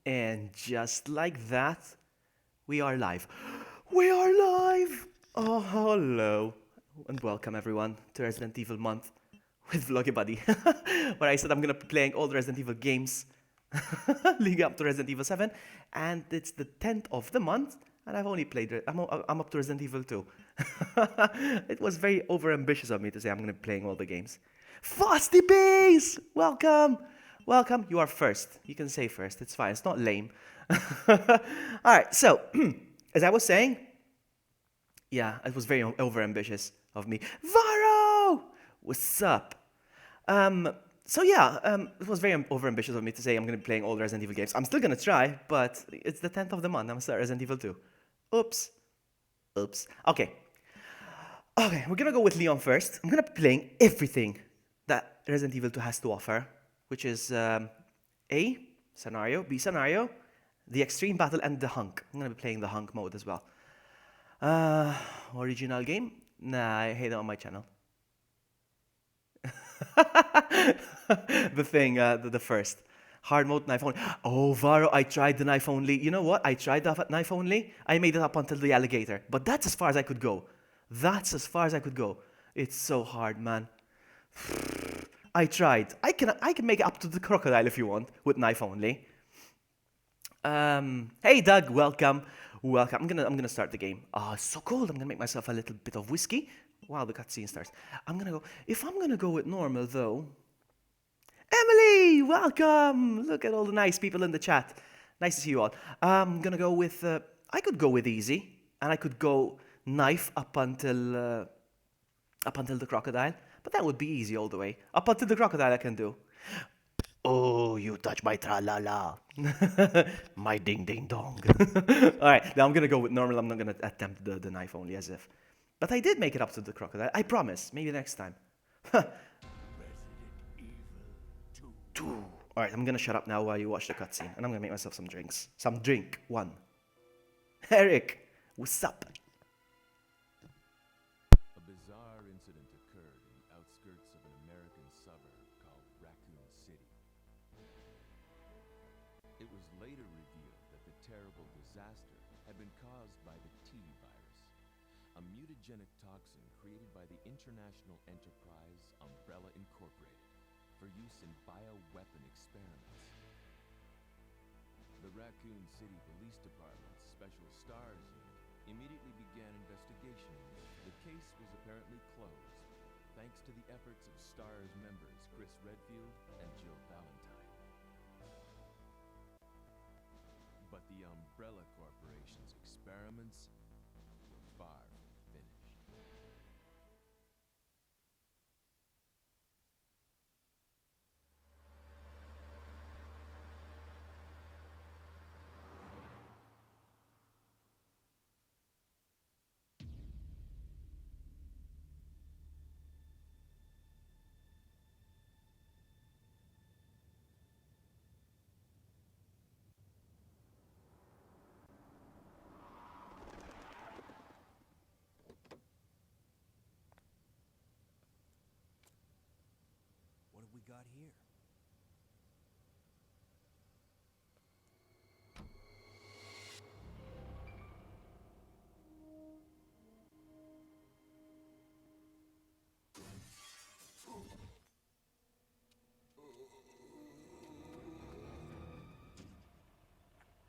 And just like that, we are live. We are live! Oh, hello. And welcome everyone to Resident Evil month with VloggyBuddy. Where I said I'm gonna be playing all the Resident Evil games leading up to Resident Evil 7. And it's the 10th of the month, and I've only played it. I'm up to Resident Evil 2. It was very overambitious of me to say I'm gonna be playing all the games. Frosty Bees! Welcome! Welcome, you are first. You can say first, it's fine, it's not lame. Alright, so, as I was saying, yeah, it was very overambitious of me. Varo! What's up? It was very overambitious of me to say I'm going to be playing all the Resident Evil games. I'm still going to try, but it's the 10th of the month, I'm going to start Resident Evil 2. Oops. Okay, we're going to go with Leon first. I'm going to be playing everything that Resident Evil 2 has to offer, which is A scenario, B scenario, the extreme battle, and the Hunk. I'm going to be playing the Hunk mode as well. Original game? Nah, I hate it on my channel. The first. Hard mode, knife only. Oh, Varo, I tried the knife only. You know what? I tried the knife only. I made it up until the alligator. But that's as far as I could go. That's as far as I could go. It's so hard, man. I tried. I can make it up to the crocodile if you want with knife only. Hey Doug, welcome. I'm gonna start the game. Oh, it's so cold. I'm gonna make myself a little bit of whiskey. Wow, the cutscene starts. If I'm gonna go with normal though. Emily, welcome. Look at all the nice people in the chat. Nice to see you all. I'm gonna go with. I could go with easy, and I could go knife up until the crocodile. But that would be easy all the way. Up until the crocodile I can do. Oh, you touch my tra-la-la. My ding-ding-dong. Alright, now I'm gonna go with normal. I'm not gonna attempt the knife only as if. But I did make it up to the crocodile. I promise. Maybe next time. Two. Alright, I'm gonna shut up now while you watch the cutscene. And I'm gonna make myself some drinks. Some drink. One. Eric, what's up? Toxin created by the international enterprise Umbrella Incorporated for use in bioweapon experiments. The Raccoon City Police Department's Special Stars Unit immediately began investigation. The case was apparently closed, thanks to the efforts of STARS members Chris Redfield and Jill Valentine. But the Umbrella Corporation's experiments were far from finished. What have we got here?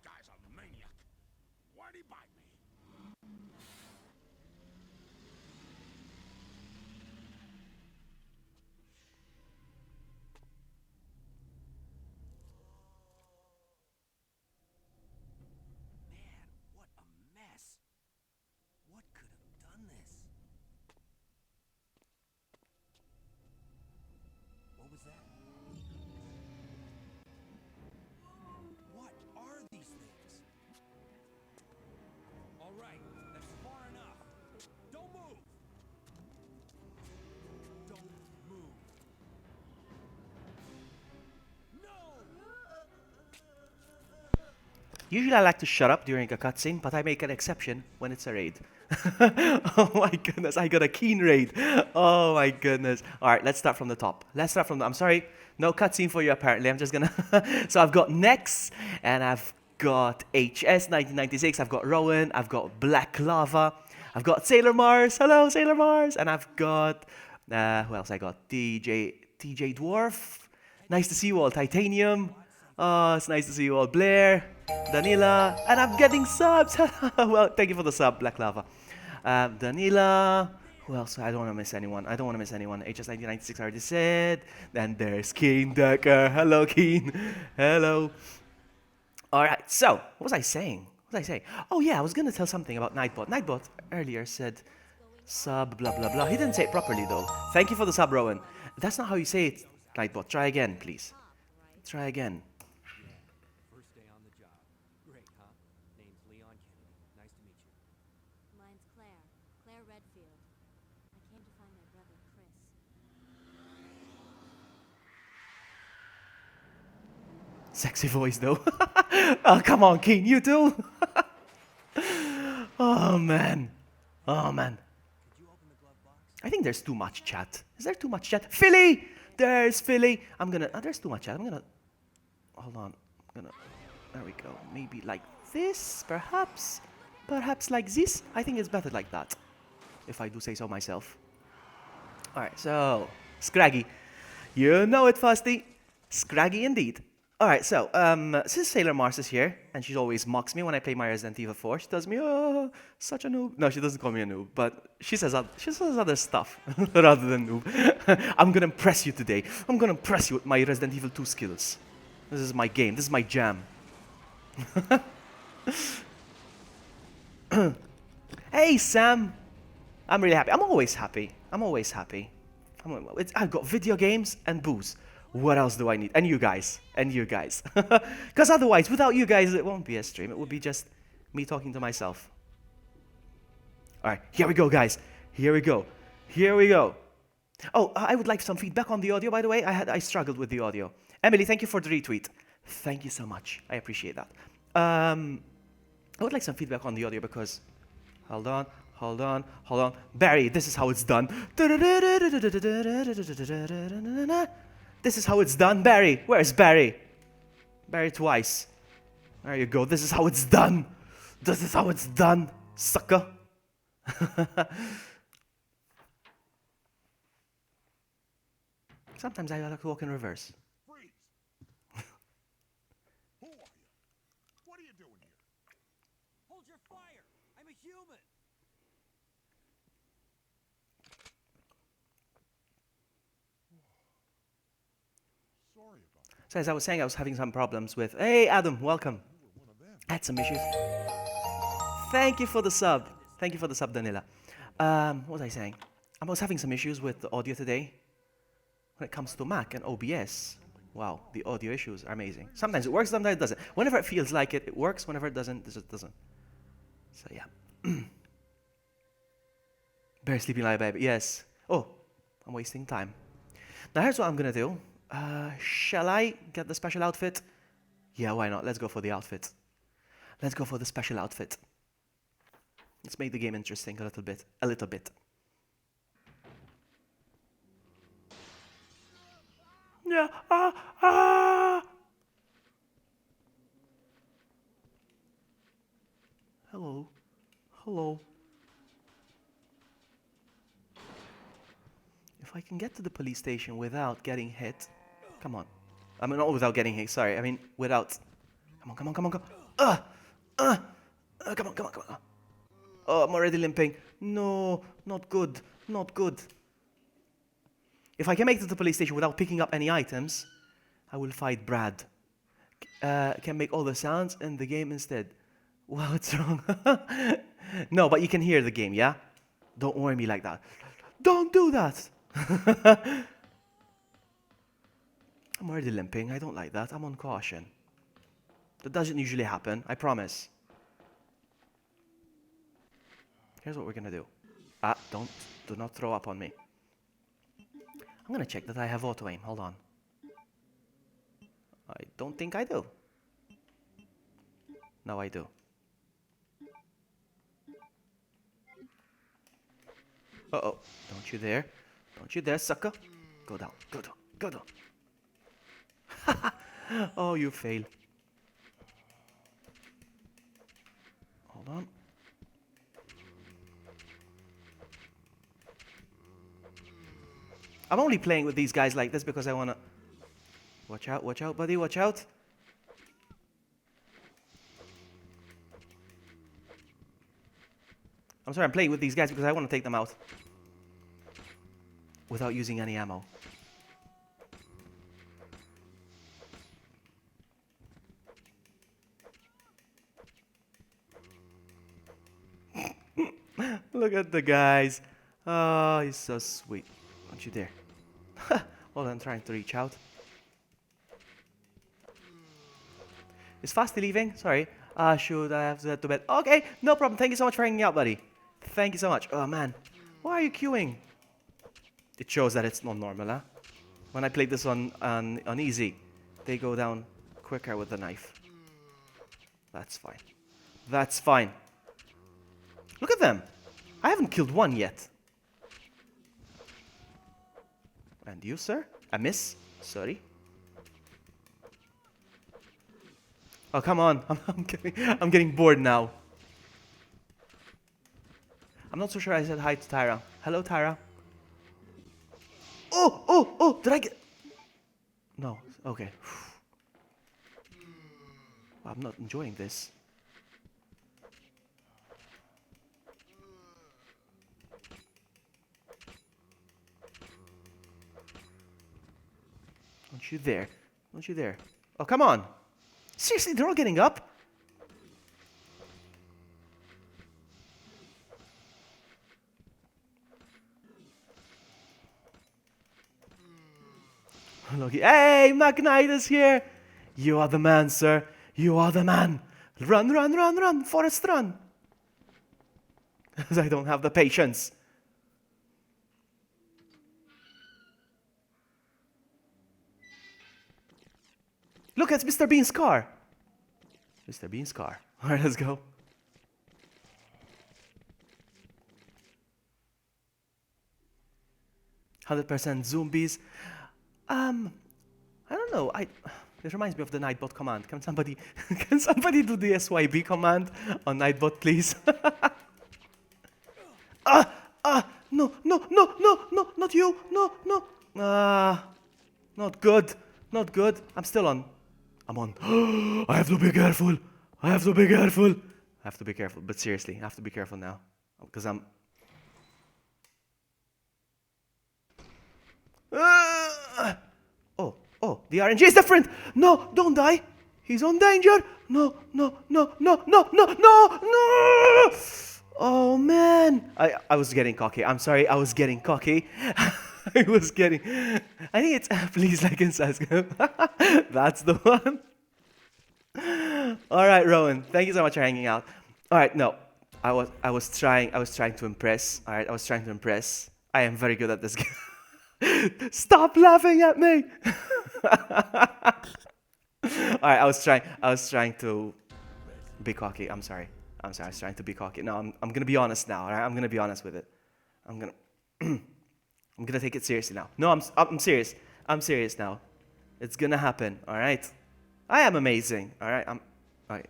Guy's a maniac. Why'd he bite me? Man, what a mess. What could have done this? What was that? What are these things? All right, that's far enough. Don't move. Don't move. No! Usually I like to shut up during a cutscene, but I make an exception when it's a raid. Oh my goodness, I got a keen raid. Oh my goodness. All right, let's start from the top. Let's start from the, I'm sorry, no cutscene for you apparently. I'm just gonna, so I've got Nex, and I've got HS 1996, I've got Rowan, I've got Black Lava, I've got Sailor Mars, hello Sailor Mars, and I've got, who else I got? TJ Dwarf, nice to see you all, Titanium, oh, it's nice to see you all, Blair, Danila, and I'm getting subs, well, thank you for the sub, Black Lava. Danila, who else? I don't want to miss anyone. I don't want to miss anyone. HS 1996 I already said. Then there's Keen Decker. Hello, Keen. Hello. All right. So, what was I saying? What was I saying? Oh yeah, I was gonna tell something about Nightbot. Nightbot earlier said sub blah blah blah. He didn't say it properly though. Thank you for the sub, Rowan. That's not how you say it, Nightbot. Try again, please. Try again. First day on the job. Great, huh? Name's Leon Kennedy. Nice to meet you. Mine's Claire. Claire Redfield. I came to find my brother, Chris. Sexy voice though. Oh come on, Keen, you too. Oh man. Oh man. Could you open the glove box? I think there's too much chat. Is there too much chat? Philly! There's Philly. I'm gonna, there's too much chat. I'm gonna, hold on. I'm gonna, there we go. Maybe like this, perhaps. Perhaps like this. I think it's better like that, if I do say so myself. Alright, so, Scraggy. You know it, Fusty. Scraggy indeed. Alright, so, since Sailor Mars is here, and she always mocks me when I play my Resident Evil 4, she tells me, oh, such a noob. No, she doesn't call me a noob, but she says other stuff rather than noob. I'm gonna impress you today. I'm gonna impress you with my Resident Evil 2 skills. This is my game. This is my jam. Hey, Sam. I'm really happy. I'm always happy. I'm always happy. I've got video games and booze. What else do I need? And you guys. And you guys. Because otherwise, without you guys, it won't be a stream. It would be just me talking to myself. Alright, here we go, guys. Here we go. Here we go. Oh, I would like some feedback on the audio, by the way. I struggled with the audio. Emily, thank you for the retweet. Thank you so much. I appreciate that. I would like some feedback on the audio because... Hold on, hold on, hold on. Barry, this is how it's done. This is how it's done, Barry. Where's Barry? Barry twice. There you go. This is how it's done. This is how it's done, sucker. Sometimes I like to walk in reverse. Freeze! Who are you? What are you doing here? Hold your fire! I'm a human! Sorry about that. So as I was saying, I was having some problems with... Hey, Adam, welcome. You were one of them. I had some issues. Thank you for the sub. Thank you for the sub, Danila. What was I saying? I was having some issues with the audio today. When it comes to Mac and OBS, wow, the audio issues are amazing. Sometimes it works, sometimes it doesn't. Whenever it feels like it, it works. Whenever it doesn't, it just doesn't. So yeah. Bear sleeping like a baby. Yes. Oh, I'm wasting time. Now here's what I'm gonna do. Shall I get the special outfit? Yeah, why not? Let's go for the outfit. Let's go for the special outfit. Let's make the game interesting a little bit. A little bit. Yeah. Hello. Hello. If I can get to the police station without getting hit. Come on. I mean, not without getting hit, sorry. I mean, without. Come on, come on, come on, come on. Come on, come on, come on. Oh, I'm already limping. No, not good. Not good. If I can make it to the police station without picking up any items, I will fight Brad. Can make all the sounds in the game instead. Wow, what's wrong? No, but you can hear the game, yeah? Don't worry me like that. Don't do that! I'm already limping. I don't like that. I'm on caution. That doesn't usually happen, I promise. Here's what we're gonna do. Do not throw up on me. I'm gonna check that I have auto aim. Hold on. I don't think I do. No, I do. Uh-oh. Don't you dare. Don't you dare, sucker. Go down. Go down. Go down. Oh, you fail. Hold on. I'm only playing with these guys like this because I want to... Watch out, buddy, watch out. I'm sorry, I'm playing with these guys because I want to take them out. Without using any ammo. Look at the guys. Oh, he's so sweet. Don't you dare. Hold on, I'm trying to reach out. Is Fasty leaving? Sorry. Should I have to head to bed? Okay, no problem. Thank you so much for hanging out, buddy. Thank you so much. Oh, man. Why are you queuing? It shows that it's not normal, huh? When I played this on easy, they go down quicker with the knife. That's fine. That's fine. Look at them. I haven't killed one yet. And you, sir? A miss? Sorry. Oh, come on. I'm getting bored now. I'm not so sure I said hi to Tyra. Hello, Tyra. Oh, did I get... No, okay. I'm not enjoying this. Don't you dare. Don't you dare. Oh, come on. Seriously, they're all getting up? Look, hey, McKnight is here. You are the man, sir. You are the man. Run, run, run, run. Forrest, run. Because I don't have the patience. Look, it's Mr. Bean's car. Mr. Bean's car. All right, let's go. %, zombies. I don't know. This reminds me of the Nightbot command. Can somebody do the SYB command on Nightbot, please? No, not you. No. Not good. Not good. I'm still on. I'm on. I have to be careful. I have to be careful. But seriously, I have to be careful now. Because I'm... Oh, the RNG is different. No, don't die. He's on danger. No. Oh, man. I was getting cocky. I'm sorry. I was getting cocky. I think it's please like and subscribe. That's the one. All right, Rowan. Thank you so much for hanging out. All right, no. I was trying to impress. All right, I was trying to impress. I am very good at this game. Stop laughing at me. All right, I was trying to be cocky. I'm sorry. I was trying to be cocky. No, I'm gonna be honest now. All right, I'm gonna be honest with it. I'm gonna take it seriously now. No, I'm serious. I'm serious now. It's gonna happen. All right. I am amazing. All right. All right.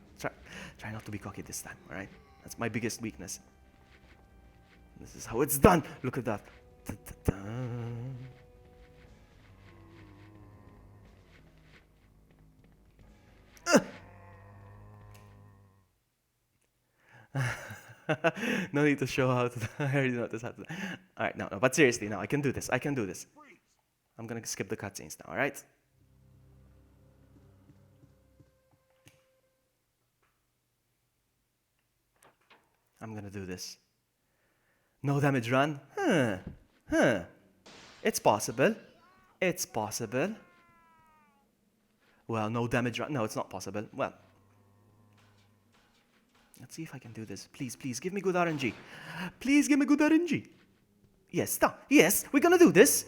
Try not to be cocky this time. All right. That's my biggest weakness. This is how it's done. Look at that. No need to show how to. I already know this how to. All right, no, but seriously, no, I can do this. I'm gonna skip the cutscenes now. All right. I'm gonna do this. No damage run? Huh. It's possible. Well, no damage run. No, it's not possible. Well. Let's see if I can do this. Please, give me good RNG. Please give me good RNG. Yes, stop. Yes, we're gonna do this.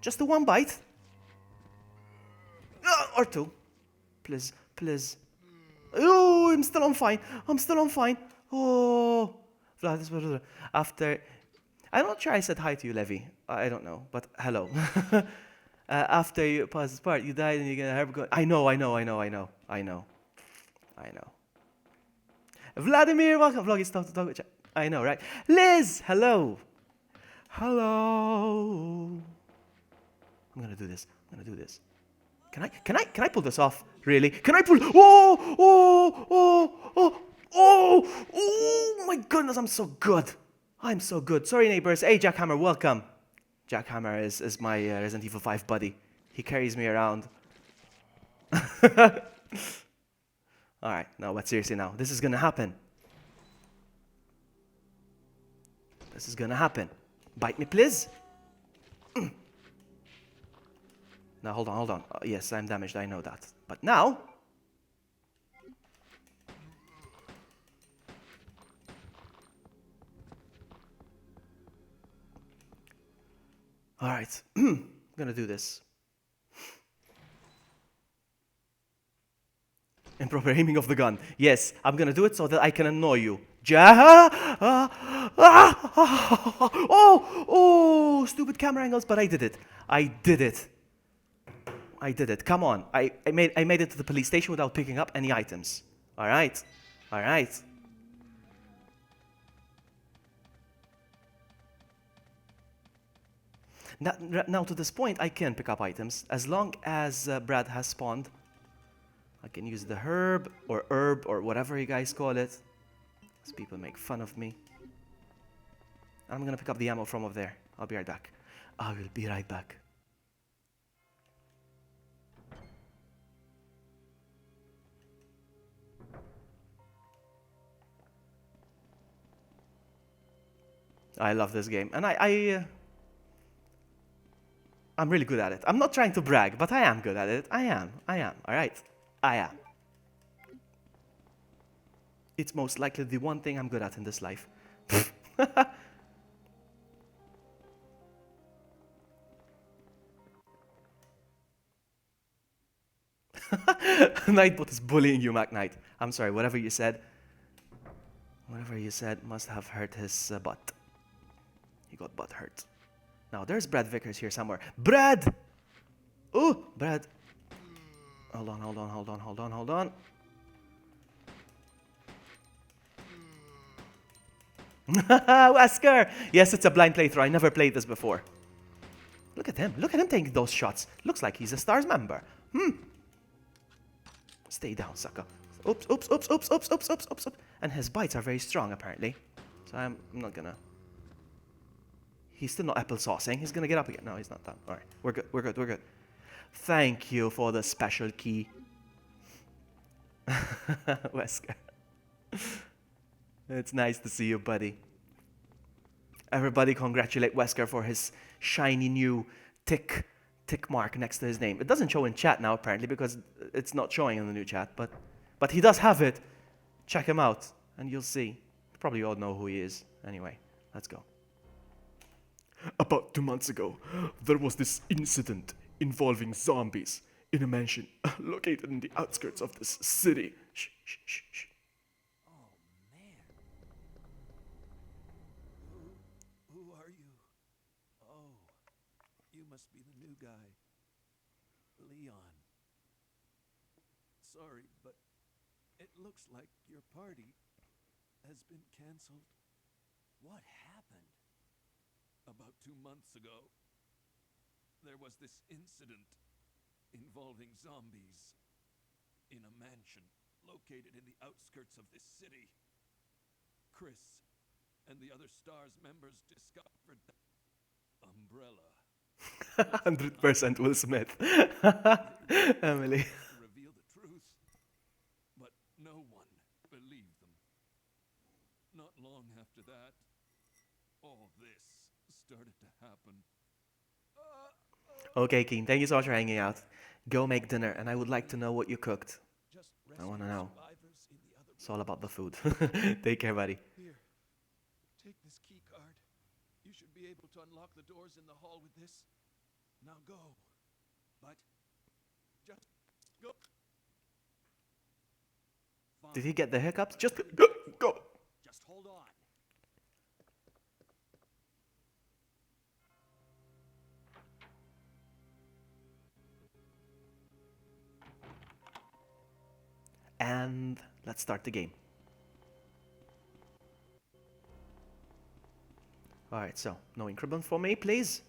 Just the one bite. Or two. Please. Oh, I'm still on fine. Oh, after I'm not sure I said hi to you, Levy. I don't know, but hello. After you pass this part, you died and you're gonna have. I know. Vladimir, welcome. Vloggy stuff to talk with. I know, right? Liz, hello. Hello. I'm gonna do this. Can I pull this off? Really? Can I pull? Oh my goodness, I'm so good. I'm so good. Sorry, neighbors. Hey, Jackhammer, welcome. Jackhammer is my Resident Evil 5 buddy. He carries me around. Alright, no, but seriously now. This is gonna happen. Bite me, please. Now, hold on. Yes, I'm damaged, I know that. But now... Alright, I'm gonna do this. Improper aiming of the gun. Yes, I'm gonna do it so that I can annoy you. Oh, stupid camera angles, but I did it. Come on. I made it to the police station without picking up any items. Alright. Now to this point, I can pick up items. As long as Brad has spawned, I can use the herb or whatever you guys call it. As people make fun of me. I'm gonna pick up the ammo from over there. I'll be right back. I will be right back. I love this game, and I'm really good at it. I'm not trying to brag, but I am good at it. I am. Alright? I am. It's most likely the one thing I'm good at in this life. Nightbot is bullying you, Mac Knight. I'm sorry, whatever you said must have hurt his butt. He got butt hurt. Now, there's Brad Vickers here somewhere. Brad! Oh, Brad. Hold on. Wesker! Yes, it's a blind playthrough. I never played this before. Look at him taking those shots. Looks like he's a STARS member. Stay down, sucker. Oops. And his bites are very strong, apparently. So I'm not gonna... He's still not applesaucing. He's gonna get up again. No, he's not done. Alright, we're good. Thank you for the special key. Wesker. It's nice to see you, buddy. Everybody congratulate Wesker for his shiny new tick mark next to his name. It doesn't show in chat now, apparently, because it's not showing in the new chat, but he does have it. Check him out, and you'll see. Probably all know who he is. Anyway, let's go. About 2 months ago, there was this incident involving zombies in a mansion located in the outskirts of this city. Shh. Oh, man. Who are you? Oh, you must be the new guy. Leon. Sorry, but it looks like your party has been canceled. What happened? About 2 months ago, there was this incident involving zombies in a mansion located in the outskirts of this city. Chris and the other STARS members discovered that umbrella. 100% Will Smith. Emily. To reveal the truth, but no one believed them. Not long after that, all this started to happen. Okay, Keen, thank you so much for hanging out. Go make dinner, and I would like to know what you cooked. Just I want to know. survivors in the other It's all about the food. Take care, buddy. Here, take this key card. You should be able to unlock the doors in the hall with this. Now go. But just go. Fine. Did he get the hiccups? Just go. Just hold on. And let's start the game. Alright, so no increment for me, please.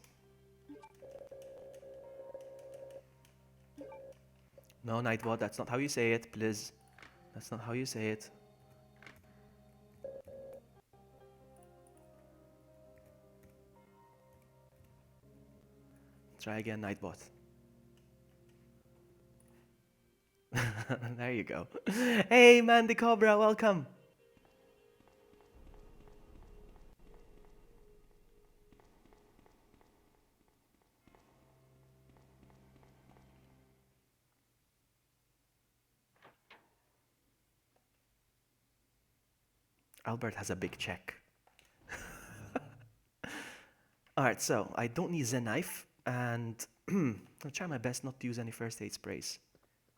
No, Nightbot, that's not how you say it, please. That's not how you say it. Try again, Nightbot. There you go. Hey, Mandy Cobra, welcome. Albert has a big check. Alright, so I don't need the knife, and I'll try my best not to use any first aid sprays.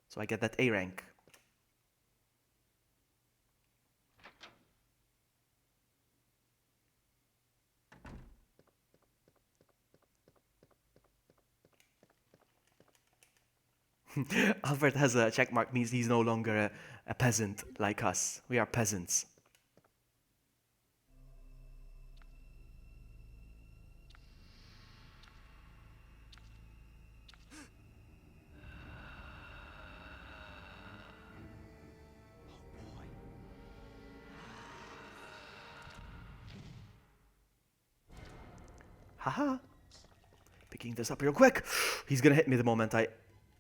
So I get that A rank. Albert has a check mark, means he's no longer a peasant like us. We are peasants. Haha. Picking this up real quick. He's gonna hit me the moment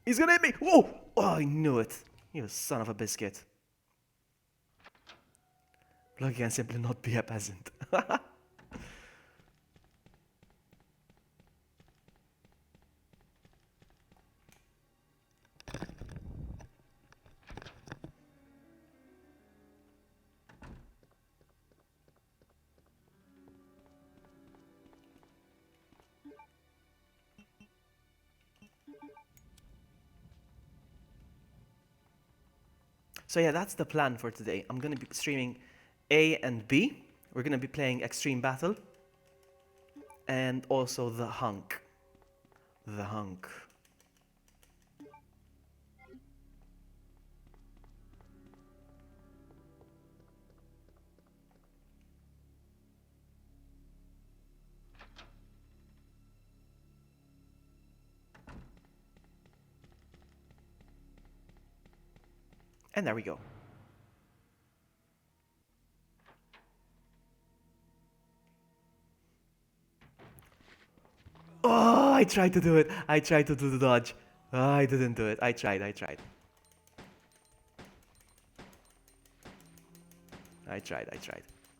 He's gonna hit me! Whoa! Oh, I knew it. You son of a biscuit. Bloggy can simply not be a peasant. So yeah, that's the plan for today. I'm gonna be streaming A and B. We're gonna be playing Extreme Battle. And also the Hunk. The Hunk. And there we go. Oh, I tried to do it. I tried to do the dodge. Oh, I didn't do it. I tried. I tried.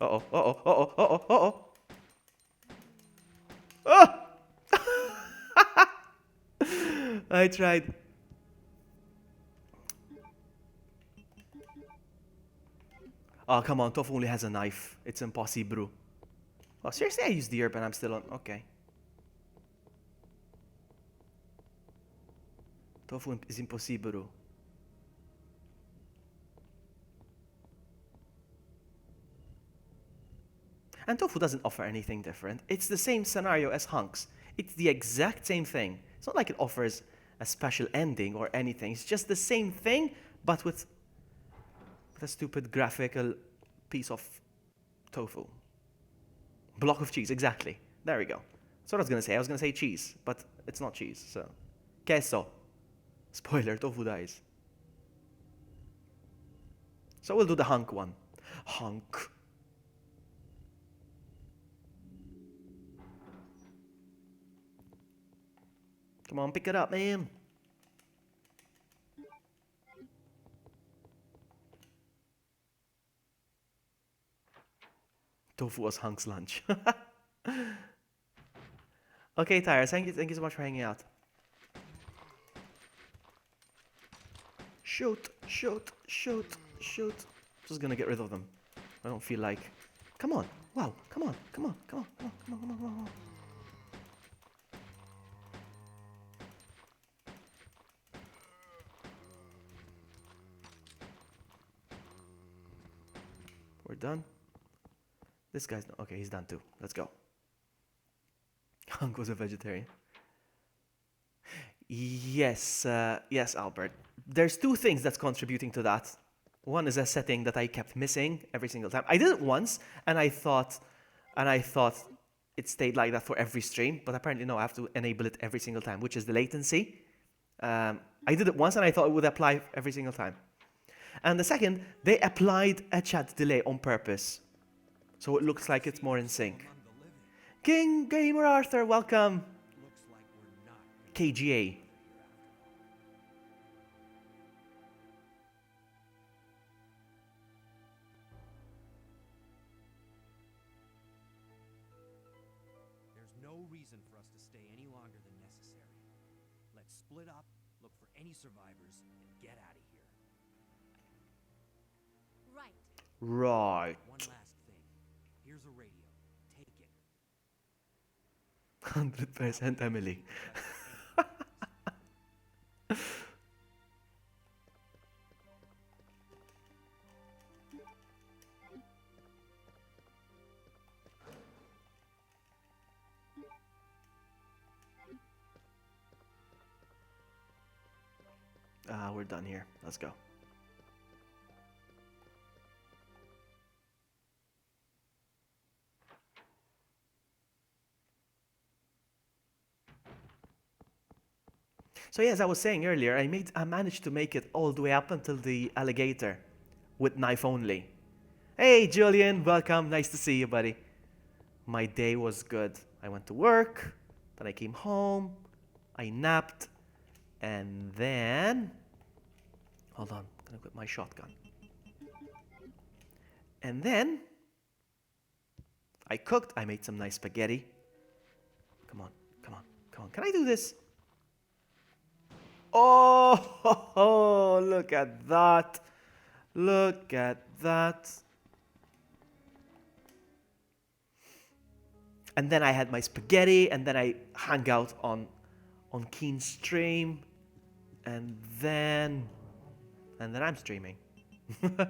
Uh-oh, uh-oh, uh-oh, uh-oh, uh-oh. Oh! I tried. Oh, come on. Tofu only has a knife. It's impossible. Oh, seriously? I used the herb and I'm still on. Okay. Tofu is impossible. And Tofu doesn't offer anything different. It's the same scenario as Hunks. It's the exact same thing. It's not like it offers a special ending or anything. It's just the same thing, but with a stupid graphical piece of tofu. Block of cheese, exactly. There we go. That's what I was gonna say. I was gonna say cheese, but it's not cheese, so. Queso. Spoiler, tofu dies. So we'll do the Hunk one. Hunk. Come on, pick it up, man. Tofu was Hunk's lunch. Okay, Tyra, thank you so much for hanging out. Shoot, shoot, shoot, shoot. Just gonna get rid of them. I don't feel like. Come on, wow, come on, come on, come on, come on, come on, come on, come on. We're done. This guy's not. Okay, he's done too. Let's go. Hunk was a vegetarian. Yes, yes, Albert. There's two things that's contributing to that. One is a setting that I kept missing every single time. I did it once, and I thought it stayed like that for every stream, but apparently no, I have to enable it every single time, which is the latency. I did it once, and I thought it would apply every single time. And the second, they applied a chat delay on purpose, so it looks like it's more in sync. Among the living. King Gamer Arthur, welcome. Looks like we're not gonna KGA. There's no reason for us to stay any longer than necessary. Let's split up, look for any survivors, and get out of here. Right. Right. One last thing. Here's a radio. Take it. 100% Emily. We're done here. Let's go. So yeah, as I was saying earlier, I managed to make it all the way up until the alligator with knife only. Hey Julian, welcome. Nice to see you, buddy. My day was good. I went to work, then I came home, I napped, and then hold on, I'm gonna quit my shotgun. And then I cooked, I made some nice spaghetti. Come on, come on, come on. Can I do this? Oh, look at that. Look at that. And then I had my spaghetti, and then I hung out on Keen's stream, and then I'm streaming. All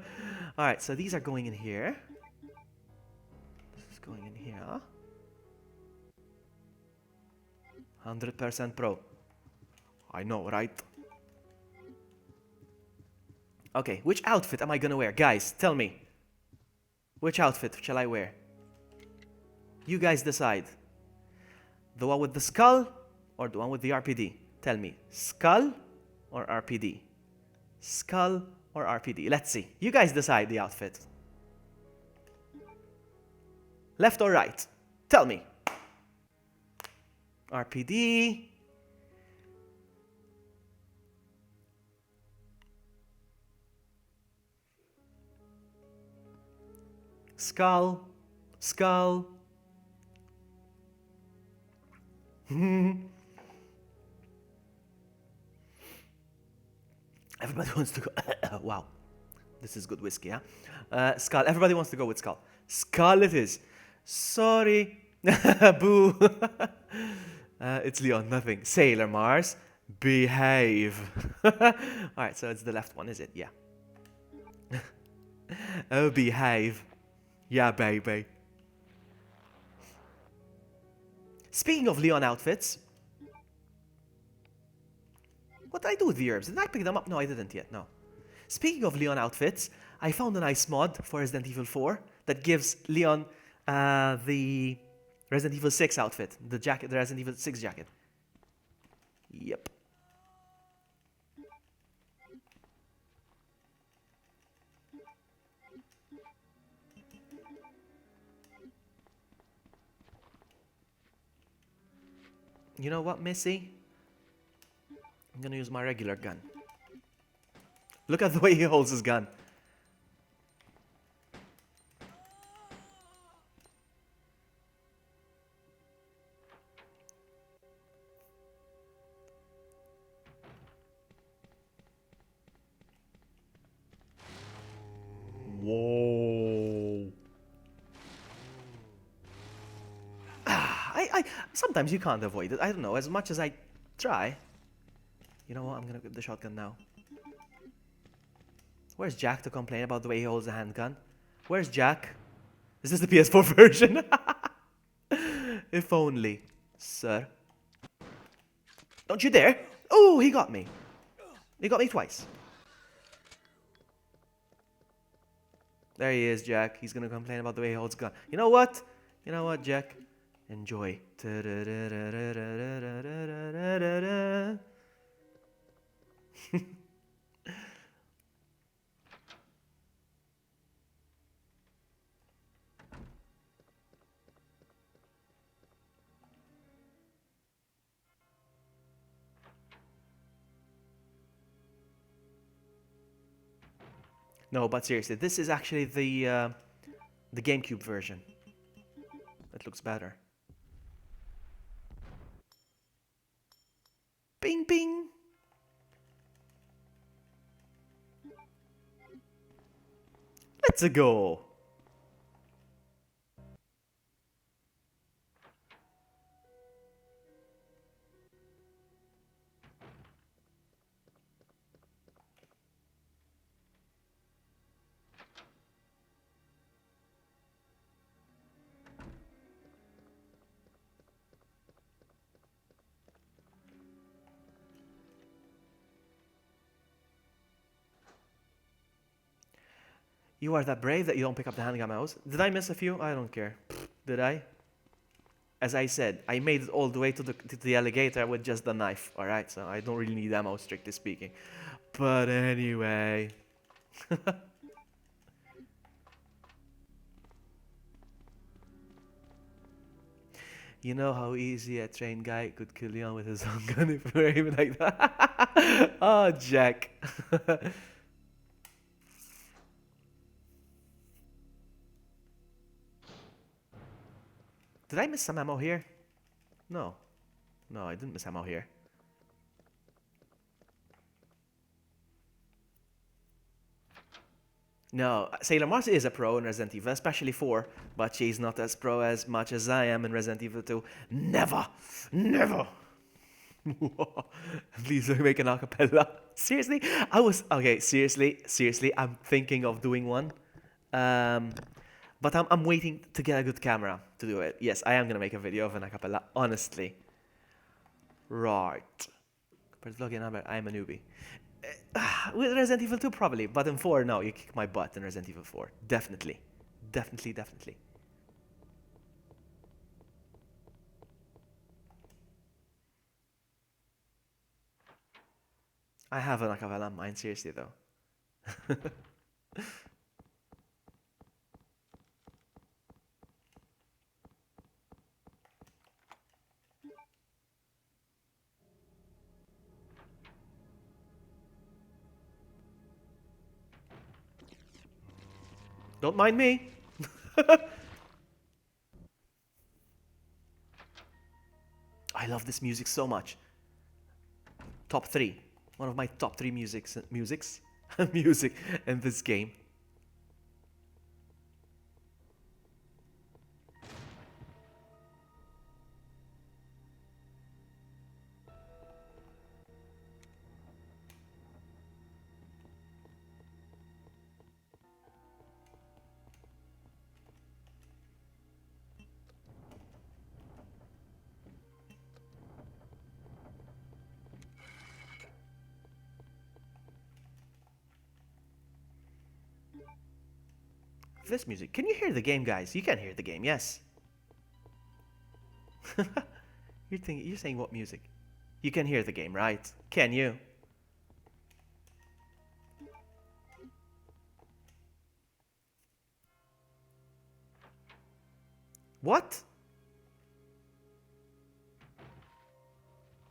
right, so these are going in here. This is going in here. 100% pro. I know, right? Okay, which outfit am I gonna wear? Guys, tell me. Which outfit shall I wear? You guys decide. The one with the skull or the one with the RPD? Tell me. Skull or RPD? Skull or RPD? Let's see. You guys decide the outfit. Left or right? Tell me. RPD. Skull. Skull. Everybody wants to go. Wow. This is good whiskey, huh? Skull. Everybody wants to go with skull. Skull it is. Sorry. Boo. It's Leon. Nothing. Sailor Mars. Behave. Alright, so it's the left one, is it? Yeah. Oh, behave. Yeah, baby. Speaking of Leon outfits, what did I do with the herbs? Did I pick them up? No, I didn't yet, no. Speaking of Leon outfits, I found a nice mod for Resident Evil 4 that gives Leon the Resident Evil 6 outfit, the jacket, the Resident Evil 6 jacket. Yep. You know what, Missy? I'm gonna use my regular gun. Look at the way he holds his gun. Whoa. Sometimes you can't avoid it. I don't know, as much as I try. You know what? I'm gonna grab the shotgun now. Where's Jack to complain about the way he holds a handgun? Where's Jack? Is this the PS4 version? If only, sir. Don't you dare! Oh, he got me. He got me twice. There he is, Jack. He's gonna complain about the way he holds a gun. You know what? You know what, Jack? Enjoy. No, but seriously, this is actually the GameCube version. It looks better. Bing, bing. Let's go. You are that brave that you don't pick up the handgun mouse. Did I miss a few? I don't care. Did I? As I said, I made it all the way to the alligator with just the knife, alright? So I don't really need ammo, strictly speaking. But anyway. You know how easy a trained guy could kill you with his own gun if we were aiming like that? Oh, Jack. Did I miss some ammo here? No. No, I didn't miss ammo here. No, Sailor Mars is a pro in Resident Evil, especially 4, but she's not as pro as much as I am in Resident Evil 2. Never! Never! Please don't make an acapella. Seriously? Okay, seriously, I'm thinking of doing one. But I'm waiting to get a good camera to do it. Yes, I am gonna make a video of an acapella, honestly. Right. Compared to vlogging number, I'm a newbie. With Resident Evil 2, probably, but in 4, no, you kick my butt in Resident Evil 4. Definitely. Definitely, definitely. I have an acapella on mine, seriously, though. Don't mind me. I love this music so much. Top 3. One of my top 3 music in this game. This music. Can you hear the game, guys? You can hear the game, yes. You're saying what music? You can hear the game, right? Can you? What?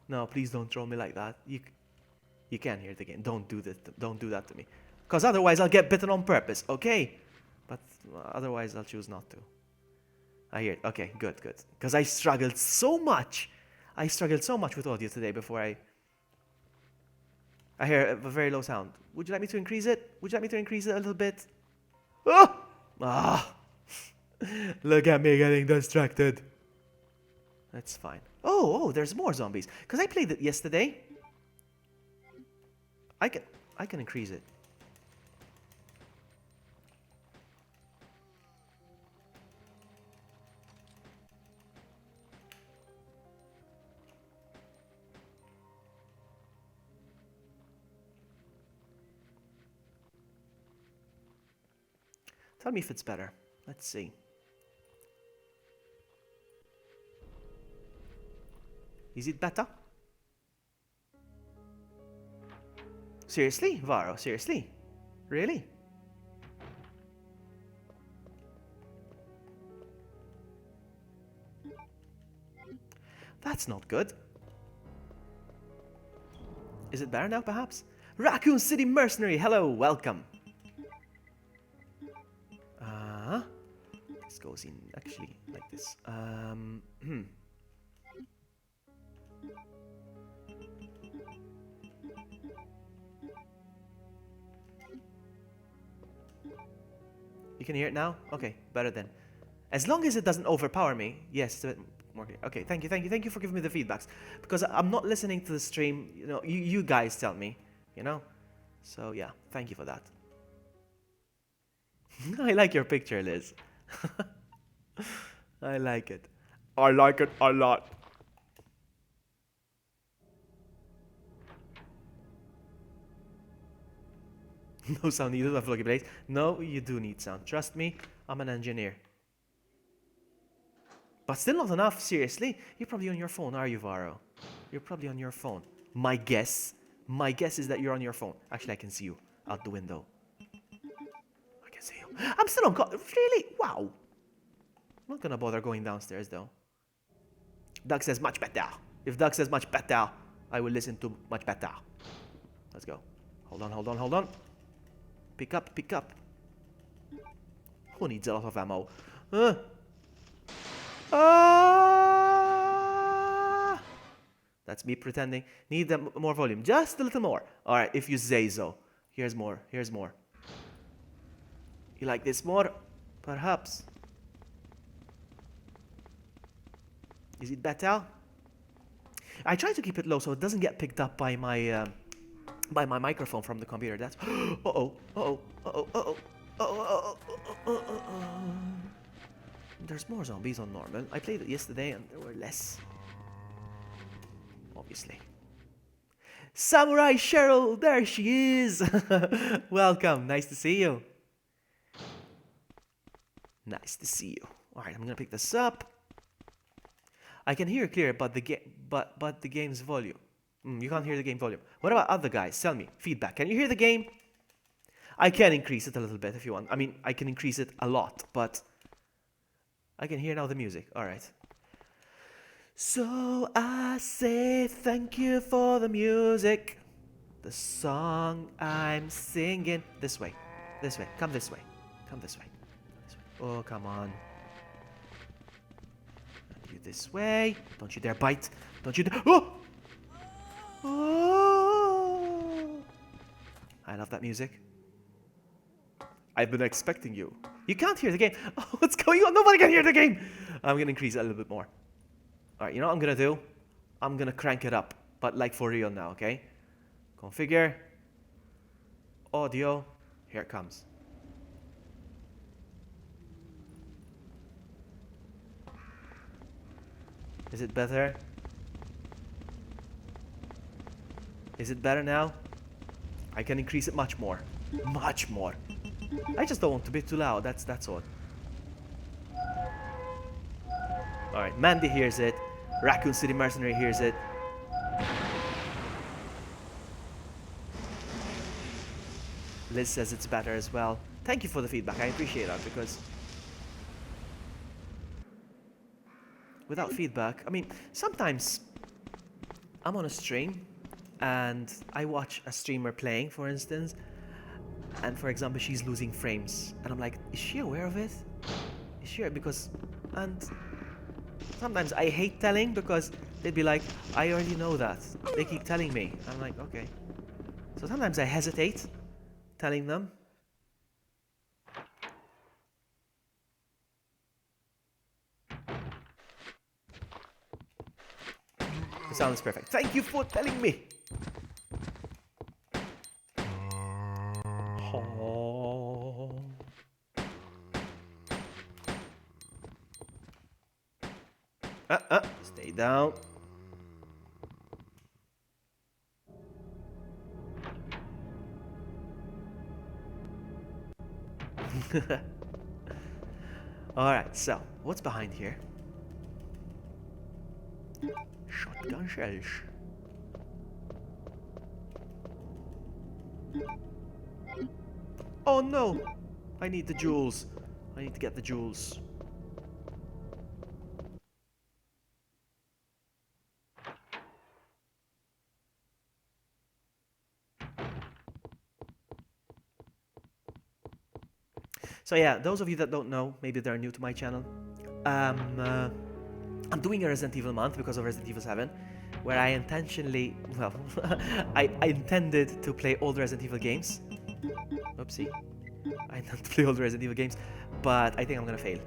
No, please don't troll me like that. You can't hear the game. Don't do this. Don't do that to me. Because otherwise I'll get bitten on purpose, okay? But otherwise I'll choose not to. I hear it. Okay, good. Because I struggled so much. I struggled so much with audio today before I hear a very low sound. Would you like me to increase it? Would you like me to increase it a little bit? Oh! Ah! Look at me getting distracted. That's fine. Oh, there's more zombies. Because I played it yesterday. I can increase it. Tell me if it's better. Let's see. Is it better? Seriously, Varo? Seriously? Really? That's not good. Is it better now, perhaps? Raccoon City Mercenary, hello, welcome. This goes in actually like this. You can hear it now? Okay, better then. As long as it doesn't overpower me. Yes, it's a bit more clear. Okay, thank you for giving me the feedbacks. Because I'm not listening to the stream, you know, you guys tell me, you know? So yeah, thank you for that. I like your picture, Liz. I like it. I like it a lot. No sound needed of VloggyBuddy. No, you do need sound. Trust me, I'm an engineer. But still not enough, seriously. You're probably on your phone, are you, Varo? You're probably on your phone. My guess is that you're on your phone. Actually, I can see you out the window. I can see you. I'm still on call. Really? Wow. I'm not gonna bother going downstairs, though. Doug says much better. If Doug says much better, I will listen to much better. Let's go. Hold on. Pick up. Who needs a lot of ammo? That's me pretending. Need more volume. Just a little more. Alright, if you say so. Here's more. You like this more? Perhaps. Is it better? I try to keep it low so it doesn't get picked up by my microphone from the computer. That's There's more zombies on normal. I played it yesterday and there were less. Obviously. Samurai Cheryl, there she is. Welcome, nice to see you. Nice to see you. All right, I'm gonna pick this up. I can hear clear, but the game's volume. You can't hear the game volume. What about other guys? Tell me, feedback. Can you hear the game? I can increase it a little bit if you want. I mean, I can increase it a lot, but I can hear now the music. All right. So I say thank you for the music. The song I'm singing. This way. Come this way. Oh, come on. And you this way. Don't you dare bite. Don't you dare. Oh! Oh! I love that music. I've been expecting you. You can't hear the game. Oh, what's going on? Nobody can hear the game. I'm going to increase it a little bit more. Alright, you know what I'm going to do? I'm going to crank it up. But like for real now, okay? Configure. Audio. Here it comes. Is it better? Is it better now? I can increase it much more. Much more. I just don't want to be too loud. That's all. Alright, Mandy hears it. Raccoon City Mercenary hears it. Liz says it's better as well. Thank you for the feedback. I appreciate that because without feedback, I mean, sometimes I'm on a stream and I watch a streamer playing, for instance, and for example, she's losing frames, and I'm like, is she aware of it? Is she? Because, and sometimes I hate telling because they'd be like, I already know that. They keep telling me. I'm like, okay. So sometimes I hesitate telling them. The sound is perfect. Thank you for telling me. Oh. Stay down. Alright, so, what's behind here? Shotgun shells. Oh no! I need the jewels. I need to get the jewels. So yeah, those of you that don't know, maybe they're new to my channel, I'm doing a Resident Evil month because of Resident Evil 7, where I intentionally, well, I intended to play all the Resident Evil games. Oopsie. I intend to play all the Resident Evil games, but I think I'm gonna fail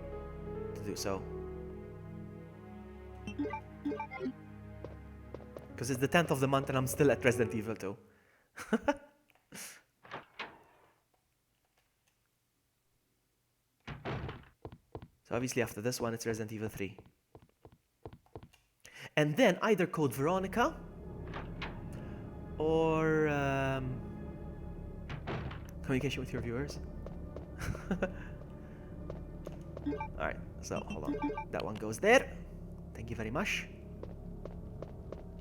to do so. Because it's the 10th of the month and I'm still at Resident Evil 2. So obviously after this one, it's Resident Evil 3. And then either Code Veronica or communication with your viewers. Alright, so hold on. That one goes there. Thank you very much.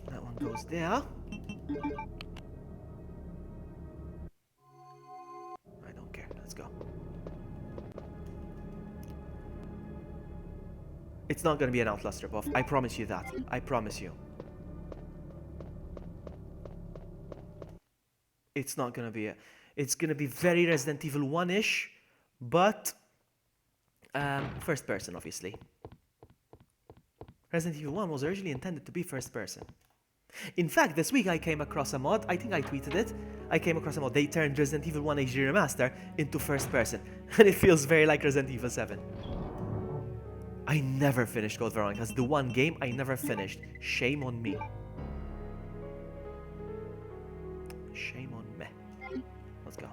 That one goes there. I don't care. Let's go. It's not going to be an Outlast ripoff. I promise you that. I promise you. It's not going to be a... It's going to be very Resident Evil 1-ish, but first person, obviously. Resident Evil 1 was originally intended to be first person. In fact, this week I came across a mod, I think I tweeted it, I came across a mod, they turned Resident Evil 1 HD Remaster into first person, and it feels very like Resident Evil 7. I never finished Code Veronica, it's the one game I never finished. Shame on me. Shame on me. Let's go.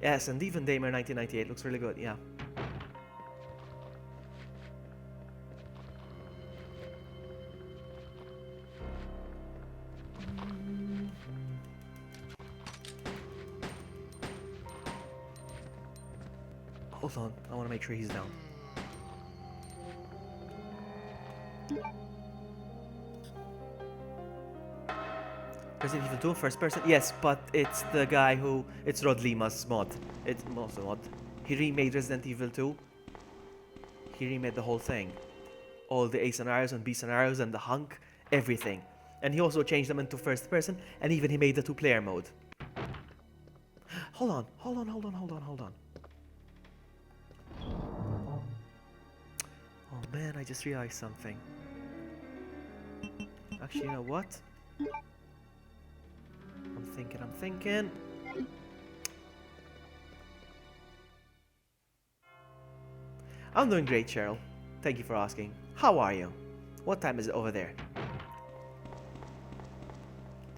Yes, and even Damer 1998 looks really good, yeah. Hold on, I want to make sure he's down. Resident Evil 2, first person? Yes, but it's the guy who... It's Rod Lima's mod. It's also mod. He remade Resident Evil 2. He remade the whole thing. All the A scenarios and B scenarios and the Hunk, everything. And he also changed them into first person, and even he made the two-player mode. Hold on. Oh man, I just realized something. Actually, you know what? I'm thinking. I'm doing great, Cheryl. Thank you for asking. How are you? What time is it over there?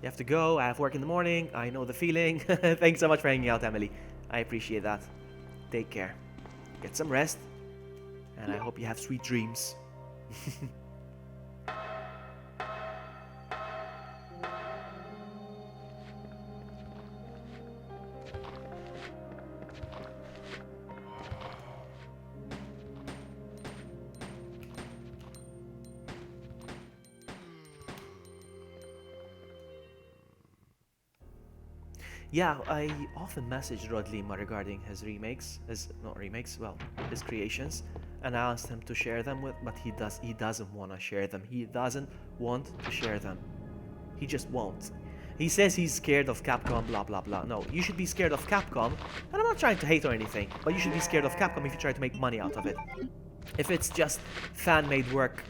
You have to go, I have work in the morning, I know the feeling. Thanks so much for hanging out, Emily. I appreciate that. Take care. Get some rest. And I hope you have sweet dreams. Yeah, I often message Rod Lima regarding his remakes, his creations, and I asked him to share them but he doesn't want to share them. He doesn't want to share them. He just won't. He says he's scared of Capcom, blah blah blah. No, you should be scared of Capcom, and I'm not trying to hate or anything, but you should be scared of Capcom if you try to make money out of it. If it's just fan-made work,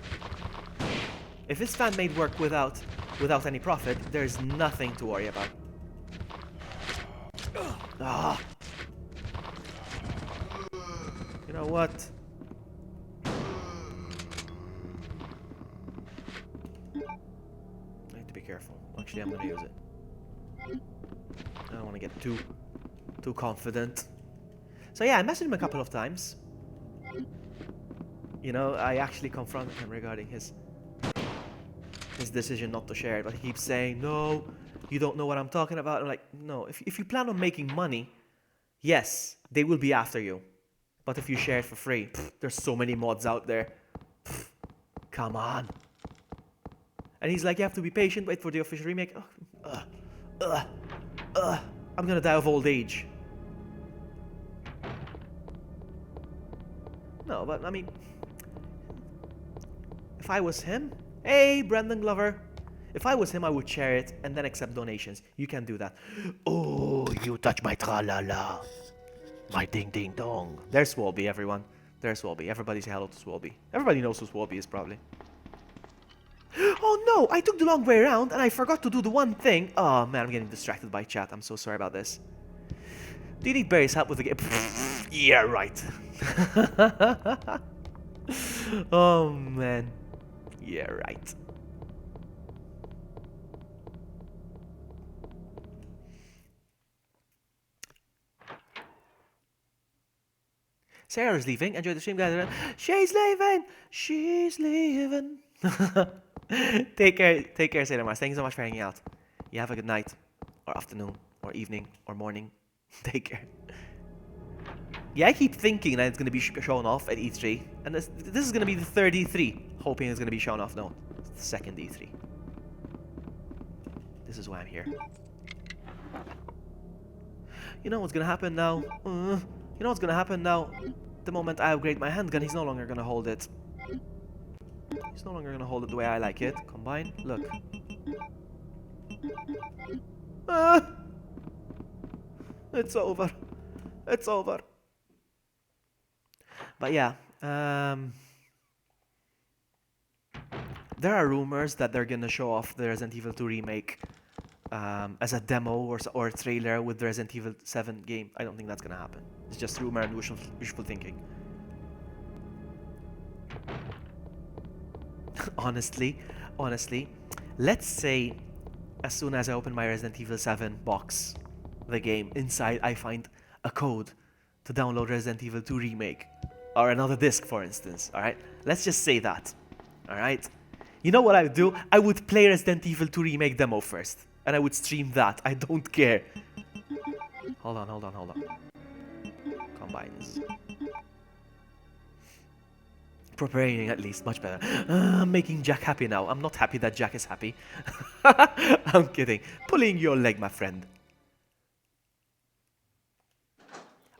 if it's fan-made work without any profit, there's nothing to worry about. Ah. You know what? I need to be careful. Actually, I'm gonna use it. I don't want to get too confident. So yeah, I messaged him a couple of times. You know, I actually confronted him regarding his decision not to share it, but he keeps saying, no, You don't know what I'm talking about? I'm like, no, if you plan on making money, yes, they will be after you. But if you share it for free, there's so many mods out there. Come on. And he's like, you have to be patient, wait for the official remake. I'm gonna die of old age. No, but I mean, if I was him, hey, Brandon Glover. If I was him, I would share it and then accept donations. You can do that. Oh, you touch my tra-la-la. My ding-ding-dong. There's Swalby, everyone. There's Swalby. Everybody say hello to Swalby. Everybody knows who Swalby is, probably. Oh no, I took the long way around and I forgot to do the one thing. Oh man, I'm getting distracted by chat. I'm so sorry about this. Do you need Barry's help with the game? Yeah, right. Oh man. Yeah, right. Sarah's leaving. Enjoy the stream, guys. She's leaving. She's leaving. Take care, Sarah Mars. Thank you so much for hanging out. You have a good night, or afternoon, or evening, or morning. Take care. Yeah, I keep thinking that it's going to be shown off at E3, and this is going to be the third E3. Hoping it's going to be shown off. No, it's the second E3. This is why I'm here. You know what's going to happen now? You know what's gonna happen now? The moment I upgrade my handgun, he's no longer gonna hold it. He's no longer gonna hold it the way I like it. Combine. Look. It's over. It's over. But yeah, there are rumors that they're gonna show off the Resident Evil 2 remake as a demo or a trailer with the Resident Evil 7 game. I don't think that's gonna happen. It's just rumor and wishful thinking. honestly, let's say as soon as I open my Resident Evil 7 box, the game, inside I find a code to download Resident Evil 2 remake or another disc, for instance. All right, let's just say that. All right, you know what I would do? I would play Resident Evil 2 remake demo first, and I would stream that. I don't care. Hold on. Combines. Preparing at least, much better. I'm making Jack happy now. I'm not happy that Jack is happy. I'm kidding. Pulling your leg, my friend.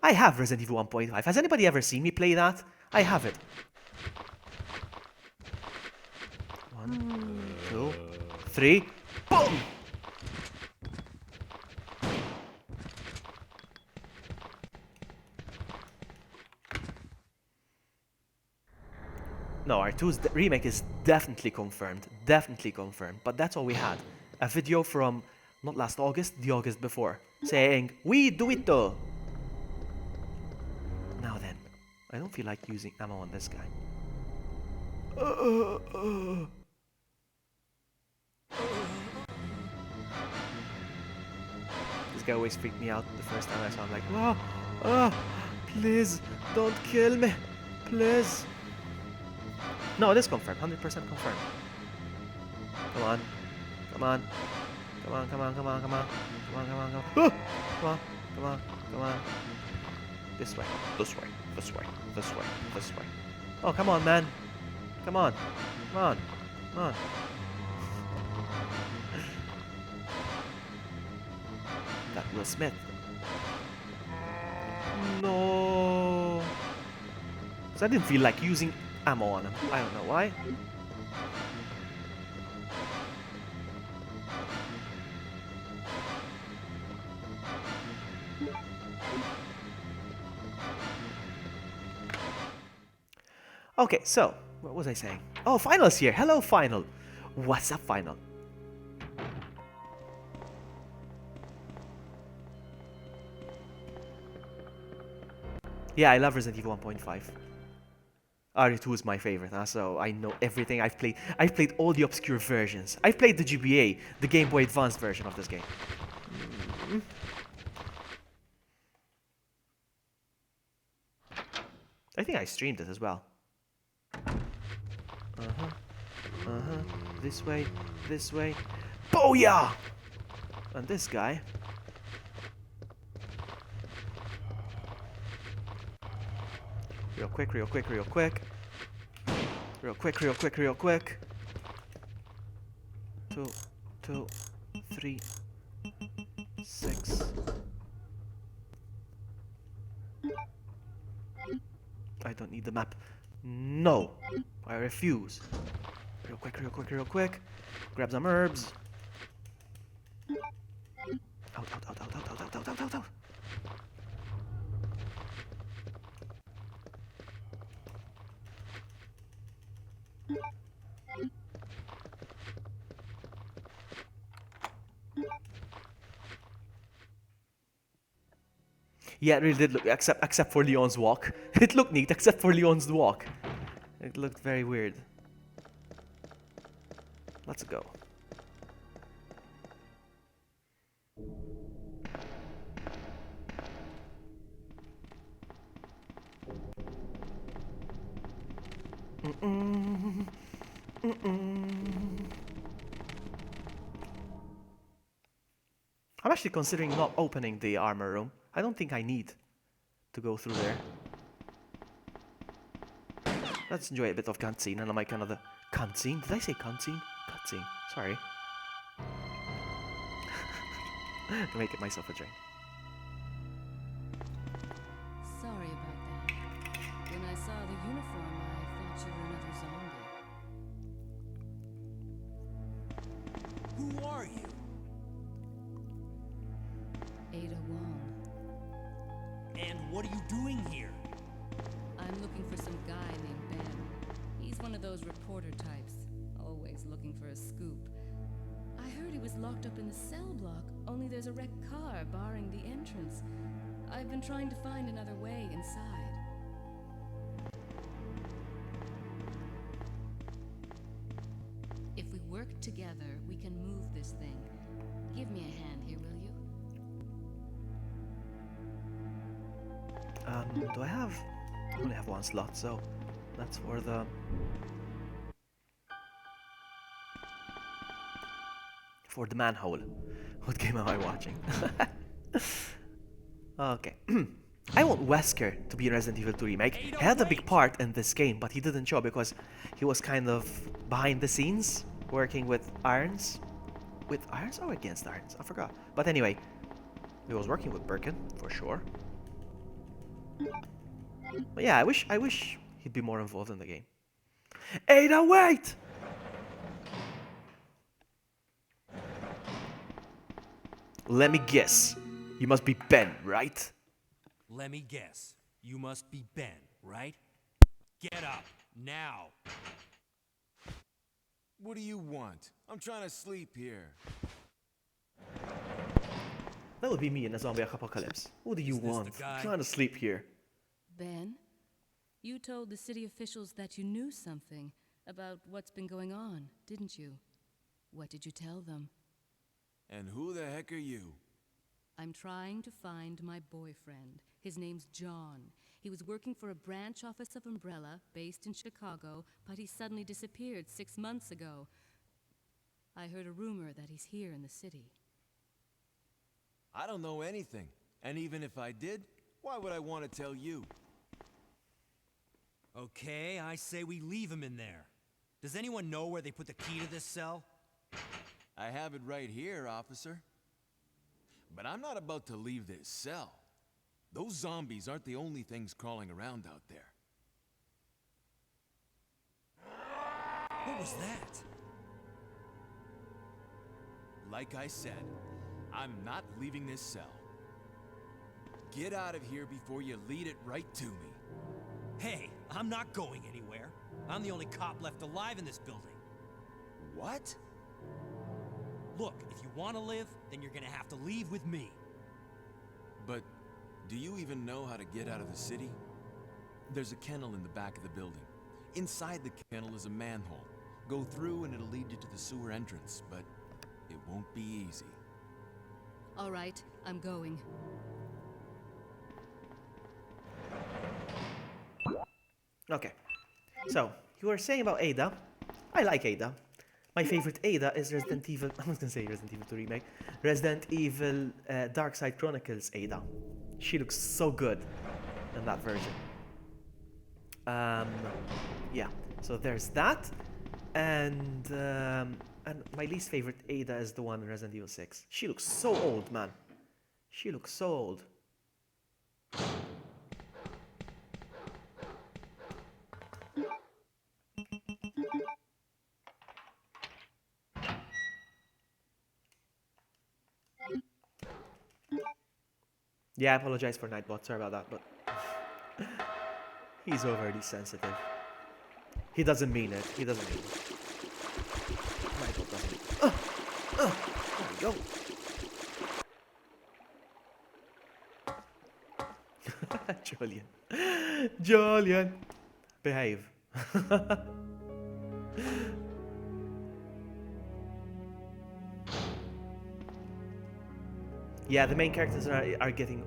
I have Resident Evil 1.5. Has anybody ever seen me play that? I have it. 1, 2, 3. Boom! No, R2's remake is definitely confirmed. Definitely confirmed. But that's all we had. A video from, not last August, the August before. Saying, we do it though. Now then, I don't feel like using ammo on this guy. This guy always freaked me out the first time I saw him. Like, please, don't kill me. Please. No, it is confirmed. 100% confirmed. Come on. Come on. Come on, come on, come on, come on. Come on, come on, come on. Come on, come on, come on. This way, this way, this way, this way, this way. Oh, come on, man. Come on. Come on. Come on. That Will Smith. No. So I didn't feel like using ammo on him. I don't know why. Okay, so what was I saying? Oh, Final's here. Hello, Final. What's up, Final? Yeah, I love Resident Evil 1.5. RE2 is my favorite, so I know everything. I've played all the obscure versions. I've played the GBA, the Game Boy Advance version of this game. I think I streamed it as well. This way, this way. Booyah! And this guy. Real quick, real quick, real quick. Real quick, real quick, real quick. 2, 2, 3, 6. I don't need the map. No! I refuse. Real quick, real quick, real quick. Grab some herbs. Out, out, out, out, out, out, out, out, out, out. Yeah, it really did look, except for Leon's walk. It looked neat, except for Leon's walk. It looked very weird. Let's go. I'm actually considering not opening the armor room. I don't think I need to go through there. Let's enjoy a bit of cutscene and I might another cutscene. Did I say cutscene? Cutscene. Sorry. To make it myself a drink. Sorry about that. When I saw the uniform, I thought you were another zombie. Who are you? Ada Wong. And what are you doing here? I'm looking for some guy named Ben. He's one of those reporter types, always looking for a scoop. I heard he was locked up in the cell block, only there's a wrecked car barring the entrance. I've been trying to find another way inside. If we work together, we can move this thing. Give me a hand here, will you? Do I have... I only have one slot, so that's for the... For the manhole. What game am I watching? Okay. I want Wesker to be in Resident Evil 2 Remake. He had a big part in this game, but he didn't show because he was kind of behind the scenes, working with Irons. With Irons or against Irons? I forgot. But anyway, he was working with Birkin, for sure. But yeah, I wish he'd be more involved in the game. Ada, wait! Let me guess. You must be Ben, right? Let me guess. You must be Ben, right? Get up, now. What do you want? I'm trying to sleep here. That would be me in a zombie apocalypse. What do you Is this the want? guy? I'm trying to sleep here. Ben, you told the city officials that you knew something about what's been going on, didn't you? What did you tell them? And who the heck are you? I'm trying to find my boyfriend. His name's John. He was working for a branch office of Umbrella, based in Chicago, but he suddenly disappeared 6 months ago. I heard a rumor that he's here in the city. I don't know anything. And even if I did, why would I want to tell you? Okay, I say we leave him in there. Does anyone know where they put the key to this cell? I have it right here, officer. But I'm not about to leave this cell. Those zombies aren't the only things crawling around out there. What was that? Like I said, I'm not leaving this cell. Get out of here before you lead it right to me. Hey, I'm not going anywhere. I'm the only cop left alive in this building. What? Look, if you want to live, then you're gonna have to leave with me. But do you even know how to get out of the city? There's a kennel in the back of the building. Inside the kennel is a manhole. Go through and it'll lead you to the sewer entrance, but it won't be easy. All right, I'm going. Okay. So, you were saying about Ada. I like Ada. My favorite Ada is Resident Evil. I was gonna say Resident Evil 2 remake. Resident Evil Dark Side Chronicles Ada. She looks so good in that version. Yeah. So there's that, and my least favorite Ada is the one in Resident Evil 6. She looks so old, man. She looks so old. Yeah, I apologize for Nightbot. Sorry about that, but he's overly sensitive. He doesn't mean it. He doesn't mean it. Nightbot doesn't mean it. There we go. Julian. Julian. Behave. Yeah, the main characters are getting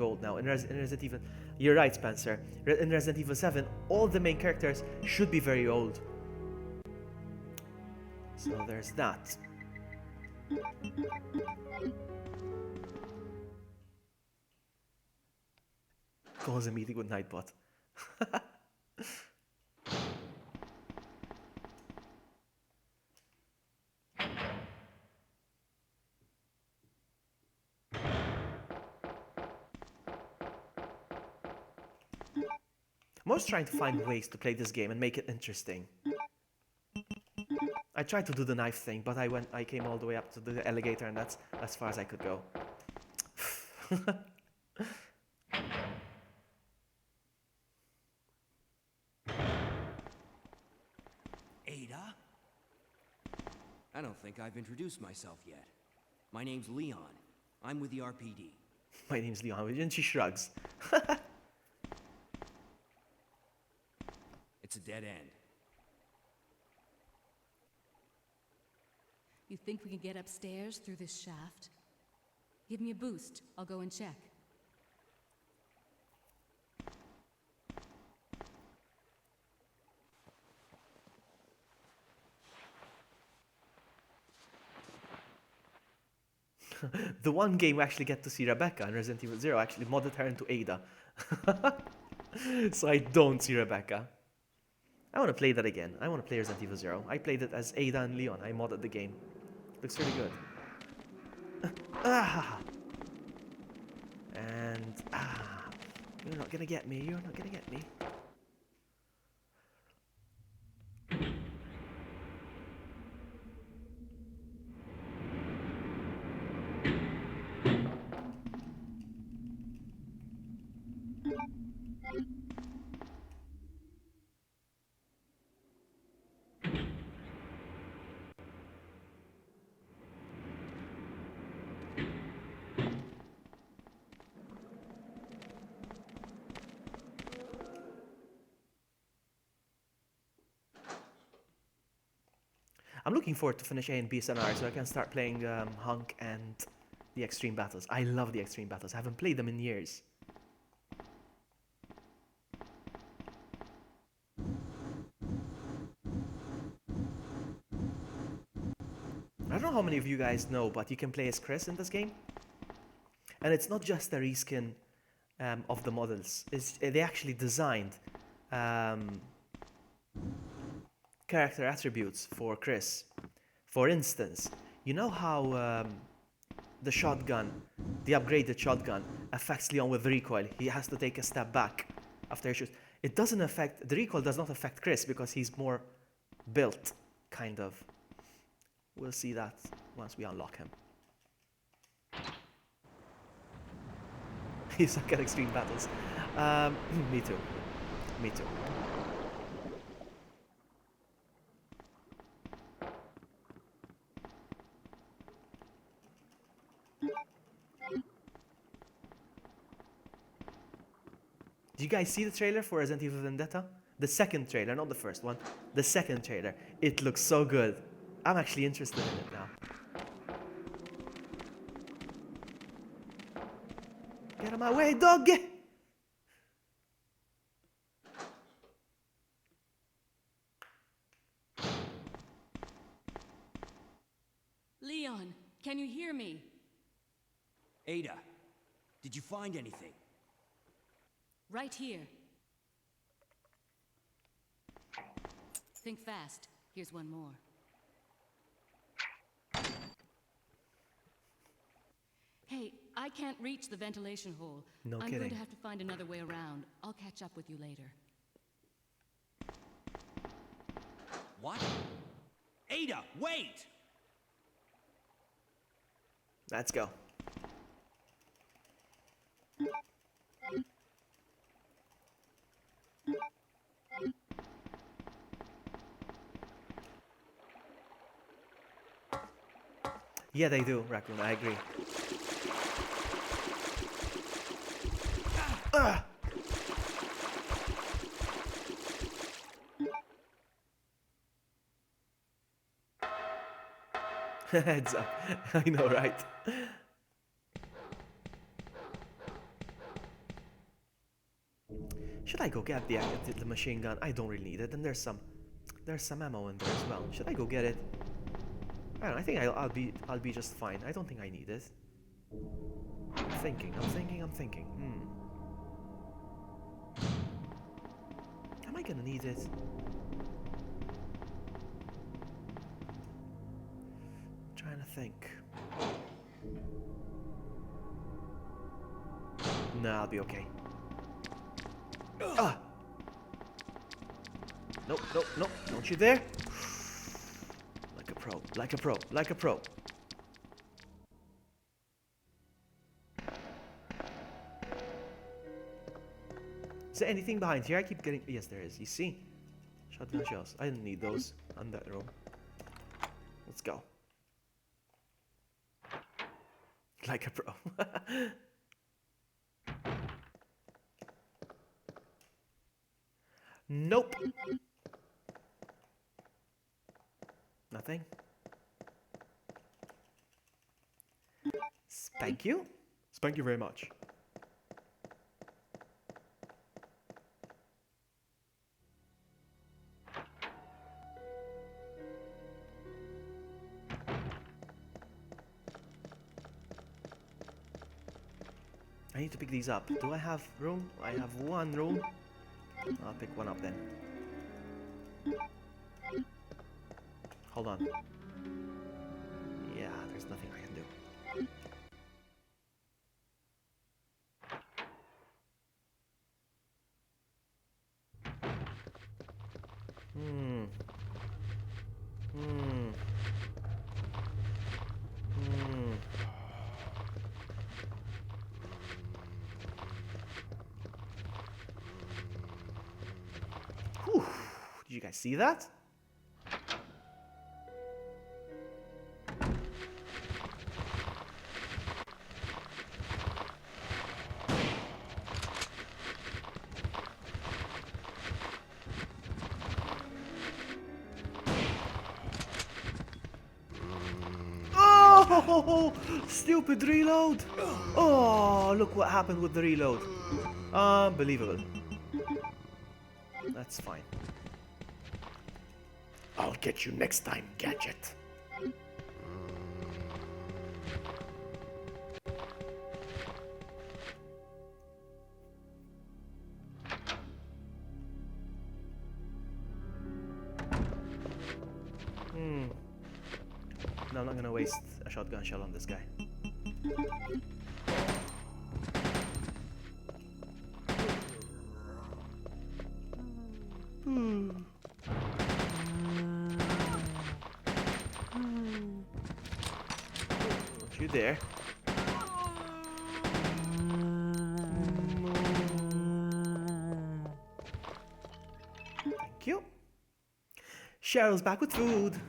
old now. In Resident Evil, you're right, Spencer. In Resident Evil 7, all the main characters should be very old. So there's that. Calls a meeting with Nightbot. I'm always trying to find ways to play this game and make it interesting. I tried to do the knife thing, but I came all the way up to the alligator, and that's as far as I could go. Ada? I don't think I've introduced myself yet. My name's Leon. I'm with the RPD. My name's Leon, and she shrugs. It's a dead end. You think we can get upstairs through this shaft? Give me a boost. I'll go and check. The one game we actually get to see Rebecca in Resident Evil 0 actually modded her into Ada. So I don't see Rebecca. I want to play that again. I want to play Resident Evil 0. I played it as Ada and Leon. I modded the game. Looks really good. And you're not gonna get me. You're not gonna get me. I'm looking forward to finish A and B scenario so I can start playing Hunk and the Extreme Battles. I love the Extreme Battles. I haven't played them in years. I don't know how many of you guys know, but you can play as Chris in this game. And it's not just a reskin of the models. They actually designed character attributes for Chris. For instance, you know how the shotgun, the upgraded shotgun, affects Leon with recoil. He has to take a step back after he shoots. It doesn't affect, the recoil does not affect Chris because he's more built, kind of. We'll see that once we unlock him. He's like at Extreme Battles. Me too. Me too. Did you guys see the trailer for Resident Evil Vendetta? The second trailer, not the first one. The second trailer. It looks so good. I'm actually interested in it now. Get out of my way, doggy! Can you hear me? Ada, did you find anything? Right here. Think fast. Here's one more. Hey, I can't reach the ventilation hole. No I'm kidding. going to have to find another way around. I'll catch up with you later. What? Ada, wait! Let's go. Yeah, they do, Raccoon. I agree. Ah! Heads up. I know, right? Should I go get the machine gun? I don't really need it, and there's some ammo in there as well. Should I go get it? I don't know, I think I'll be just fine. I don't think I need it. I'm thinking. Am I gonna need it? Trying to think. No, I'll be okay. Ah! Nope, nope, nope. Don't you dare. Like a pro, like a pro, like a pro. Is there anything behind here? I keep getting... Yes, there is. You see? Shotgun shells. I didn't need those on that room. Let's go. Like a pro. Nope. Nothing. Spank you? Spank you very much. I need to pick these up. Do I have room? I have one room. I'll pick one up then. Hold on. Yeah, there's nothing I can do. Whew. Did you guys see that? Oh, stupid reload. Oh, look what happened with the reload. Unbelievable. That's fine. I'll get you next time, Gadget. No, I'm not gonna waste a shotgun shell on this guy. Don't you dare. Thank you. Cheryl's back with food.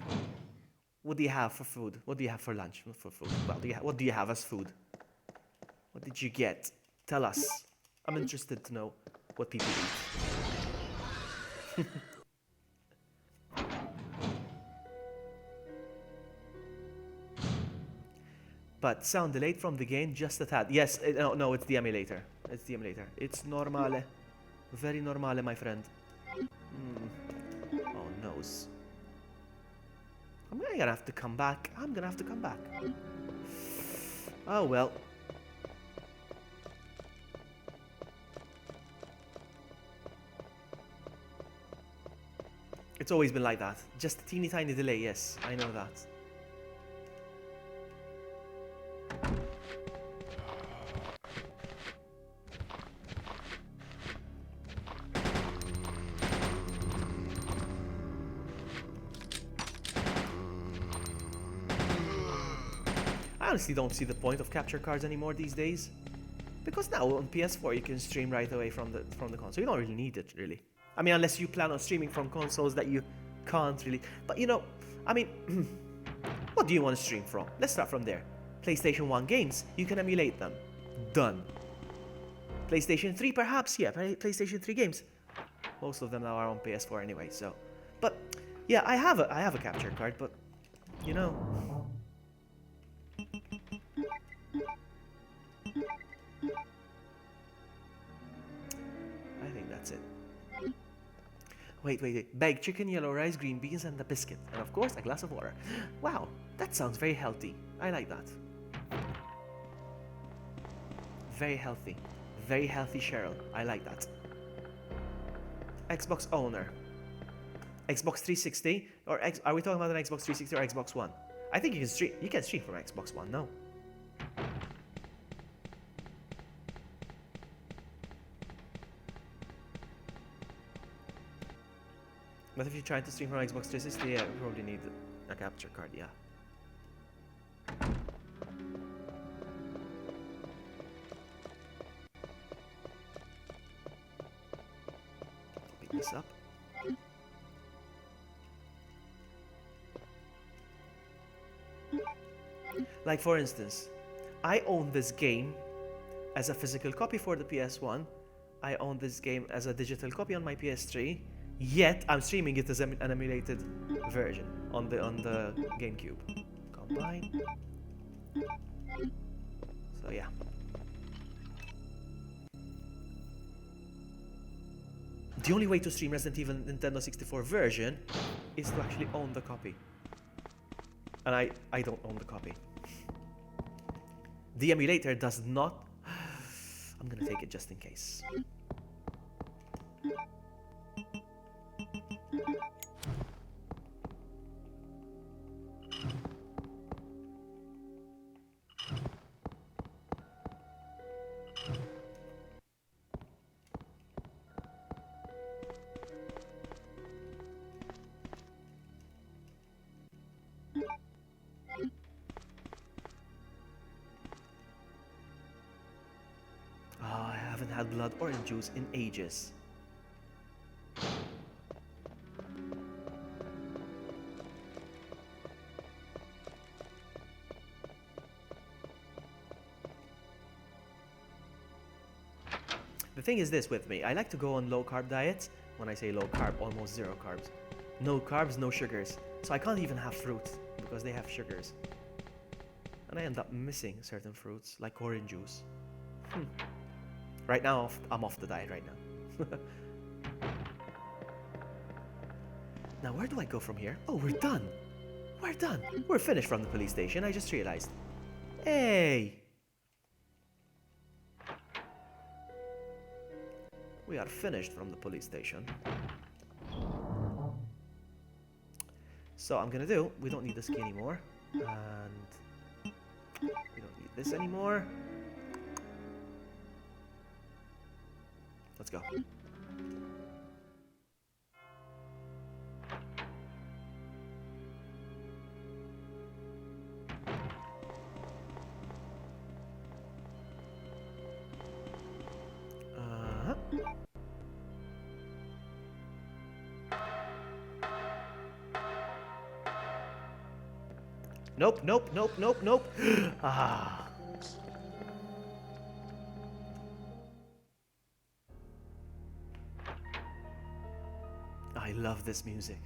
What do you have for food? What do you have for lunch? For food? Well, what do you have as food? What did you get? Tell us. I'm interested to know what people eat. But sound delayed from the game, just a tad. Yes, no, it's the emulator. It's the emulator. It's normale. Very normale, my friend. Oh, noes. I'm gonna have to come back. Oh well. It's always been like that. Just a teeny tiny delay, yes, I know that. I honestly don't see the point of capture cards anymore these days. Because now on PS4 you can stream right away from the console. You don't really need it, really. I mean, unless you plan on streaming from consoles that you can't really. But you know, I mean, what do you want to stream from? Let's start from there. PlayStation 1 games, you can emulate them. Done. PlayStation 3 perhaps, yeah, PlayStation 3 games. Most of them now are on PS4 anyway, so. But yeah, I have a capture card, but you know. I think that's it. Wait. Baked chicken, yellow rice, green beans, and a biscuit. And of course, a glass of water. Wow, that sounds very healthy. I like that. Very healthy. Very healthy, Cheryl. I like that. Xbox owner. Xbox 360? Or are we talking about an Xbox 360 or Xbox One? I think you can stream from Xbox One, no? But if you're trying to stream from Xbox 360, yeah, you probably need a capture card, yeah. Pick this up. Like for instance, I own this game as a physical copy for the PS1. I own this game as a digital copy on my PS3. Yet I'm streaming it as an emulated version on the GameCube. Combine. So yeah. The only way to stream Resident Evil Nintendo 64 version is to actually own the copy. And I don't own the copy. The emulator does not. I'm gonna take it just in case. Oh, I haven't had blood orange juice in ages. The thing is this with me, I like to go on low carb diets. When I say low carb, almost zero carbs. No carbs, no sugars. So I can't even have fruit because they have sugars. And I end up missing certain fruits, like orange juice. Right now, I'm off the diet right now. Now, where do I go from here? Oh, we're done. We're done. We're finished from the police station, I just realized. Hey! We are finished from the police station. So I'm gonna do, we don't need this key anymore. And we don't need this anymore. Let's go. Nope. Ah. I love this music.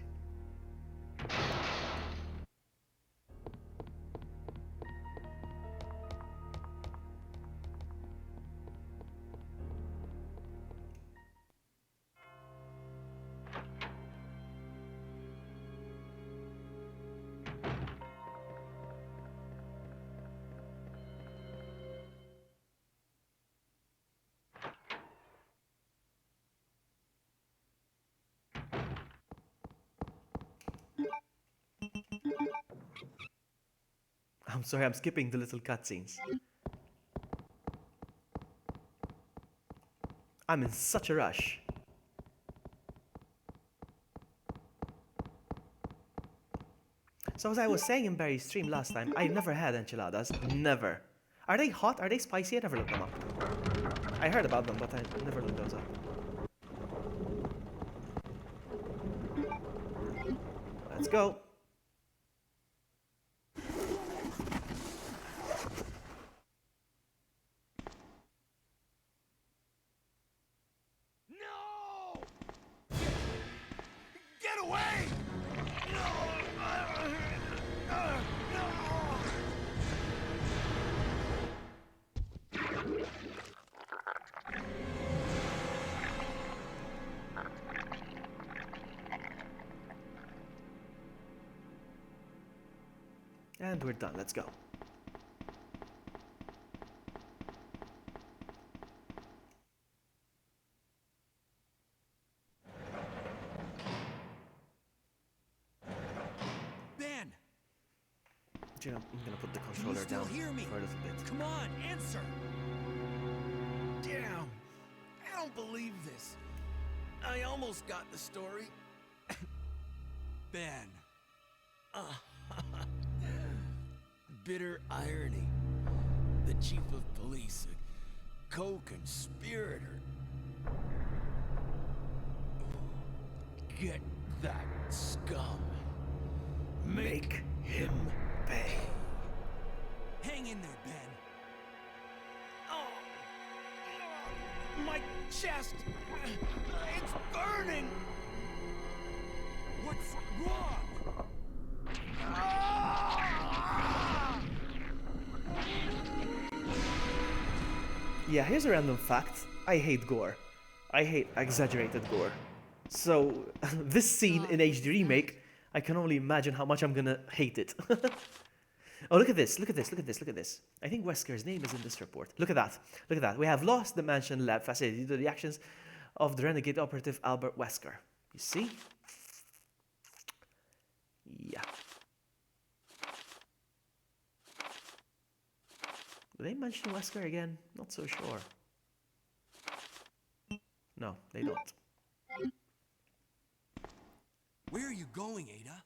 I'm sorry, I'm skipping the little cutscenes. I'm in such a rush. So as I was saying in Barry's stream last time, I never had enchiladas. Never. Are they hot? Are they spicy? I never looked them up. I heard about them, but I never looked those up. Let's go. No! Get away! No! And we're done. Let's go. Ben! You know, I'm gonna put the Can you controller still down hear me? for a little bit. Come on, answer! Damn! I don't believe this. I almost got the story. Ben. Bitter irony. The chief of police, a co-conspirator. Get that scum. Make him pay. Hang in there, Ben. Oh, my chest. It's burning. What's wrong? Yeah, here's a random fact. I hate gore. I hate exaggerated gore. So, this scene in HD Remake, I can only imagine how much I'm gonna hate it. Oh, look at this, look at this, look at this, look at this. I think Wesker's name is in this report. Look at that, look at that. We have lost the mansion lab facility due to the actions of the renegade operative Albert Wesker. You see? Yeah. Do they mention Wesker again? Not so sure. No, they don't. Where are you going, Ada?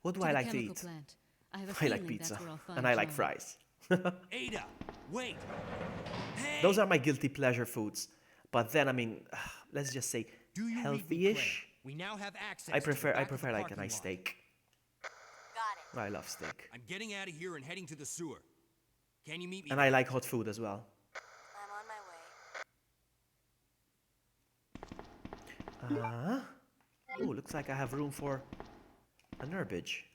What do To I the like to chemical eat? plant. I have a I feeling like pizza. that's where I'll find And I like John. fries. Ada, wait. Hey. Those are my guilty pleasure foods. But then, I mean, let's just say Do you read me, healthy-ish. Claire? We now have access. I to the prefer back of the like a parking nice lot. steak. Got it. I love steak. I'm getting out of here and heading to the sewer. Can you meet me? And I like hot food as well. I'm on my way. Oh, looks like I have room for an herbage.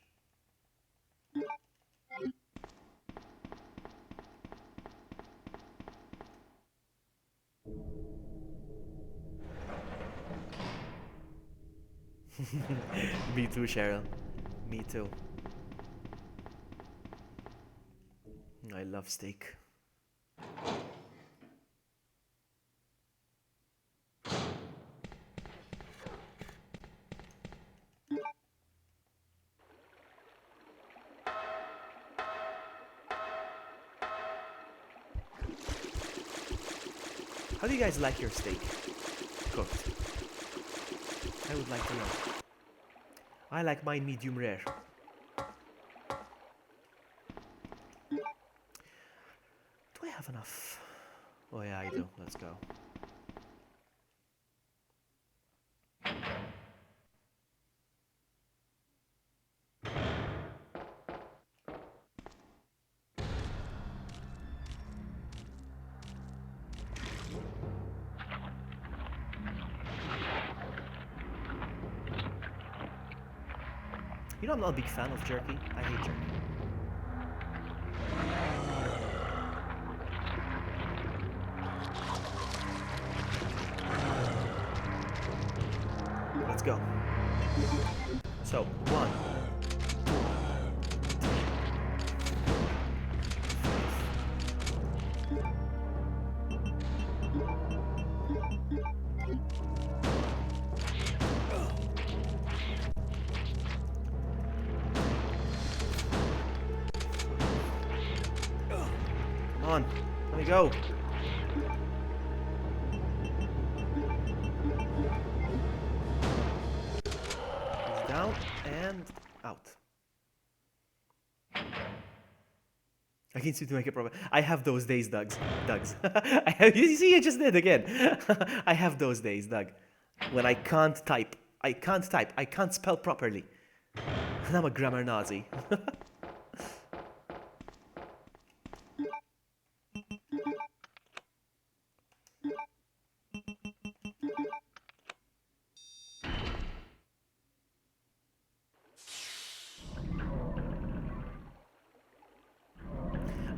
Me too, Cheryl. Me too. I love steak. How do you guys like your steak cooked? I would like to know. I like mine medium rare. Do I have enough? Oh yeah, I do. Let's go. You know, I'm not a big fan of jerky. I hate jerky. Let's go. So, 1, 2, on. Let me go. He's down and out. I can see to make a problem. I have those days, Doug's. You see, I just did again. I have those days, Doug, when I can't type. I can't spell properly. And I'm a grammar Nazi.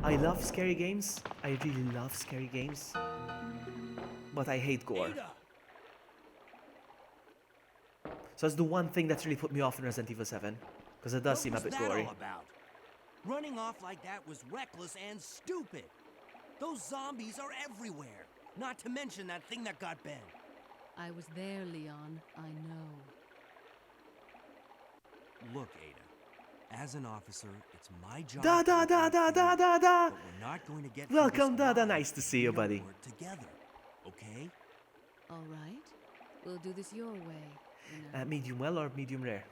I love scary games. I really love scary games. But I hate gore. So that's the one thing that's really put me off in Resident Evil 7. Because it does seem a bit gory. All about? Running off like that was reckless and stupid. Those zombies are everywhere. Not to mention that thing that got Ben. I was there, Leon. I know. Look, Ada. As an officer, it's my job. Da da da da da da da. But we're not going to get Welcome, Dada. Nice to see you, We don't buddy. work together, okay? All right. We'll do this your way. You know. Medium well or medium rare?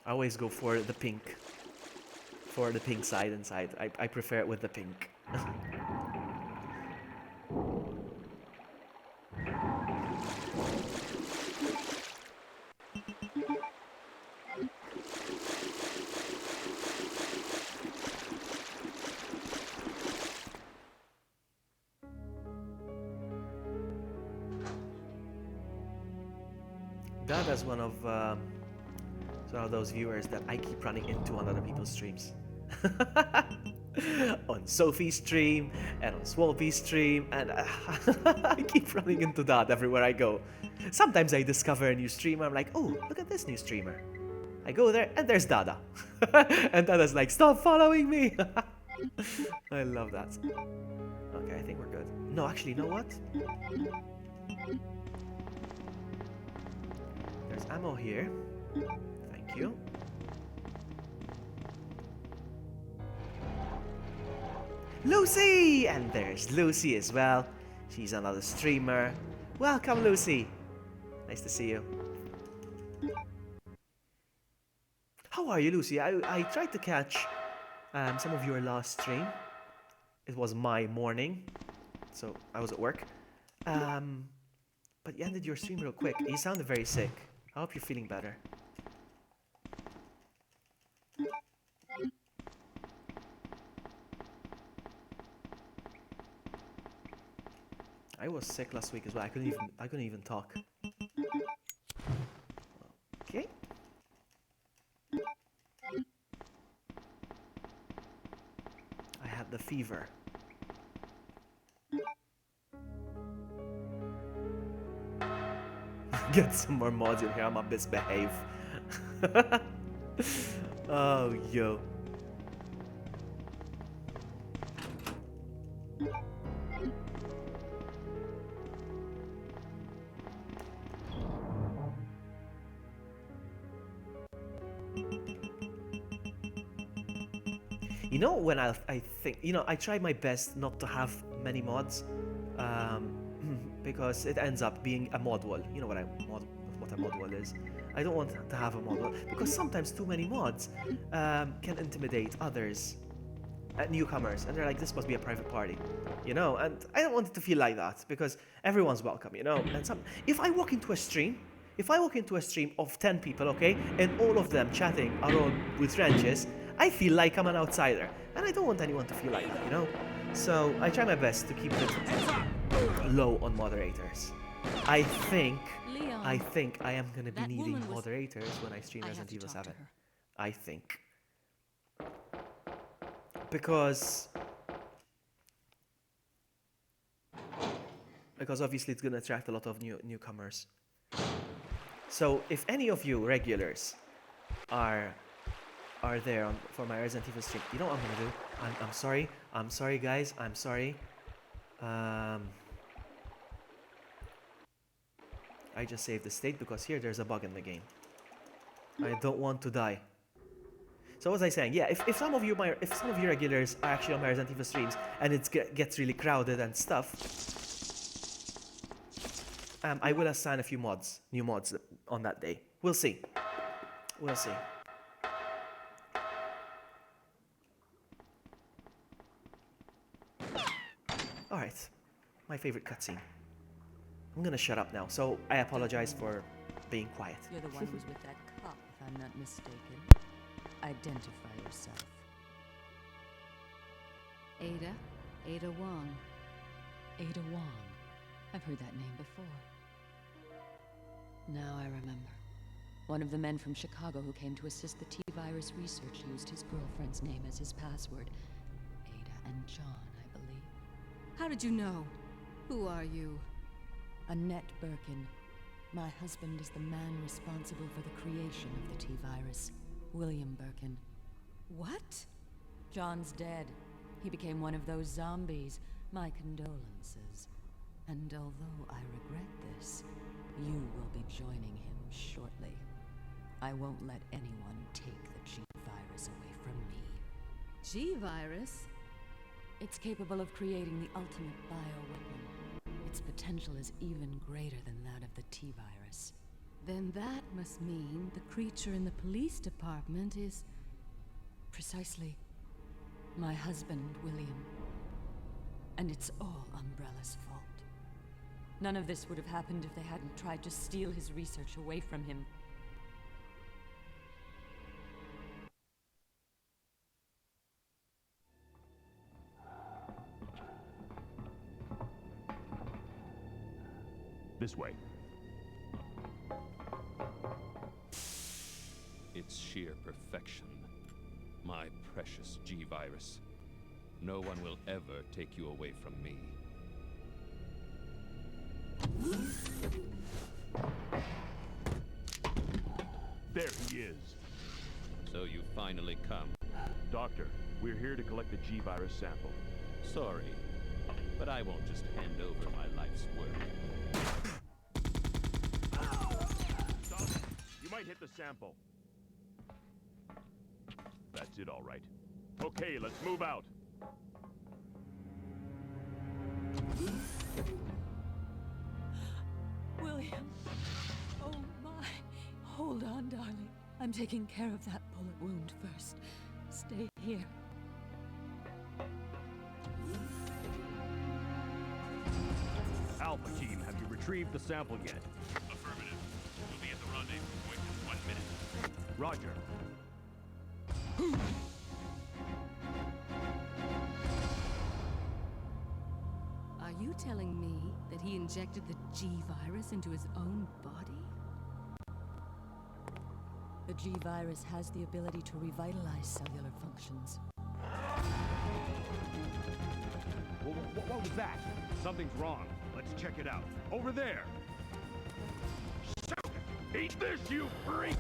I always go for the pink. For the pink side inside. I prefer it with the pink. Dada's one of those viewers that I keep running into on other people's streams. On Sophie's stream and on Swolpy's stream, and I keep running into that everywhere I go. Sometimes I discover a new streamer, I'm like, oh, look at this new streamer. I go there and there's Dada. And Dada's like, stop following me. I love that. Okay, I think we're good. No, actually, you know what? There's ammo here. Thank you. Lucy! And there's Lucy as well. She's another streamer. Welcome, Lucy. Nice to see you. How are you, Lucy? I tried to catch some of your last stream. It was my morning, so I was at work. But you ended your stream real quick. You sounded very sick. I hope you're feeling better. I was sick last week as well. I couldn't even talk. Okay. I had the fever. Get some more mods in here. I'm a misbehave. Oh, yo. You know, when I think, you know, I try my best not to have many mods, because it ends up being a mod wall. You know what a mod wall is. I don't want to have a mod wall because sometimes too many mods can intimidate others, newcomers, and they're like, this must be a private party, you know. And I don't want it to feel like that because everyone's welcome, you know. And if I walk into a stream of 10 people, okay, and all of them chatting are all with wrenches, I feel like I'm an outsider, and I don't want anyone to feel like that, you know. So I try my best to keep it low on moderators. I think Leon, I am gonna be that needing woman was- moderators when I stream I have Resident to Evil talk to 7. her. I think. Because obviously it's gonna attract a lot of newcomers. So if any of you regulars are there for my Resident Evil stream, you know what I'm gonna do? I'm sorry guys, I'm sorry. I just saved the state because here there's a bug in the game. I don't want to die. So what was I saying? Yeah, if some of you regulars are actually on my Resident Evil streams and it gets really crowded and stuff, I will assign a few new mods on that day. We'll see. We'll see. Alright, my favorite cutscene. I'm gonna shut up now, so I apologize for being quiet. You're the one who's with that cop, if I'm not mistaken. Identify yourself. Ada Wong. Ada Wong. I've heard that name before. Now I remember. One of the men from Chicago who came to assist the T-virus research used his girlfriend's name as his password. Ada and John, I believe. How did you know? Who are you? Annette Birkin. My husband is the man responsible for the creation of the T-virus. William Birkin. What? John's dead. He became one of those zombies. My condolences. And although I regret this, you will be joining him shortly. I won't let anyone take the G-virus away from me. G-virus? It's capable of creating the ultimate bioweapon. Its potential is even greater than that of the T-virus. Then that must mean the creature in the police department is... Precisely. My husband, William. And it's all Umbrella's fault. None of this would have happened if they hadn't tried to steal his research away from him. This way. It's sheer perfection. My precious G-virus. No one will ever take you away from me. There he is. So you finally come. Doctor, we're here to collect the G-virus sample. Sorry, but I won't just hand over my life's work. Stop! You might hit the sample. That's it, all right. Okay, let's move out. William. Oh my. Hold on, darling. I'm taking care of that bullet wound first. Stay here. Alpha team, have you retrieved the sample yet? Affirmative. We'll be at the rendezvous point in 1 minute. Roger. Are you telling me that he injected the G-virus into his own body? The G-virus has the ability to revitalize cellular functions. What was that? Something's wrong. Let's check it out. Over there! Shoot! Eat this, you freak!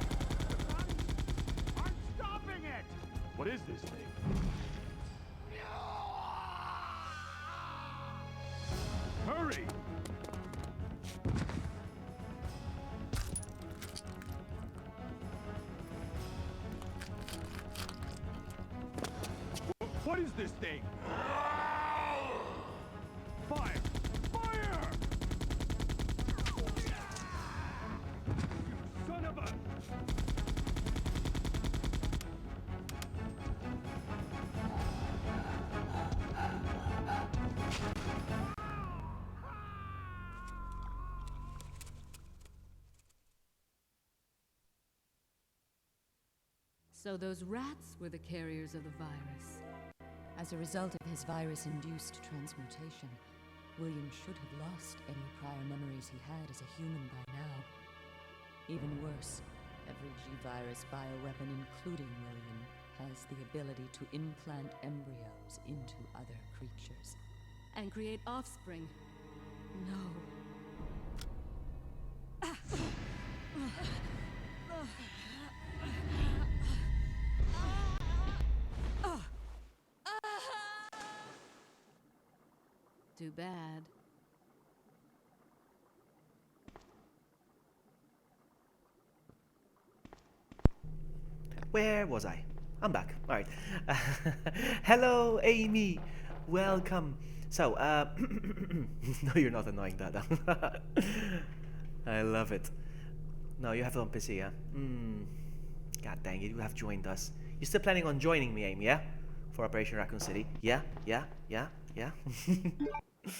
I'm stopping it! What is this thing? Hurry! What is this thing? Fire! Fire! You son of a... So those rats were the carriers of the virus. As a result of his virus-induced transmutation, William should have lost any prior memories he had as a human by now. Even worse, every G-virus bioweapon, including William, has the ability to implant embryos into other creatures. And create offspring. No. Too bad. Where was I? I'm back. All right. Hello, Amy. Welcome. So, no, you're not annoying, Dada. I love it. No, you have it on PC, yeah? God dang it, you have joined us. You're still planning on joining me, Amy, yeah? For Operation Raccoon City? Yeah? Yeah? Yeah? Yeah? There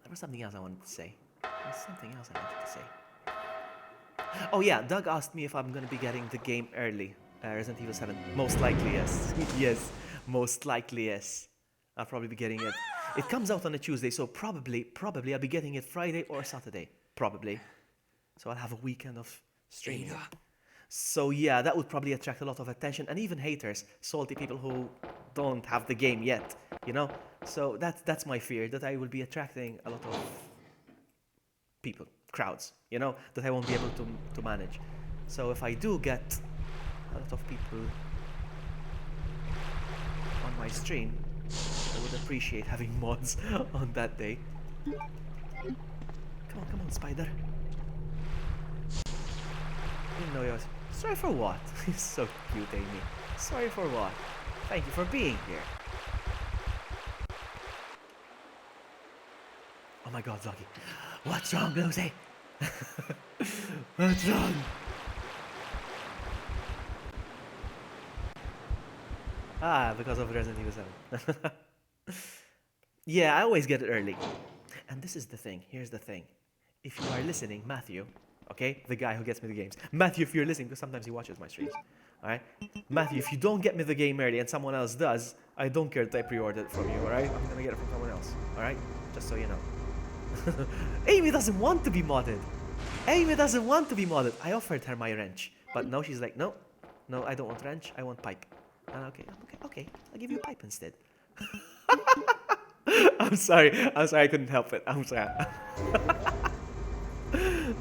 was something else I wanted to say. There's something else I wanted to say. Oh yeah, Doug asked me if I'm gonna be getting the game early. Resident Evil 7. Most likely, yes. Yes. Most likely, yes. I'll probably be getting it. It comes out on a Tuesday, so probably I'll be getting it Friday or Saturday. Probably. So I'll have a weekend of streaming it. So yeah, that would probably attract a lot of attention and even haters, salty people who don't have the game yet, you know? So that's my fear, that I will be attracting a lot of people, crowds, you know, that I won't be able to manage. So if I do get a lot of people on my stream, I would appreciate having mods on that day. Come on, spider. Didn't know yours. Sorry for what? He's so cute, Amy. Sorry for what? Thank you for being here. Oh my god, Vloggy. What's wrong, Lucy? What's wrong? Ah, because of Resident Evil 7. Yeah, I always get it early. And this is the thing. Here's the thing. If you are listening, Matthew, okay? The guy who gets me the games. Matthew, if you're listening, because sometimes he watches my streams. Alright? Matthew, if you don't get me the game early and someone else does, I don't care that I pre-ordered it from you, alright? I'm gonna get it from someone else. Alright? Just so you know. Amy doesn't want to be modded. Amy doesn't want to be modded. I offered her my wrench. But no, she's like, no, I don't want wrench. I want pipe. And okay, I'll give you a pipe instead. I'm sorry, I couldn't help it. I'm sorry.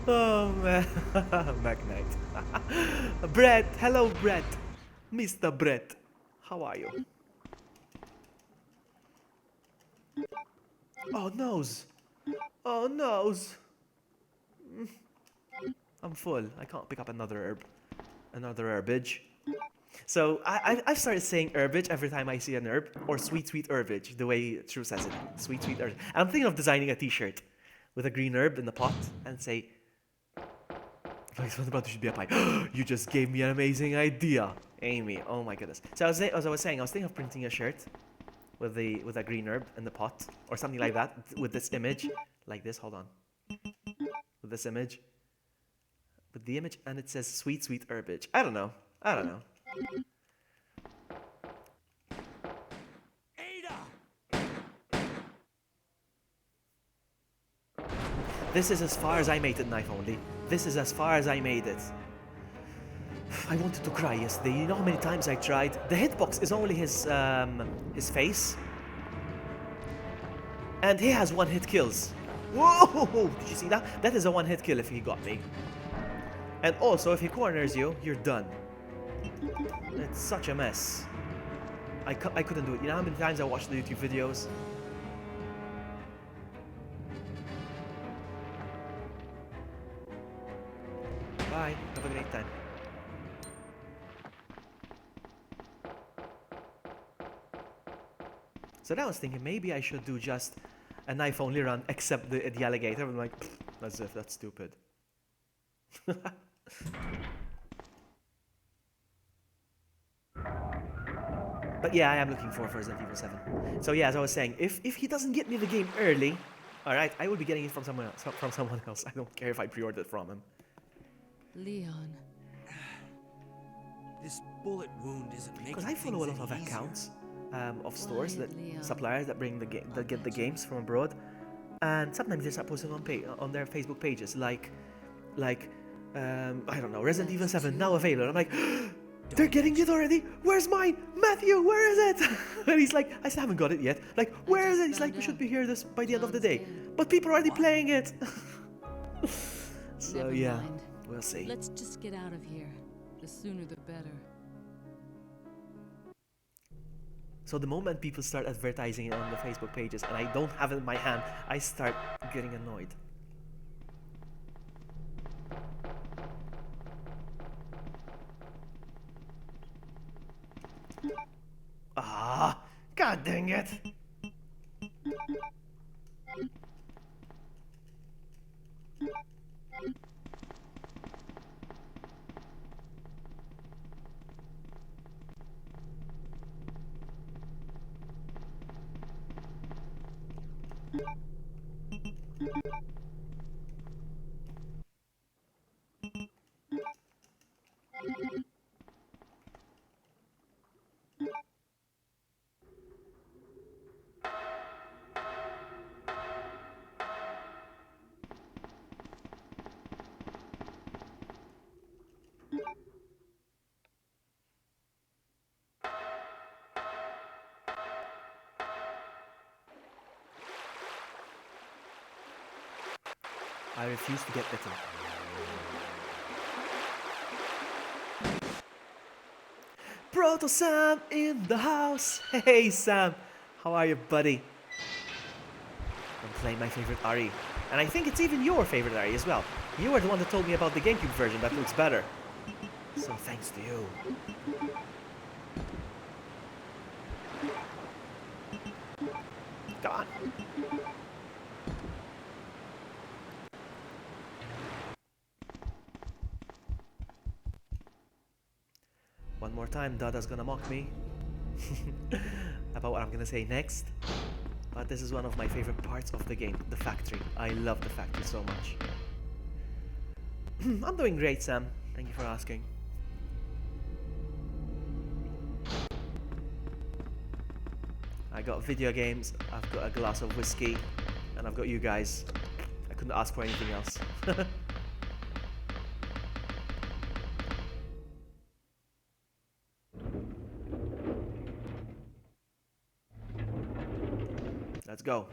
Oh man, Mac Knight. Brett, hello Brett. Mr. Brett, how are you? Oh nose. Oh nose. I'm full. I can't pick up another herbage. So I've started saying herbage every time I see an herb, or sweet herbage, the way True says it. Sweet herbage. I'm thinking of designing a t-shirt with a green herb in the pot and say, like, what about there should be a pipe? You just gave me an amazing idea, Amy. Oh my goodness. So as I was saying, I was thinking of printing a shirt with a green herb in the pot, or something like that, with this image, like this. Hold on. With this image. With the image, and it says sweet herbage. I don't know. This is as far as I made it, knife only. This is as far as I made it. I wanted to cry yesterday. You know how many times I tried? The hitbox is only his face. And he has one-hit kills. Whoa! Did you see that? That is a one-hit kill if he got me. And also, if he corners you, you're done. It's such a mess. I couldn't do it. You know how many times I watched the YouTube videos? Bye. Have a great time. So now I was thinking maybe I should do just a knife only run except the alligator. I'm like, as if that's stupid. But yeah, I am looking for Resident Evil 7. So yeah, as I was saying, if he doesn't get me the game early, alright, I will be getting it from someone else. I don't care if I pre-ordered from him. Leon. This bullet wound isn't making Because I follow a lot of accounts of stores suppliers that bring that get the games from abroad, and sometimes they start posting on their Facebook pages like I don't know, Resident Evil 7 now available. I'm like, they're getting it already? Where's mine? Matthew, where is it? And he's like, I still haven't got it yet. Like, where is it? He's like, we should be here by the end of the day. But people are already playing it. So yeah, we'll see. Let's just get out of here. The sooner the better. So the moment people start advertising it on the Facebook pages and I don't have it in my hand, I start getting annoyed. Ah, dang it! I refuse to get bitten. Proto Sam in the house! Hey Sam! How are you, buddy? I'm playing my favorite RE. And I think it's even your favorite RE as well. You were the one that told me about the GameCube version that looks better. So thanks to you. Come on. One more time, Dada's gonna mock me about what I'm gonna say next. But this is one of my favorite parts of the game, the factory. I love the factory so much. I'm doing great, Sam. Thank you for asking. I got video games, I've got a glass of whiskey, and I've got you guys. I couldn't ask for anything else. Let's go.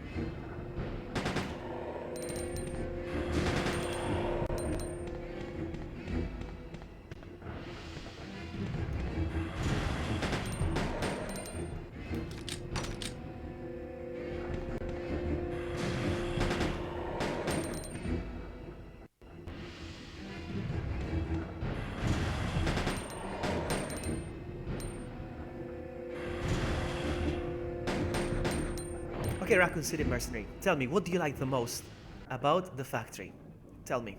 Okay, Raccoon City Mercenary, tell me, what do you like the most about the factory? Tell me.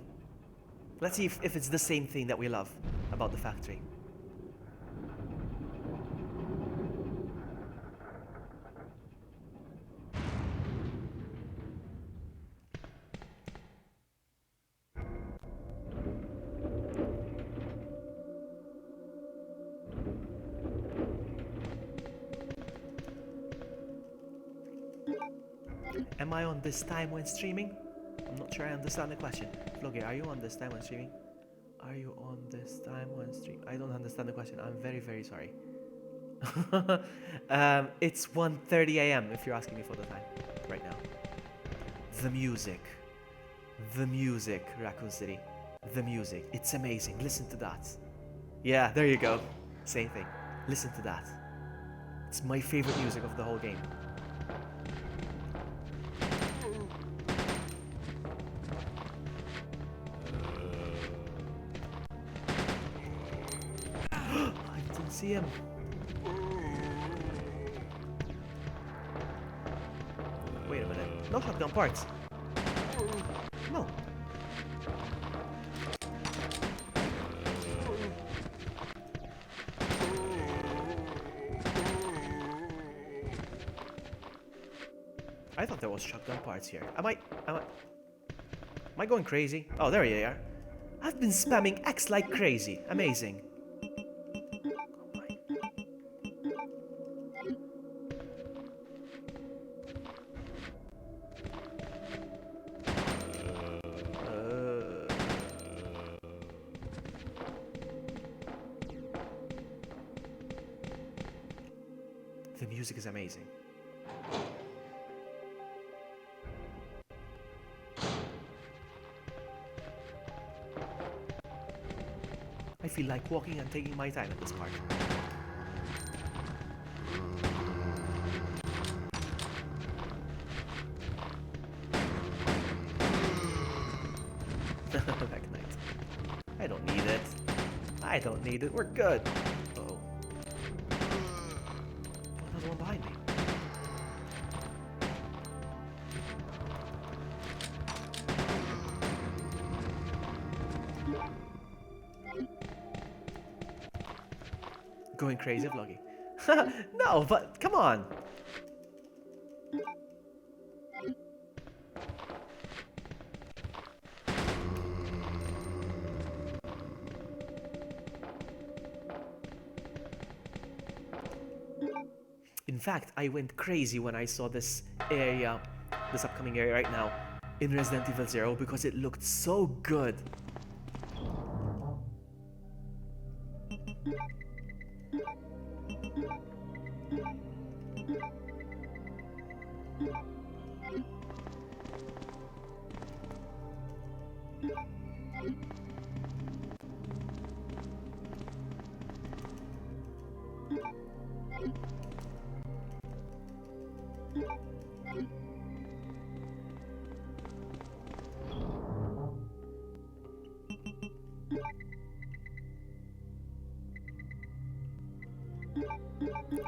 Let's see if it's the same thing that we love about the factory. Am I on this time when streaming? I'm not sure I understand the question. Vloggy, are you on this time when streaming? Are you on this time when stream? I don't understand the question. I'm very, very sorry. It's 1:30 a.m. if you're asking me for the time right now. The music. The music, Raccoon City. The music. It's amazing. Listen to that. Yeah, there you go. Same thing. Listen to that. It's my favorite music of the whole game. I didn't see him. Wait a minute. No shotgun parts. No. I thought there was shotgun parts here. Am I going crazy? Oh, there you are. I've been spamming X like crazy. Amazing. The music is amazing. I feel like walking and taking my time at this part. Back night. I don't need it. I don't need it. We're good. Uh-oh. Another one behind me. Going crazy, Vloggy. No, but come on. In fact, I went crazy when I saw this area, this upcoming area right now, in Resident Evil 0 because it looked so good.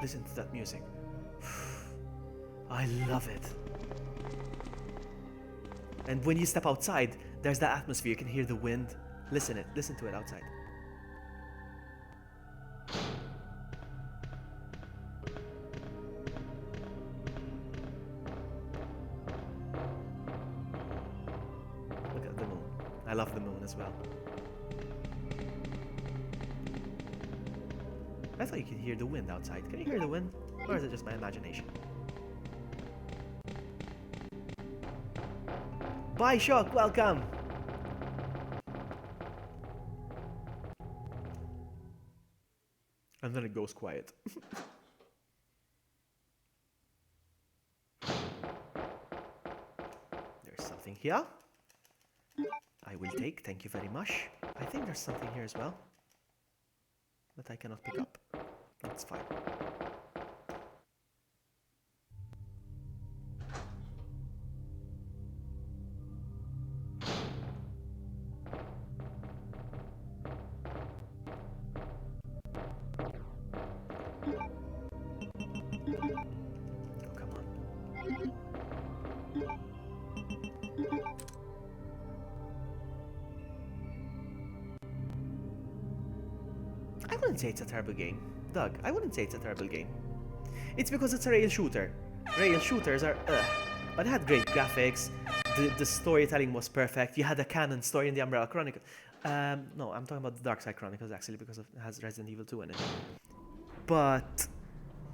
Listen to that music. I love it. And when you step outside, there's that atmosphere. You can hear the wind. Listen to it outside. Look at the moon. I love the moon as well. I thought you could hear the wind outside. Can you hear the wind? Or is it just my imagination? Bye, Shock, welcome! And then it goes quiet. There's something here. I will take, thank you very much. I think there's something here as well that I cannot pick up. That's fine. Oh, come on. I wouldn't say it's a terrible game. Doug, I wouldn't say it's a terrible game. It's because it's a rail shooter. Rail shooters are but it had great graphics. The storytelling was perfect. You had a canon story in the Umbrella Chronicles. No, I'm talking about the Dark Side Chronicles actually because it has Resident Evil 2 in it. But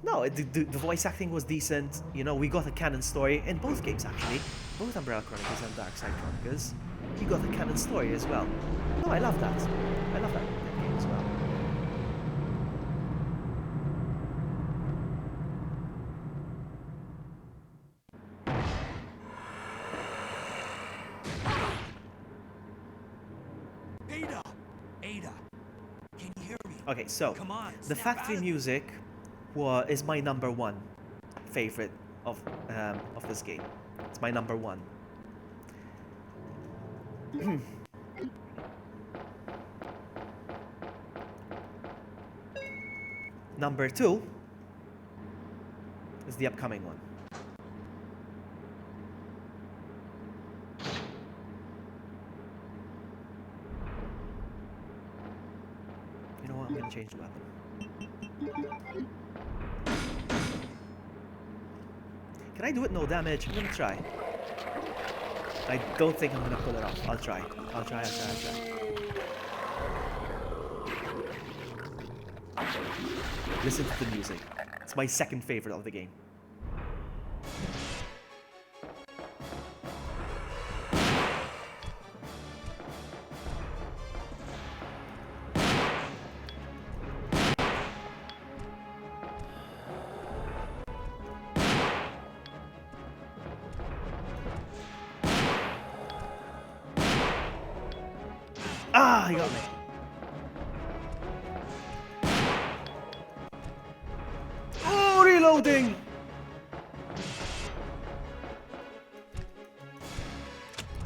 no, the voice acting was decent. You know, we got a canon story in both games actually. Both Umbrella Chronicles and Dark Side Chronicles. You got a canon story as well. No, I love that. I love that game as well. Okay, so Come on, the snap factory out of it. music is my number one favorite of this game. It's my number one. Number two is the upcoming one. You know what? I'm gonna change the weapon. Can I do it no damage? I'm gonna try. I don't think I'm gonna pull it off. I'll try. I'll try. Listen to the music. It's my second favorite of the game. Ah, he got me. Oh, reloading!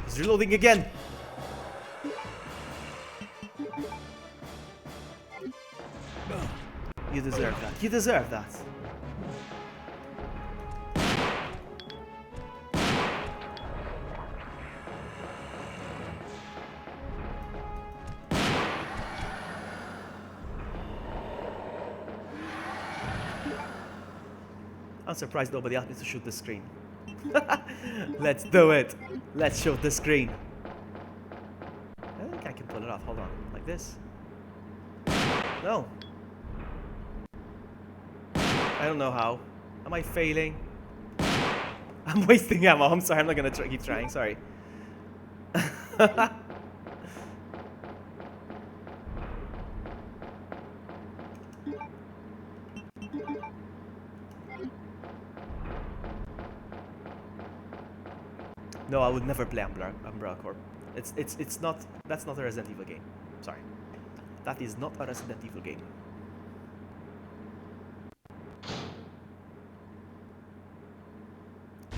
He's reloading again. You deserve that. You deserve that. I'm surprised nobody asked me to shoot the screen. Let's do it. Let's shoot the screen. I think I can pull it off. Hold on. Like this. No. I don't know how. Am I failing? I'm wasting ammo. I'm sorry. I'm not gonna keep trying. Sorry. No, I would never play Umbrella Corp. It's not. That's not a Resident Evil game. Sorry. That is not a Resident Evil game.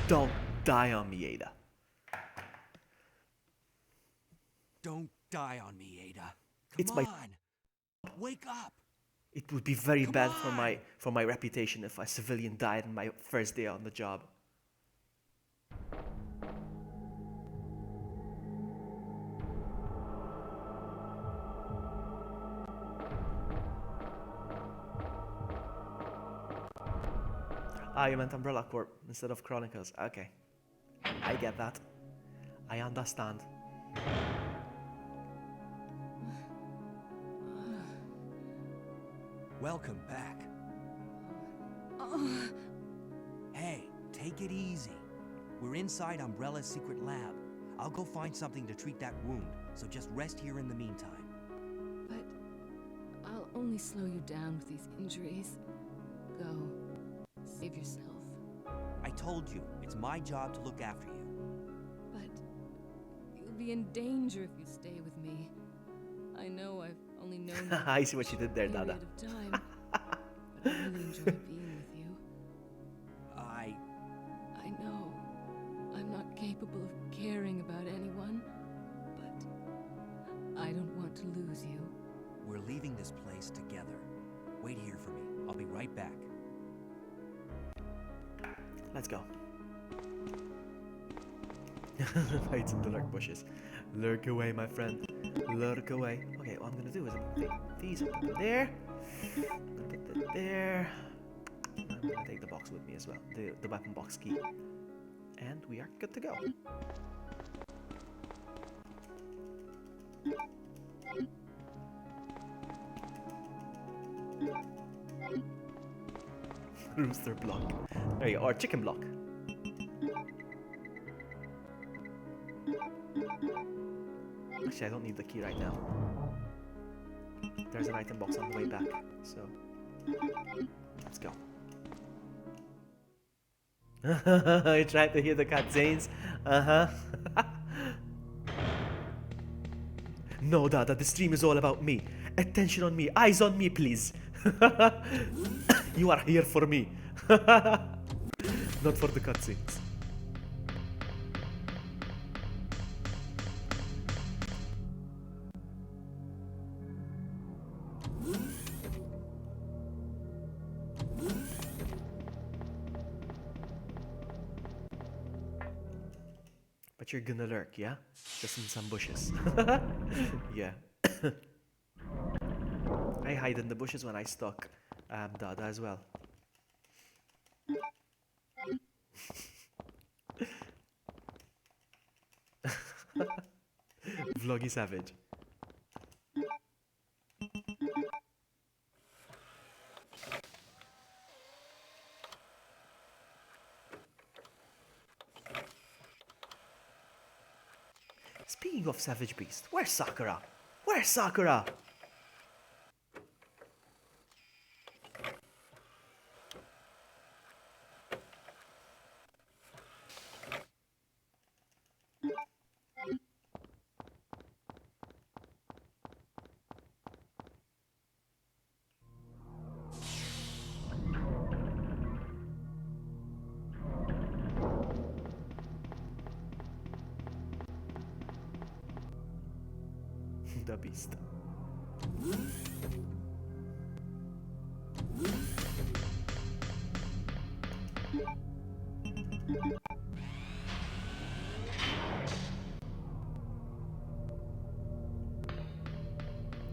Don't die on me, Ada. Don't die on me, Ada. Come It's on. my. Wake up. It would be very Come bad on. for my reputation if a civilian died on my first day on the job. Ah, you meant Umbrella Corp instead of Chronicles. Okay. I get that. I understand. Welcome back. Hey, take it easy. We're inside Umbrella's secret lab. I'll go find something to treat that wound, so just rest here in the meantime. But I'll only slow you down with these injuries. Go. Save yourself. I told you, it's my job to look after you. But you'll be in danger if you stay with me. I know I've only known you I see what you did there, for a Dada. period of time, but I really enjoy being with you. I know I'm not capable of caring about anyone, but I don't want to lose you. We're leaving this place together. Wait here for me. I'll be right back. Let's go. Hides in the lurk bushes. Lurk away, my friend. Lurk away. Okay, what I'm gonna do is I'm gonna take these, I'm gonna put them there. I'm gonna put that there. I'm gonna take the box with me as well. The weapon box key. And we are good to go. Rooster block. There you go, or chicken block. Actually, I don't need the key right now. There's an item box on the way back, so let's go. I tried to hear the cutscenes. No, Dada, the stream is all about me. Attention on me, eyes on me, please. You are here for me. Not for the cutscenes. But you're gonna lurk, yeah? Just in some bushes. Yeah. I hide in the bushes when I stalk Dada as well. Vloggy Savage. Speaking of Savage Beast, where's Sakura? Where's Sakura? The beast.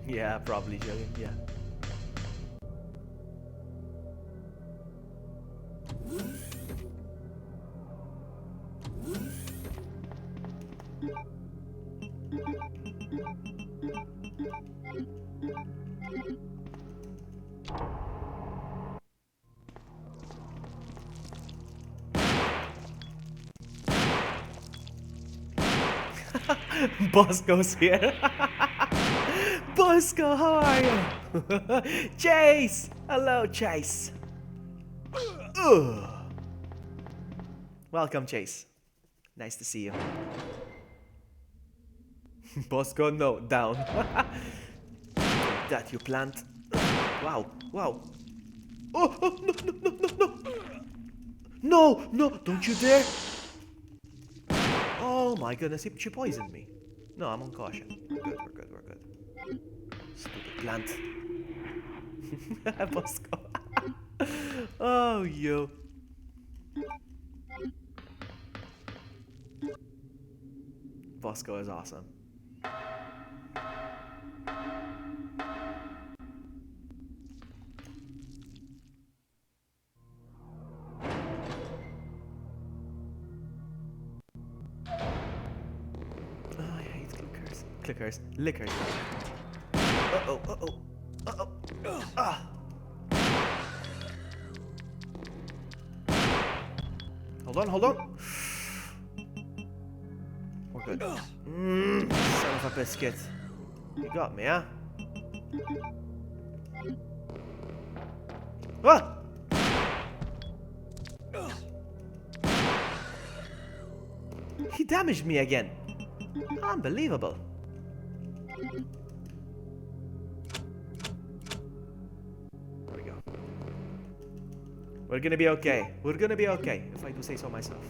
Yeah, probably, Jillian, yeah. Bosco's here. Bosco, how are you? Chase! Hello, Chase. Ugh. Welcome, Chase. Nice to see you. Bosco, no, down. Take that, you plant. Wow, wow. Oh, oh, no, no, no, no, no. No, no, don't you dare. Oh my goodness, she poisoned me. No, I'm on caution. We're good, we're good, we're good. Stupid plant. Bosco. Oh, you. Bosco is awesome. Oh, I hate clickers. Clickers. Lickers. Uh-oh, uh-oh. Uh-oh. Ah. Hold on, hold on. We're good. Son of a biscuit. You got me, huh? Ah! He damaged me again. Unbelievable. There we go. We're gonna be okay. We're gonna be okay, if I do say so myself.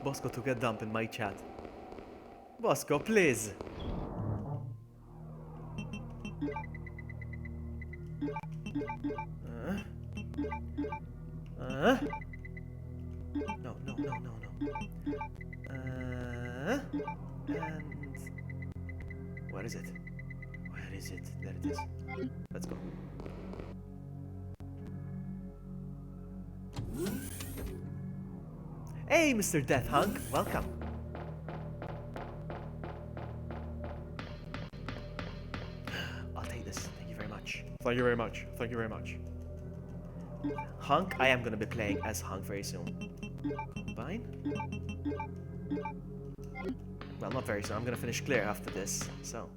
Bosco took a dump in my chat. Bosco, please. No, no, no, no, no. And where is it? Where is it? There it is. Let's go. Hey, Mr. Death Hunk, welcome. I'll take this. Thank you very much. Thank you very much. Thank you very much. Hunk, I am gonna be playing as Hunk very soon. Combine? Well, not very soon. I'm gonna finish clear after this, so.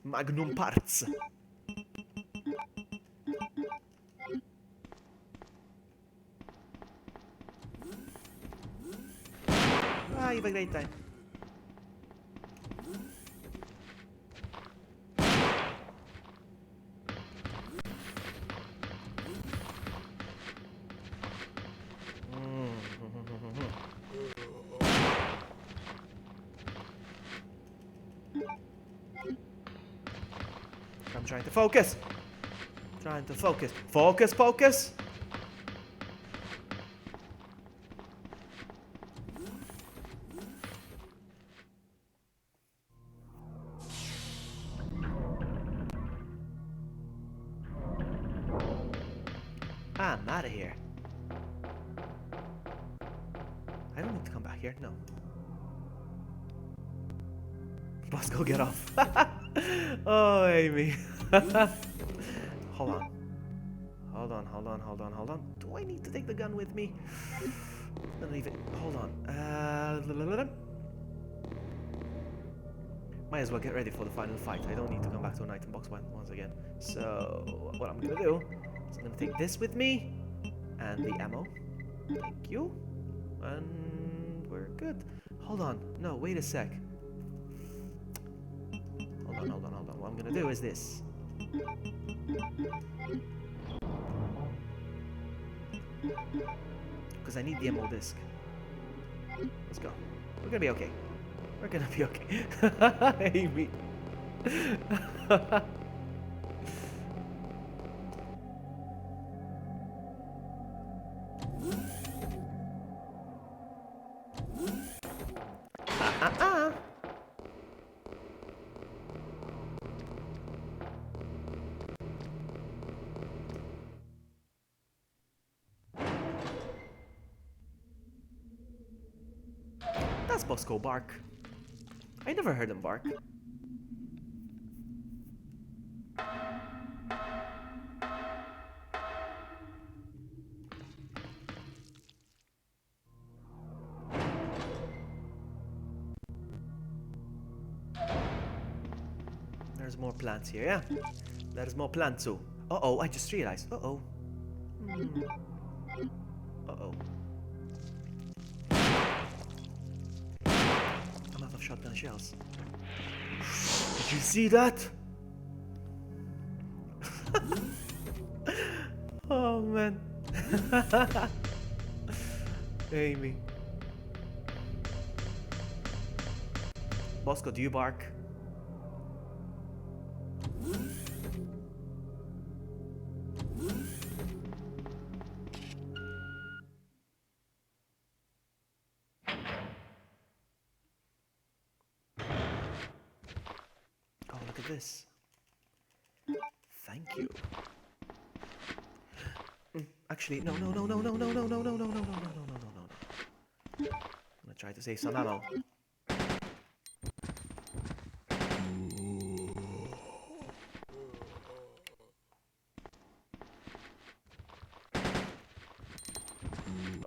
Magnum parts. Ah, you have a great time. I'm trying to focus. Trying to focus. Focus, focus. I'm out of here. I don't need to come back here. No. Bosco, get off. Oh, Amy. Hold on. Hold on, hold on, hold on, hold on. Do I need to take the gun with me? Don't even. Hold on. Might as well get ready for the final fight. I don't need to come back to an item box once again. So, what I'm gonna do is I'm gonna take this with me and the ammo. Thank you. And we're good. Hold on. No, wait a sec. Hold on, hold on, hold on. What I'm gonna do is this. Because I need the ammo disc. Let's go. We're gonna be okay. We're gonna be okay. Amy. That's Bosco bark. I never heard him bark. There's more plants here, yeah? There's more plants too. Uh-oh, I just realized. Uh-oh. Uh-oh. I'm out of shotgun shells. Did you see that? Oh, man. Amy. Bosco, do you bark? Oh, look at this. Thank you. Actually, no. I'm gonna try to save some ammo.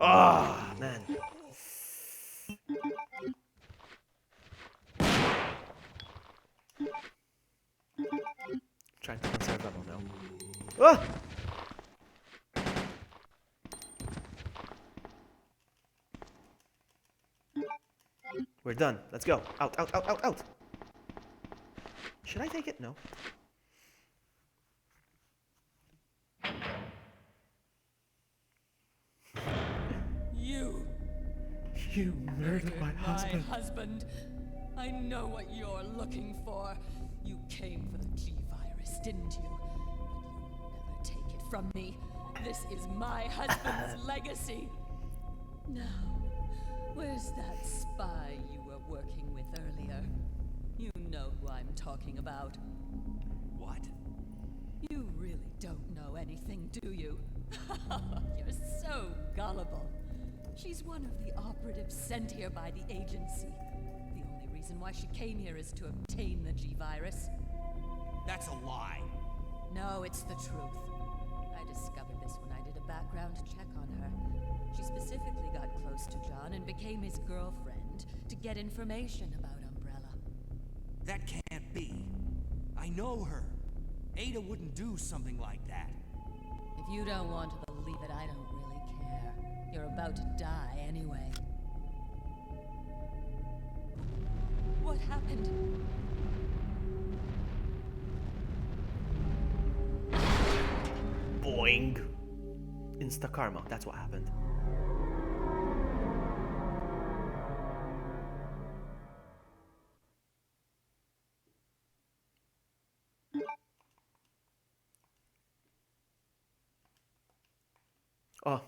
Ah, man. Trying to conserve ammo now. Ah! We're done. Let's go. Out. Should I take it? No. You murdered my husband. My husband. I know what you're looking for. You came for the G-virus, didn't you? But you'll never take it from me. This is my husband's legacy. Now, where's that spy you were working with earlier? You know who I'm talking about. What? You really don't know anything, do you? You're so gullible. She's one of the operatives sent here by the agency. The only reason why she came here is to obtain the G-virus. That's a lie. No, it's the truth. I discovered this when I did a background check on her. She specifically got close to John and became his girlfriend to get information about Umbrella. That can't be. I know her. Ada wouldn't do something like that. If you don't want to believe it, I don't really care. You're about to die anyway. What happened? Boing. Insta karma. That's what happened. Oh,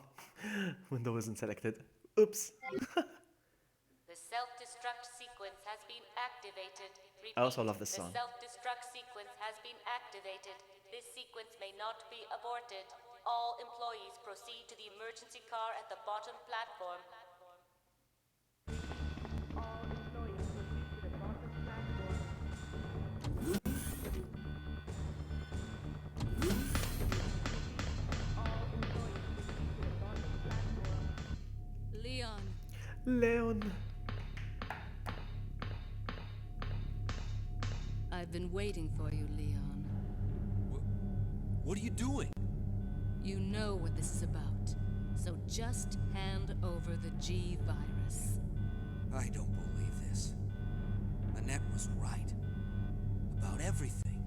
window wasn't selected. Oops. The self-destruct sequence has been activated. Repeat, I also love this song. The self-destruct sequence has been activated. This sequence may not be aborted. All employees proceed to the emergency car at the bottom platform. Leon. I've been waiting for you, Leon. What are you doing? You know what this is about, so just hand over the G-virus. I don't believe this. Annette was right. About everything.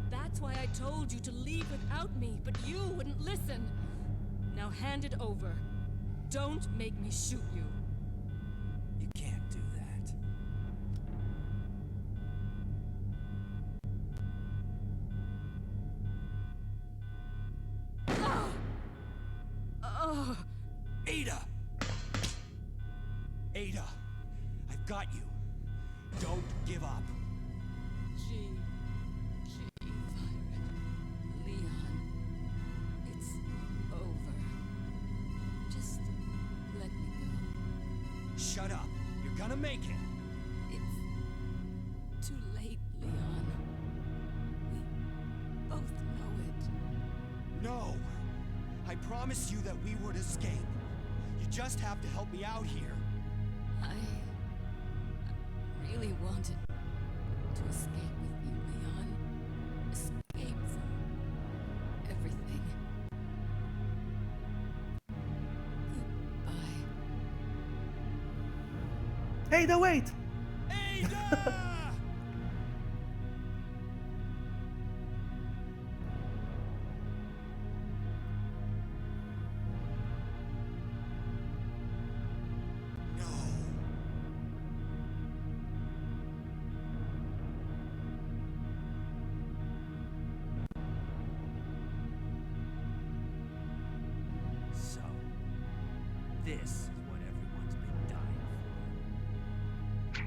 That's why I told you to leave without me, but you wouldn't listen. Now hand it over. Don't make me shoot you. You can't do that. Ada! Ada, I've got you. Don't give up. G. Violet. Leon. It's over. Just let me go. Shut up. You're gonna make it. It's too late, Leon. We both know it. No. I promised you that we would escape. You just have to help me out here. I really wanted to escape with you, Leon. Escape from everything. Goodbye. Hey, no, wait! Ada! So, this is what everyone's been dying for.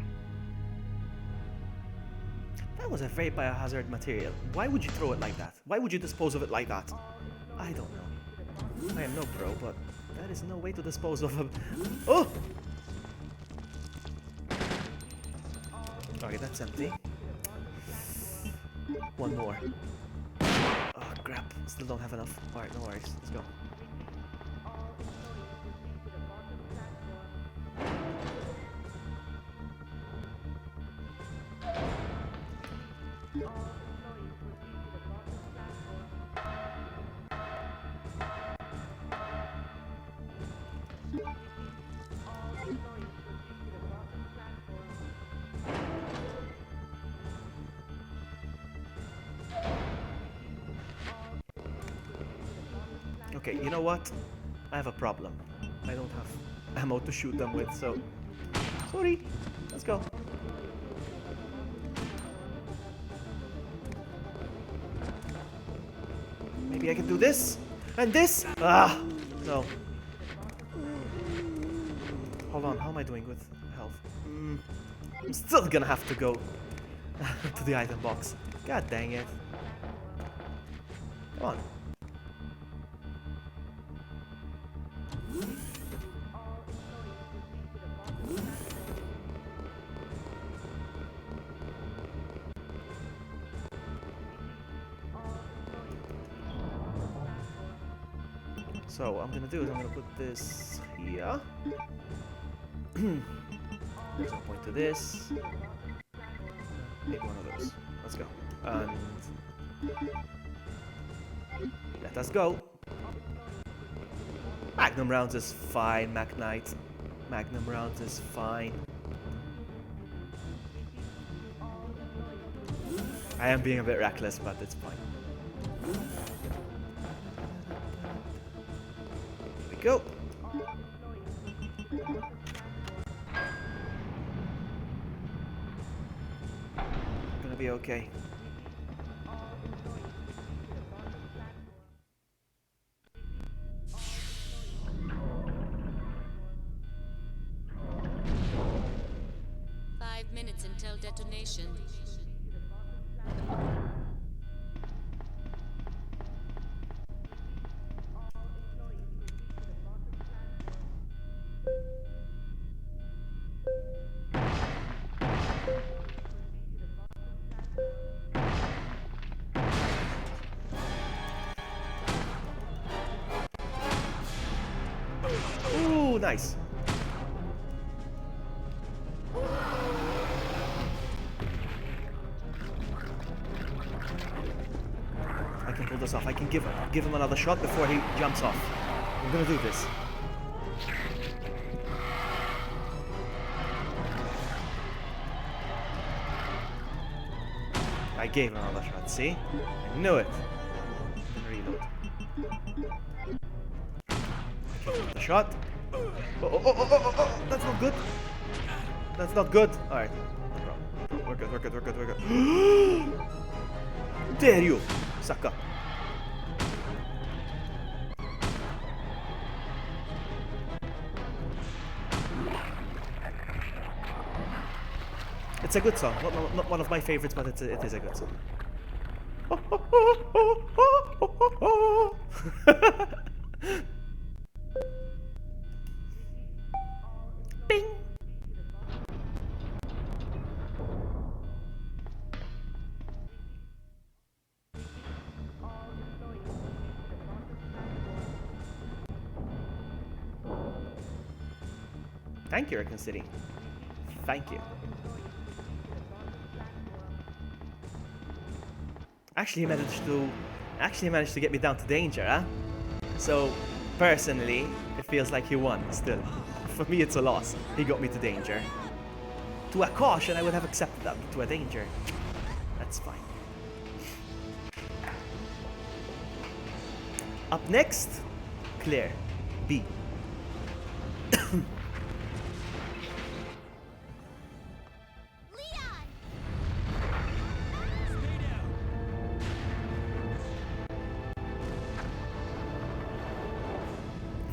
That was a very biohazard material. Why would you throw it like that? Why would you dispose of it like that? I don't know. I am no pro, but that is no way to dispose of a... Oh! Okay, that's empty. One more. Oh, crap. Still don't have enough. Alright, no worries. Let's go. Okay, you know what? I have a problem. I don't have ammo to shoot them with, so... Sorry. Let's go. Maybe I can do this? And this? Ah! No. Hold on, how am I doing with health? I'm still gonna have to go to the item box. God dang it. Come on. So what I'm gonna do is I'm gonna put this here. There's no point to this. Maybe one of those. Let's go. And let us go. Magnum rounds is fine, Mac Knight. Magnum rounds is fine. I am being a bit reckless, but it's fine. Here we go. Gonna be okay. Until detonation. Ooh, nice. I can pull this off. I can give him another shot before he jumps off. I'm gonna do this. I gave him another shot, see? I knew it. Reload. The shot. Oh, that's not good. That's not good. Alright. No problem. We're good, we're good, we're good, we're good. Dare you, sucker. It's a good song. Not one of my favorites, but it is a good song. Bing. Thank you, Raccoon City. Thank you. Actually, he managed to get me down to danger, huh? So, personally, it feels like he won. Still, for me, it's a loss. He got me to danger. To a caution, I would have accepted that. But to a danger, that's fine. Up next, Claire, B.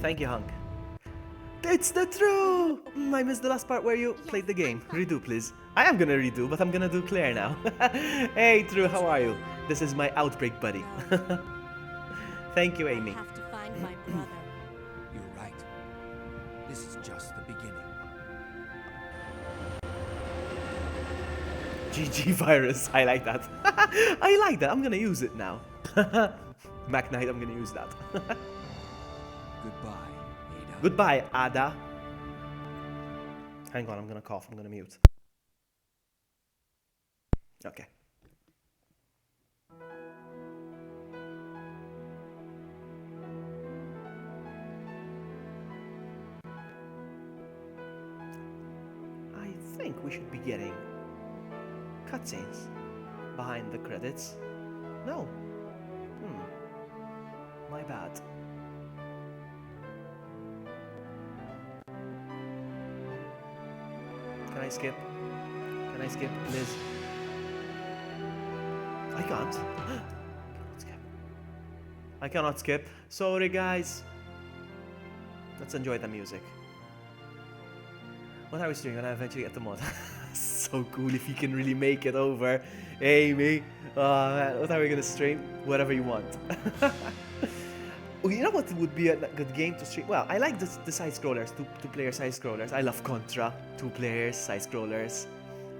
Thank you, Hunk. It's the true! I missed the last part where you played the game. Redo, please. I am gonna redo, but I'm gonna do Claire now. Hey, True, how are you? This is my outbreak buddy. Thank you, Amy. I have to find my brother. You're right. This is just the beginning. GG virus. I like that. I like that. I'm gonna use it now. Mac Knight, I'm gonna use that. Goodbye, Ada. Goodbye, Ada. Hang on, I'm gonna cough. I'm gonna mute. Okay. I think we should be getting cutscenes behind the credits. No. My bad. Can I skip? Can I skip, Liz? I can't. I cannot skip. Sorry, guys. Let's enjoy the music. What are we streaming when I eventually get the mod? So cool if you can really make it over. Amy. Oh man, what are we gonna stream? Whatever you want. Oh, you know what would be a good game to stream? Well, I like the side-scrollers, two-player side-scrollers. I love Contra, 2 players, side-scrollers.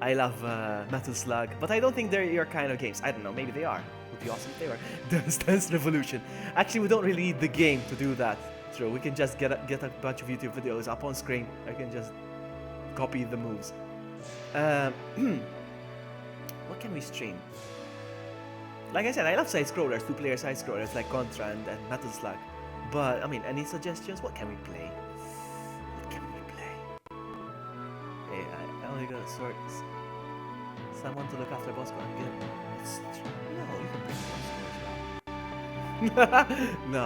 I love Metal Slug, but I don't think they're your kind of games. I don't know, maybe they are. Would be awesome if they were. Dance Revolution. Actually, we don't really need the game to do that. True, we can just get a bunch of YouTube videos up on screen. I can just copy the moves. What can we stream? Like I said, I love side-scrollers, 2-player side-scrollers like Contra and Metal Slug. But, I mean, any suggestions? What can we play? What can we play? Hey, I only got swords. Someone to look after boss squad. No, you can bring boss no.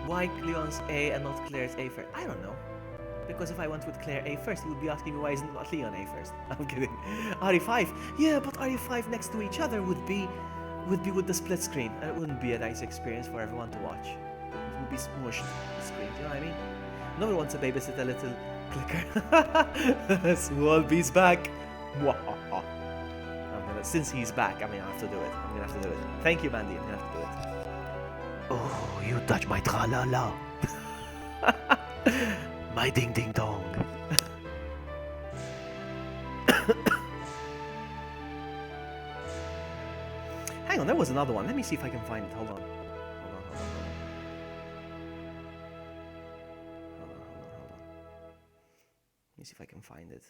Why Leon's A and not Claire's A first? I don't know. Because if I went with Claire A first, he would be asking me why isn't not Leon A first. I'm kidding. RE5. Yeah, but RE5 next to each other would be with the split screen. And it wouldn't be a nice experience for everyone to watch. It would be smushed, the screen, you know what I mean? No one wants to babysit a little clicker. Small B's back. Since he's back, I mean, I have to do it. I'm gonna have to do it. Thank you, Mandy. I'm gonna have to do it. Oh, you touch my tra-la-la. My ding ding dong. Hang on, there was another one. Let me see if I can find it. Hold on. Hold on. Let me see if I can find it.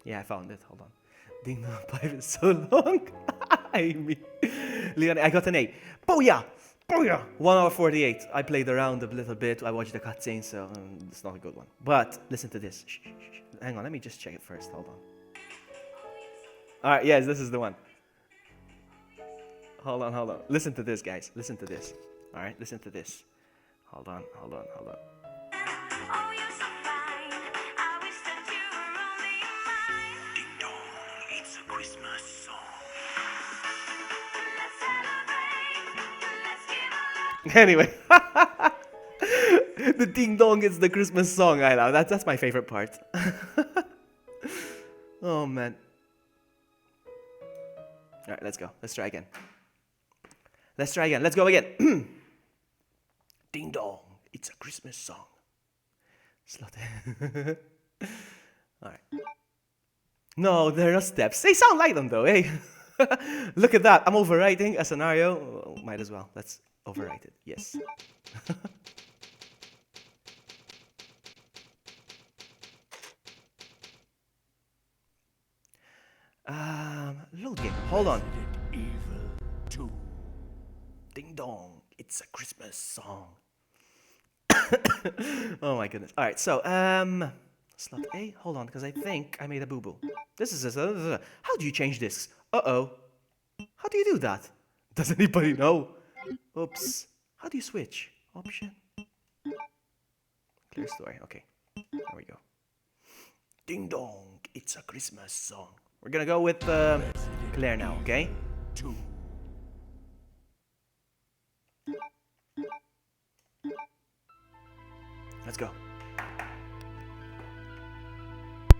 Yeah, I found it. Hold on. Ding dong pipe is so long. Amy. Leon, I got an A. Booyah! Booyah! 1 hour 48. I played around a little bit. I watched the cutscene, so it's not a good one. But listen to this. Shh. Hang on, let me just check it first. Hold on. Alright, yes, this is the one. Hold on. Listen to this, guys. Listen to this. Alright, listen to this. Hold on. Oh, you're so fine. I wish that you were only mine. Ding dong, it's a Christmas song. Let's celebrate. Let's give our love. Anyway. The ding dong is the Christmas song I love. That's my favorite part. Oh man. Alright, let's go. Let's try again. Let's go again. Ding dong, it's a Christmas song. Alright. No, there are steps. They sound like them though, eh? Look at that. I'm overwriting a scenario. Might as well. Let's overwrite it. Yes. Load game. Hold on. Evil 2. Ding dong, it's a Christmas song. Oh my goodness. All right, so slot A. Hold on, because I think I made a boo boo. This is how do you change this? Uh-oh. How do you do that? Does anybody know? Oops. How do you switch? Option. Clear story. Okay. There we go. Ding dong, it's a Christmas song. We're gonna go with Claire now, okay? 2. Let's go.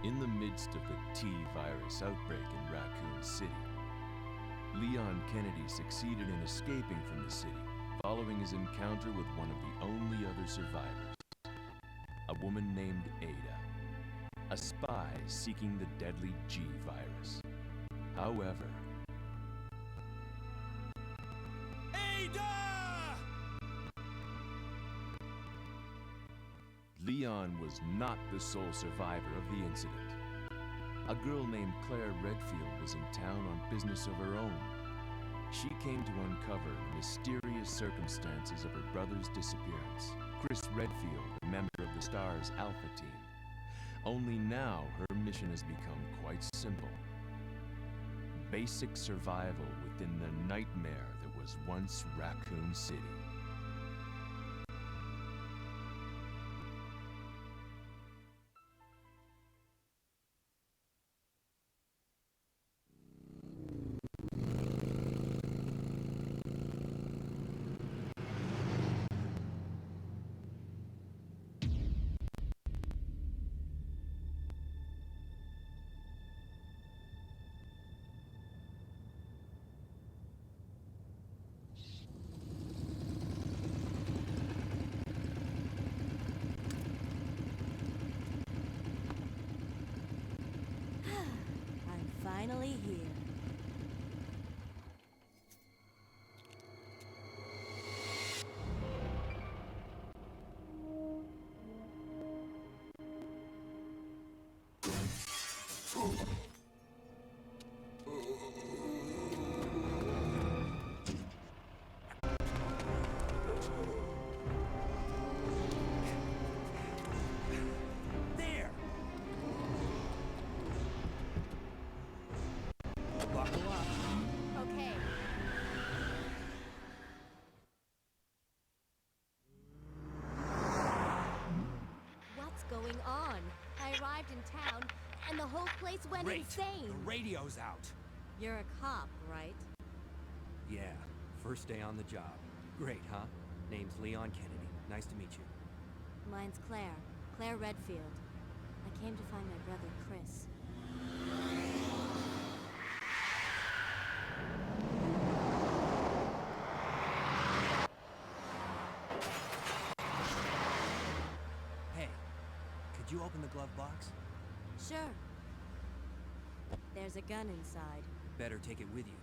In the midst of the T virus outbreak in Raccoon City, Leon Kennedy succeeded in escaping from the city following his encounter with one of the only other survivors, a woman named Ada, a spy seeking the deadly G virus. However, Leon was not the sole survivor of the incident. A girl named Claire Redfield was in town on business of her own. She came to uncover the mysterious circumstances of her brother's disappearance. Chris Redfield, a member of the STARS Alpha team. Only now her mission has become quite simple. Basic survival within the nightmare that was once Raccoon City. I'm finally here. There! Buckle up. Okay. What's going on? I arrived in town, and the whole place went Great. insane. The radio's out. You're a cop, right? Yeah, first day on the job. Great, huh? Name's Leon Kennedy. Nice to meet you. Mine's Claire. Claire Redfield. I came to find my brother, Chris. Hey, could you open the glove box? Sure. There's a gun inside. Better take it with you.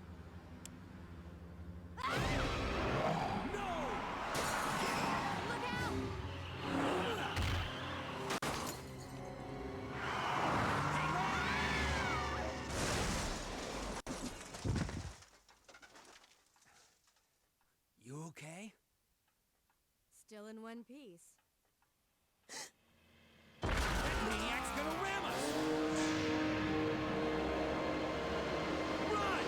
Look out! You okay? Still in one piece. That maniac's gonna ram us! Run!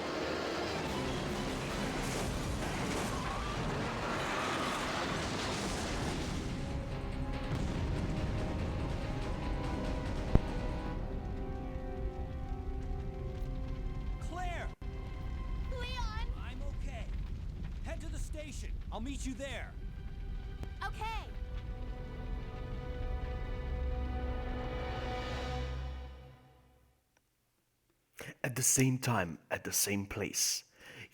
I'll meet you there. Okay. At the same time, at the same place.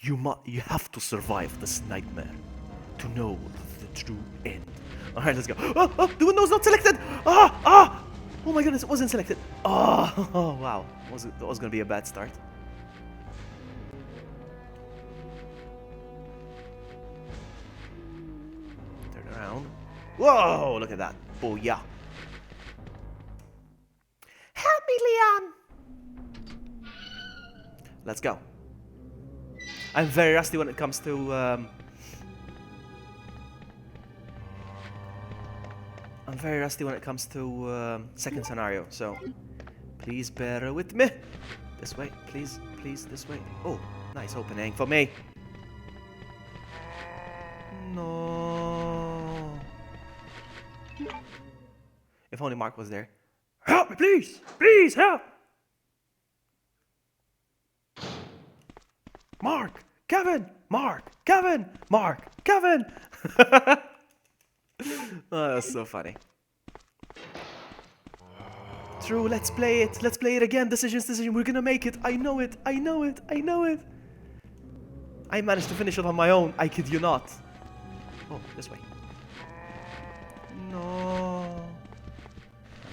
You have to survive this nightmare to know the true end. Alright, let's go. Oh, the window's not selected! Oh my goodness, it wasn't selected. Oh, wow. That was gonna be a bad start. Turn around. Whoa, look at that. Oh, yeah. Help me, Leon! Let's go. I'm very rusty when it comes to second scenario, so please bear with me. This way, please, this way. Oh, nice opening for me. No. If only Mark was there. Help me, please! Please help! Mark! Kevin! Mark! Kevin! Mark! Kevin! Oh, that's so funny. True, let's play it. Let's play it again. Decision. We're gonna make it. I know it. I managed to finish it on my own. I kid you not. Oh, this way. No.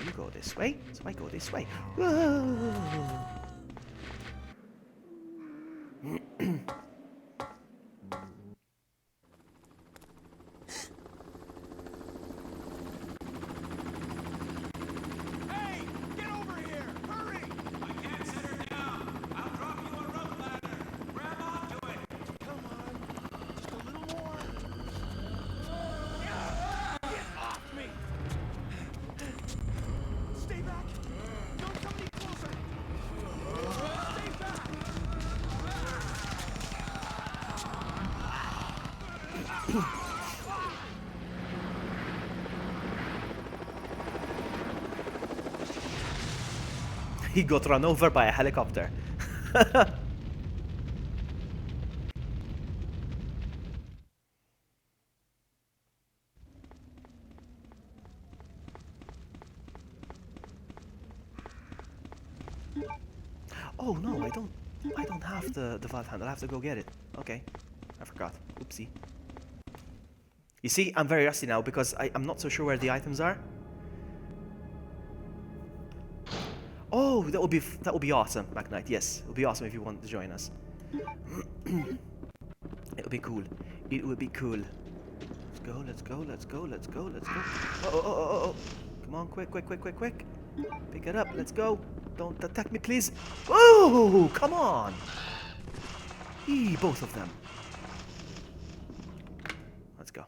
You go this way, so I go this way. Hey, get over here! Hurry! I can't set her down. I'll drop you a rope ladder. Grab onto it. Come on, just a little more. Get off me! Stay back! Don't come any closer! Stay back! He got run over by a helicopter. Oh no, I don't have the valve handle. I have to go get it. Okay. I forgot. Oopsie. You see, I'm very rusty now because I'm not so sure where the items are. Oh, that would be awesome, McKnight. Yes, it would be awesome if you want to join us. It would be cool. It would be cool. Let's go. Oh. Come on, quick. Pick it up. Let's go. Don't attack me, please. Oh, come on. Both of them. Let's go.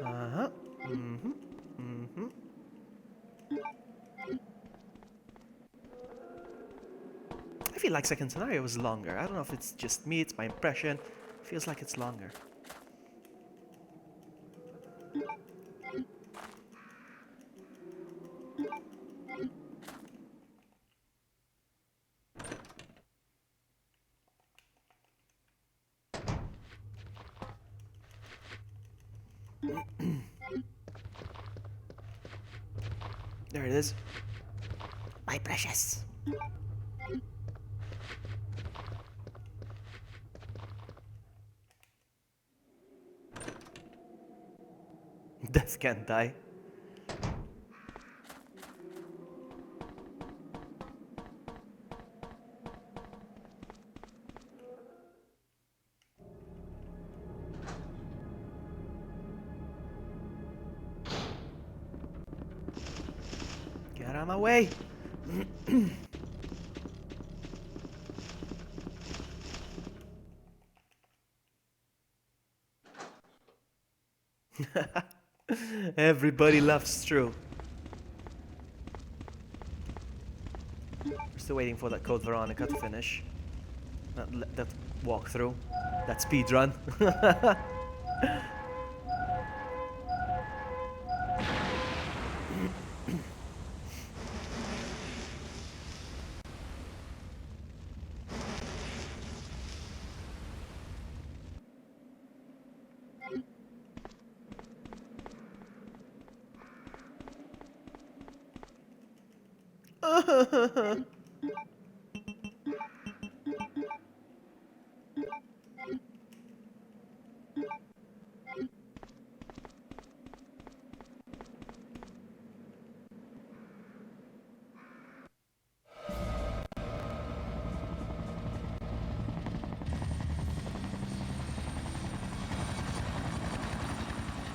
Uh-huh. I feel like second scenario was longer. I don't know if it's just me, it's my impression. Feels like it's longer. There it is. My precious. Death can't die. Get out of my way. Everybody loves True. We're still waiting for that Code Veronica to finish. That walkthrough. That speed run.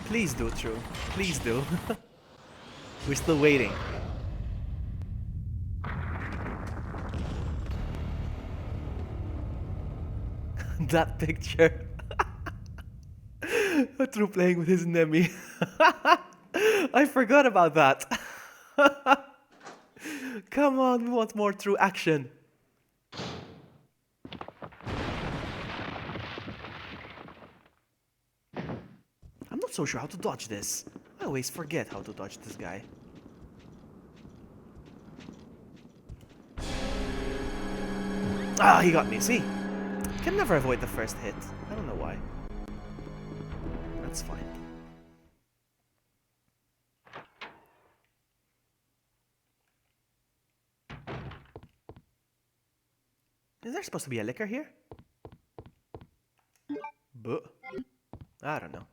Please do, True. Please do. We're still waiting. That picture. True playing with his Nemi. I forgot about that. Come on, we want more True action. I'm not so sure how to dodge this. I always forget how to dodge this guy. Ah, he got me, see? Can never avoid the first hit. I don't know why. That's fine. Is there supposed to be a liquor here? But I don't know.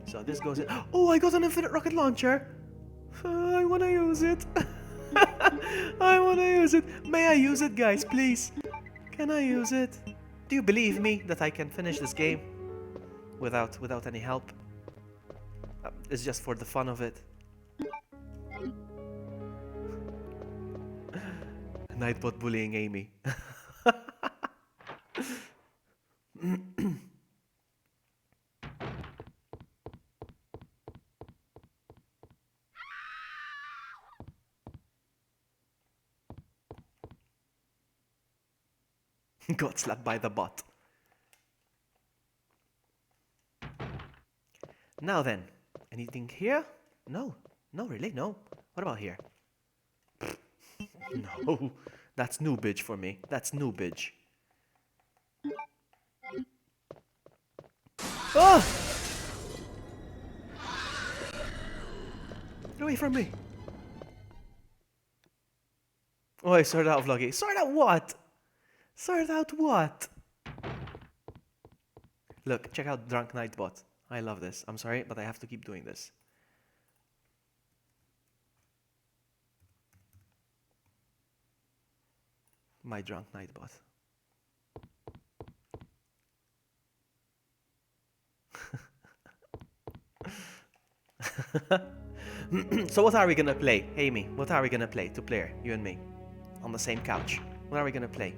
So this goes in. Oh, I got an infinite rocket launcher. I want to use it. I want to use it. May I use it, guys, please? Can I use it? Do you believe me that I can finish this game without any help? It's just for the fun of it. Nightbot bullying Amy. Got slapped by the bot. Now then, anything here? No, no, really, no. What about here? No, that's noobage for me. That's noobage. Ah! Get away from me. Oh, I sorted out Vloggy. Sorted out what? Sorted out what? Look, check out Drunk Nightbot. I love this. I'm sorry, but I have to keep doing this. My Drunk Nightbot. So what are we gonna play? Amy, what are we gonna play? Two-player, you and me. On the same couch. What are we gonna play?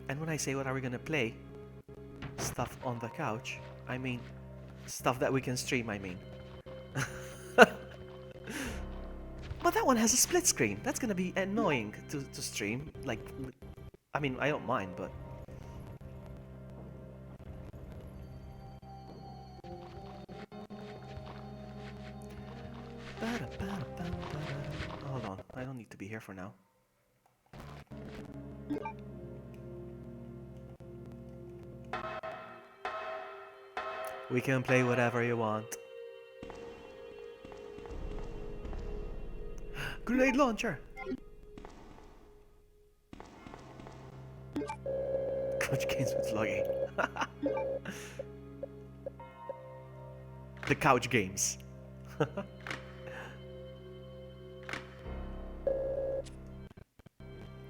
And when I say what are we gonna play, stuff on the couch, I mean stuff that we can stream, I mean. But that one has a split screen. That's gonna be annoying to stream. Like, I mean, I don't mind, but... Hold on, I don't need to be here for now. We can play whatever you want. Grenade launcher! Couch games with Vloggy. The couch games.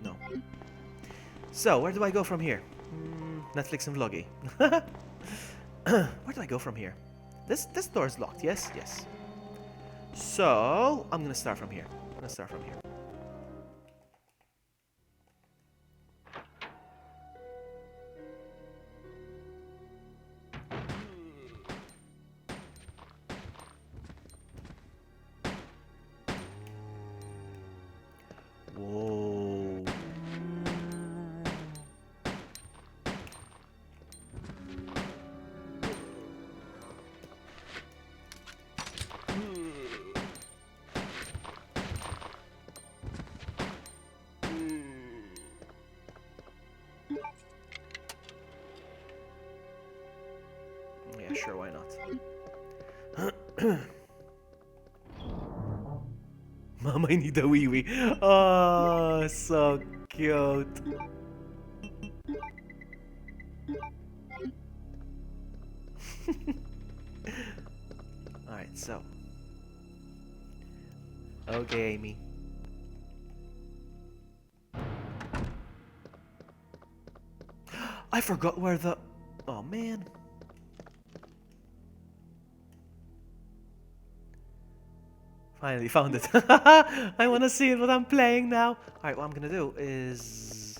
No. So, where do I go from here? Netflix and Vloggy. Where do I go from here? This door is locked, yes? Yes. So, I'm gonna start from here. Whoa. sure, why not? Mom, I need a wee wee. Oh, so cute. Alright, so. Okay, Amy. I forgot where the... Oh, man. Finally found it. I want to see what I'm playing now. Alright, what I'm going to do is...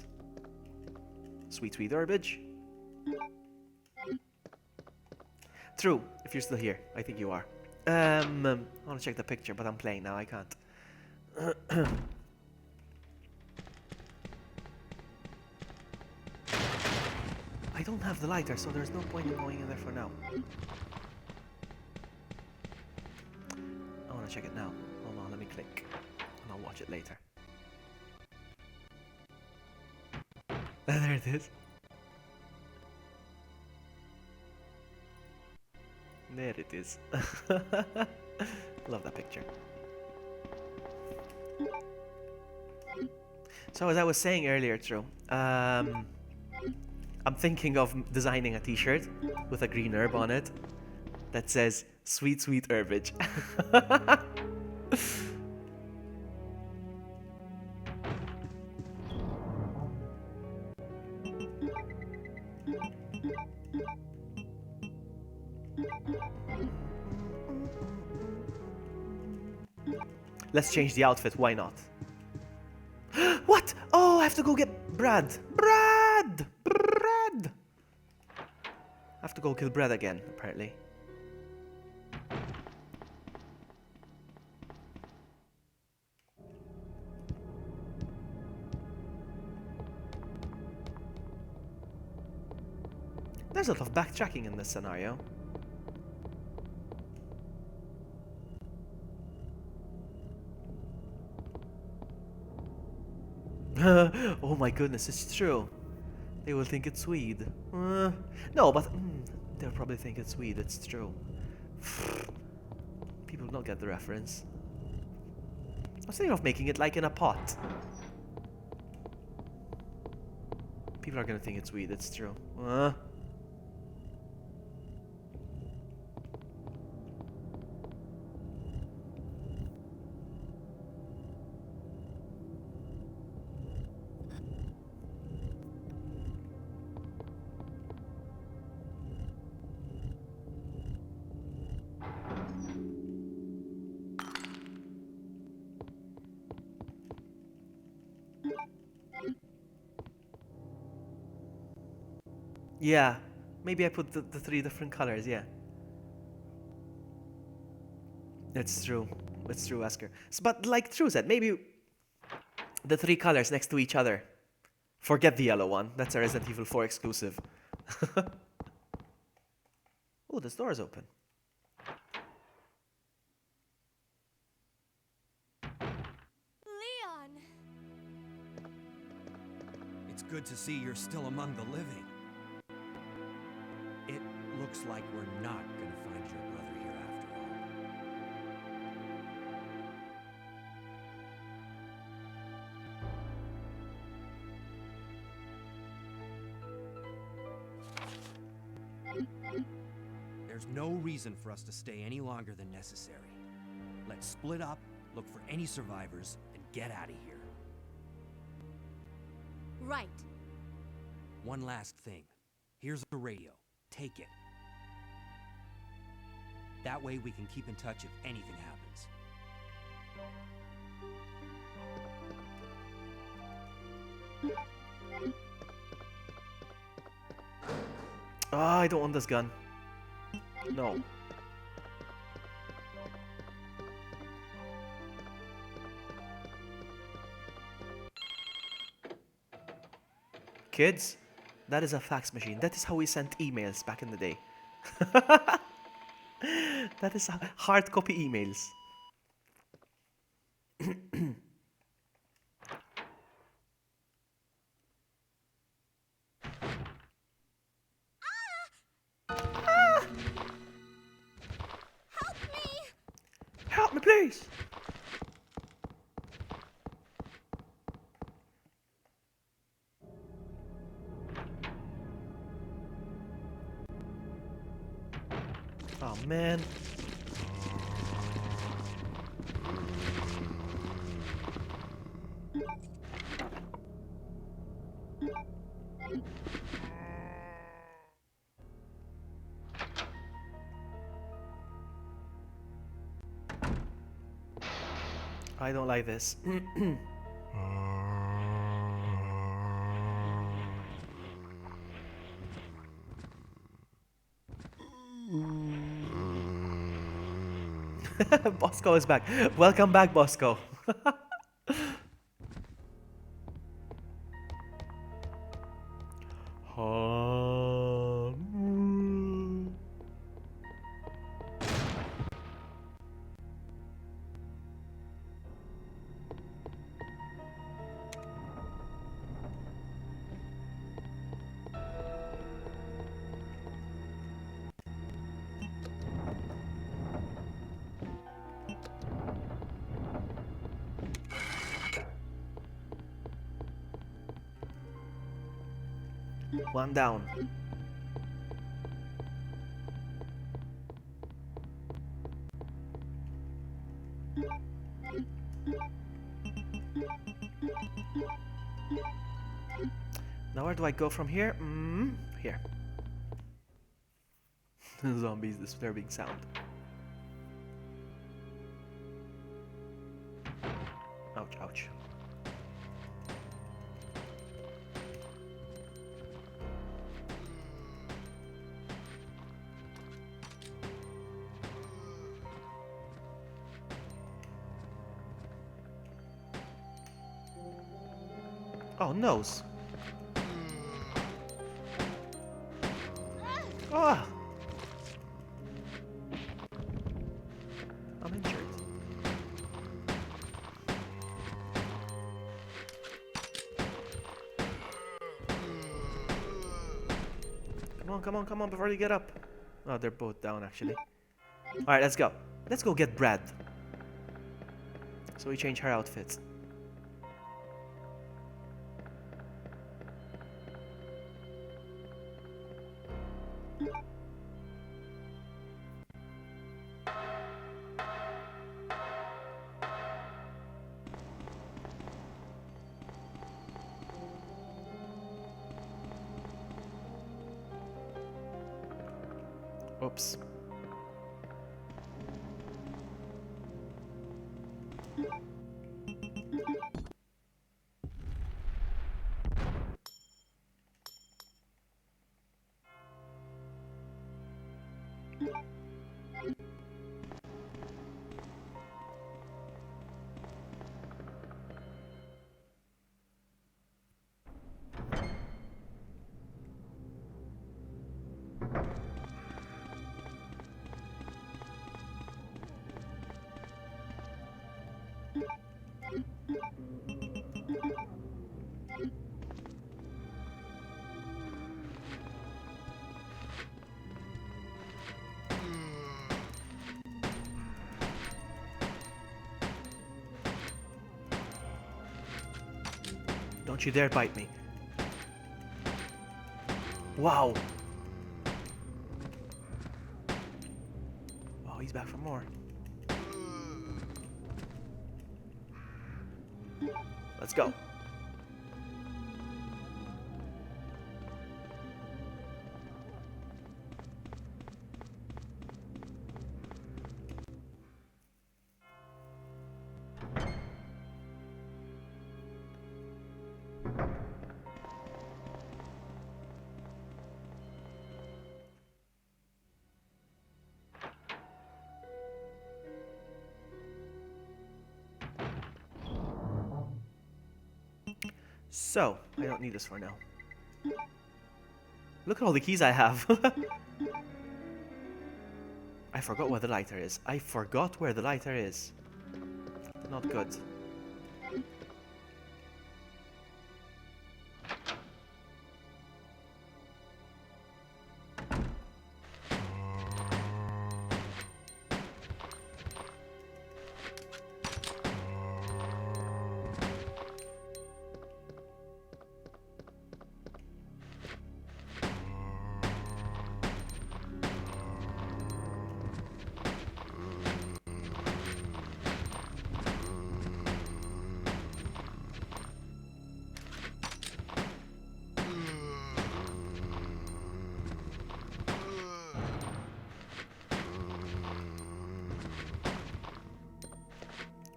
Sweet, sweet herbage. True, if you're still here. I think you are. I want to check the picture, but I'm playing now. I can't. I don't have the lighter, so there's no point in going in there for now. I want to check it now. Hold on, let me click. And I'll watch it later. There it is. There it is. Love that picture. So as I was saying earlier, True, I'm thinking of designing a t-shirt with a green herb on it that says "Sweet, sweet herbage." Let's change the outfit, why not? What? Oh, I have to go get Brad. Brad! Brad! I have to go kill Brad again, apparently. There's a lot of backtracking in this scenario. Oh my goodness, it's true. They will think it's weed. No, but they'll probably think it's weed, it's true. People don't get the reference. I was thinking of making it like in a pot. People are gonna think it's weed, it's true. Yeah, maybe I put the three different colors, yeah. It's true. It's true, Asker. But like True said, maybe the three colors next to each other. Forget the yellow one. That's a Resident Evil 4 exclusive. Oh, this door is open. Leon! It's good to see you're still among the living. It looks like we're not gonna find your brother here after all. There's no reason for us to stay any longer than necessary. Let's split up, look for any survivors, and get out of here. Right. One last thing. Here's a radio. Take it. That way we can keep in touch if anything happens. Ah, I don't want this gun. No. Kids, that is a fax machine. That is how we sent emails back in the day. That is hard copy emails. Police! Oh man. I don't like this. Bosco is back. Welcome back, Bosco. One down. Now where do I go from here? Here. Zombies disturbing sound. Ouch, ouch. Oh, nose. Ah! I'm injured. Come on, come on, before you get up. Oh, they're both down, actually. Alright, let's go. Let's go get Brad. So we change her outfits. Oops. Don't you dare bite me. Wow. Oh, he's back for more. Let's go. So, I don't need this for now. Look at all the keys I have. I forgot where the lighter is. I forgot where the lighter is. Not good.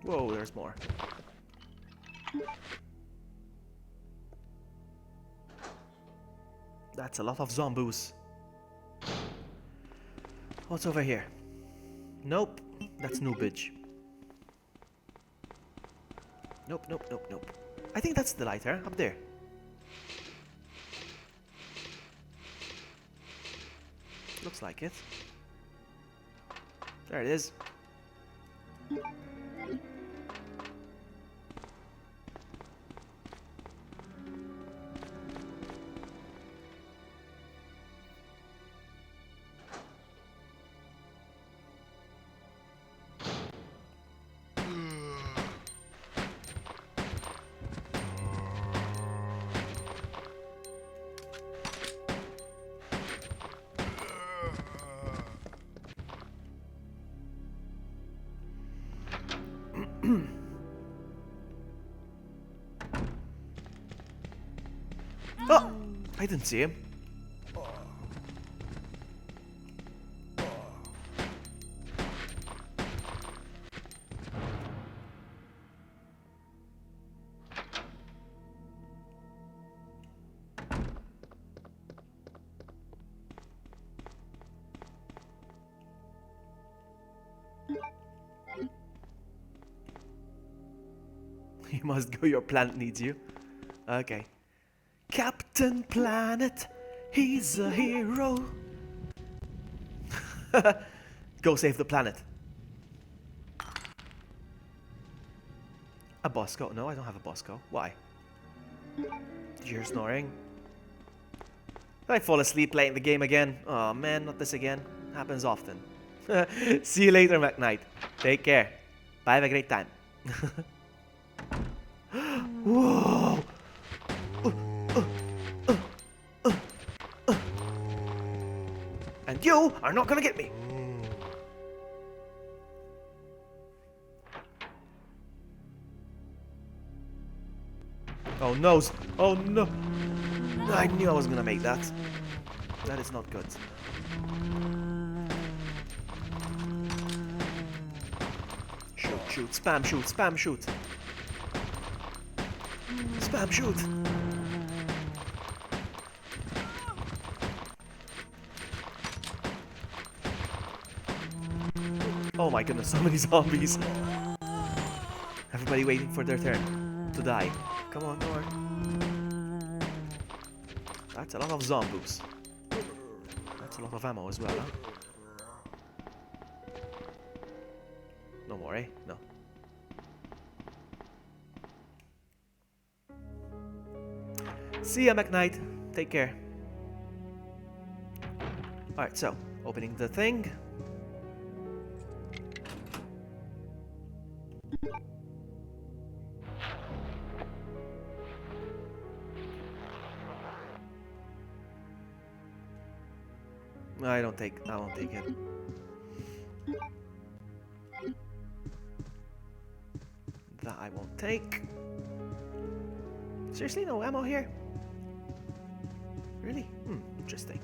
Whoa, there's more. That's a lot of zombies. What's over here? Nope, that's noobage. Nope, nope, nope, nope. I think that's the lighter, up there. Looks like it. There it is. Oh! I didn't see him. You must go, your planet needs you. Okay. Captain Planet, he's a hero. Go save the planet. A Bosco? No, I don't have a Bosco. Why? You're snoring. Did I fall asleep playing the game again? Oh man, not this again. Happens often. See you later, McKnight. Take care. Bye, have a great time. Whoa! And you are not gonna get me! Oh no! Oh no! I knew I was gonna make that. That is not good. Shoot, shoot, spam shoot, spam shoot. Spam shoot. Oh my goodness, so many zombies. Everybody waiting for their turn to die. Come on, come on. That's a lot of zombies. That's a lot of ammo as well, huh? No more, eh? No. See ya, McKnight. Take care. Alright, so, opening the thing. I won't take it. That I won't take. Seriously, no ammo here? Really? Interesting.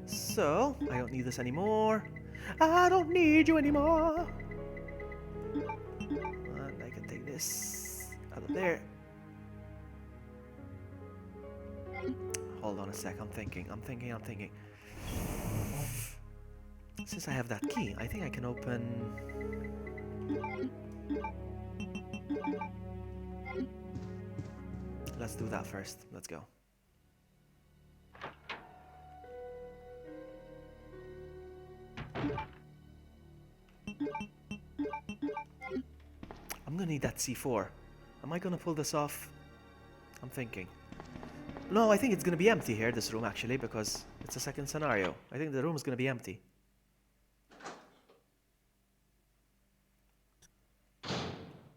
So, I don't need this anymore. I don't need you anymore. And I can take this out of there. Hold on a sec, I'm thinking. Since I have that key, I think I can open... Let's do that first. Let's go. I'm gonna need that C4. Am I gonna pull this off? I'm thinking. No, I think it's gonna be empty here, this room actually, because it's a second scenario. I think the room is gonna be empty.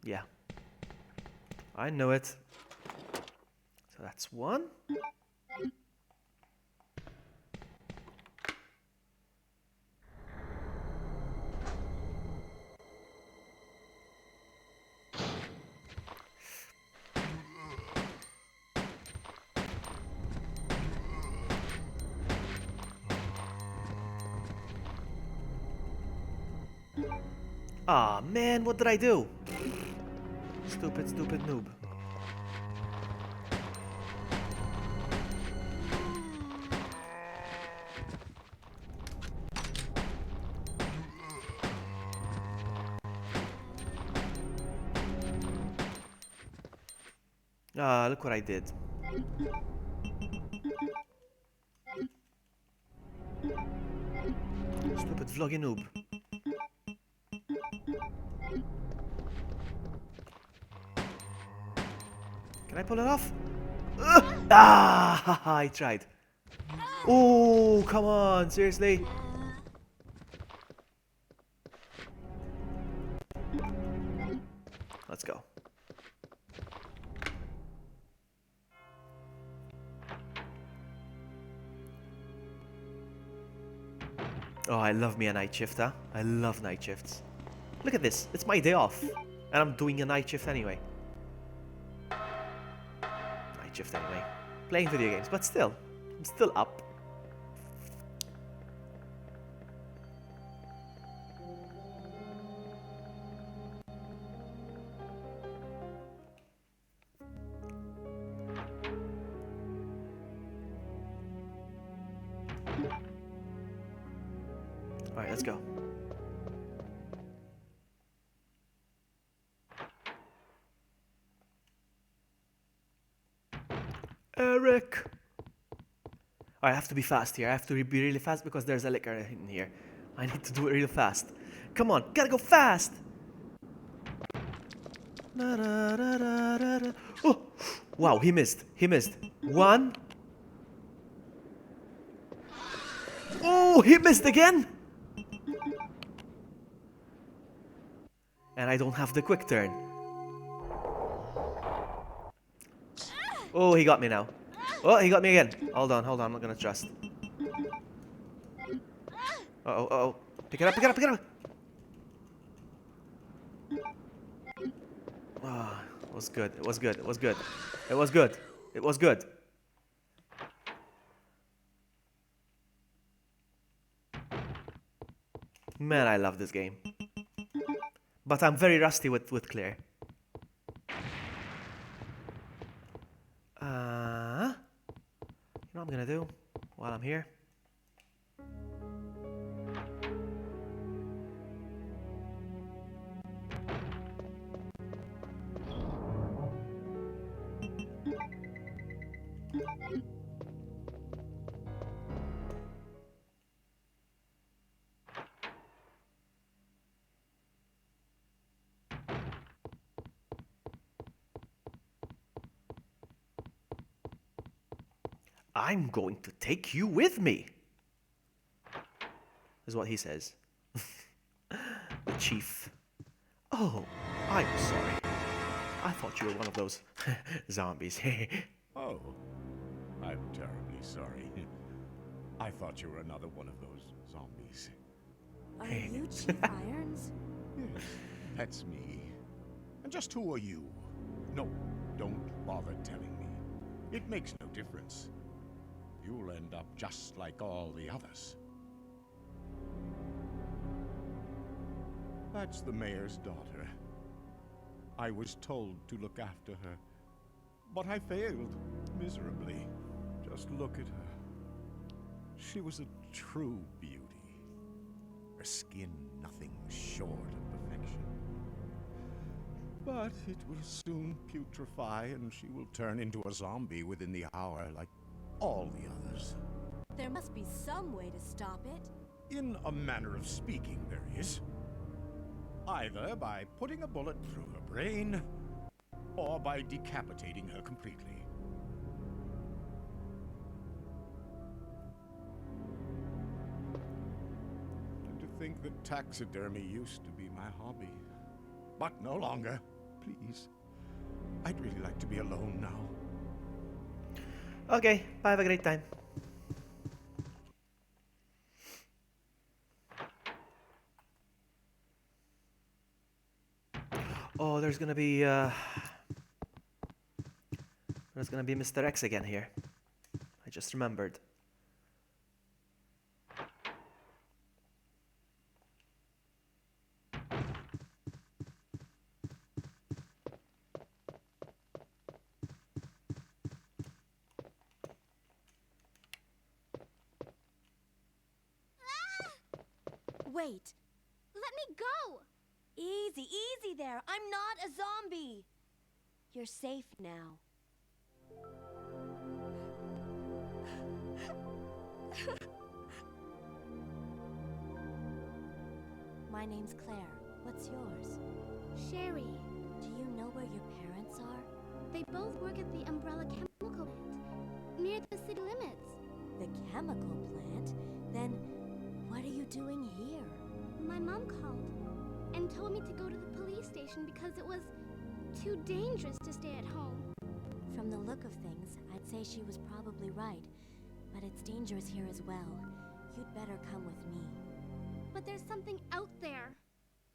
Yeah. I know it. So that's one. Ah, man, what did I do? Stupid, stupid noob. Ah, look what I did. Stupid vloggy noob. Can I pull it off? Ah, I tried. Oh, come on, seriously? Let's go. Oh, I love me a night shift, huh? I love night shifts. Look at this. It's my day off. And I'm doing a night shift anyway. Night shift anyway. Playing video games, but still. I'm still up. Alright, let's go. Eric! Alright, I have to be fast here. I have to be really fast because there's a liquor in here. I need to do it real fast. Come on, gotta go fast! Oh! Wow, he missed. He missed. One. Oh, he missed again! And I don't have the quick turn. Oh, he got me now. Oh, he got me again. Hold on, I'm not gonna trust. Uh-oh, uh-oh. Pick it up, pick it up, pick it up! Ah, it was good, it was good, it was good. It was good, it was good. Man, I love this game. But I'm very rusty with Claire. You know what I'm gonna do while I'm here? I'm going to take you with me, is what he says. The chief. Oh, I'm sorry. I thought you were one of those zombies. Oh, I'm terribly sorry. I thought you were another one of those zombies. Are you Chief Irons? Yes, that's me. And just who are you? No, don't bother telling me. It makes no difference. You'll end up just like all the others. That's the mayor's daughter. I was told to look after her, but I failed miserably. Just look at her. She was a true beauty. Her skin nothing short of perfection. But it will soon putrefy, and she will turn into a zombie within the hour, like all the others. There must be some way to stop it. In a manner of speaking, there is. Either by putting a bullet through her brain, or by decapitating her completely. And to think that taxidermy used to be my hobby. But no longer. Please. I'd really like to be alone now. Okay, bye, have a great time. Oh, there's gonna be Mr. X again here. I just remembered. wait. Let me go! Easy, easy there. I'm not a zombie. You're safe now. My name's Claire. What's yours? Sherry. Do you know where your parents are? They both work at the Umbrella Chemical Plant, near the city limits. The chemical plant? Then what are you doing here? My mom called and told me to go to the police station because it was too dangerous to stay at home. From the look of things, I'd say she was probably right. But it's dangerous here as well. You'd better come with me. But there's something out there.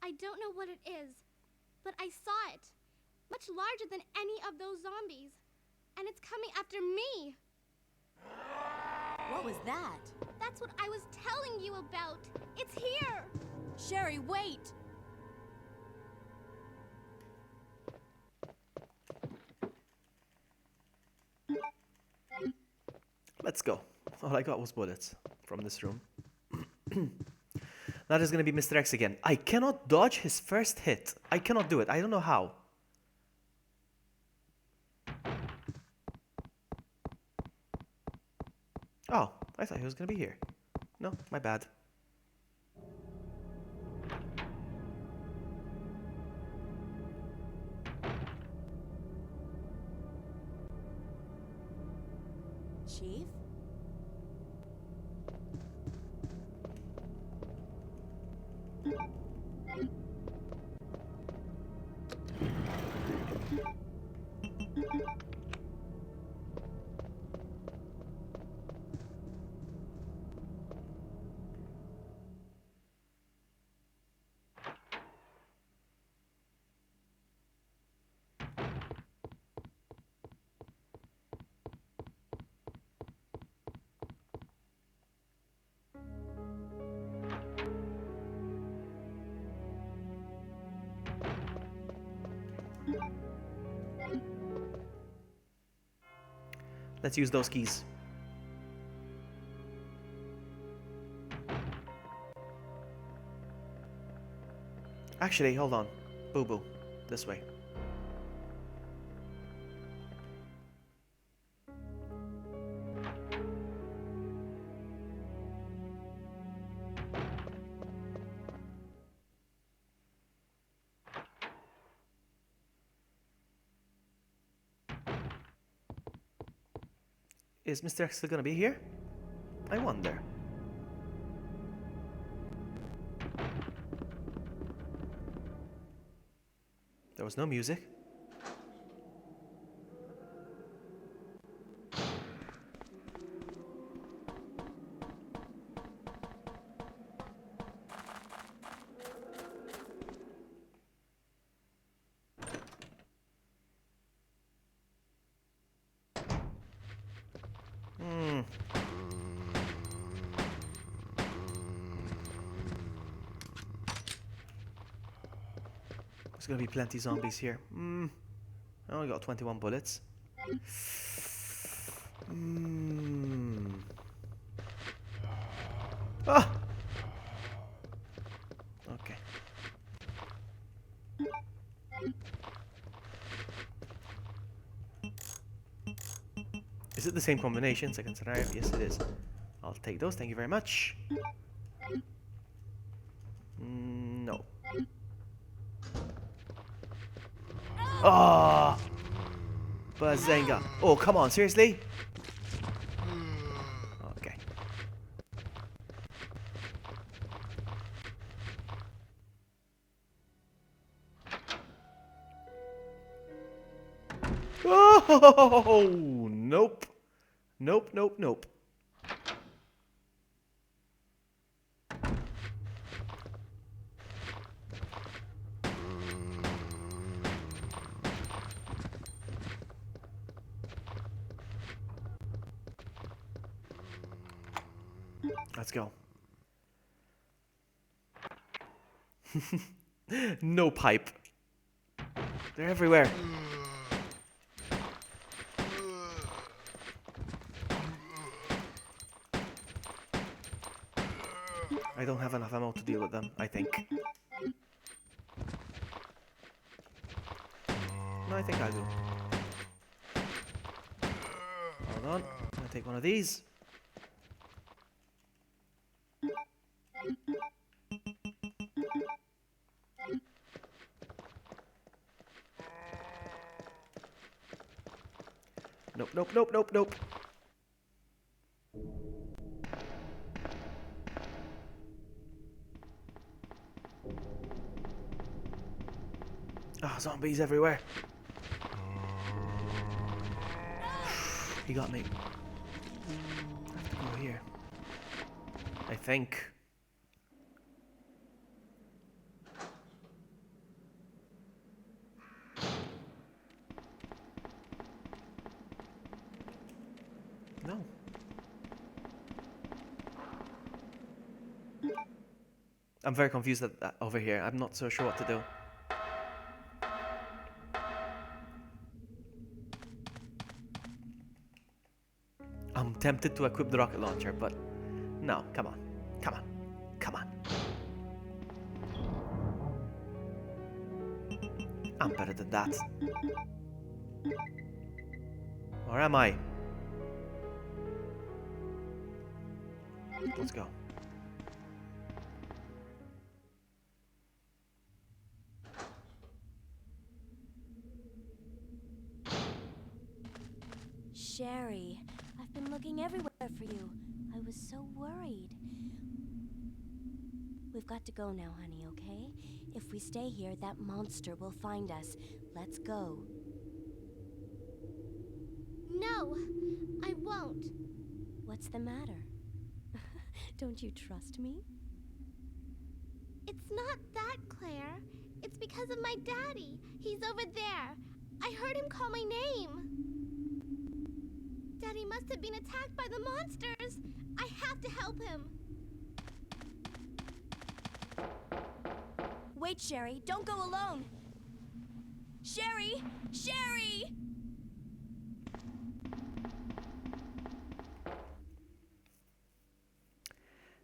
I don't know what it is, but I saw it. Much larger than any of those zombies. And it's coming after me. What was that? That's what I was telling you about. It's here. Sherry, wait! Let's go. All I got was bullets from this room. Now there's gonna be Mr. X again. I cannot dodge his first hit. I cannot do it. I don't know how. Oh, I thought he was gonna be here. No, my bad. Chief? Let's use those keys. Actually, hold on. Boo boo. This way. Is Mr. X still gonna be here? I wonder. There was no music. There's gonna be plenty zombies here. I only got 21 bullets. Ah! Okay. Is it the same combination? Second scenario? Yes, it is. I'll take those. Thank you very much. No. Ah! Bazenga. Oh, come on. Seriously? Okay. Oh, nope. Nope, nope, nope. Let's go. No pipe. They're everywhere. I don't have enough ammo to deal with them, I think. No, I think I do. Hold on. I'm gonna take one of these. Nope, nope, nope, nope, nope. Ah, zombies everywhere. He got me. I have to go here. I think. No. I'm very confused over here. I'm not so sure what to do. I'm tempted to equip the rocket launcher, but no, come on. Come on. Come on. I'm better than that. Or am I? Let's go. Sherry, I've been looking everywhere for you. I was so worried. We've got to go now, honey, okay? If we stay here, that monster will find us. Let's go. No, I won't. What's the matter? Don't you trust me? It's not that, Claire. It's because of my daddy. He's over there. I heard him call my name. Daddy must have been attacked by the monsters. I have to help him. Wait, Sherry, don't go alone. Sherry! Sherry!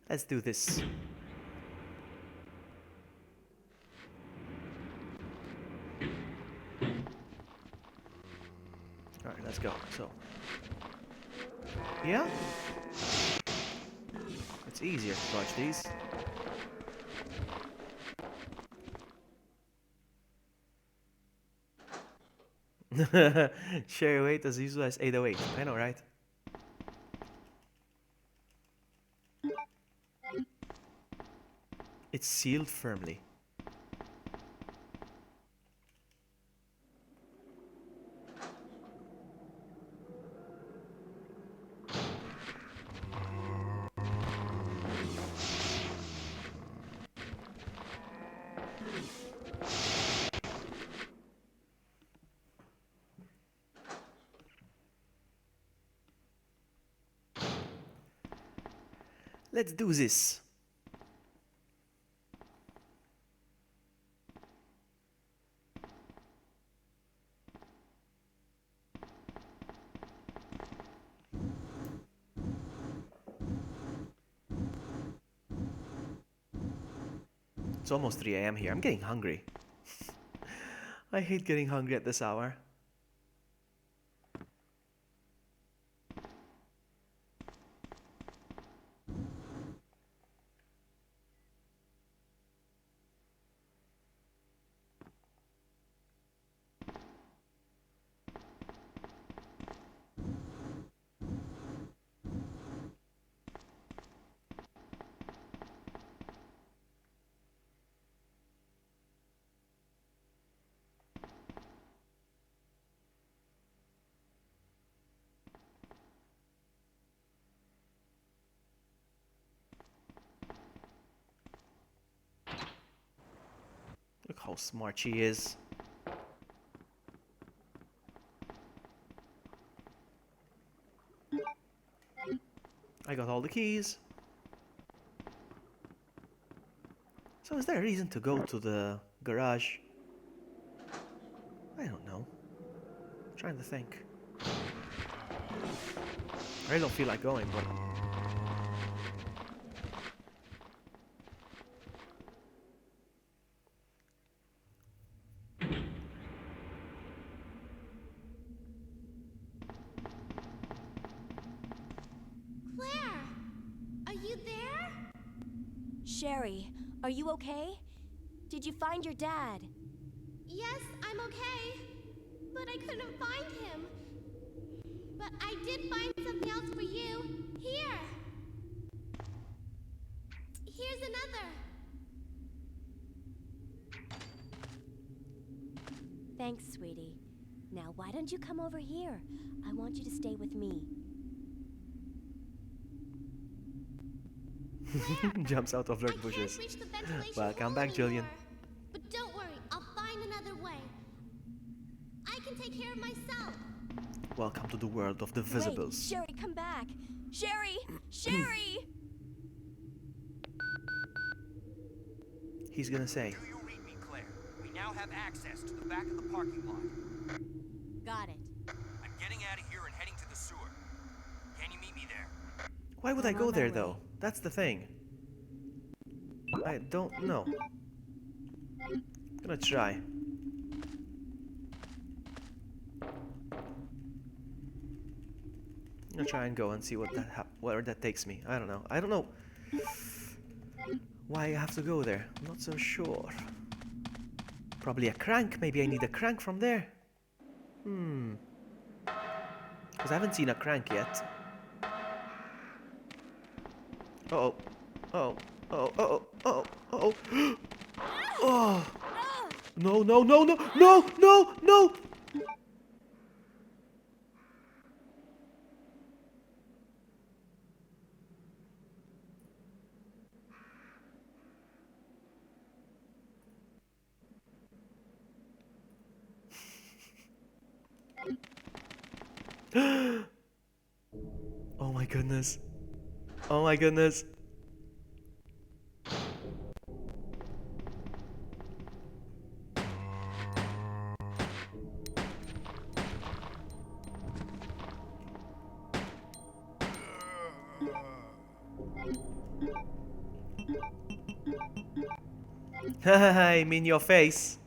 Let's do this. Alright, let's go. So. Yeah? It's easier to dodge these. Share weight as usual as 808. I know, right? It's sealed firmly. Let's do this. It's almost 3 AM here. I'm getting hungry. I hate getting hungry at this hour. Look how smart she is. I got all the keys. So is there a reason to go to the garage? I don't know. I'm trying to think. I really don't feel like going, but... there? Sherry, are you okay? Did you find your dad? Yes, I'm okay. But I couldn't find him. But I did find something else for you. Here. Here's another. Thanks, sweetie. Now, why don't you come over here? I want you to stay with me. Jumps out of I dark bushes. can't reach the ventilation Welcome hole back, Jillian. anymore. But don't worry, I'll find another way. I can take care of myself. Welcome to the world of the Wait, visibles. Sherry, come back! Sherry! Sherry! He's gonna say. Do you read me, Claire? We now have access to the back of the parking lot. Got it. I'm getting out of here and heading to the sewer. Can you meet me there? Why would I'm I go on my there way. though? That's the thing. I don't know. Gonna try. I'm gonna try and go and see what where that takes me. I don't know. I don't know why I have to go there. I'm not so sure. Probably a crank. Maybe I need a crank from there. Because I haven't seen a crank yet. Uh-oh. Uh-oh. Uh-oh. Uh-oh. Uh-oh. Uh-oh. Oh. No, no, no, no, no, no, no! Oh my goodness. Oh my goodness. I'm in your face.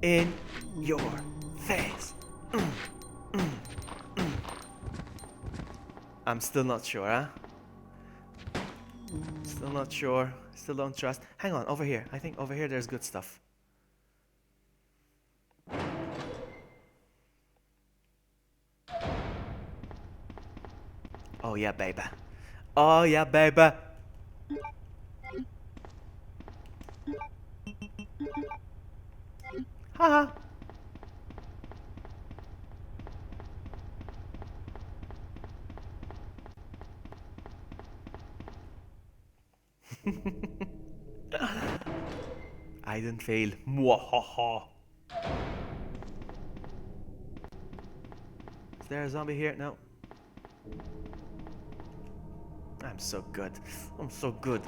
In your face. I'm still not sure, huh? Still not sure. Still don't trust. Hang on, over here. I think over here there's good stuff. Oh yeah, baby. Oh yeah, baby. Haha. I didn't fail. Mwahaha. Is there a zombie here? No. I'm so good. I'm so good.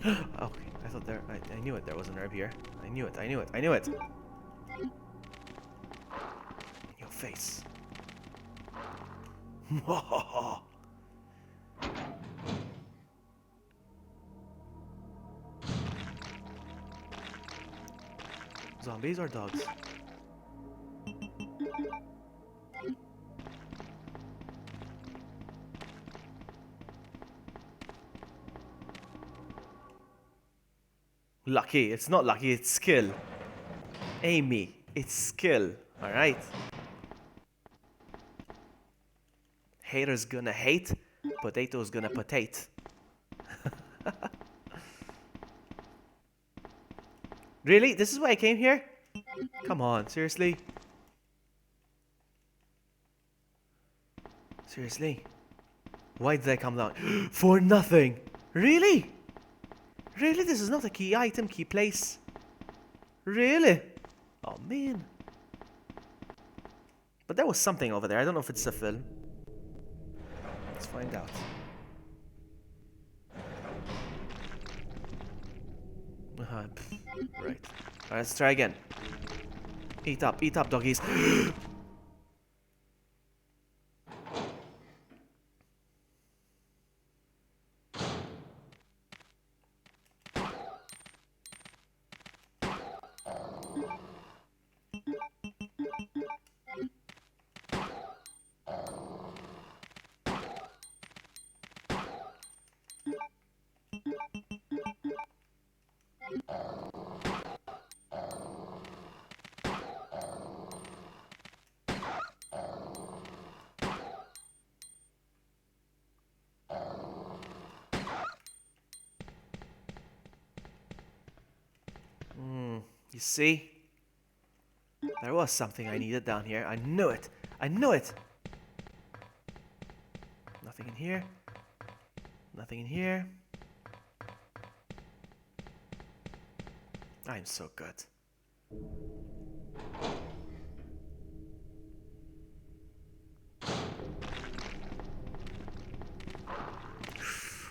Okay, I thought there. I knew it. There was an herb here. I knew it. I knew it. I knew it. In your face. Zombies or dogs? Lucky. It's not lucky, it's skill. Amy, it's skill. Alright? Haters gonna hate, potatoes gonna potate. Really? This is why I came here? Come on, seriously? Seriously? Why did I come down? For nothing! Really? Really? This is not a key item, key place? Really? Oh man. But there was something over there. I don't know if it's a film. Let's find out. Right. Alright, let's try again. Eat up, doggies. You see? There was something I needed down here. I knew it. I knew it. Nothing in here. Nothing in here. I'm so good.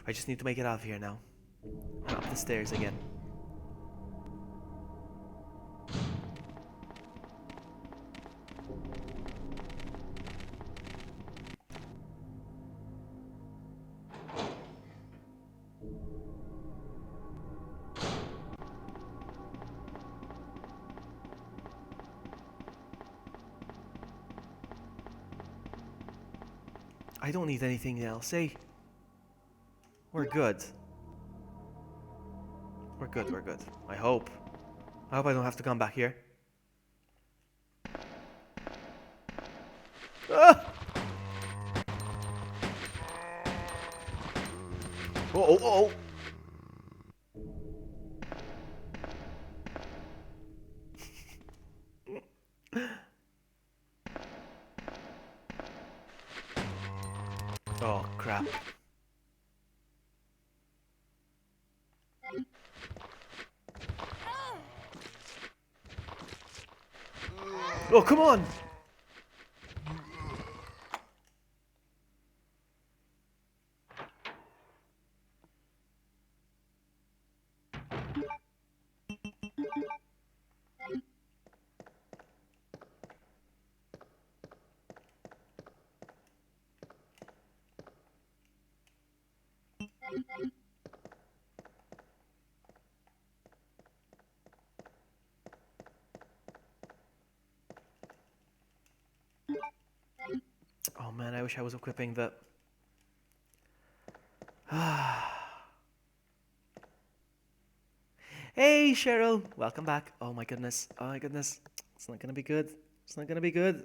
I just need to make it out of here now. And up the stairs again. I don't need anything else, eh? We're good. We're good, we're good. I hope. I hope I don't have to come back here. Ah! Oh, oh, oh! Oh, crap. Oh, come on! Oh man, I wish I was equipping the... Hey Cheryl, welcome back. Oh my goodness, oh my goodness. It's not gonna be good. It's not gonna be good.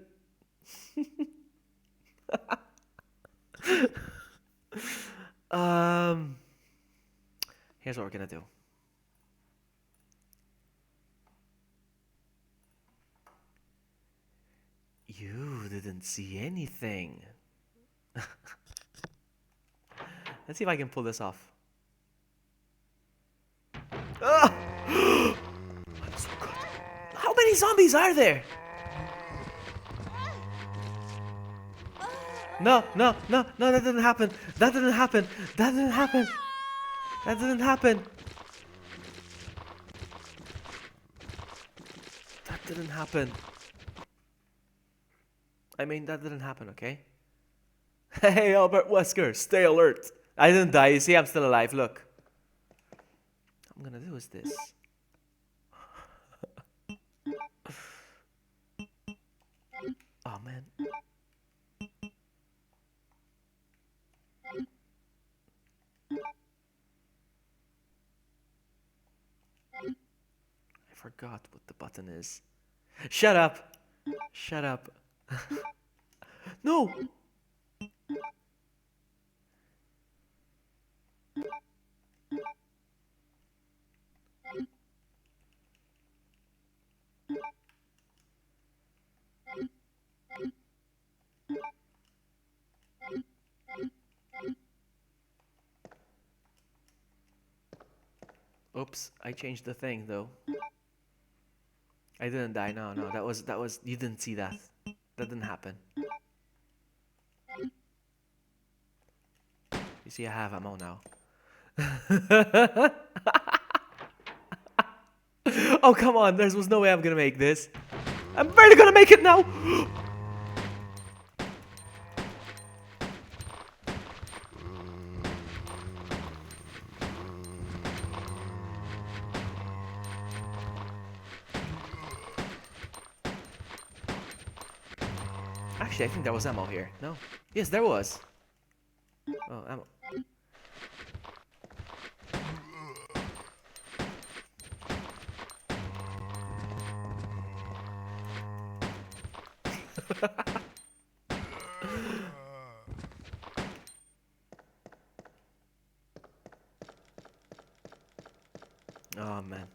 Here's what we're gonna do. You didn't see anything. Let's see if I can pull this off. Ah! I'm so good. How many zombies are there? No, no, no, no, that didn't happen. That didn't happen. That didn't happen. That didn't happen. That didn't happen. I mean, that didn't happen, okay? Hey, Albert Wesker, stay alert. I didn't die. You see, I'm still alive. Look. What I'm gonna do is this. Oh, man. I forgot what the button is. Shut up. Shut up. No. Oops, I changed the thing though. I didn't die. No, no, that was you didn't see that. That didn't happen. You see, I have ammo now. Oh, come on. There was no way I'm gonna make this. I'm barely gonna make it now. Actually, I think there was ammo here. No? Yes, there was. Oh, ammo. Oh, man.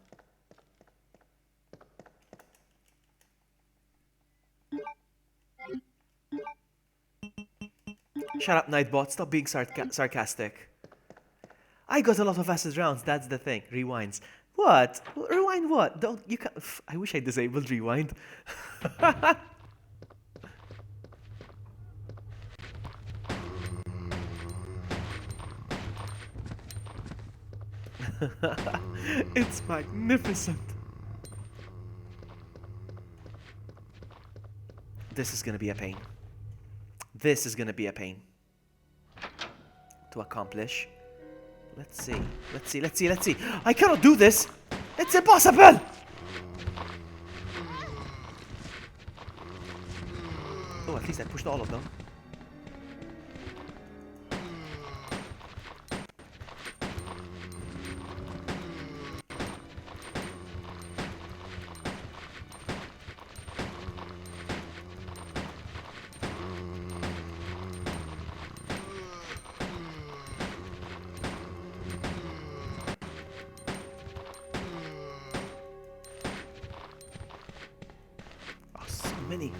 Shut up, Nightbot. Stop being sarcastic. I got a lot of acid rounds, that's the thing. Rewinds. What? Rewind what? Don't you can't. I wish I disabled rewind. It's magnificent. This is gonna be a pain. This is gonna be a pain to accomplish. Let's see. Let's see. Let's see. Let's see. I cannot do this. It's impossible. Oh, at least I pushed all of them. Many.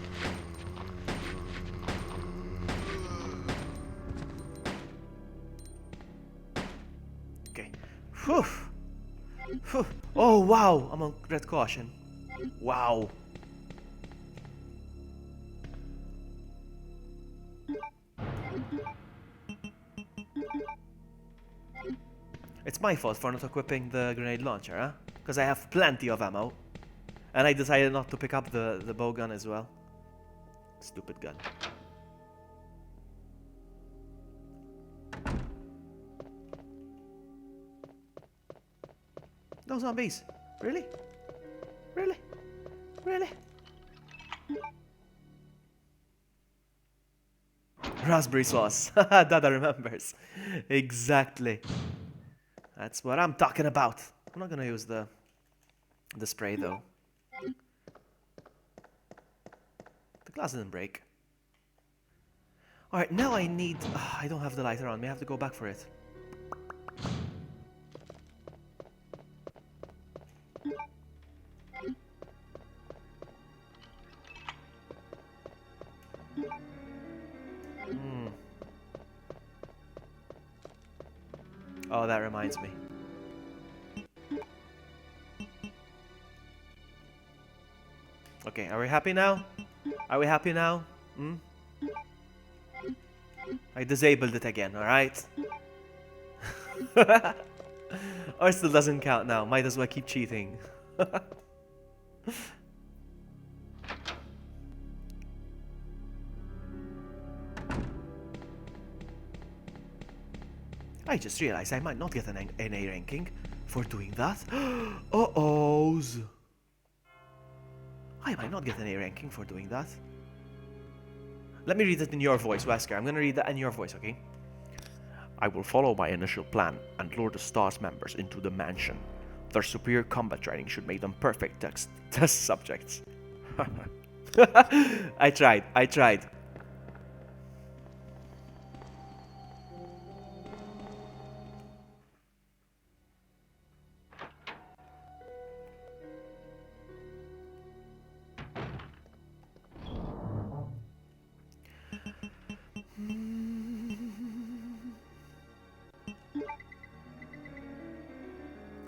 Okay. Whew. Whew. Oh wow! I'm on red caution. Wow. It's my fault for not equipping the grenade launcher, huh? Because I have plenty of ammo. And I decided not to pick up the bow gun as well. Stupid gun. No zombies. Really? Really? Really? Raspberry sauce. Dada remembers. Exactly. That's what I'm talking about. I'm not gonna use the spray though. The glass didn't break. Alright, now I need... I don't have the lighter on me. I have to go back for it. Oh, that reminds me. Okay, are we happy now? Are we happy now? Hmm? I disabled it again, alright? Or still doesn't count now. Might as well keep cheating. I just realized I might not get an A ranking for doing that. Uh-ohs. I might not get an A ranking for doing that. Let me read it in your voice, Wesker. I'm gonna read that in your voice, okay? I will follow my initial plan and lure the STARS members into the mansion. Their superior combat training should make them perfect test subjects. I tried.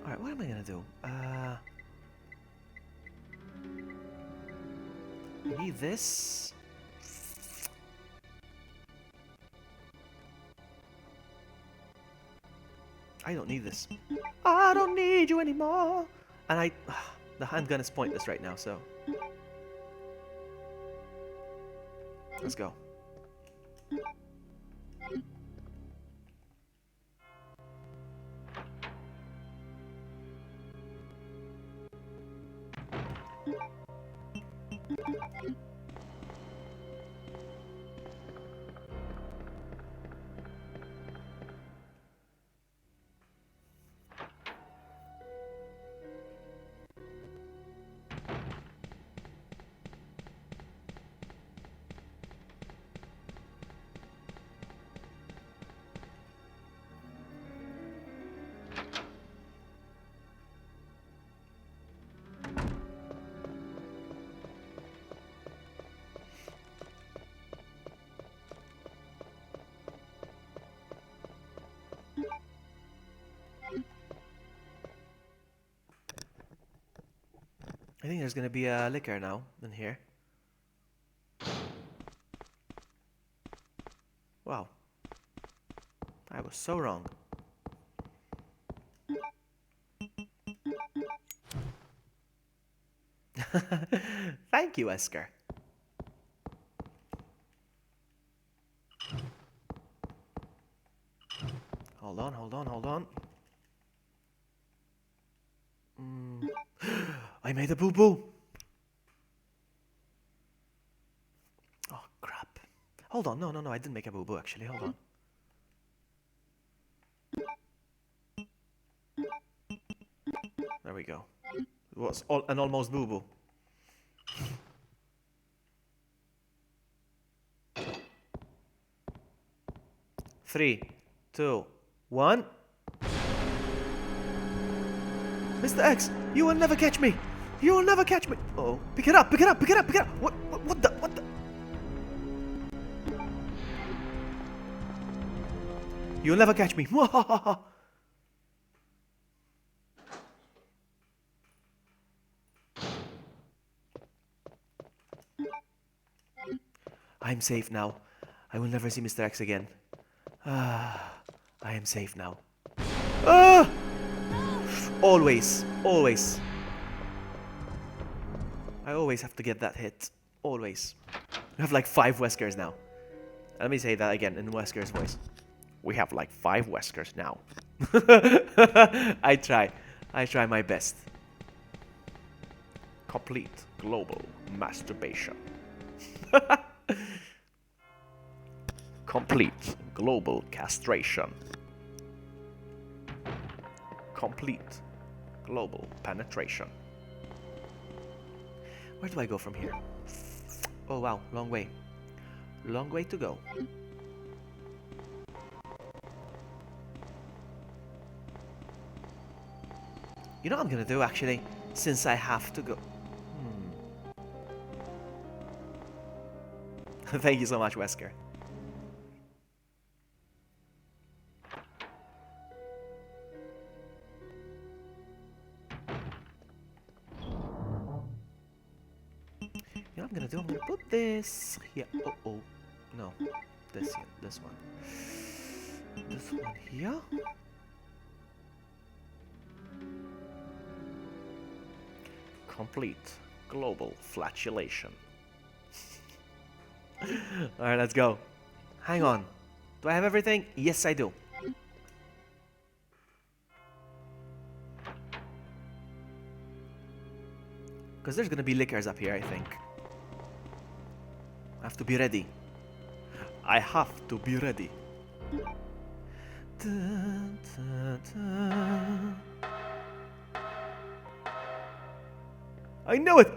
Alright, what am I gonna do? I need this. I don't need this. I don't need you anymore. And the handgun is pointless right now, so let's go. I think there's gonna be a liquor now in here. Wow. I was so wrong. Thank you, Esker. Hold on, hold on, hold on. I made a boo-boo. Oh, crap. Hold on, no, I didn't make a boo-boo, actually. Hold on. There we go. It was an almost boo-boo. Three, two, one. Mr. X, you will never catch me. You will never catch me. Oh, pick it up, pick it up, pick it up, pick it up. What the? You'll never catch me. I'm safe now. I will never see Mr. X again. I am safe now. Always, always. I always have to get that hit. Always. We have like 5 Weskers now. Let me say that again in Wesker's voice. We have like 5 Weskers now. I try my best. Complete global masturbation. Complete global castration. Complete global penetration. Where do I go from here? Oh wow, long way. Long way to go. You know what I'm gonna do actually, since I have to go. Thank you so much, Wesker. You know what I'm gonna do? I'm gonna put this here. Oh, no, this here, this one here. Complete global flatulation. Alright, let's go. Hang on. Do I have everything? Yes, I do. Because there's gonna be liquors up here, I think. I have to be ready. I have to be ready. Dun, dun, dun. I know it!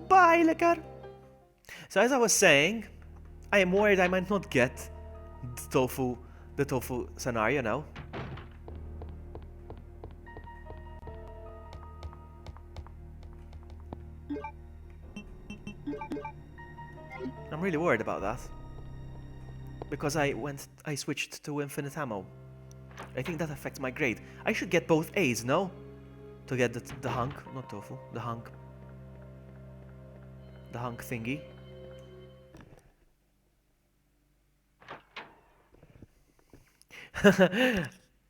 Bye, liquor! So as I was saying, I am worried I might not get the tofu scenario now. I'm really worried about that. Because I switched to infinite ammo. I think that affects my grade. I should get both A's, no? To get the hunk, not tofu, the hunk. The hunk thingy.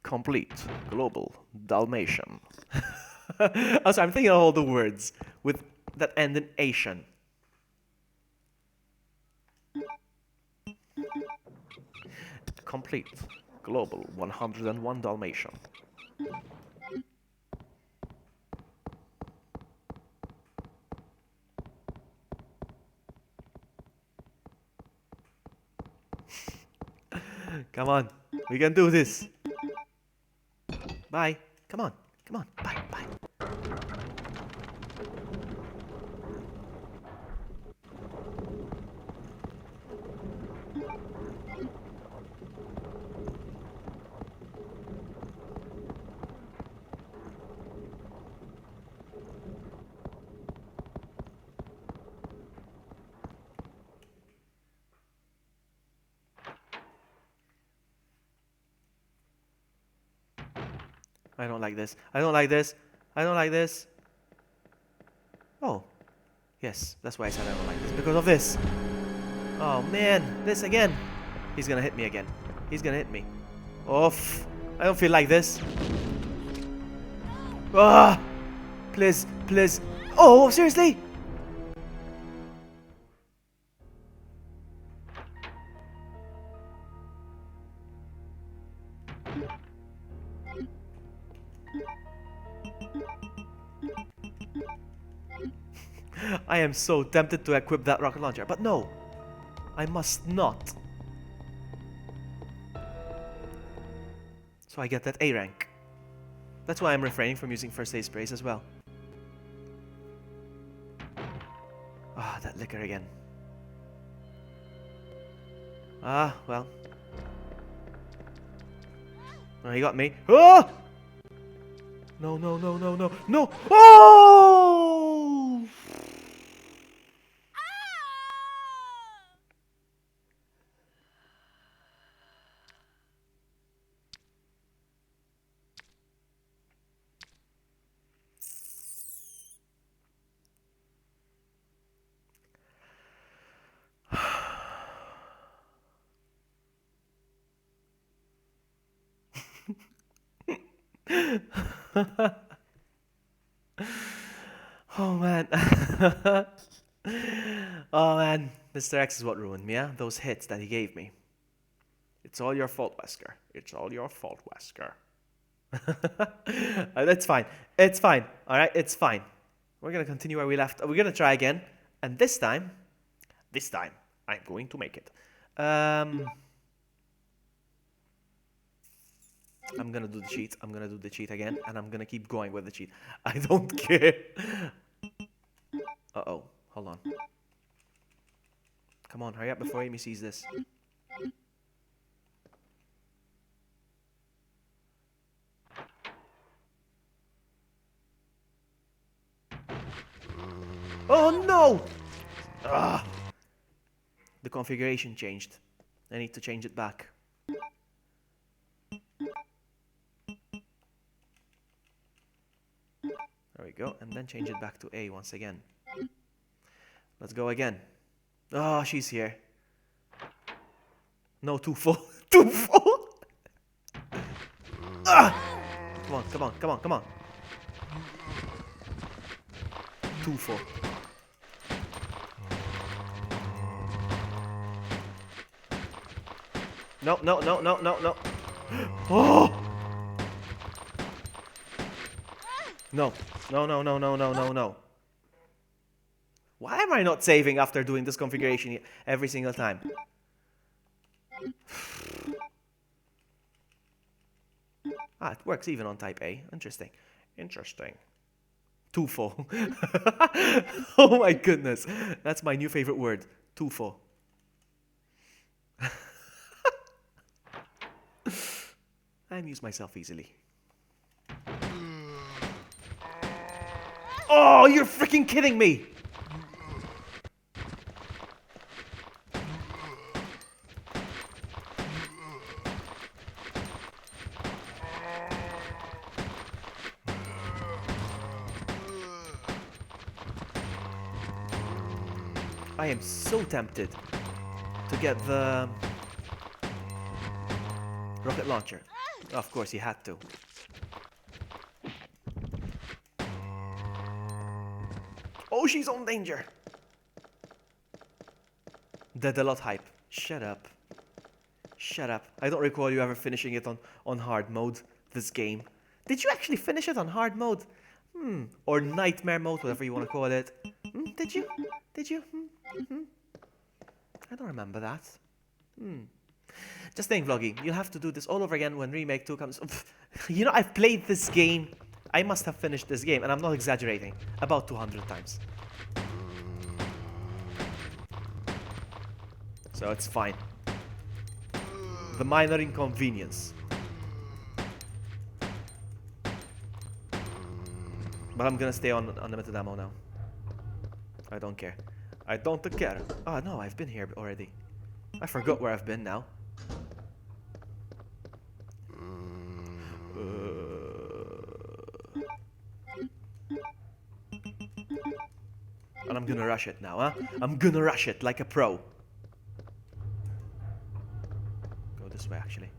Complete global Dalmatian. Also, I'm thinking of all the words with that end in Asian. Complete global 101 Dalmatian. Come on, we can do this. Bye. Come on, bye, bye. I don't like this. I don't like this. I don't like this. Oh. Yes, that's why I said I don't like this. Because of this. Oh, man. This again. He's gonna hit me again. He's gonna hit me. Oof. I don't feel like this. Ah! Please, please. Oh, seriously? I am so tempted to equip that rocket launcher, but no. I must not. So I get that A rank. That's why I'm refraining from using first aid sprays as well. Ah, that liquor again. Ah, well. Oh, he got me. Oh! No, no, no, no, no, no! Oh! Oh man. Oh man. Mr. X is what ruined me, yeah? Those hits that he gave me. It's all your fault, Wesker. It's all your fault, Wesker. That's fine. It's fine. Alright, it's fine. We're gonna continue where we left. We're gonna try again. And this time, I'm going to make it. I'm gonna do the cheat. I'm gonna do the cheat again, and I'm gonna keep going with the cheat. I don't care. Uh-oh. Hold on. Come on, hurry up before Amy sees this. Oh no! Ah! The configuration changed. I need to change it back. There we go, and then change it back to A once again. Let's go again. Oh, she's here. No, too full. Too full! Ah! Come on, come on, come on, come on. Too full. No, no, no, no, no, no. Oh! No. No, no, no, no, no, no, no. Why am I not saving after doing this configuration every single time? Ah, it works even on type A. Interesting. Interesting. Too full. Oh my goodness. That's my new favorite word. Too full. I amuse myself easily. Oh, you're freaking kidding me! I am so tempted to get the rocket launcher. Of course, he had to. Oh, she's on danger. Dead a lot hype. Shut up. Shut up. I don't recall you ever finishing it on hard mode, this game. Did you actually finish it on hard mode? Or nightmare mode, whatever you want to call it. Did you? Did you? I don't remember that. Just saying, Vloggy, you'll have to do this all over again when Remake 2 comes. You know, I've played this game. I must have finished this game, and I'm not exaggerating, about 200 times. So it's fine. The minor inconvenience. But I'm gonna stay on unlimited ammo now. I don't care. I don't care. Oh no, I've been here already. I forgot where I've been now. I'm gonna rush it now, huh? I'm gonna rush it like a pro. Go this way, actually.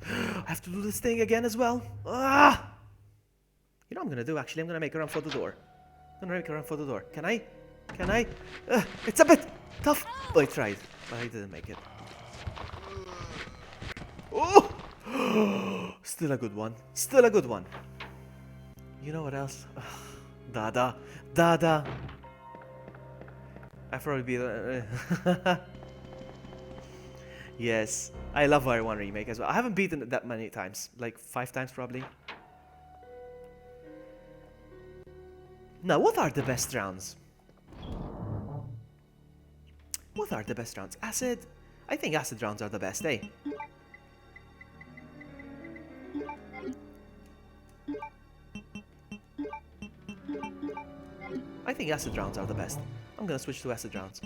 I have to do this thing again as well. Ah! You know what I'm gonna do, actually? I'm gonna make a run for the door. I'm gonna make a run for the door. Can I? Can I? It's a bit tough. Oh, I tried, but I didn't make it. Oh! Still a good one. Still a good one. You know what else? Dada. Dada. I probably be the... Yes. I love Wire 1 Remake as well. I haven't beaten it that many times. Like 5 times probably. Now, what are the best rounds? What are the best rounds? Acid? I think acid rounds are the best, eh? I think acid rounds are the best. I'm gonna switch to acid rounds.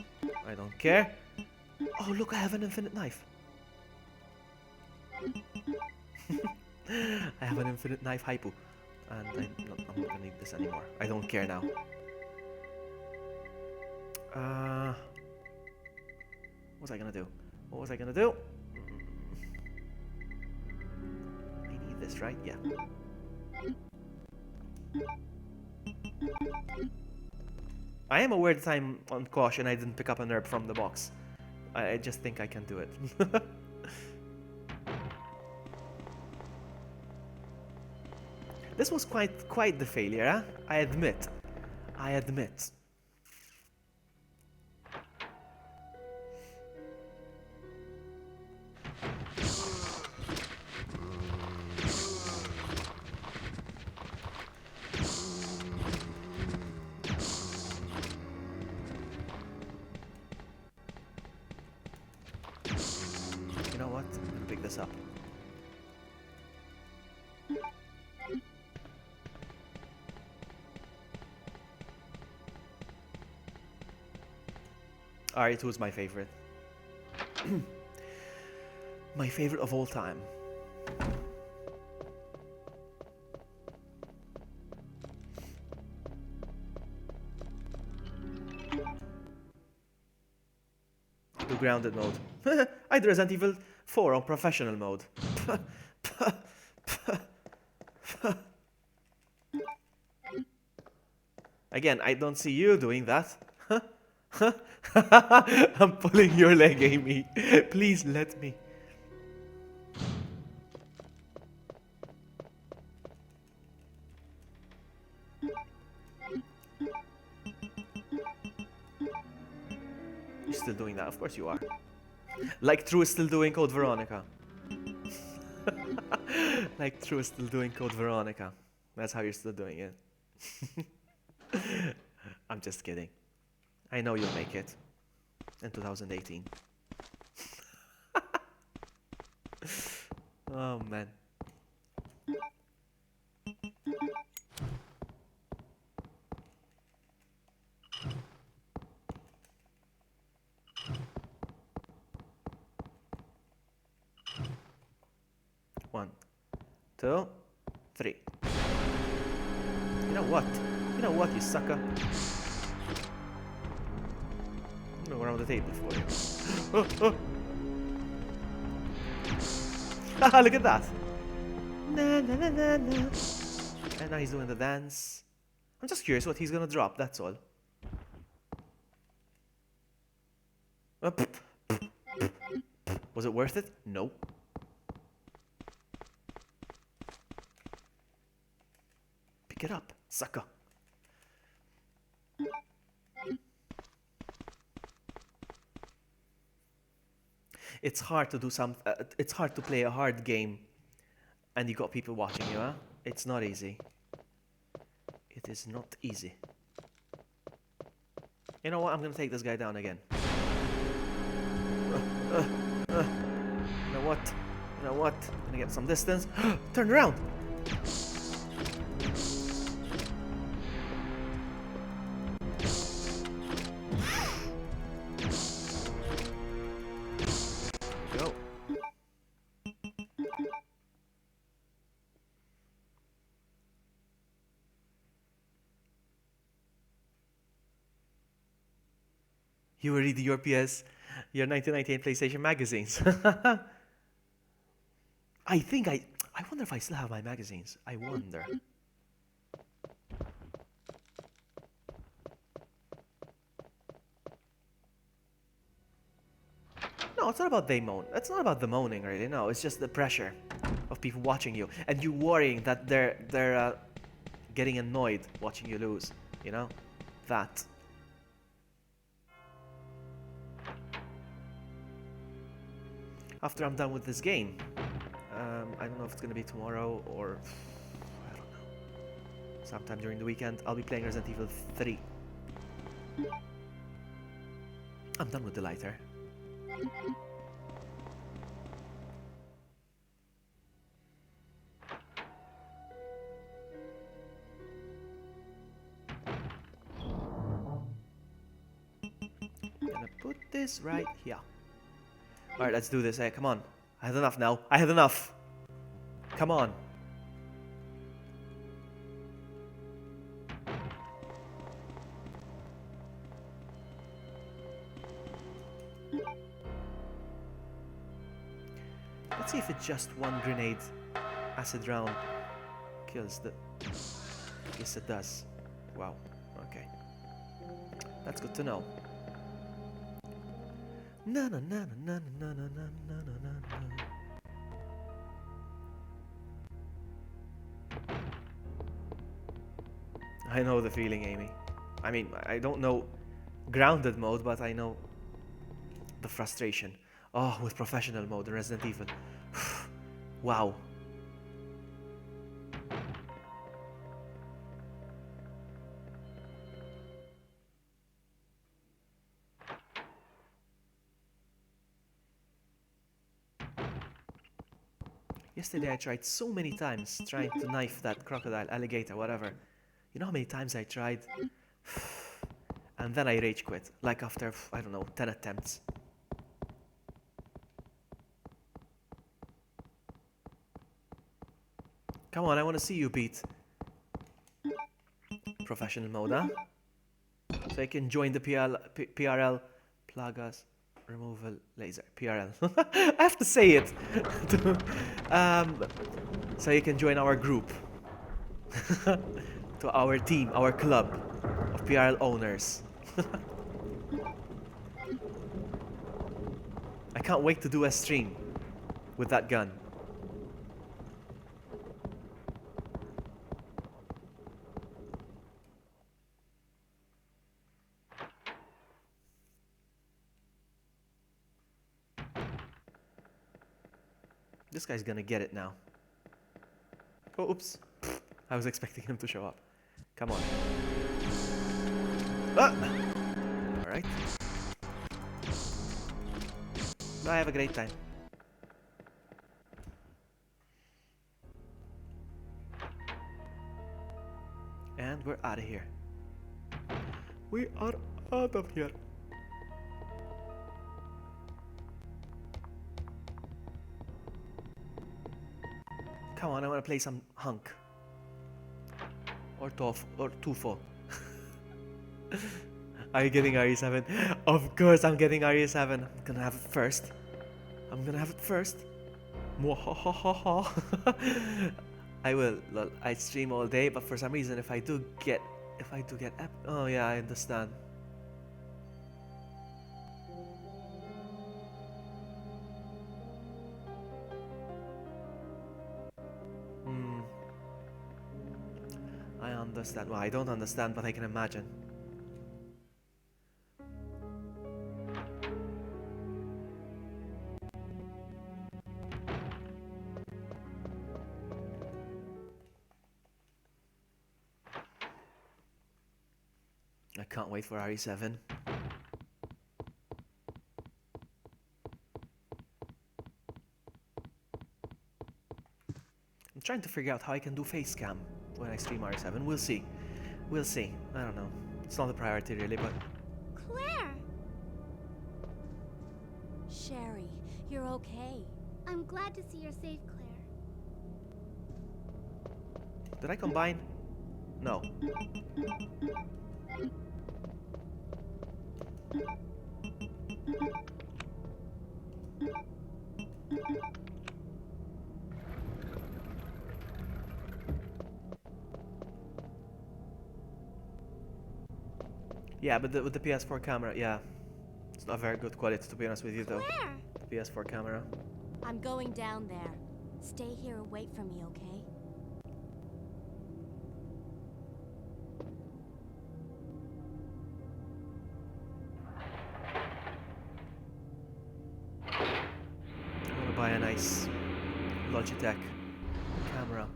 I don't care. Oh, look, I have an infinite knife. I have an infinite knife hypo. And I'm not gonna need this anymore. I don't care now. What was I gonna do? What was I gonna do? I need this, right? Yeah. I am aware that I'm on caution. I didn't pick up an herb from the box. I just think I can do it. This was quite the failure, huh? I admit. I admit. You know what? I'm gonna pick this up. R2 was my favorite. My favorite of all time. Do grounded mode. I do Resident Evil 4 on professional mode. Again, I don't see you doing that. I'm pulling your leg, Amy. Please let me. You're still doing that? Of course you are. Like True is still doing Code Veronica. Like True is still doing Code Veronica. That's how you're still doing it. I'm just kidding. I know you'll make it. In 2018. Oh, man. One, 2, 3. You know what? You know what, you sucker? I'm gonna go around the table for you. Oh, oh. Haha, look at that! Na, na, na, na, na. And now he's doing the dance. I'm just curious what he's gonna drop, that's all. Was it worth it? No. Pick it up, sucker. It's hard to do it's hard to play a hard game and you got people watching you, huh? It's not easy. It is not easy. You know what? I'm gonna take this guy down again. You know what? You know what? I'm gonna get some distance. Turn around! Go. You were reading your your 1998 PlayStation magazines. I think I wonder if I still have my magazines. I wonder. No, it's not about they moan. It's not about the moaning, really. No, it's just the pressure of people watching you and you worrying that they're getting annoyed watching you lose. You know, that. After I'm done with this game, I don't know if it's gonna be tomorrow or I don't know. Sometime during the weekend, I'll be playing Resident Evil 3. I'm done with the lighter. Gonna put this right here. Alright, let's do this. Hey, come on. I had enough now. I had enough. Come on. Let's see if it's just one grenade acid round kills the... Yes, it does. Wow. Okay. That's good to know. Na na na na na na na na na na na. I know the feeling, Amy. I mean, I don't know grounded mode, but I know the frustration. Oh, with professional mode in Resident Evil. Wow. Yesterday I tried so many times trying to knife that crocodile, alligator, whatever. You know how many times I tried? And then I rage quit. Like after, I don't know, 10 attempts. Come on, I want to see you beat professional mode, huh? So I can join the PRL Plagas Removal Laser. PRL. I have to say it. So you can join our group. To our team, our club of PRL owners. I can't wait to do a stream with that gun. This guy's gonna get it now. Oh, oops. I was expecting him to show up. Come on. Ah! Alright. I have a great time. And we're out of here. We are out of here. Come on, I want to play some Hunk. Or Tufo. Are you getting RE7? Of course I'm getting RE7. I'm gonna have it first. I'm gonna have it first. I will. Lol. I stream all day, but for some reason, if I do get oh yeah, I understand. I understand. Well, I don't understand, but I can imagine. I can't wait for RE7. I'm trying to figure out how I can do face cam when I stream RE7. We'll see. We'll see. I don't know. It's not a priority really, but... Claire! Sherry, you're okay. I'm glad to see you're safe, Claire. Did I combine? No. Yeah, but with the PS4 camera, yeah. It's not very good quality, to be honest with you, though. Where? The PS4 camera. I'm going down there. Stay here and wait for me, okay? I want to buy a nice Logitech camera.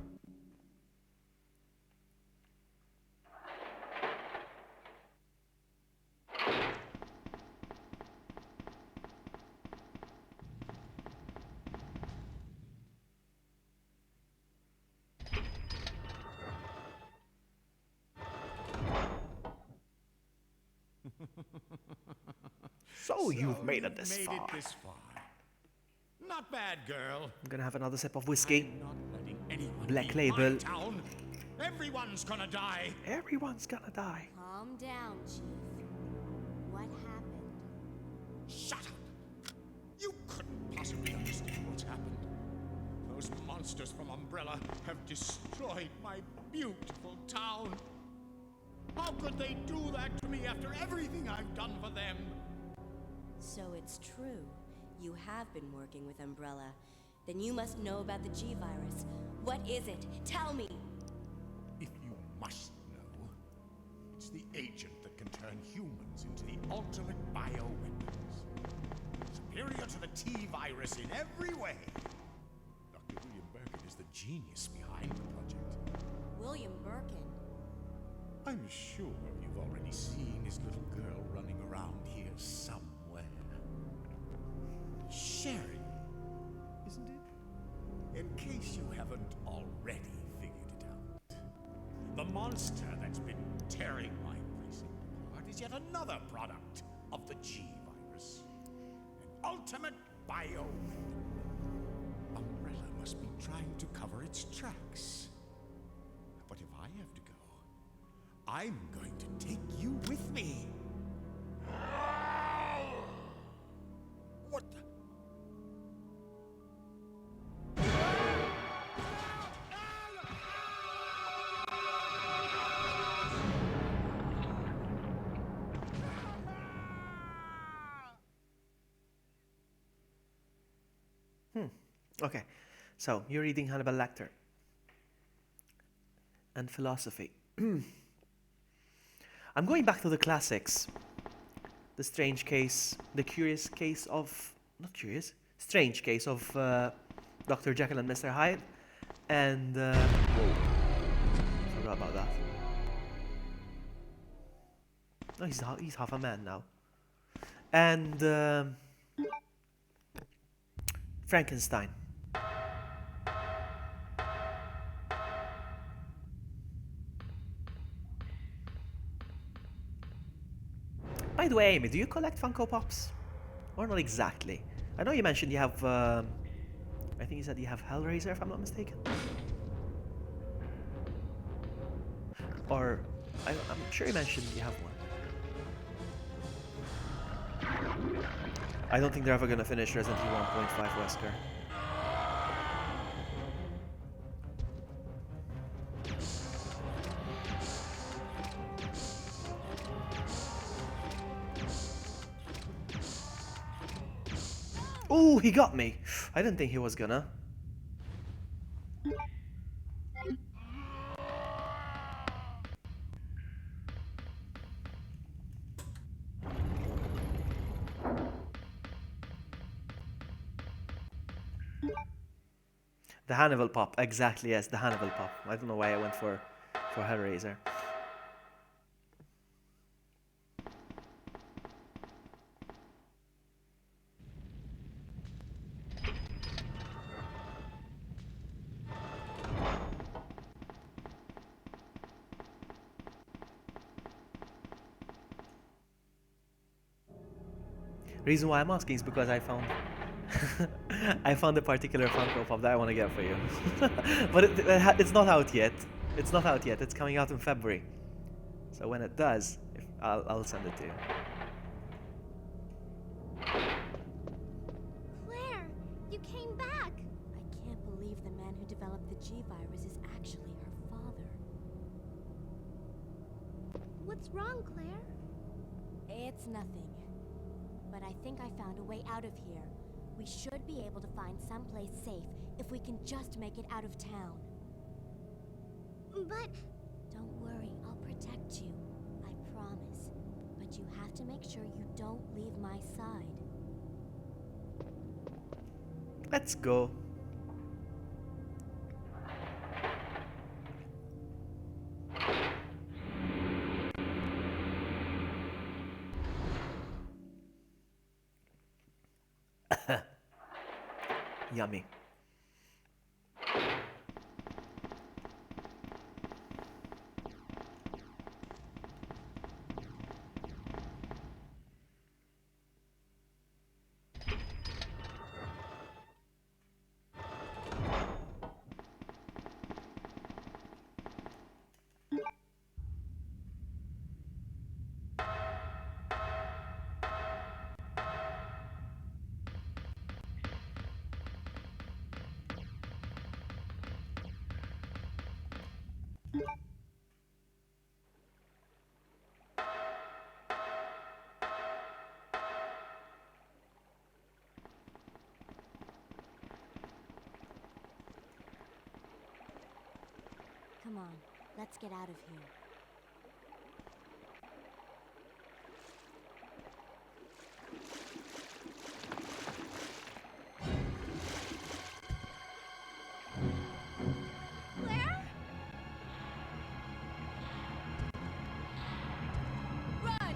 So you've made it this far. Not bad, girl. I'm gonna have another sip of whiskey. Not letting anyone Black leave label. my town. Everyone's gonna die. Everyone's gonna die. Calm down, Chief. What happened? Shut up. You couldn't possibly understand what's happened. Those monsters from Umbrella have destroyed my beautiful town. How could they do that to me after everything I've done for them? So it's true. You have been working with Umbrella. Then you must know about the G-Virus. What is it? Tell me! If you must know, it's the agent that can turn humans into the ultimate bioweapons. Superior to the T-Virus in every way. Dr. William Birkin is the genius behind the project. William Birkin? I'm sure you've already seen his little girl running around here somewhere. Sherry, isn't it? In case you haven't already figured it out. The monster that's been tearing my precinct apart is yet another product of the G-Virus. An ultimate bioweapon. Umbrella must be trying to cover its tracks. But if I have to go, I'm going to take you with me. What the? Okay, so you're reading Hannibal Lecter and philosophy. I'm going back to the classics. The strange case, the curious case of, not curious, strange case of Dr. Jekyll and Mr. Hyde. And, whoa, forgot about that. Oh, he's half a man now. And Frankenstein. By the way, Amy, do you collect Funko Pops? Or not exactly? I know you mentioned you have, I think you said you have Hellraiser, if I'm not mistaken. Or, I'm sure you mentioned you have one. I don't think they're ever gonna finish Resident Evil 1.5 Wesker. Ooh, he got me. I didn't think he was gonna. The Hannibal Pop, exactly, yes, the Hannibal Pop. I don't know why I went for Hellraiser. Reason why I'm asking is because I found I found a particular Funko Pop that I want to get for you. But it's not out yet. It's not out yet. It's coming out in February. So when it does, I'll send it to you. came back. I can't believe the man who developed the G-virus is actually her father. What's wrong, Claire? It's nothing. But I think I found a way out of here. We should be able to find someplace safe if we can just make it out of town. But... Don't worry, I'll protect you. I promise. But you have to make sure you don't leave my side. Let's go. Yummy. Come on, let's get out of here. Claire? Run!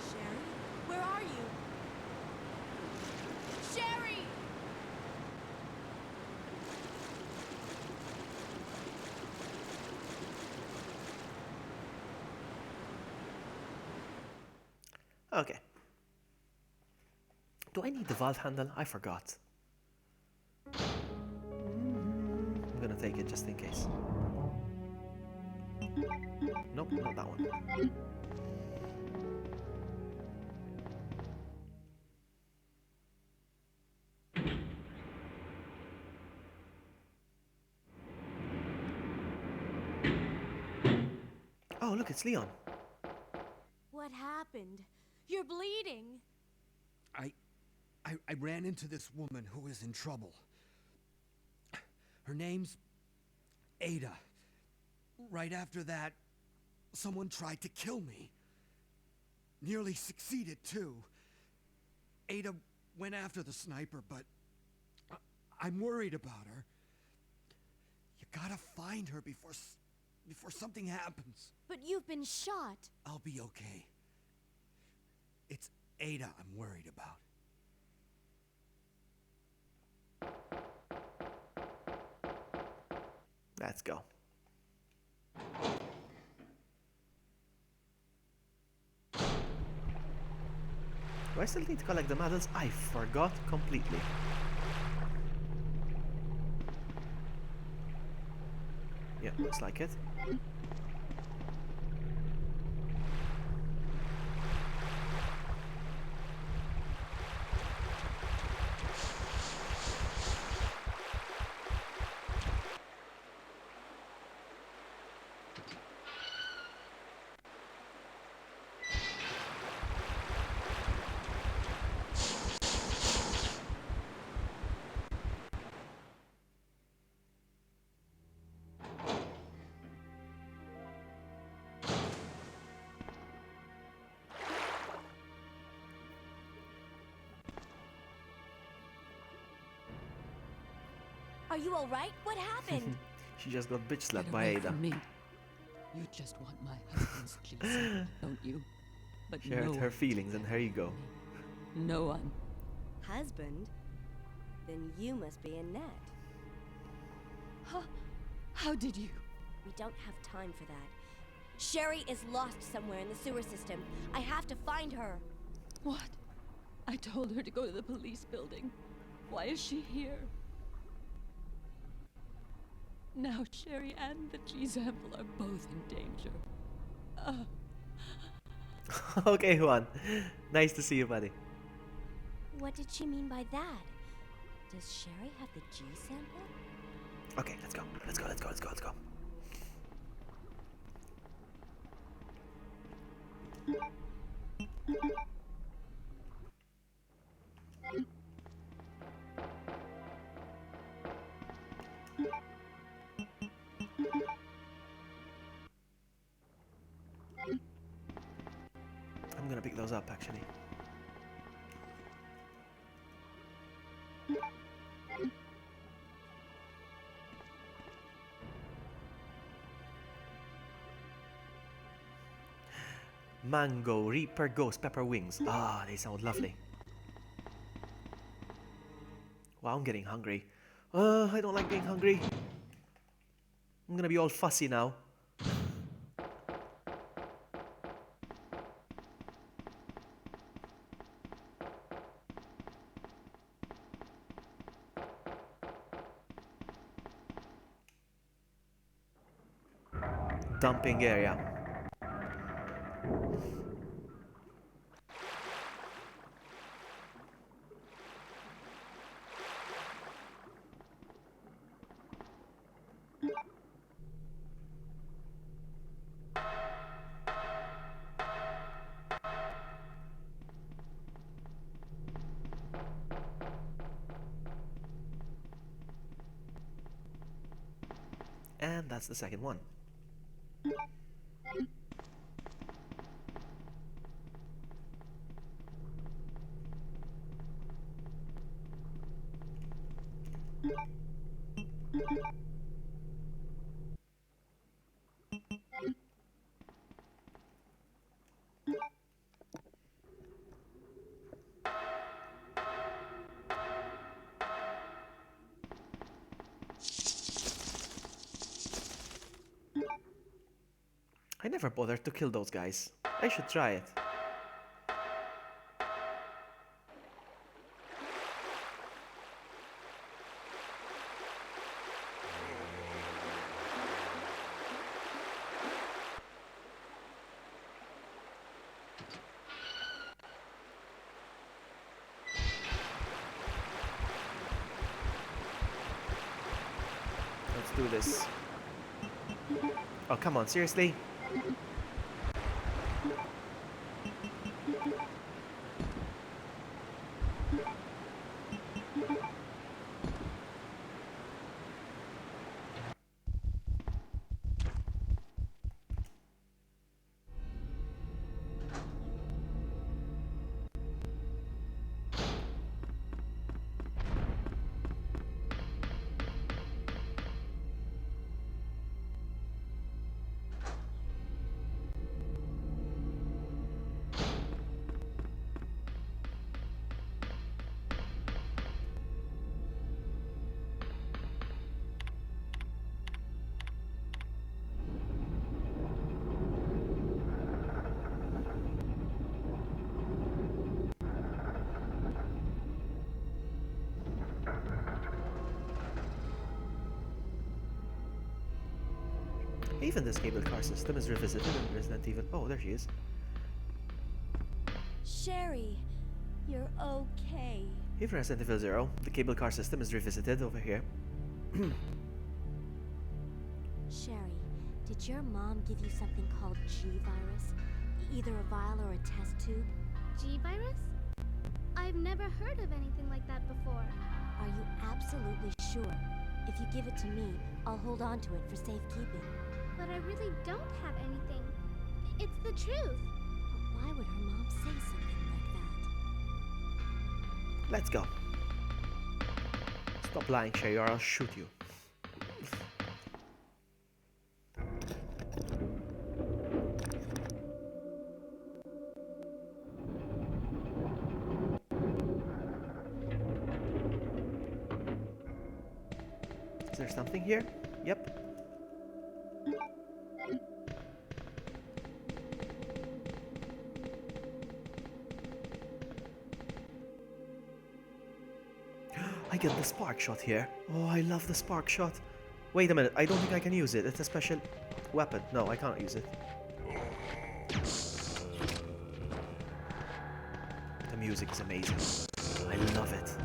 Sherry? Where are you? Sherry! Okay. Do I need the valve handle? I forgot. I'm gonna take it just in case. Nope, not that one. Oh, look, it's Leon. What happened? You're bleeding. I ran into this woman who was in trouble. Her name's Ada. Right after that, someone tried to kill me. Nearly succeeded, too. Ada went after the sniper, but I'm worried about her. You gotta find her before something happens. But you've been shot. I'll be okay. It's Ada I'm worried about. Let's go. Do I still need to collect the medals? I forgot completely. Yeah, looks like it. Are you all right? What happened? She just got bitch slapped Get by away Ada. from me. You just want my husband's pleasure, don't you? But She hurt no her one feelings, and here you go. No one. Husband? Then you must be Annette. How did you? We don't have time for that. Sherry is lost somewhere in the sewer system. I have to find her. What? I told her to go to the police building. Why is she here? Now Sherry and the G-sample are both in danger. Okay, Juan. Nice to see you, buddy. What did she mean by that? Does Sherry have the G sample? Okay, let's go. Let's go, let's go, let's go, let's go. I'm gonna pick those up, actually. Mango, Reaper, Ghost, Pepper Wings. Ah, they sound lovely. Wow, I'm getting hungry. I don't like being hungry. I'm gonna be all fussy now. Dumping area. And that's the second one. I never bothered to kill those guys. I should try it. Let's do this. Oh, come on, seriously? Even this cable car system is revisited in Resident Evil. Oh, there she is. Sherry, you're okay. Even Resident Evil 0, the cable car system is revisited over here. Sherry, did your mom give you something called G-virus? Either a vial or a test tube? G-virus? I've never heard of anything like that before. Are you absolutely sure? If you give it to me, I'll hold on to it for safekeeping. But I really don't have anything. It's the truth. But why would her mom say something like that? Let's go. Stop lying, Sherry, or I'll shoot you. Is there something here? Yep. I get the spark shot here. Oh, I love the spark shot. Wait a minute, I don't think I can use it. It's a special weapon. No, I can't use it. The music is amazing. I love it.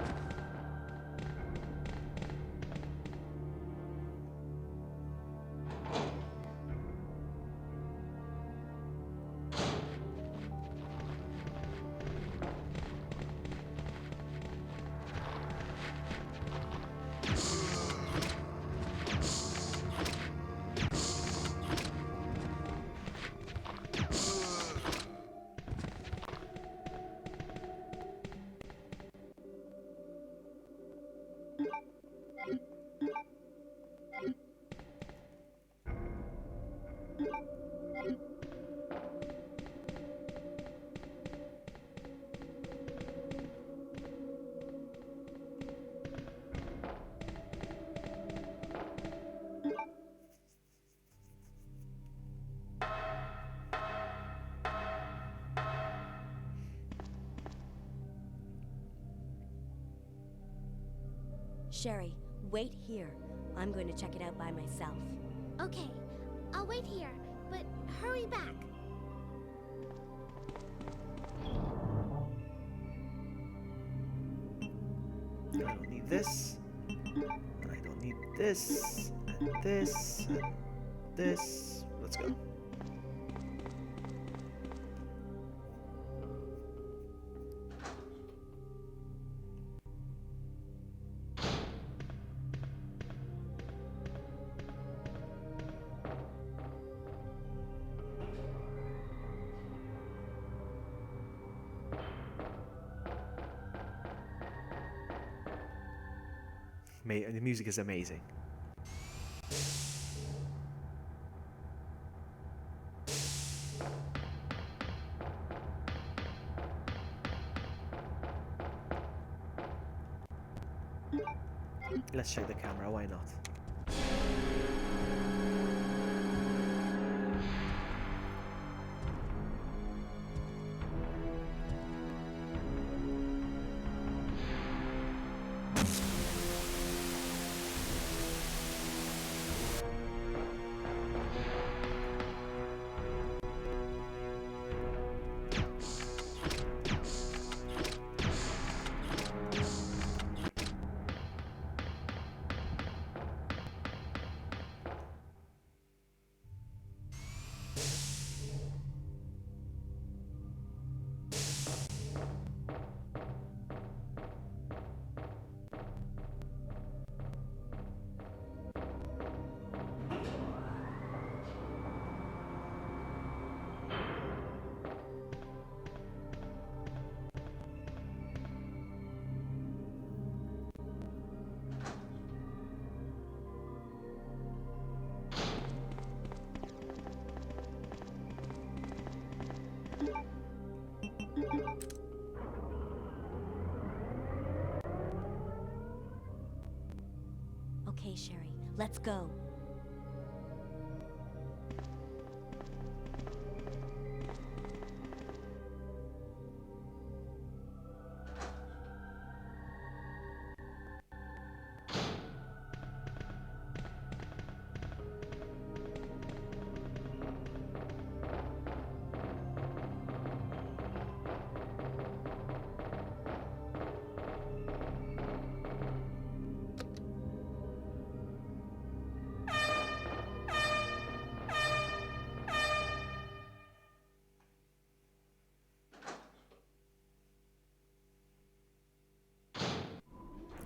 Sherry, wait here. I'm going to check it out by myself. Okay, I'll wait here, but hurry back. I don't need this. I don't need this. And this. And this. Let's go. The music is amazing. Let's check the camera, why not? Okay, Sherry, let's go.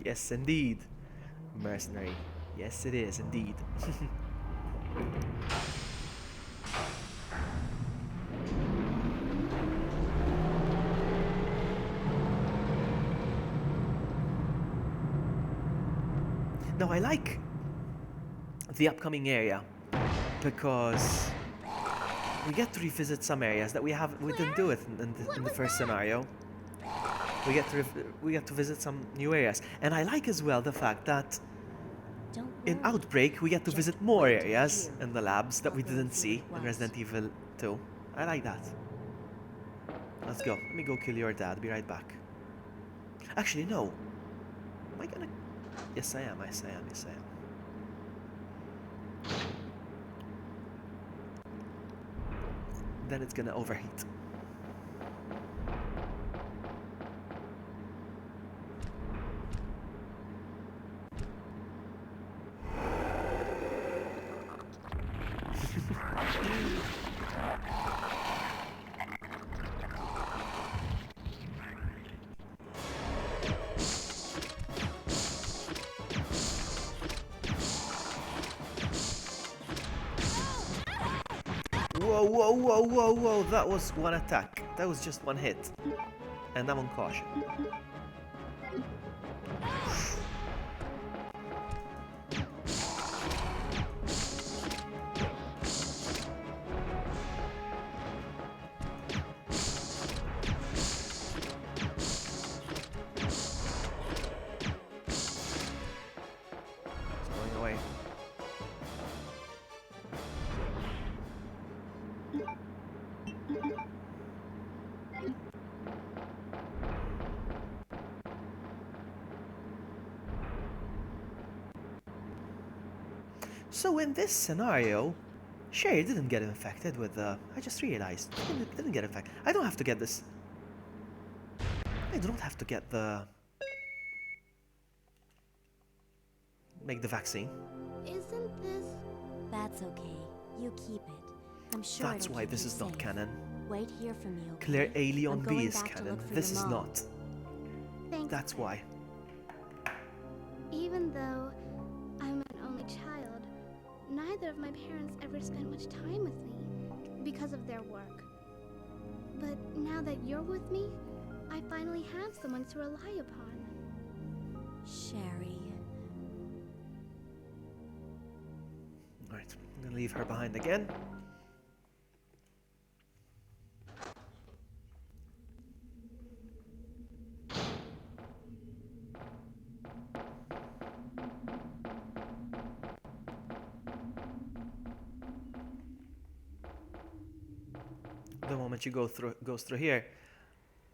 Yes, indeed. Mercenary. Yes, it is, indeed. Now, I like the upcoming area because we get to revisit some areas that we didn't do it in the first scenario. We get to visit some new areas, and I like as well the fact that in Outbreak we get to visit more areas in the labs that we didn't see in Resident Evil 2. I like that. Let's go. Let me go kill your dad. Be right back. Actually, no. Am I gonna? Yes, I am. Yes, I am. Yes, I am. Then it's gonna overheat. Whoa, whoa, whoa, whoa, whoa, that was one attack. That was just one hit. And I'm on caution. It's going away. So in this scenario, Sherry didn't get infected with the... I just realized. Didn't get infected. I don't have to get this. I don't have to get the... Make the vaccine. Isn't this... That's okay. You keep it. I'm sure That's it'll why keep this you is not safe. canon. Wait here for me, okay? Claire Alien I'm B going is back to canon. look for This your is mom. not. Thanks, That's Claire. why. Even though I'm an only child, neither of my parents ever spent much time with me because of their work. But now that you're with me, I finally have someone to rely upon. Sherry. Alright, I'm gonna leave her behind again. The moment you goes through here,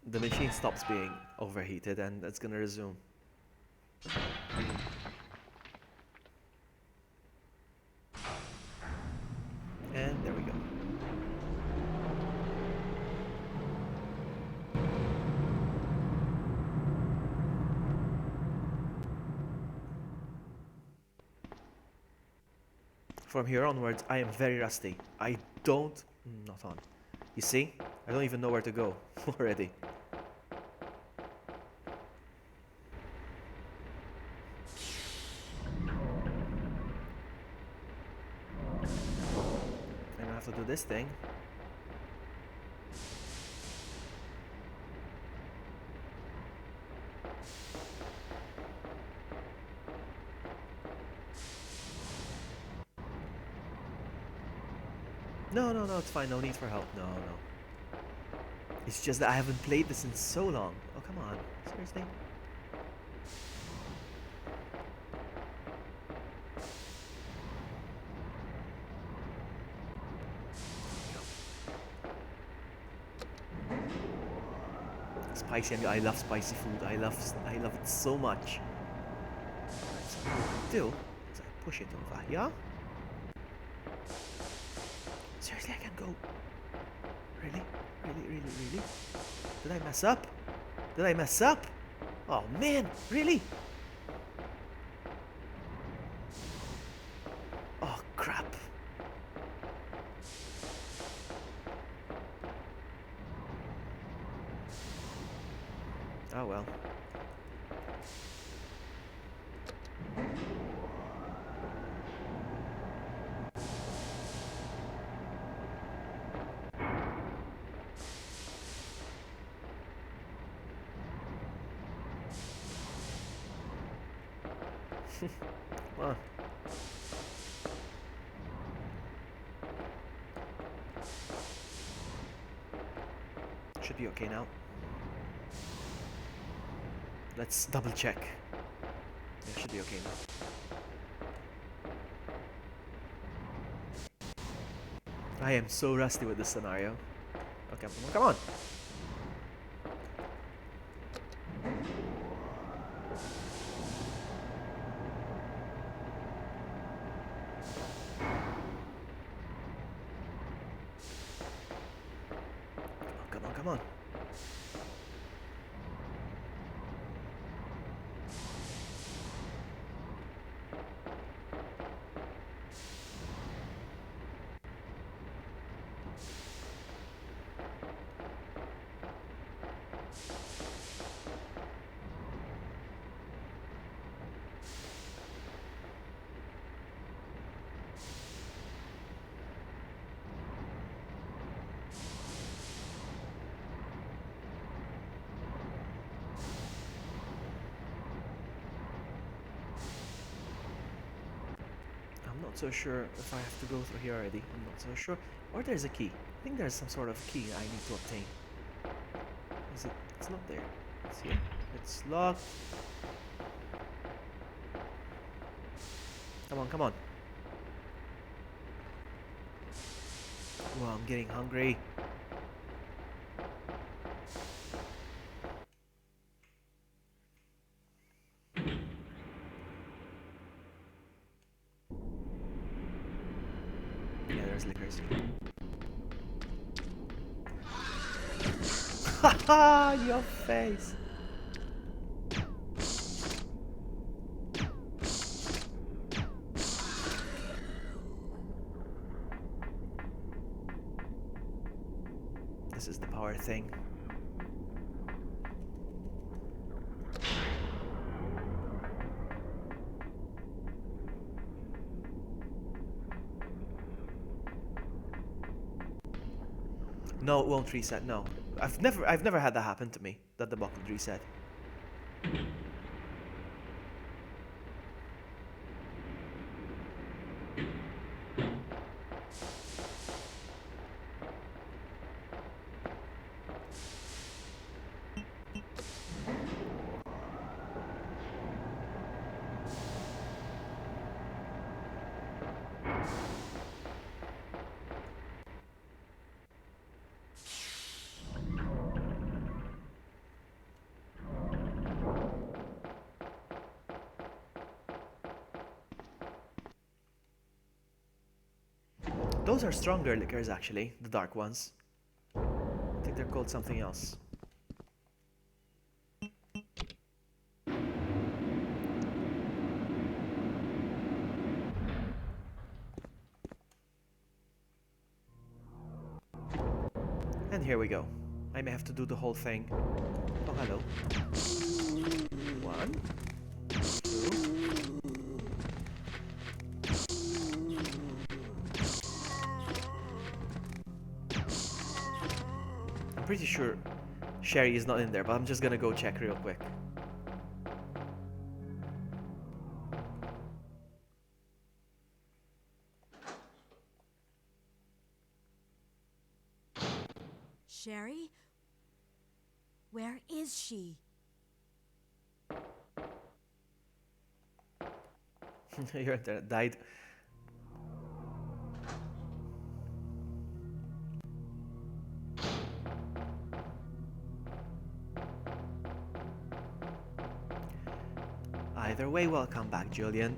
the machine stops being overheated and it's gonna resume. And there we go. From here onwards, I am very rusty. I don't... Not on. You see? I don't even know where to go already. And I have to do this thing. No, no, no, it's fine. No need for help. No, no. It's just that I haven't played this in so long. Oh, come on. Seriously? Spicy. I love spicy food. I love it so much. Right, so what I do is I push it over here. Seriously, I can go. Really? Really, really, really? Did I mess up? Did I mess up? Oh man, really? Oh crap. Oh well. Come on. Should be okay now. Let's double check. It should be okay now. I am so rusty with this scenario. Okay, come on. Come on. I'm not so sure if I have to go through here already. I'm not so sure. Or there's a key. I think there's some sort of key I need to obtain. Is it? It's not there. It's here. It's locked. Come on, come on. Well, I'm getting hungry. Yeah, there's liquors. Haha, your face. This is the power thing. No, it won't reset. No, I've never had that happen to me. That the bucket reset. Those are stronger liquors, actually, the dark ones. I think they're called something else. And here we go. I may have to do the whole thing. Oh, hello. 1, 2. I'm pretty sure Sherry is not in there, but I'm just gonna go check real quick. Sherry? Where is she? Your internet died. Either way, welcome back, Julian.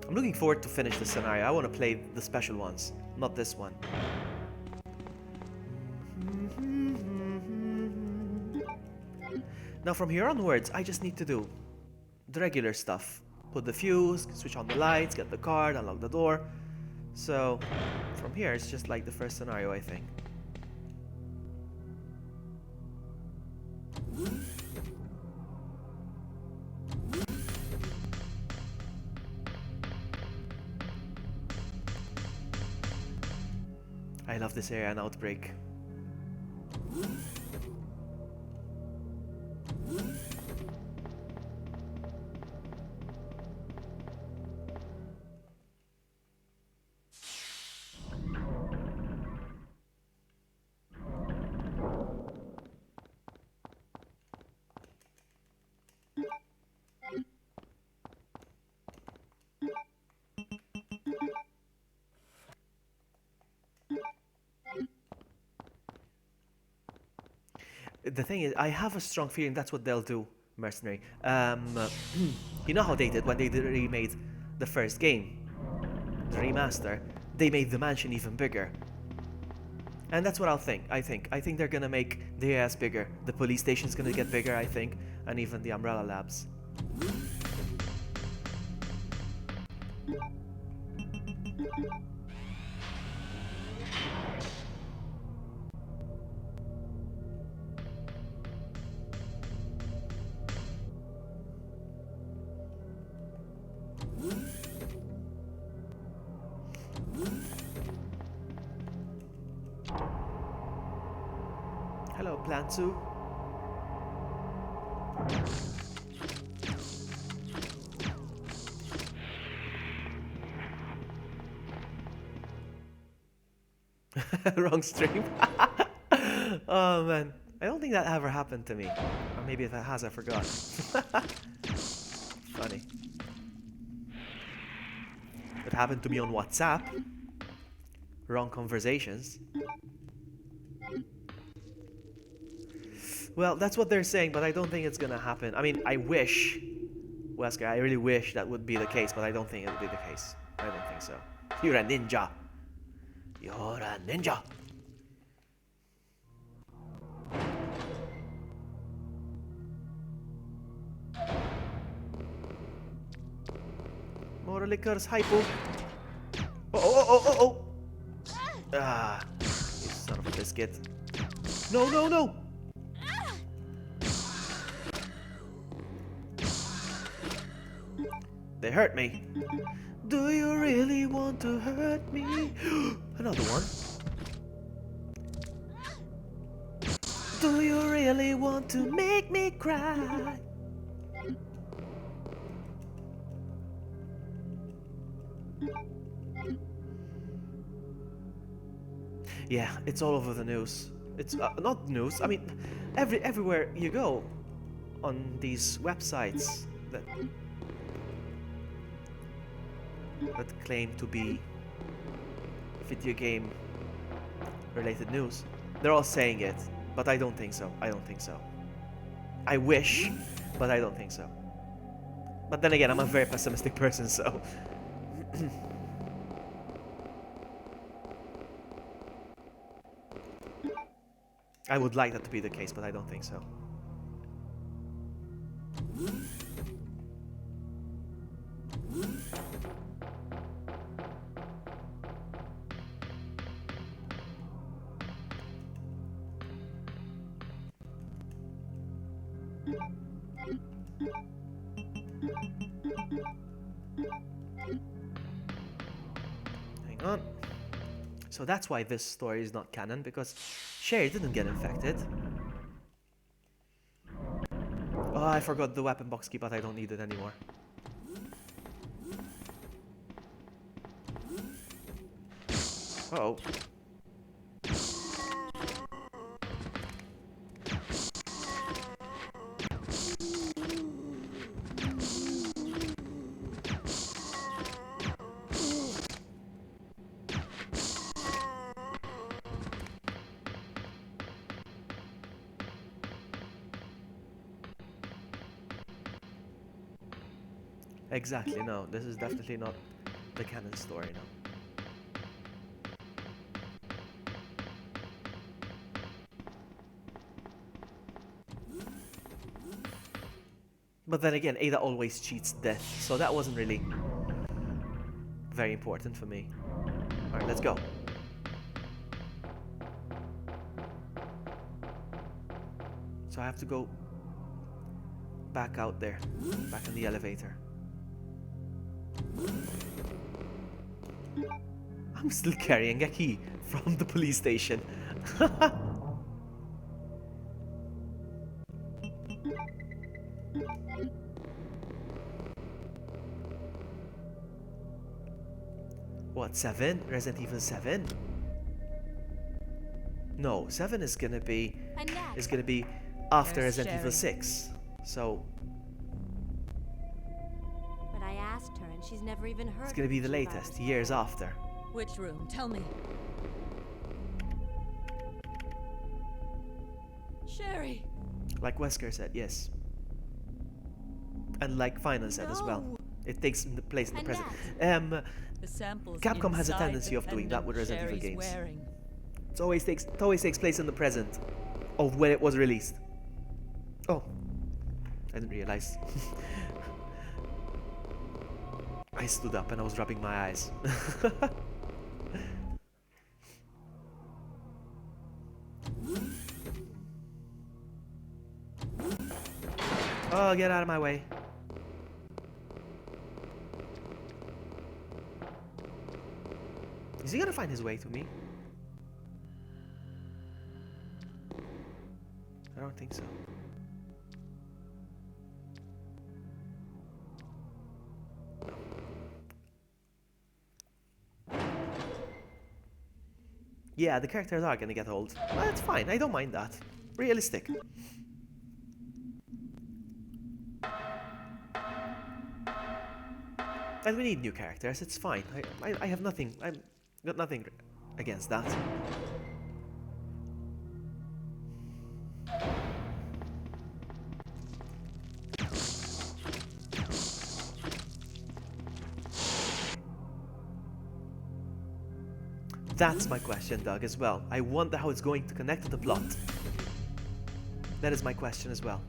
I'm looking forward to finish the scenario. I want to play the special ones, not this one. Now from here onwards, I just need to do the regular stuff. Put the fuse, switch on the lights, get the card, unlock the door. So from here, it's just like the first scenario, I think. I love this area and Outbreak. The thing is, I have a strong feeling that's what they'll do, Mercenary. You know how they did when they remade the first game, the remaster? They made the mansion even bigger. And that's what I'll think. I think they're gonna make the AS bigger. The police station's gonna get bigger, I think, and even the Umbrella Labs. Hello, Plantsu. Wrong stream. Oh man, I don't think that ever happened to me. Or maybe if it has, I forgot. Funny. It happened to me on WhatsApp. Wrong conversations. Well, that's what they're saying, but I don't think it's gonna happen. I mean, I wish, Wesker, I really wish that would be the case, but I don't think it would be the case. I don't think so. You're a ninja. You're a ninja. More liquors, hypo. Oh. Ah, you son of a biscuit. No. They hurt me. Do you really want to hurt me? Another one. Do you really want to make me cry? Yeah, it's all over the news. It's not news. I mean, everywhere you go on these websites that claim to be video game related news, they're all saying it, but I don't think so. I wish, but I don't think so. But then again, I'm a very pessimistic person, so I would like that to be the case, but I don't think so. Hang on. So that's why this story is not canon, because Sherry didn't get infected. Oh, I forgot the weapon box key, but I don't need it anymore. Uh-oh. Exactly, no. This is definitely not the canon story, no. But then again, Ada always cheats death, so that wasn't really very important for me. Alright, let's go. So I have to go back out there, back in the elevator. I'm still carrying a key from the police station. What, 7? Resident Evil 7? No, 7 is gonna be after There's Resident Evil Sherry. 6. So But I asked her, and she's never even heard. it's gonna be the of latest, years after. Which room? Tell me. Sherry! Like Wesker said, yes. And like Final said as well. No. It takes the place in the present. The samples Capcom has a inside tendency the of doing that with pendant Resident Evil Sherry's games. wearing. It always takes place in the present of when it was released. Oh, I didn't realize. I stood up and I was rubbing my eyes. Oh, get out of my way. Is he gonna find his way to me? I don't think so. Yeah, the characters are gonna get old. Well, that's fine, I don't mind that. Realistic. And we need new characters, it's fine. I have nothing, I've got nothing against that. That's my question, Doug, as well. I wonder how it's going to connect to the plot. That is my question as well.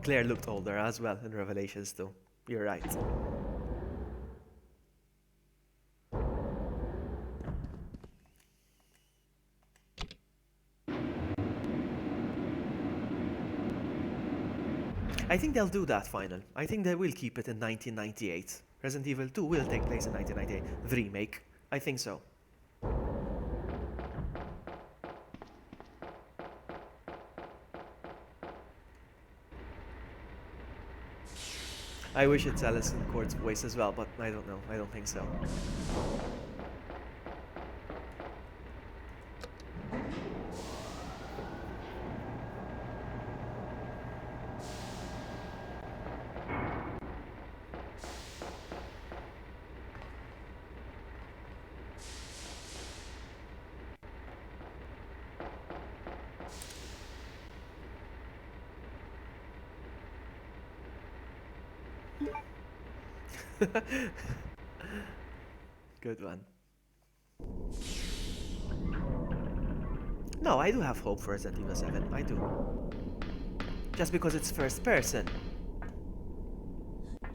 Claire looked older as well in Revelations too. You're right. I think they'll do that final. I think they will keep it in 1998. Resident Evil 2 will take place in 1998. The remake. I think so. I wish it's Alison Court's voice as well, but I don't know. I don't think so. Good one. No, I do have hope for Resident Evil 7. I do. Just because it's first person.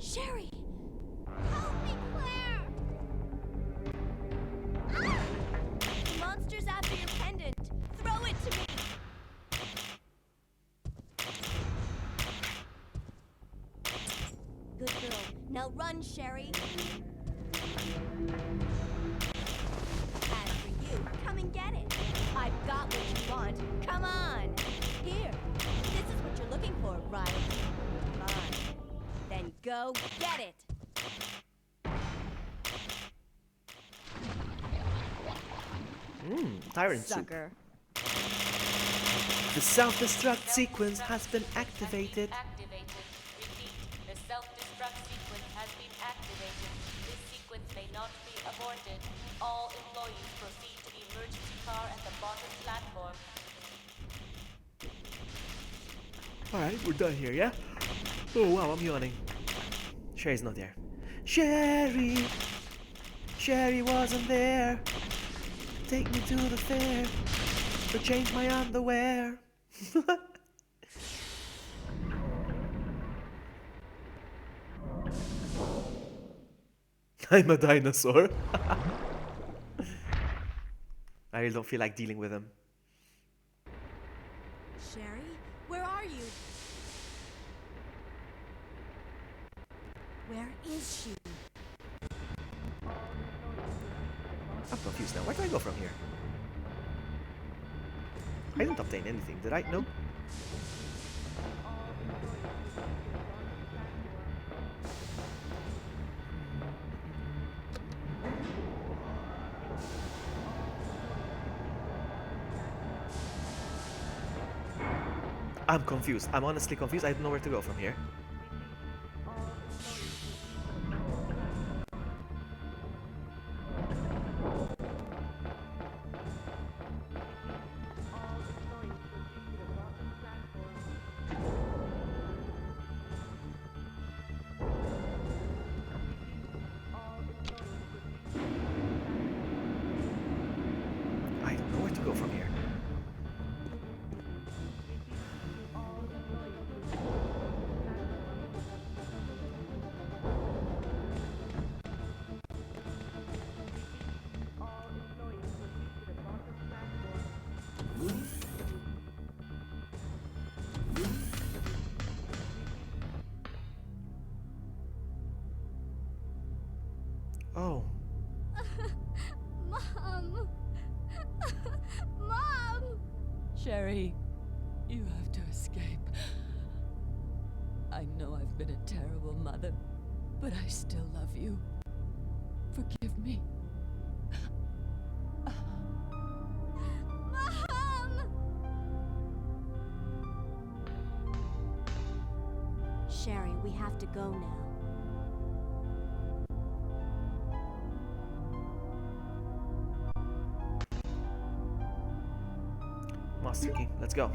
Sherry! Help me, Claire! Ah! The monster's after your pendant. Throw it to me! Good girl. Now run, Sherry. As for you, come and get it. I've got what you want. Come on. Here. This is what you're looking for, right? Fine. Then go get it. Tyrant soup. Sucker. The self-destruct sequence has been activated. Repeat, the self-destruct sequence has been activated. This sequence may not be aborted. All employees proceed to the emergency car at the bottom platform. Alright, we're done here, yeah? Oh wow, I'm yawning. Sherry's not there. Sherry! Sherry wasn't there. Take me to the fair to change my underwear. I'm a dinosaur. I really don't feel like dealing with him. Sherry, where are you? Where is she? I'm confused now. Where do I go from here? I didn't obtain anything, did I? No? I'm confused. I'm honestly confused. I don't know where to go from here. Oh. Mom! Mom! Sherry, you have to escape. I know I've been a terrible mother, but I still love you. Forgive me. Mom! Sherry, we have to go now. Master key. Let's go.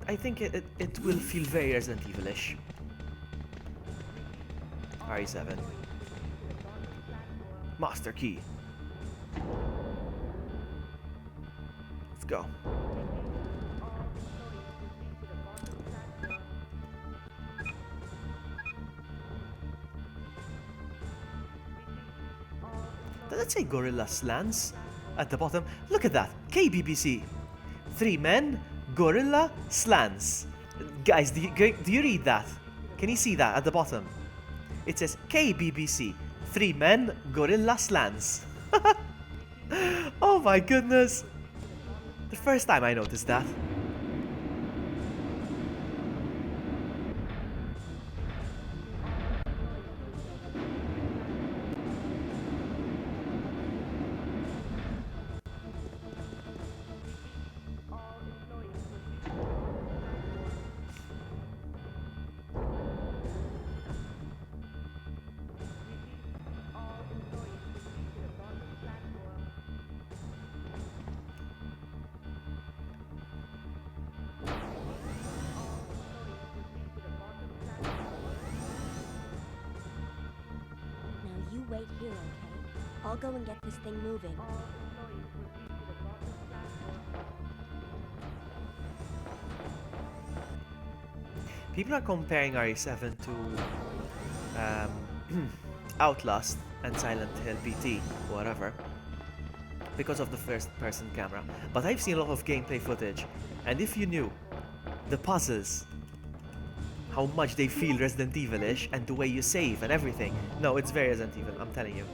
I think it will feel very Resident Evil-ish. RE7. Master key. Let's go. Does it say Gorilla Slants at the bottom? Look at that. KBBC. 3 men, Gorilla Slants. Guys, do you read that? Can you see that at the bottom? It says KBBC. 3 men, Gorilla Slants. Oh my goodness. The first time I noticed that. You wait here, okay? I'll go and get this thing moving. People are comparing RE7 to Outlast and Silent Hill PT, whatever, because of the first-person camera. But I've seen a lot of gameplay footage, and if you knew the puzzles, how much they feel Resident Evil-ish, and the way you save and everything. No, it's very Resident Evil, I'm telling you.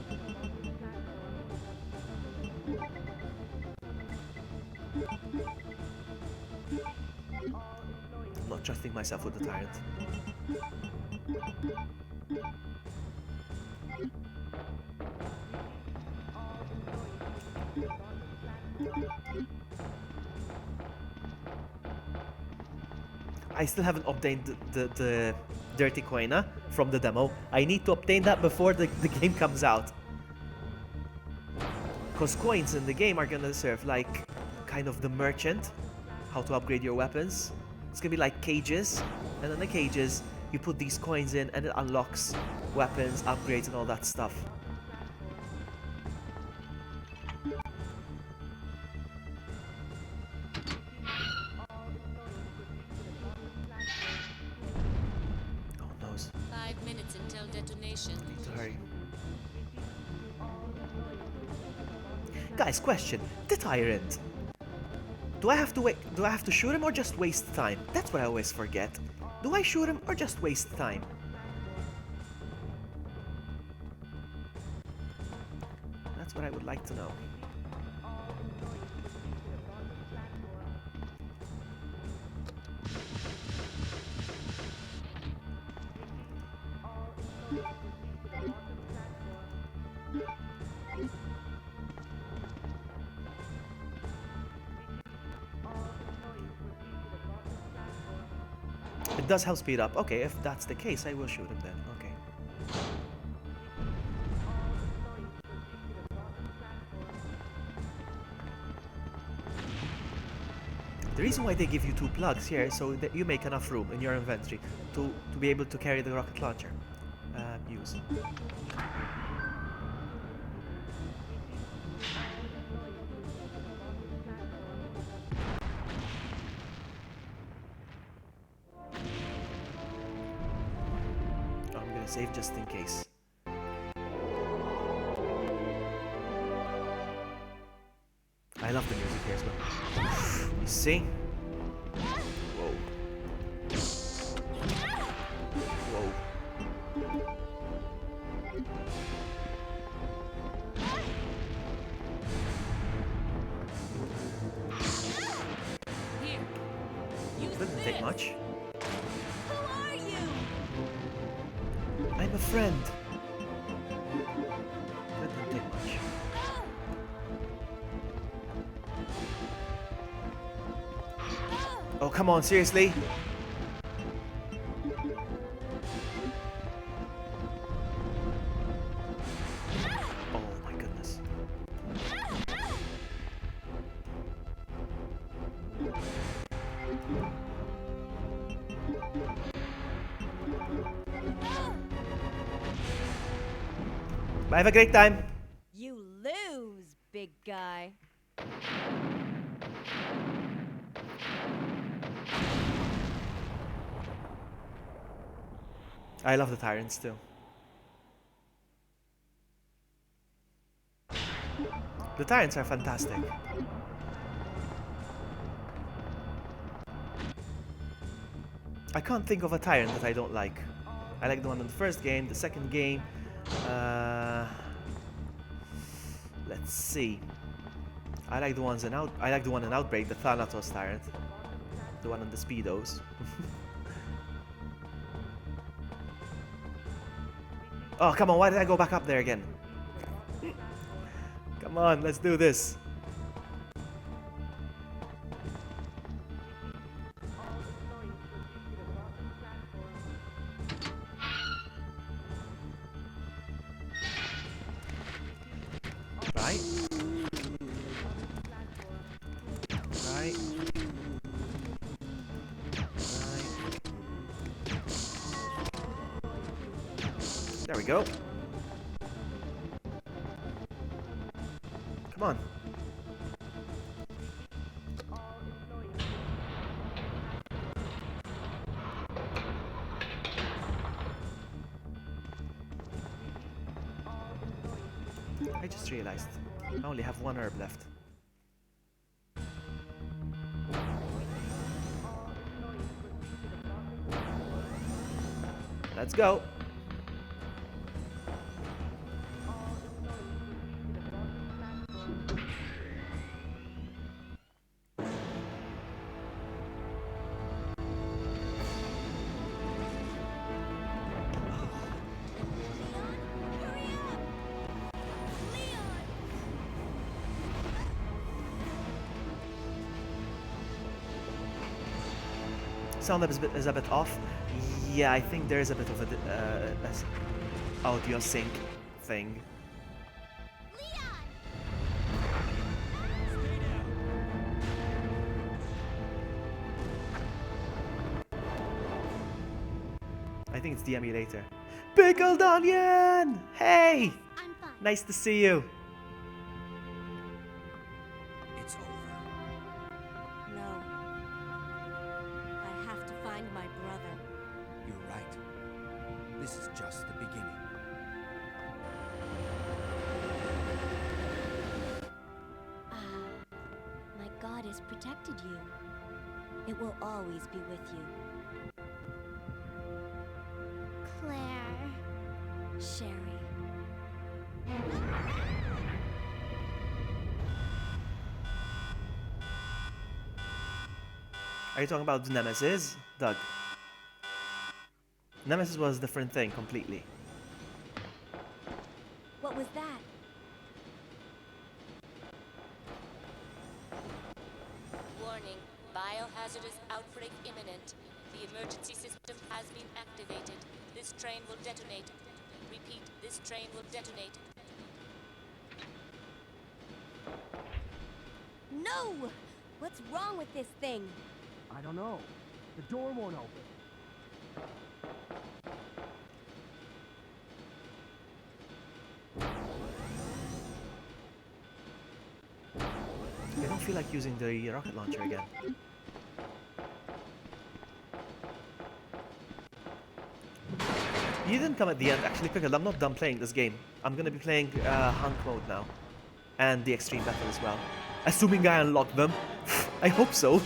I'm not trusting myself with the tyrant. I still haven't obtained the Dirty Coina from the demo. I need to obtain that before the game comes out. Because coins in the game are gonna serve like kind of the merchant, how to upgrade your weapons. It's gonna be like cages, and in the cages you put these coins in and it unlocks weapons, upgrades and all that stuff. Need to hurry. Guys, question. The tyrant. Do I have to wait? Do I have to shoot him or just waste time? That's what I always forget. Do I shoot him or just waste time? That's what I would like to know. It does help speed up. Okay, if that's the case, I will shoot him then. Okay. The reason why they give you 2 plugs here is so that you make enough room in your inventory to be able to carry the rocket launcher. Use. I'm gonna save just in case. I love the music here as well. You see? Whoa. Whoa. Here. Use Didn't this. take much. Who are you? I'm a friend. Didn't take much. Oh, come on, seriously? Oh my goodness. Bye, have a great time. You lose, big guy. I love the tyrants too. The tyrants are fantastic. I can't think of a tyrant that I don't like. I like the one in the first game, the second game. Let's see. I like the ones in I like the one in Outbreak, the Thanatos tyrant. The one in the Speedos. Oh, come on, why did I go back up there again? Come on, let's do this. Right. Right. There we go. Come on. I just realized I only have one herb left. Let's go. Sound is a bit off. Yeah, I think there is a bit of a audio sync thing. I think it's the emulator. Pickled onion! Hey! I'm fine. Nice to see you. It's over. No. I have to find my brother. You're right. This is just the beginning. My God has protected you. It will always be with you. Claire. Sherry. Are you talking about Nemesis? Doug. Nemesis was a different thing completely. What was that? Warning, biohazardous outbreak imminent. The emergency system has been activated. This train will detonate. Repeat, this train will detonate. No! What's wrong with this thing? I don't know. The door won't open. I don't feel like using the rocket launcher again. You didn't come at the end, actually, Pickled. I'm not done playing this game. I'm gonna be playing Hunk mode now. And the extreme battle as well. Assuming I unlocked them. I hope so.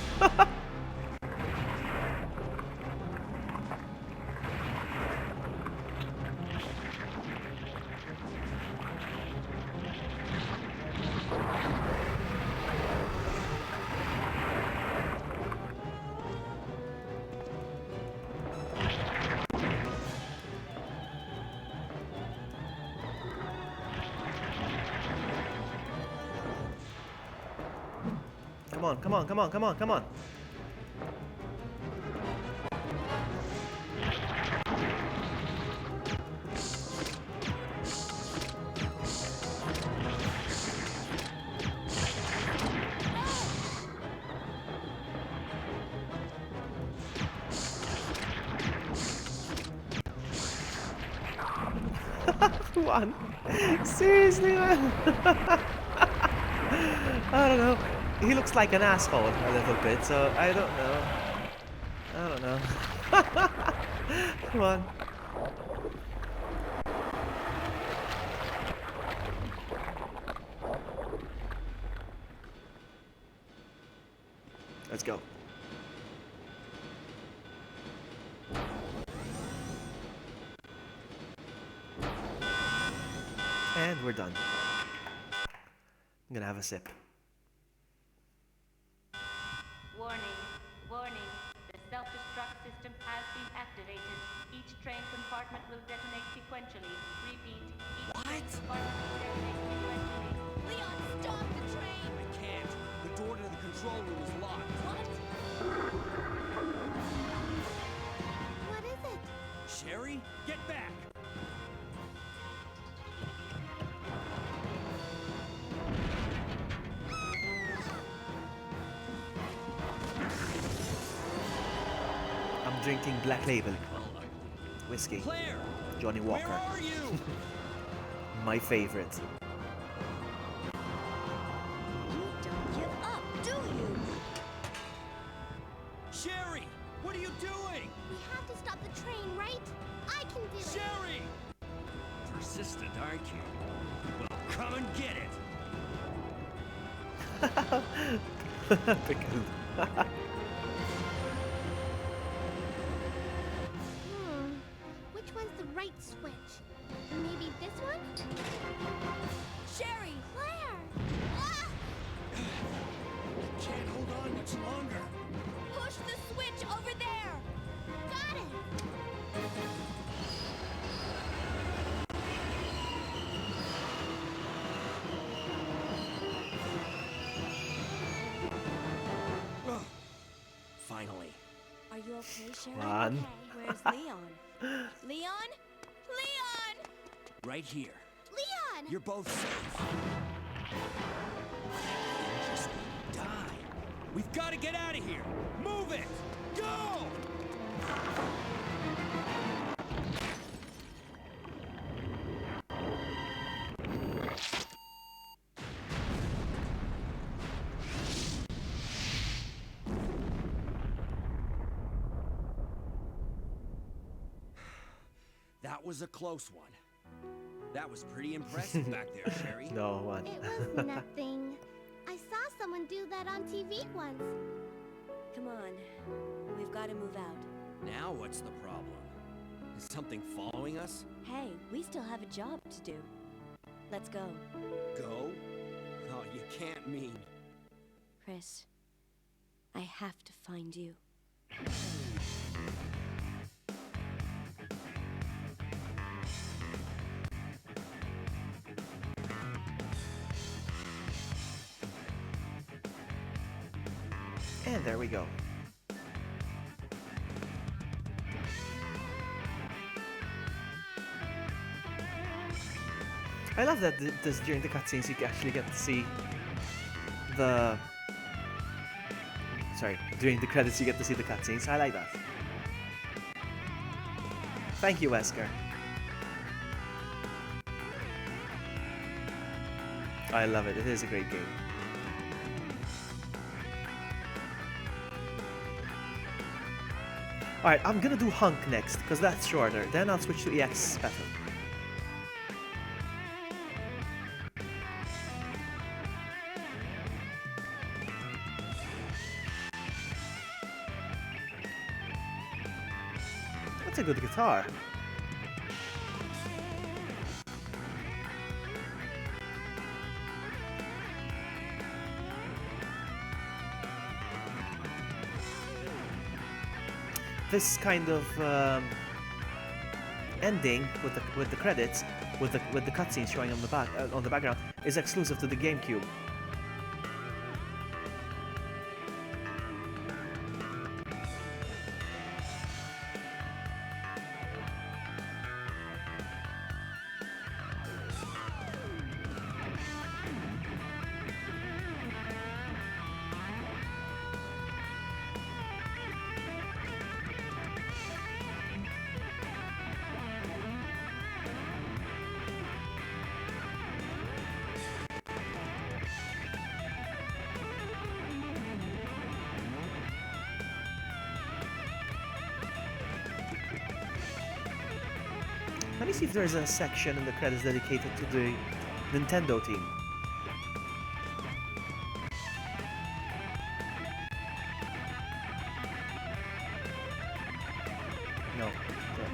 Come on, come on, come on, come on, come on. One. Seriously, man. I don't know. He looks like an asshole a little bit, so I don't know. I don't know. Come on. Let's go. And we're done. I'm gonna have a sip. Warning, warning. The self-destruct system has been activated. Each train compartment will detonate sequentially. Repeat, each train compartment will detonate sequentially. Leon, stop the train! I can't. The door to the control room is locked. What? What is it? Sherry, get back! I'm drinking Black Label whiskey. Claire! Johnny Walker. Where are you? My favorite. You don't give up, do you? Sherry! What are you doing? We have to stop the train, right? I can do it. Sherry! Persistent, aren't you? Well, come and get it! Pickle. Which one's the right switch? Maybe this one? Sherry! Claire! Ah! Can't hold on much longer. Push the switch over there! Got it! Finally. Are you okay, Sherry? Run. Okay, where's Leon? Leon? Leon! Right here. Leon! You're both safe. Just die. We've got to get out of here. Move it! Go! That was a close one. That was pretty impressive back there, Sherry. No one. It was nothing. I saw someone do that on TV once. Come on. We've got to move out. Now what's the problem? Is something following us? Hey, we still have a job to do. Let's go. Go? Oh, you can't mean. Chris, I have to find you. And there we go. I love that this during the cutscenes you can actually get to see the... Sorry, during the credits you get to see the cutscenes. I like that. Thank you, Wesker. I love it. It is a great game. Alright, I'm gonna do Hunk next, because that's shorter. Then I'll switch to EX Battle. That's a good guitar. This kind of ending with the credits, with the cutscenes showing on the background, is exclusive to the GameCube. Let me see if there's a section in the credits dedicated to the Nintendo team. No,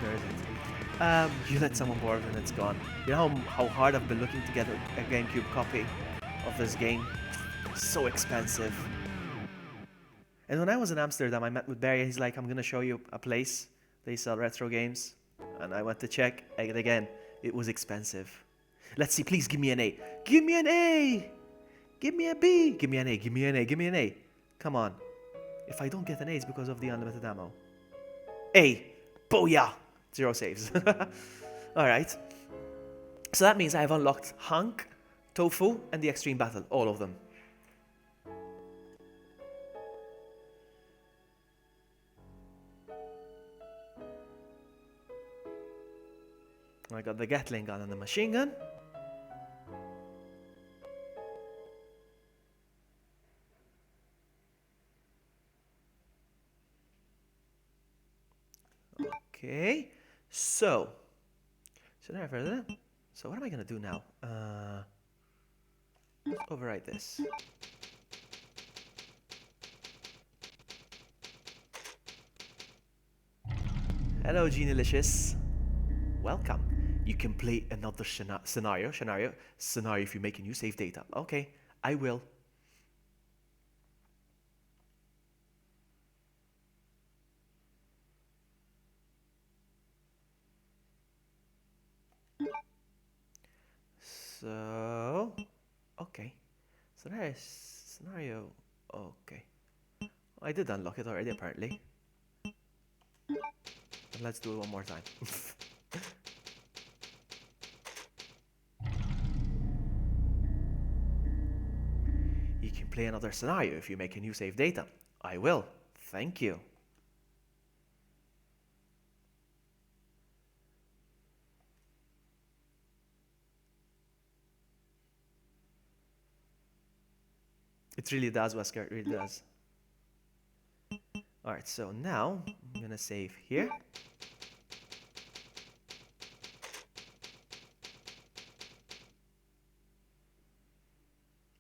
there isn't. You let someone borrow it and it's gone. You know how hard I've been looking to get a GameCube copy of this game? So expensive. And when I was in Amsterdam, I met with Barry. He's like, I'm gonna show you a place. They sell retro games. And I went to check, and again, it was expensive. Let's see, please give me an A. Give me an A! Give me a B! Give me an A, give me an A, give me an A. Come on. If I don't get an A, it's because of the unlimited ammo. A! Booyah! 0 saves. Alright. So that means I have unlocked Hunk, Tofu, and the Extreme Battle. All of them. I got the Gatling gun and the machine gun. Okay, so now further. So what am I gonna do now? Let's overwrite this. Hello, Genelicious. Welcome. You can play another scenario if you make a new save data. Okay, I will. So, okay. So there is scenario. Okay. I did unlock it already, apparently. But let's do it one more time. You can play another scenario if you make a new save data. I will. Thank you. It really does, Wesker. It really does. Alright, so now I'm gonna save here.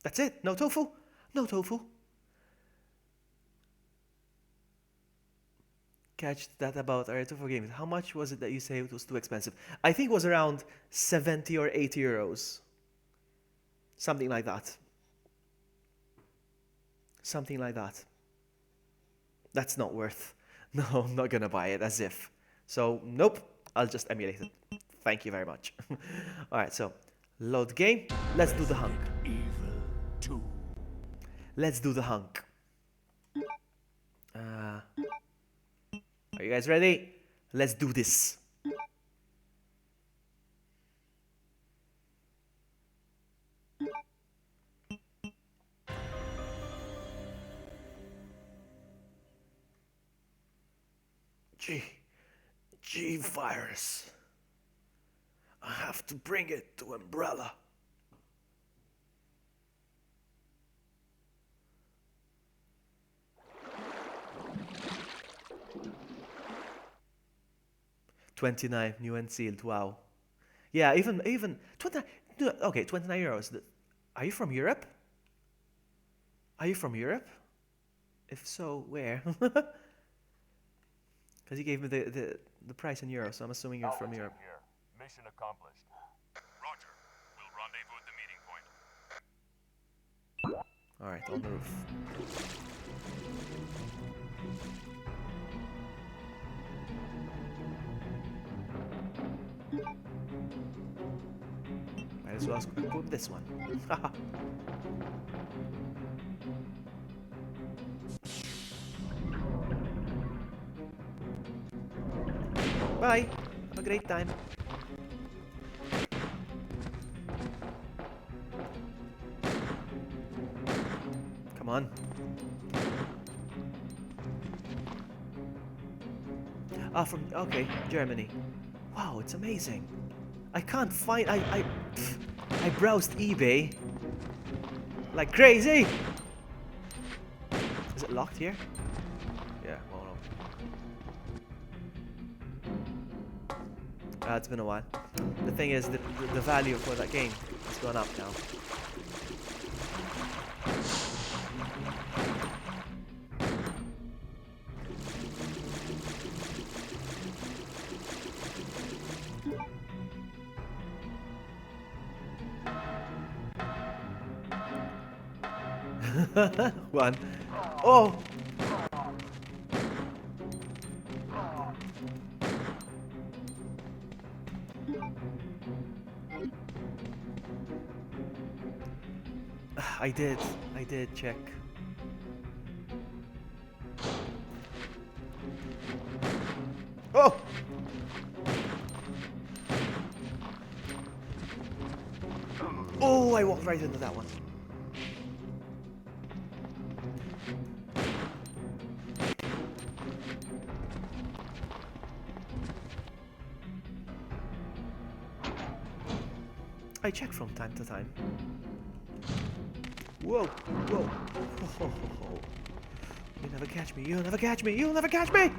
That's it. No tofu. No tofu. Catch that about our tofu games. How much was it that you say it was too expensive? I think it was around 70 or 80 euros. Something like that. Something like that. That's not worth. No, I'm not gonna buy it, as if. So, nope. I'll just emulate it. Thank you very much. Alright, so load game. Let's do the Hunk. Let's do the Hunk. Are you guys ready? Let's do this. G virus. I have to bring it to Umbrella. $29 new and sealed. Wow. Yeah, even 29. Okay, 29 euros. Are you from Europe? Are you from Europe? If so, where? Because he gave me the price in euros, so I'm assuming you're from Europe. Here. Mission accomplished. Roger. We'll rendezvous at the meeting point. Alright, on the roof. Might as well equip this one. Bye! Have a great time. Come on. Ah, from... okay, Germany. Wow, it's amazing. I can't find... I browsed eBay like crazy! Is it locked here? Yeah, well, no. It's been a while. The thing is, the value for that game has gone up now. One. Oh! I did check. Oh! Oh, I walked right into that one. I check from time to time. Whoa, whoa. Oh, you'll never catch me, you'll never catch me, you'll never catch me!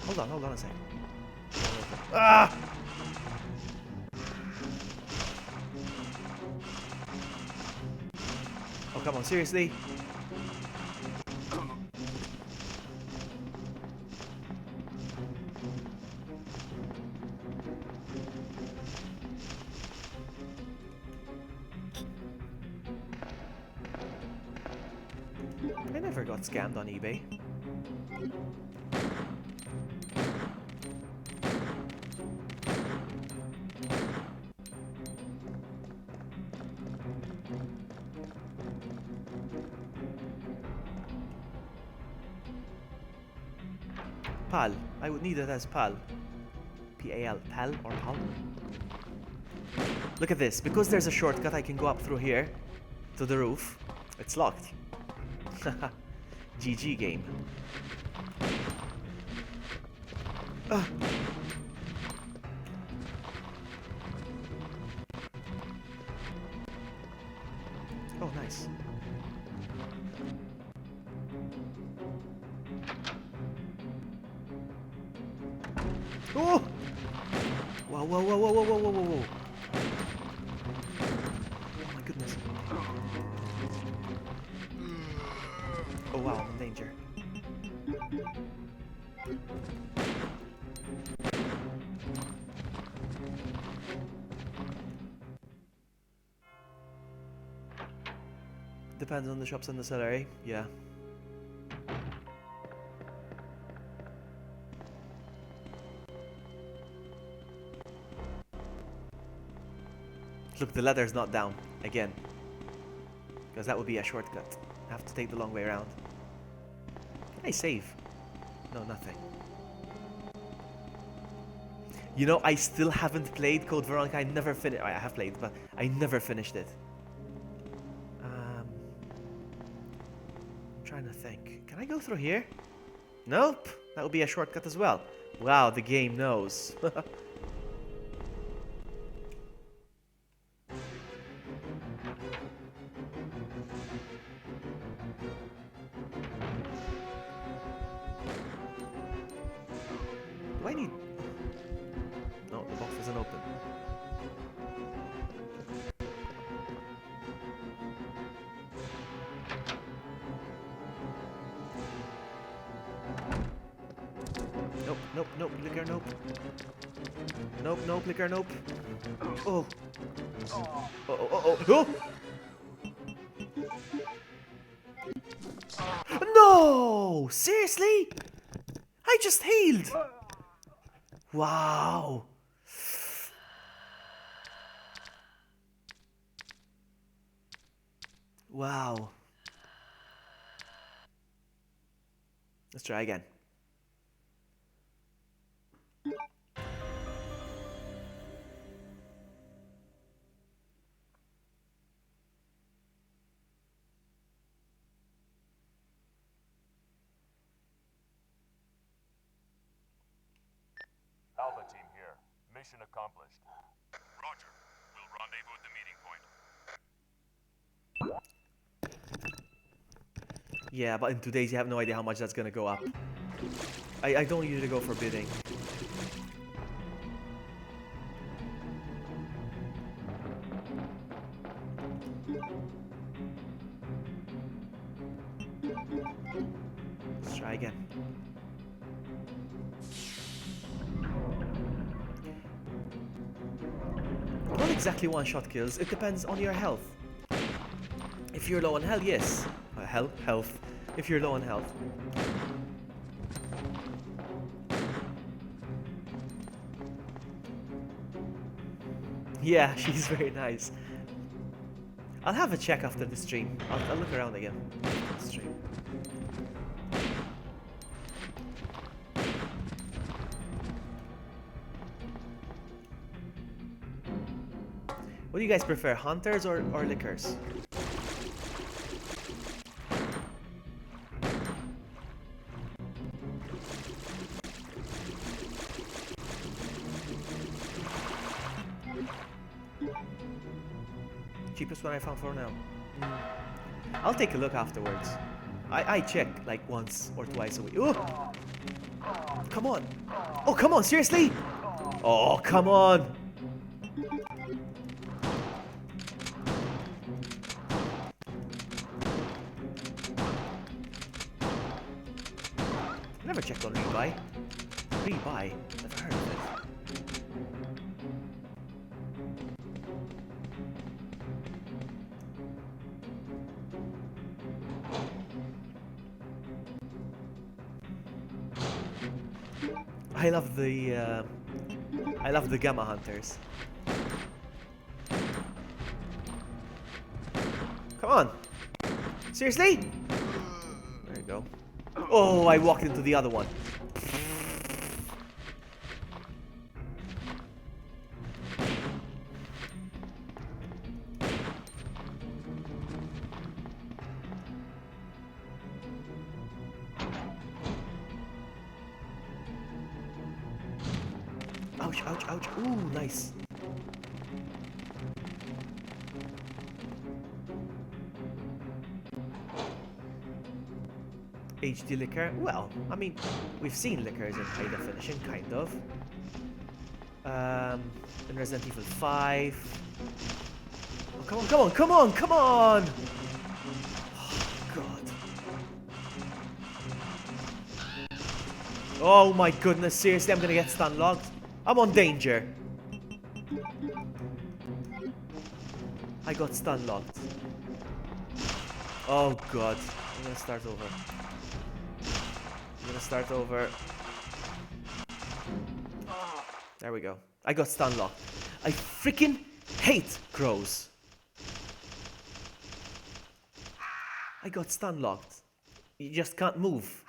Hold on a second. Ah! Oh, come on, seriously? I never got scammed on eBay. PAL. I would need it as PAL. P-A-L. PAL or PAL? Look at this. Because there's a shortcut, I can go up through here to the roof. It's locked. GG game. Ah. Oh, nice. Oh! Whoa, whoa, whoa, whoa, whoa, whoa, whoa, whoa. Oh my goodness. Oh wow, I'm in danger. Depends on the shops in the cellar, eh? Yeah. Look, the ladder's not down again. Because that would be a shortcut. I have to take the long way around. Can I save? No, nothing. You know, I still haven't played Code Veronica. I never finished. I have played, but I never finished it. I'm trying to think. Can I go through here? Nope. That would be a shortcut as well. Wow, the game knows. Do I need... No, the box isn't open. Nope, nope, liquor, nope. Nope, nope, liquor, nope. Oh. Oh, oh, oh, oh! No! Seriously? I just healed! Wow! Wow. Let's try again. Alpha team here. Mission accomplished. Roger. We'll rendezvous at the meeting point. Yeah, but in 2 days you have no idea how much that's gonna go up. I don't usually go for bidding. Let's try again. Not exactly one-shot kills, it depends on your health. If you're low on health, yes. Health. If you're low on health. Yeah, she's very nice. I'll have a check after the stream. I'll look around again. Stream. What do you guys prefer, hunters or lickers? Cheapest one I found for now. I'll take a look afterwards. I check like once or twice a week. Ooh! Come on! Oh, come on! Seriously? Oh, come on! Never checked on rebuy. Rebuy? Never heard of it. I love the gamma hunters. Come on! Seriously? There you go. Oh, I walked into the other one. Ouch, ouch, ouch. Ooh, nice. HD liquor? Well, I mean, we've seen liquors in high definition, kind of. In Resident Evil 5. Oh, come on, come on, come on, come on! Oh, God. Oh my goodness, seriously, I'm gonna get stun locked. I'm on danger. I got stun locked. Oh God. I'm gonna start over. I'm gonna start over. There we go. I got stun locked. I freaking hate crows. I got stun locked. You just can't move.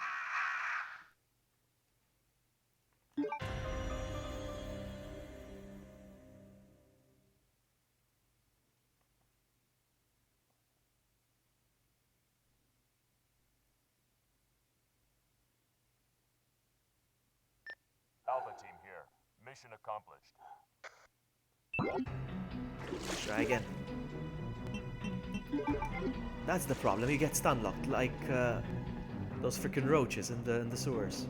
Alpha team here. Mission accomplished. Let's try again. That's the problem. You get stun locked like those freaking roaches in the sewers.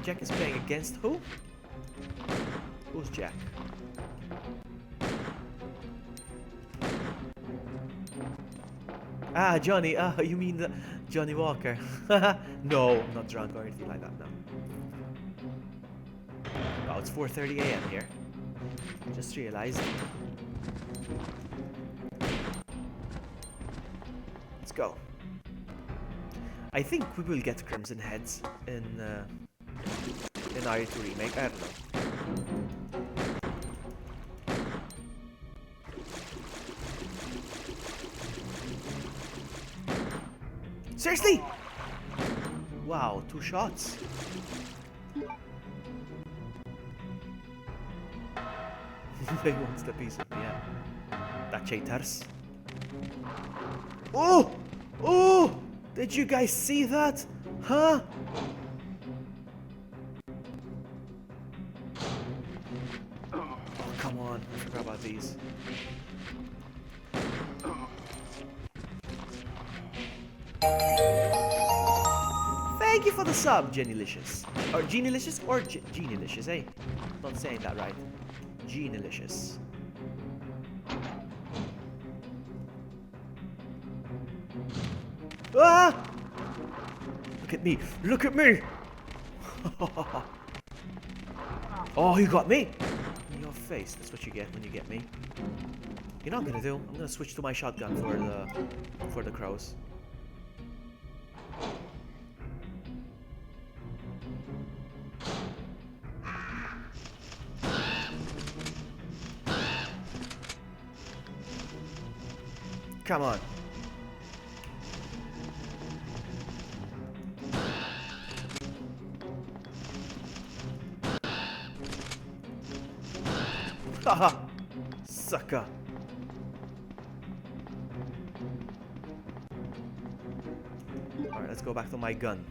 Jack is playing against who? Who's Jack? Ah, Johnny. You mean the Johnny Walker? No, I'm not drunk or anything like that. No. Oh, it's 4:30 a.m. here. Just realized. Let's go. I think we will get Crimson Heads in RE2 remake. I don't know. Seriously? Wow, 2 shots. He wants the piece of me, yeah. That cheaters. Oh! Oh! Did you guys see that? Huh? Oh, come on. I forgot about these. Thank you for the sub, Genielicious. Or Genielicious or Genielicious, eh? Not saying that right. Genielicious. Ah! Look at me. Look at me. Oh, you got me. In your face. That's what you get when you get me. You know what I'm gonna do? I'm gonna switch to my shotgun for the crows. Come on. Haha! Sucker. Alright, let's go back to my gun.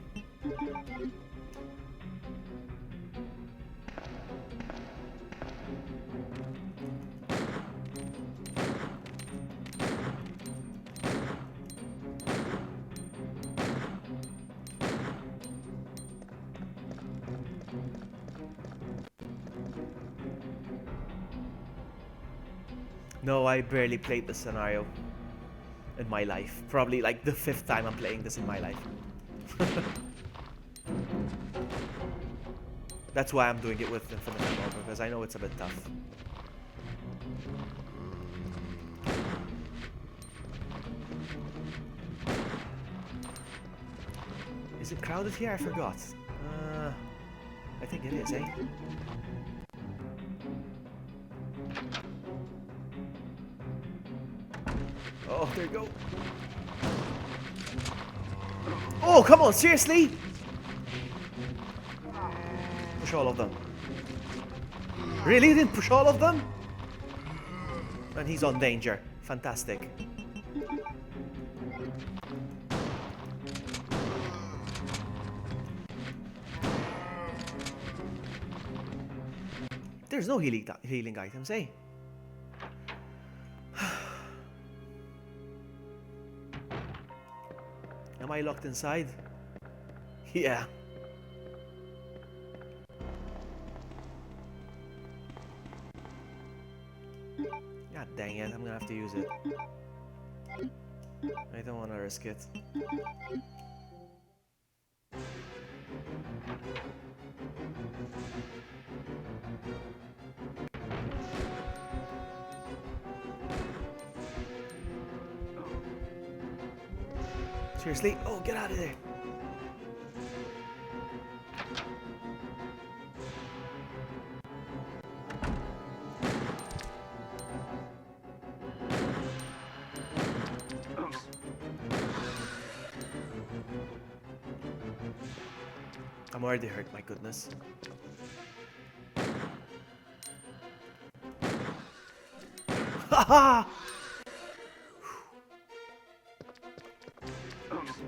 No, I barely played this scenario in my life. Probably like the 5th time I'm playing this in my life. That's why I'm doing it with Infinite Ammo, because I know it's a bit tough. Is it crowded here? I forgot. I think it is, eh? Oh, there you go. Oh, come on, seriously? Push all of them. Really? You didn't push all of them? And he's on danger. Fantastic. There's no healing items, eh? Am I locked inside? Yeah. God dang it, I'm gonna have to use it. I don't wanna risk it. Seriously? Oh, get out of there. I'm already hurt, my goodness. Haha!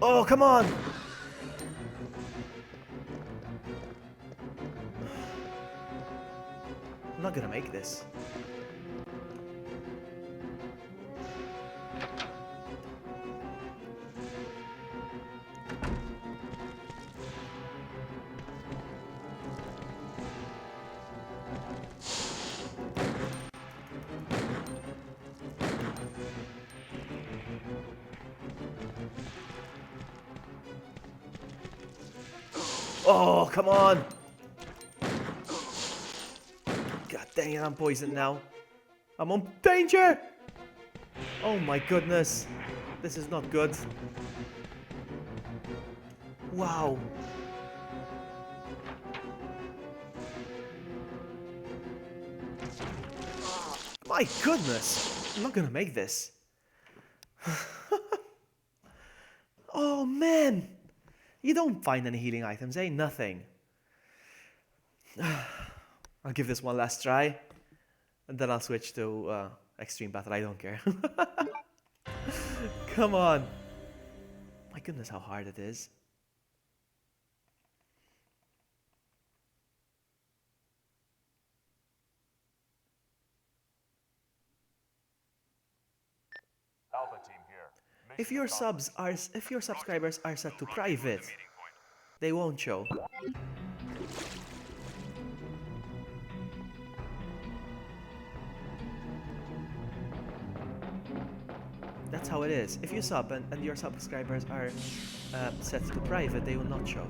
Oh, come on! I'm not gonna make this. Oh, come on! God dang it, I'm poisoned now. I'm on danger! Oh my goodness. This is not good. Wow. My goodness. I'm not gonna make this. Oh man. You don't find any healing items, eh? Nothing. I'll give this one last try. And then I'll switch to extreme battle. I don't care. Come on. My goodness, how hard it is. Alpha team here. If your subscribers are set to private, they won't show. That's how it is. If you sub and your subscribers are set to private, they will not show.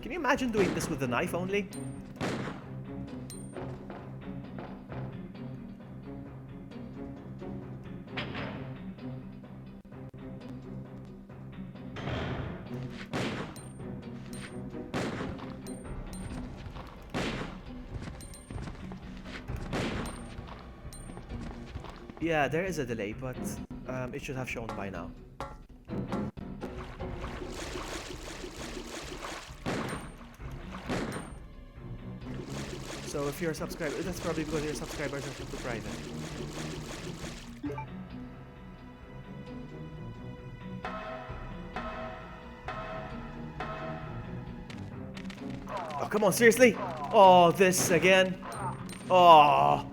Can you imagine doing this with the knife only? Yeah, there is a delay, but it should have shown by now. So if you're a subscriber, that's probably because your subscribers are set to private. Oh, come on, seriously? Oh, this again? Oh.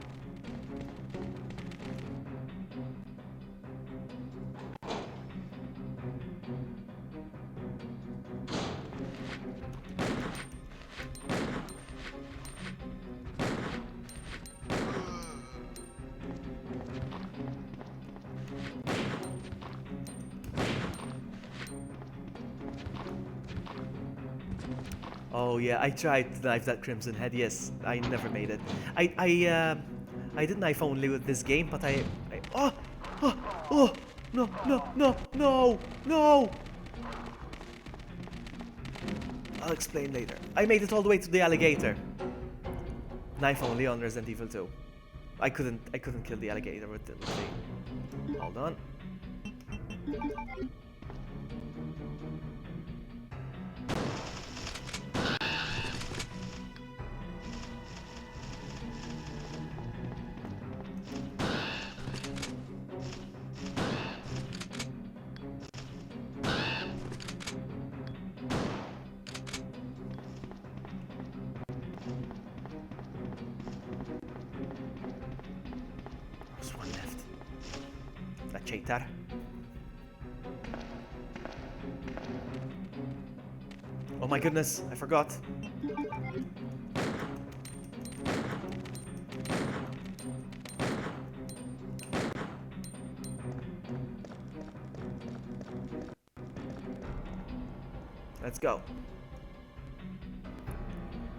Oh yeah, I tried to knife that crimson head. Yes, I never made it. I did knife only with this game, but oh no no no no no. I'll explain later. I made it all the way to the alligator. Knife only on Resident Evil 2. I couldn't kill the alligator with the Hold on. There's one left. That cheater. Oh my goodness, I forgot. Let's go.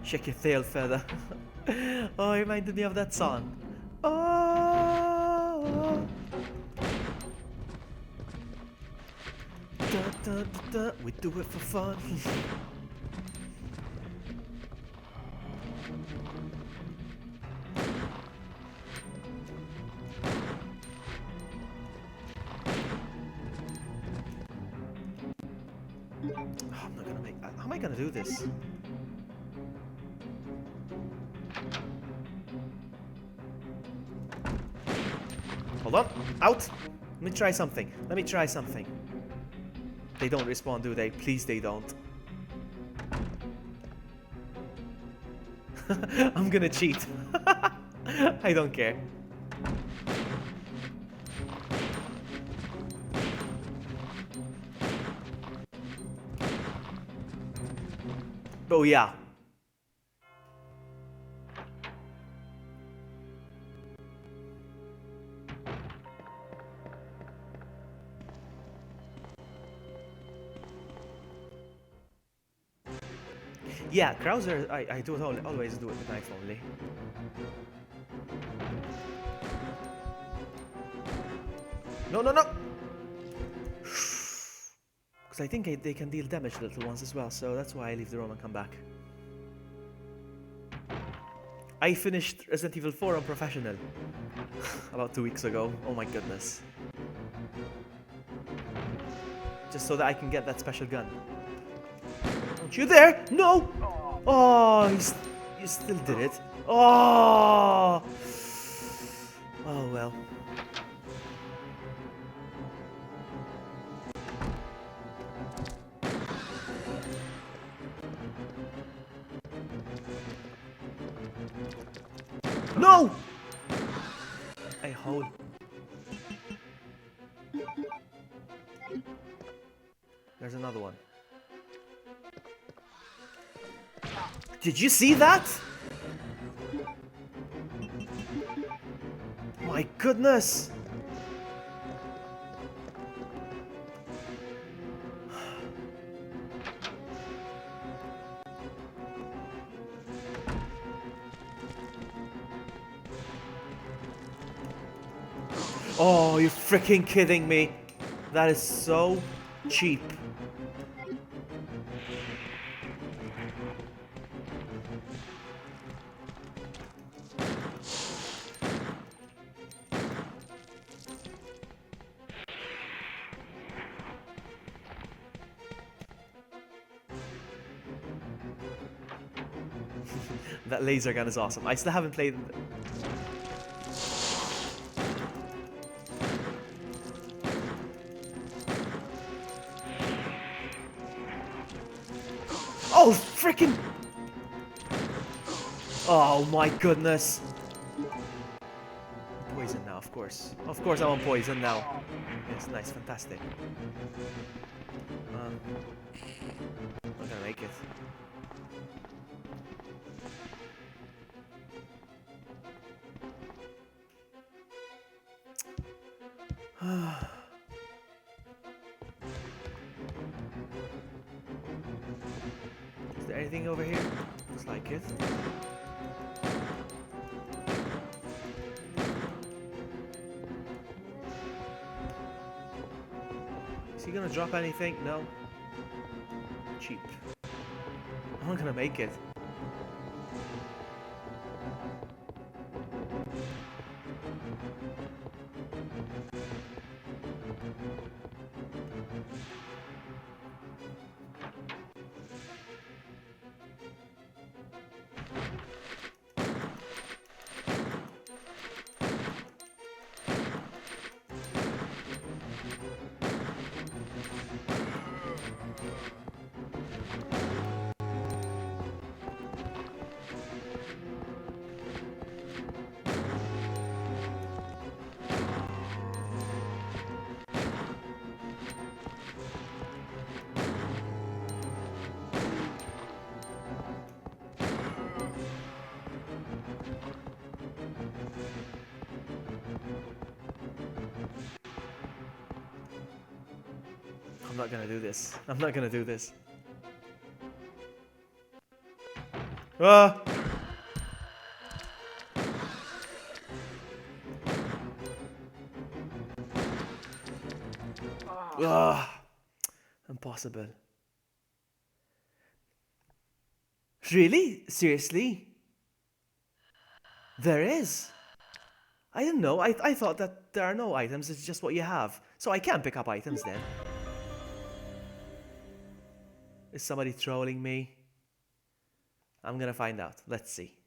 Shake your tail feather. Oh, it reminded me of that song. Oh. Da, da, da, da. We do it for fun. I'm not gonna make. How am I gonna do this? Hold on. Out. Let me try something. Let me try something. They don't respawn, do they? Please, they don't. I'm gonna cheat. I don't care. Oh yeah. Yeah, Krauser, I do it always do it with knife only. No, no, no! Because I think they can deal damage to little ones as well, so that's why I leave the room and come back. I finished Resident Evil 4 on Professional about 2 weeks ago. Oh my goodness. Just so that I can get that special gun. Don't you dare! No! Oh, you still did it. Oh! Oh well. No! I hold. There's another one. Did you see that? My goodness! Oh, you're freaking kidding me. That is so cheap. That laser gun is awesome. I still haven't played. Oh, freaking! Oh my goodness! Poison now, of course. Of course, I'm on poison now. Yes, nice, fantastic. Not gonna make it. Is there anything over here? Looks like it. Is he gonna drop anything? No. Cheap. I'm not gonna make it. I'm not gonna do this. I'm not gonna do this. Ah! Ah! Impossible. Really? Seriously? There is? I didn't know. I thought that there are no items, it's just what you have. So I can't pick up items then. Is somebody trolling me? I'm gonna find out. Let's see.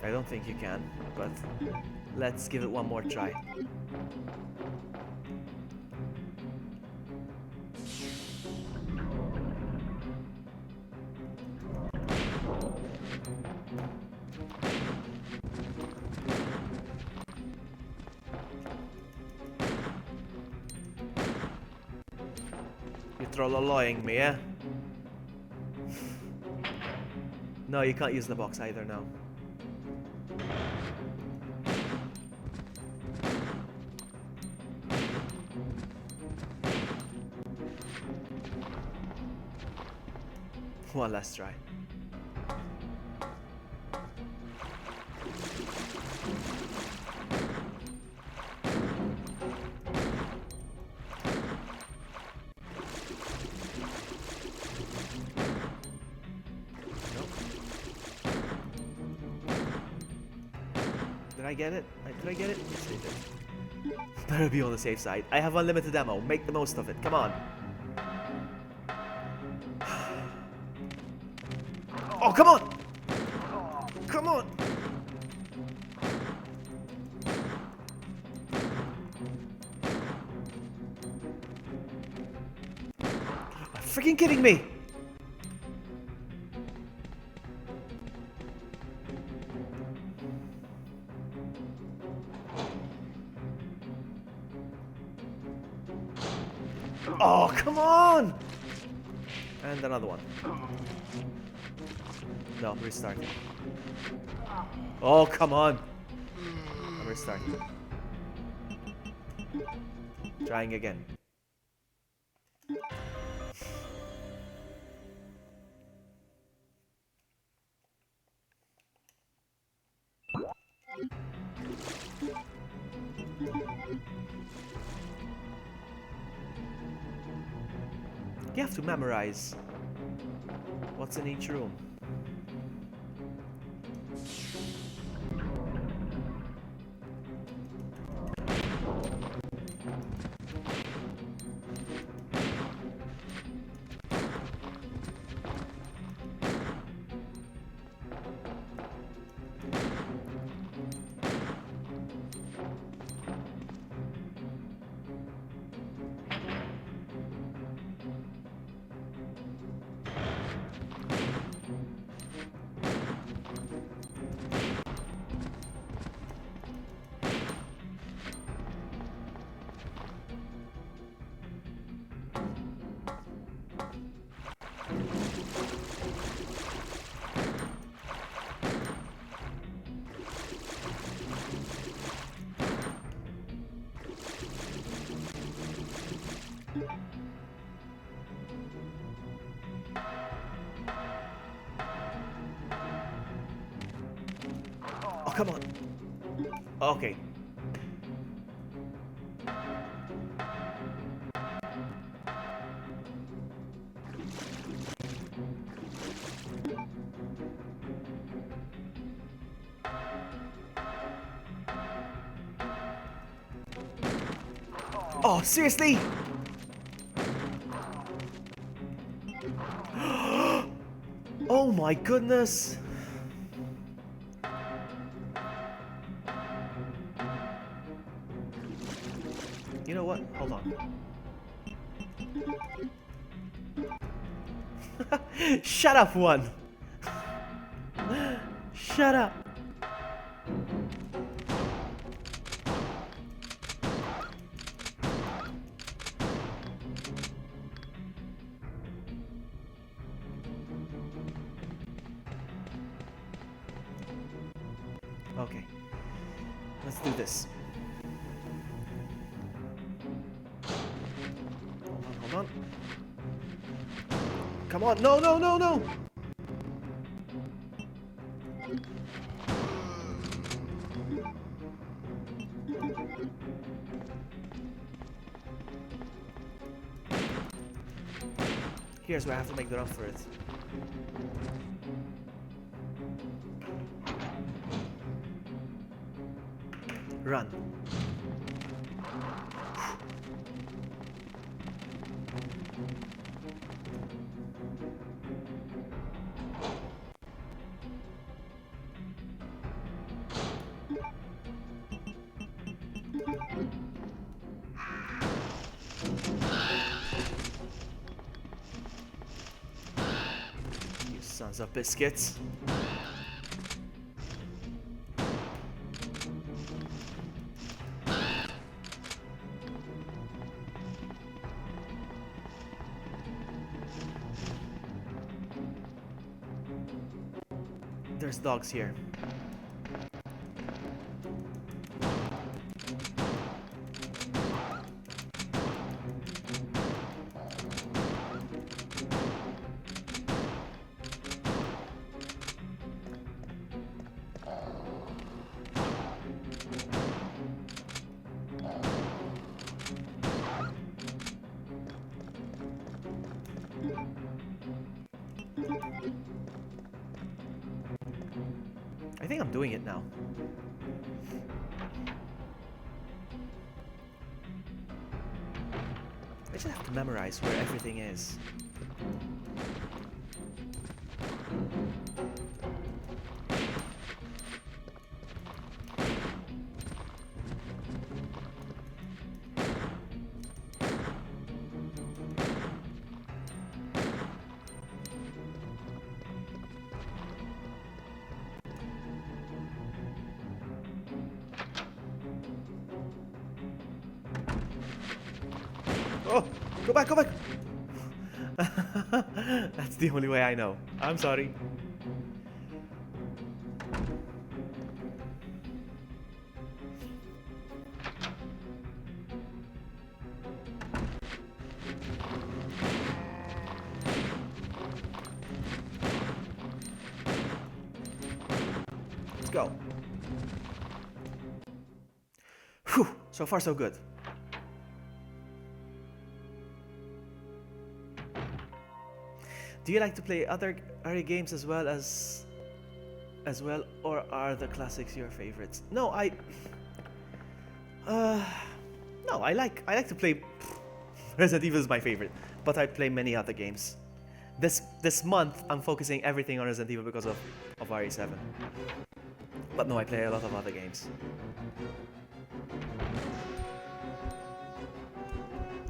I don't think you can, but let's give it one more try. Trollollying me, yeah? No, you can't use the box either now. One last try. Did I get it? Did I get it? Yes, I did. Better be on the safe side. I have unlimited ammo. Make the most of it. Come on. Oh, come on! Come on! Are you freaking kidding me? Oh, come on! And another one. No, restart. Oh, come on! I'm restarting. Trying again. You have to memorize what's in each room. Oh, come on. Okay. Oh, seriously? Oh my goodness. You know what? Hold on. Shut up, one. Shut up. Okay. Let's do this. Hold on. Come on. No, no, no, no. Here's where I have to make the run for it. Run. You sons of biscuits. There's dogs here. think I'm doing it now. I just have to memorize where everything is. Oh, go back, go back. That's the only way I know. I'm sorry. Let's go. Whew, so far so good. Do you like to play other games as well, or are the classics your favorites? No, I like to play. Resident Evil is my favorite, but I play many other games. This month I'm focusing everything on Resident Evil because of RE7. But no, I play a lot of other games.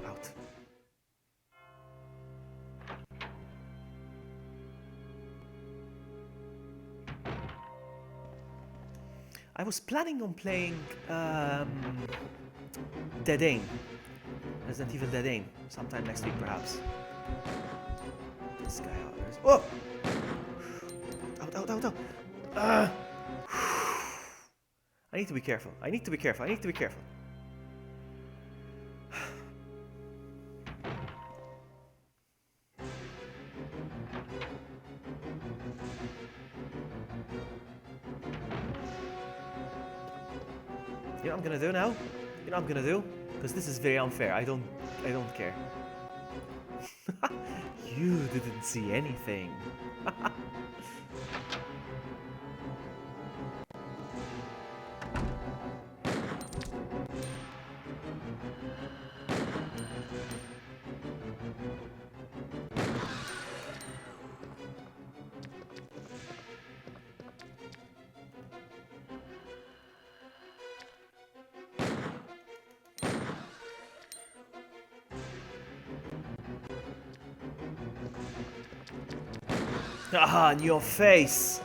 Out. I was planning on playing Dead Aim. Resident Evil Dead Aim. Sometime next week, perhaps. This guy out there. Oh! Out. I need to be careful. I need to be careful. You know what I'm gonna do now? You know what I'm gonna do? Because this is very unfair. I don't care. You didn't see anything. Aha, in your face!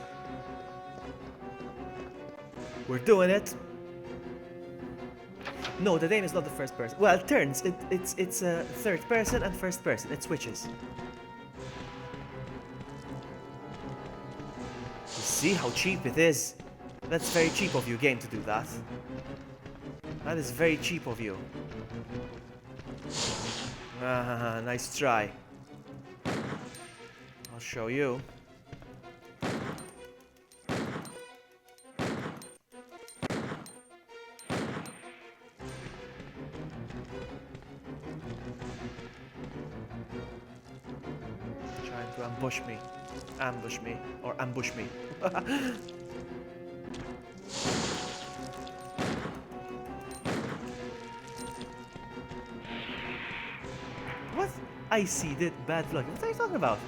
We're doing it. No, the name is not the first person. Well, it turns. It's third person and first person. It switches. You see how cheap it is? That's very cheap of you, game, to do that. That is very cheap of you. Ah, nice try. I'll show you. Trying to ambush me. Ambush me. Or ambush me. What? I see did bad vlog. What are you talking about?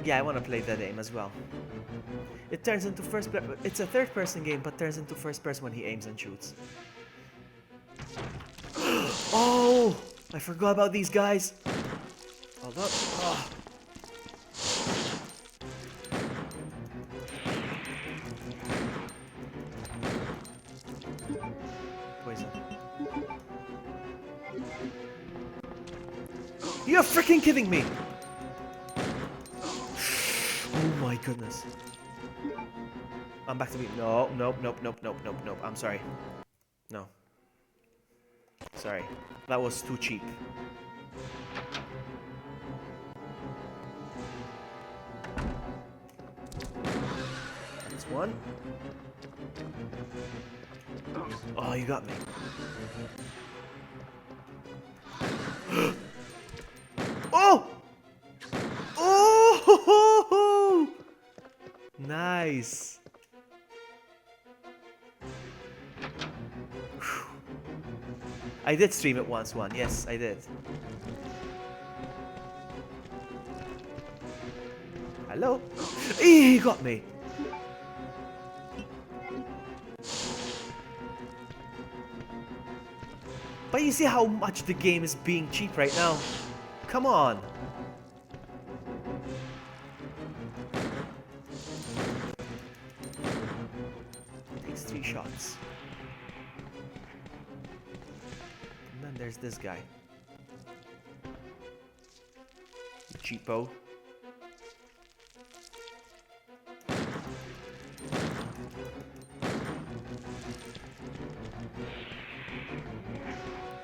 Yeah, I want to play that game as well. It turns into first person. It's a third person game, but turns into first person when he aims and shoots. Oh! I forgot about these guys. Hold up. Oh. Poison. You're freaking kidding me! Oh my goodness. I'm back to me. No, nope. I'm sorry. No. Sorry. That was too cheap. That's one. Oh, you got me. Oh! Oh! Nice. I did stream it once. Yes, I did. Hello? He got me. But you see how much the game is being cheap right now? Come on. Takes 3 shots. And then there's this guy. Cheapo.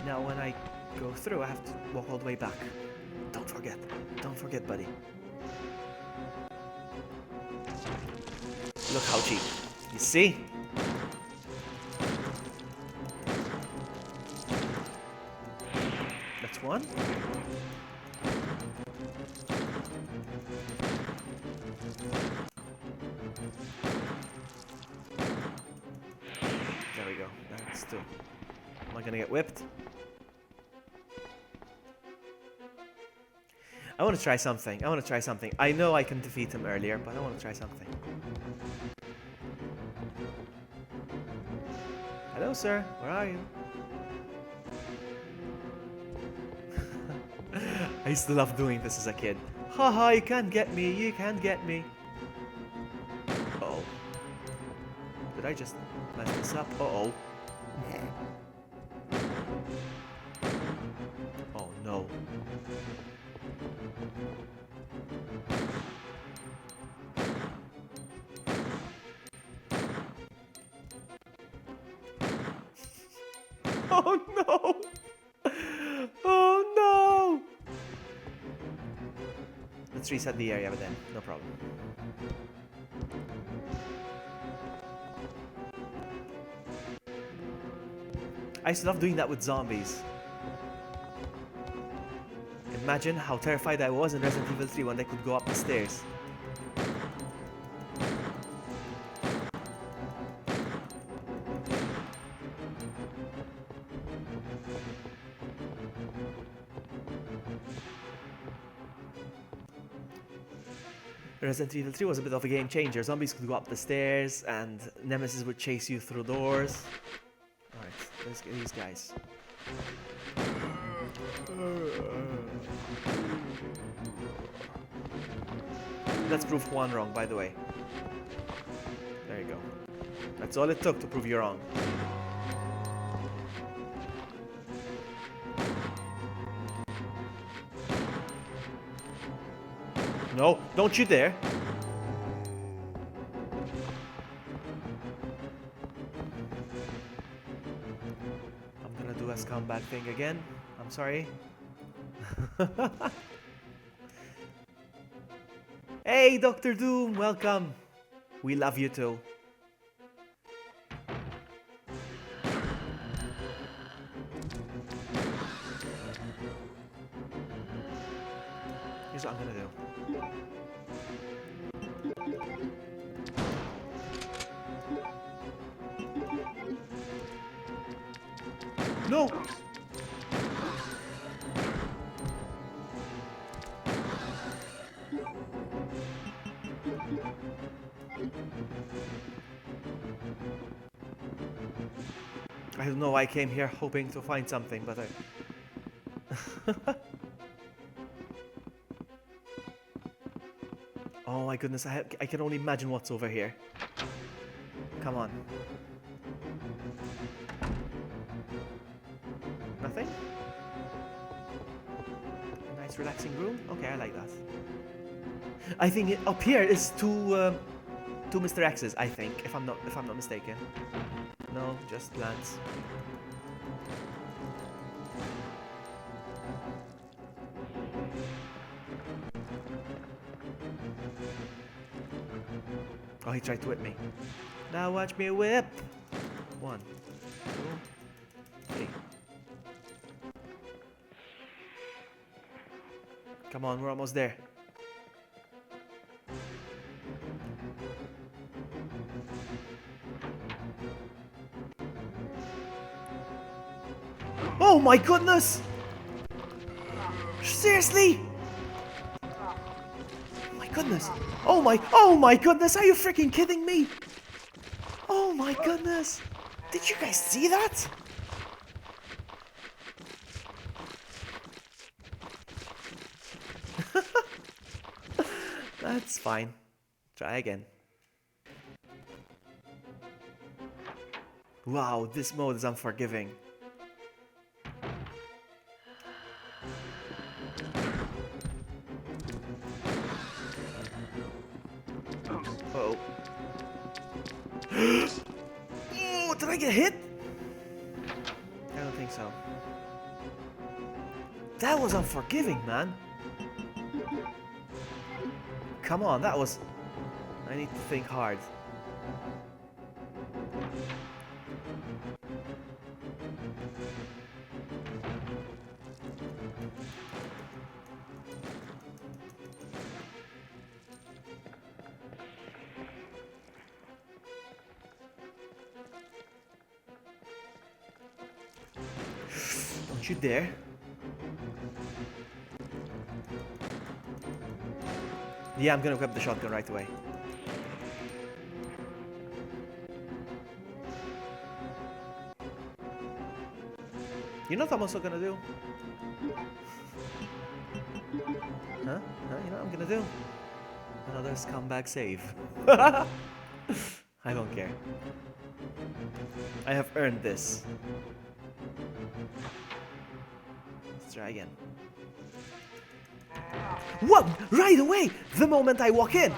Now when I go through, I have to walk all the way back. Don't forget, buddy. Look how cheap. You see? That's one. There we go. That's two. Am I gonna get whipped? I want to try something. I know I can defeat him earlier, but I want to try something. Hello, sir. Where are you? I used to love doing this as a kid. Haha, you can't get me. You can't get me. Uh-oh. Did I just mess this up? Uh-oh. Oh, no. Oh no! Oh no! Let's reset the area then, no problem. I used to love doing that with zombies. Imagine how terrified I was in Resident Evil 3 when they could go up the stairs. Resident Evil 3 was a bit of a game changer. Zombies could go up the stairs and Nemesis would chase you through doors. Alright, let's get these guys. Let's prove one wrong, by the way. There you go. That's all it took to prove you wrong. No, don't you dare. I'm gonna do a scumbag thing again. I'm sorry. Hey, Dr. Doom, welcome. We love you too. Here's what I'm gonna do. No! I don't know why I came here hoping to find something, but I... Oh my goodness, I can only imagine what's over here. Come on. Nothing? A nice relaxing room? Okay, I like that. I think up here is two Mr. X's, I think, if I'm not mistaken. No, just plants. Oh, he tried to whip me. Now watch me whip. 1, 2, 3. Come on, we're almost there. Oh my goodness! Seriously? Oh my goodness. Oh my goodness, are you freaking kidding me? Oh my goodness. Did you guys see that? That's fine. Try again. Wow, this mode is unforgiving. Uh-oh. Oh, did I get hit? I don't think so. That was unforgiving, man. Come on, that was... I need to think hard. Don't you dare. Yeah, I'm gonna grab the shotgun right away. You know what I'm also gonna do? Huh? You know what I'm gonna do? Another scumbag save. I don't care. I have earned this. Let's try again. What? Right away! The moment I walk in!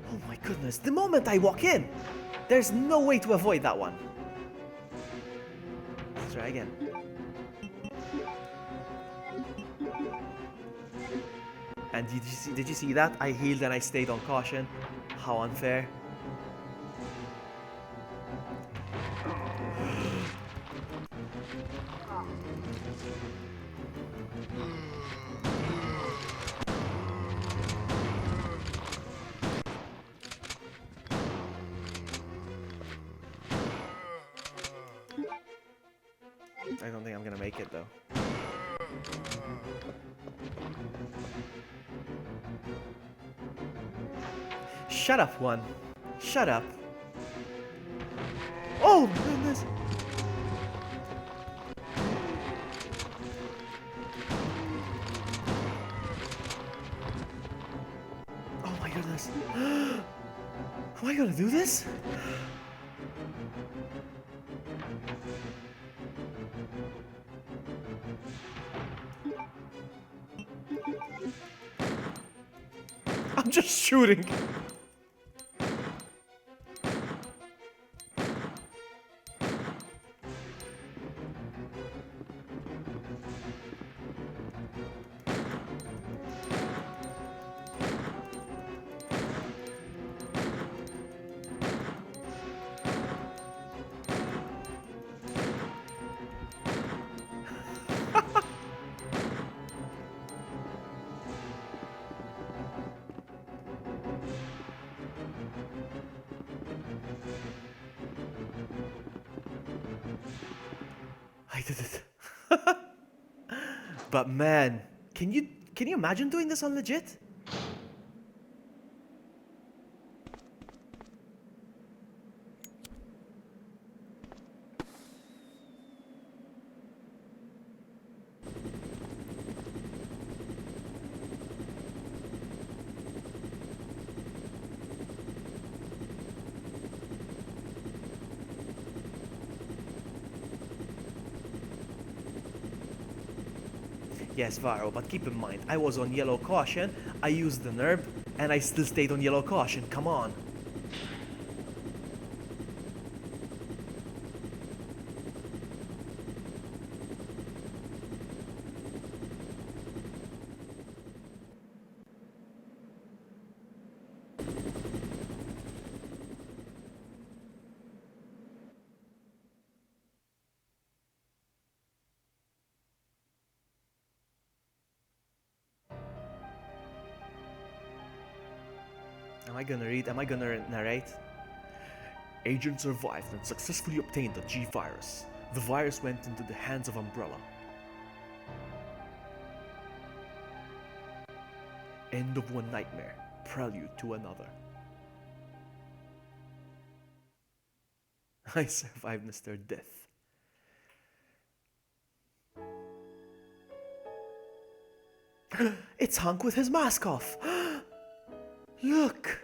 Oh my goodness, the moment I walk in! There's no way to avoid that one. Let's try again. And did you see that? I healed and I stayed on caution. How unfair. I don't think I'm gonna make it though. Shut up, one. Shut up. Oh my goodness. Oh my goodness. Am I gonna do this? I'm just shooting. I did it. But man, can you imagine doing this on legit? Yes, Varo, but keep in mind, I was on yellow caution, I used the nerve, and I still stayed on yellow caution, come on. Am I gonna read? Am I gonna narrate? Agent survived and successfully obtained the G virus. The virus went into the hands of Umbrella. End of one nightmare, prelude to another. I survived Mr. Death. It's Hunk with his mask off. Look.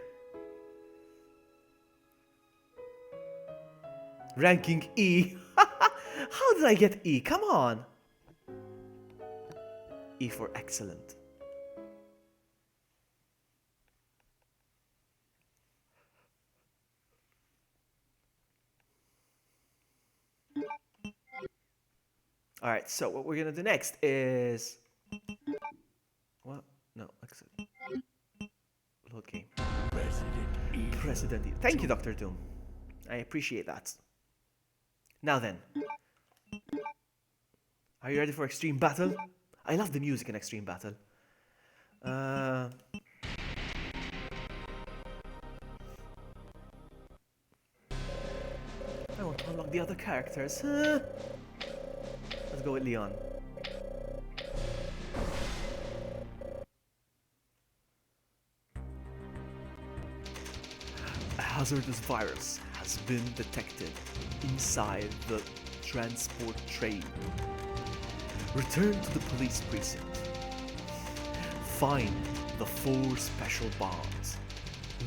Ranking E. How did I get E? Come on. E for excellent. Alright, so what we're gonna do next is... What? No, exit. Load game. President E. Thank you, Dr. Doom. I appreciate that. Now then. Are you ready for Extreme Battle? I love the music in Extreme Battle. I want to unlock the other characters. Let's go with Leon. A hazardous virus has been detected inside the transport train. Return to the police precinct. Find the 4 special bombs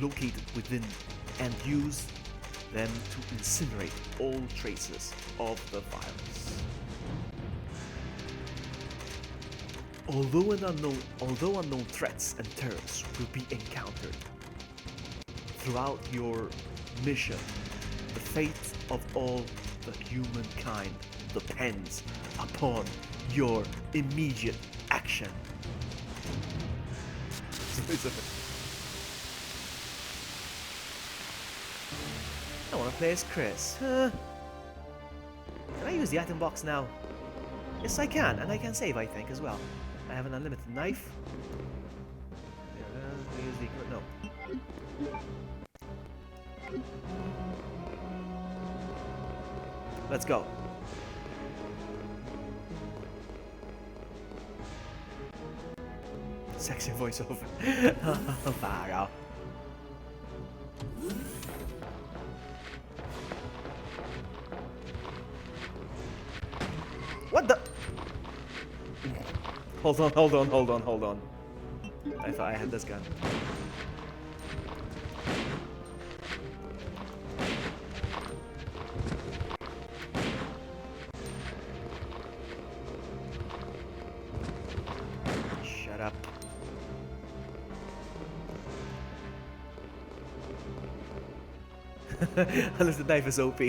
located within and use them to incinerate all traces of the virus. Although unknown threats and terrors will be encountered throughout your mission, the fate of all the humankind depends upon your immediate action. I want to play as Chris. Can I use the item box now? Yes, I can, and I can save, I think, as well. I have an unlimited knife. Use the no. Let's go. Sexy voiceover. Far out. What the? Hold on. I thought I had this gun. Shut up. Unless the knife is OP.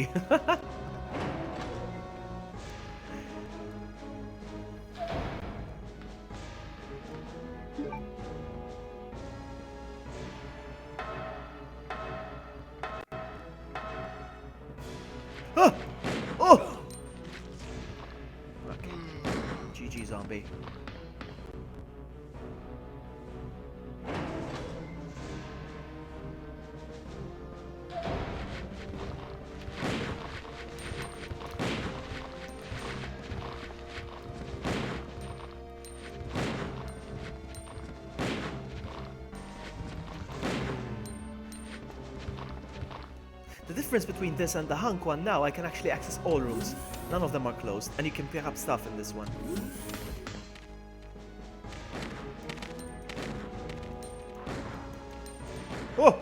Oh! Oh! Okay. GG zombie. The difference between this and the Hunk one now, I can actually access all rooms. None of them are closed, and you can pick up stuff in this one. Oh!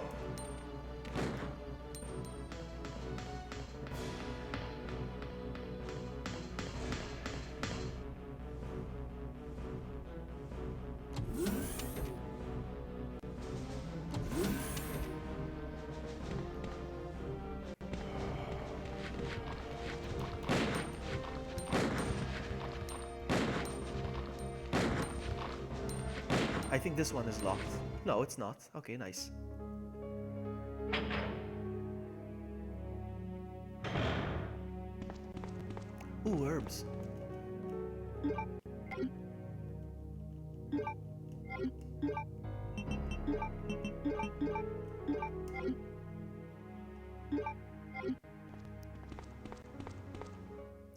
I think this one is locked. No, it's not. Okay, nice. Ooh, herbs.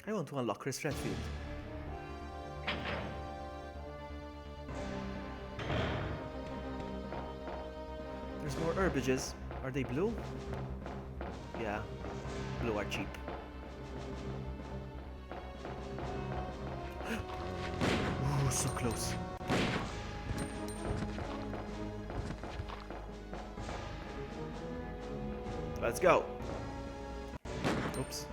I want to unlock Chris Redfield. There's more herbages. Are they blue? Yeah, blue are cheap. Ooh, so close. Let's go. Oops.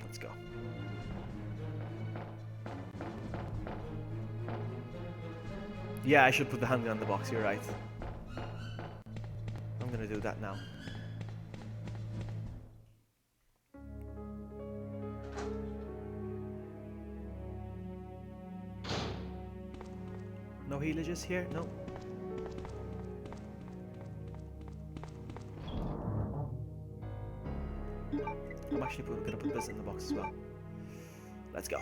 Let's go. Yeah, I should put the handgun on the box, you're right. I'm gonna do that now. No healages here? No. I'm actually gonna put this in the box as well. Let's go.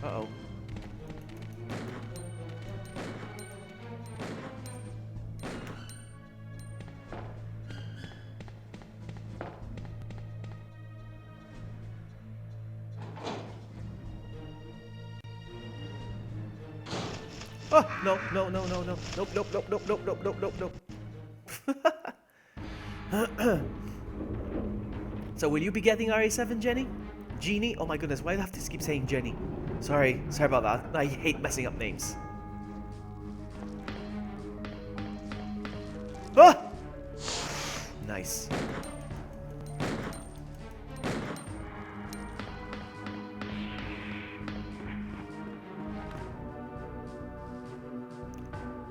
Uh-oh. Oh, no, no, no, no, no. Nope, nope, nope, nope, nope, nope, nope, nope, nope. So will you be getting RA7, Jenny? Jeannie? Oh my goodness, why do I have to keep saying Jenny? Sorry about that. I hate messing up names. Ah! Nice.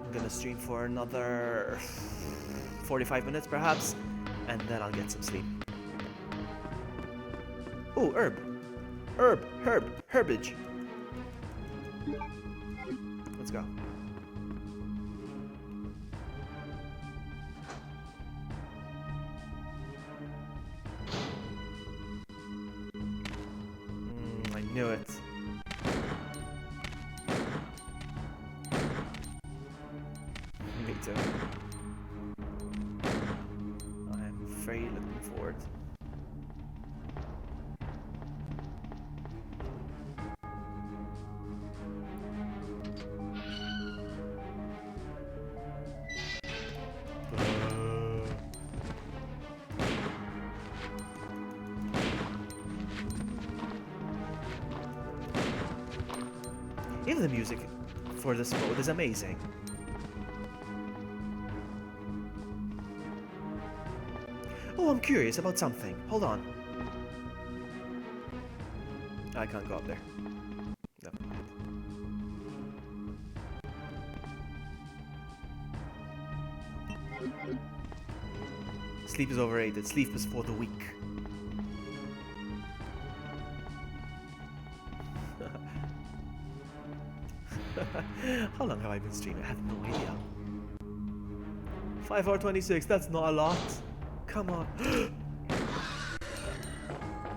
I'm gonna stream for another 45 minutes perhaps, and then I'll get some sleep. Oh, herbage. Let's go. I knew it. Me too. I'm very looking forward. Even the music for this mode is amazing. Oh, I'm curious about something. Hold on. I can't go up there. Never mind. Sleep is overrated. Sleep is for the weak. How long have I been streaming? I have no idea. 5 hour 26, that's not a lot. Come on.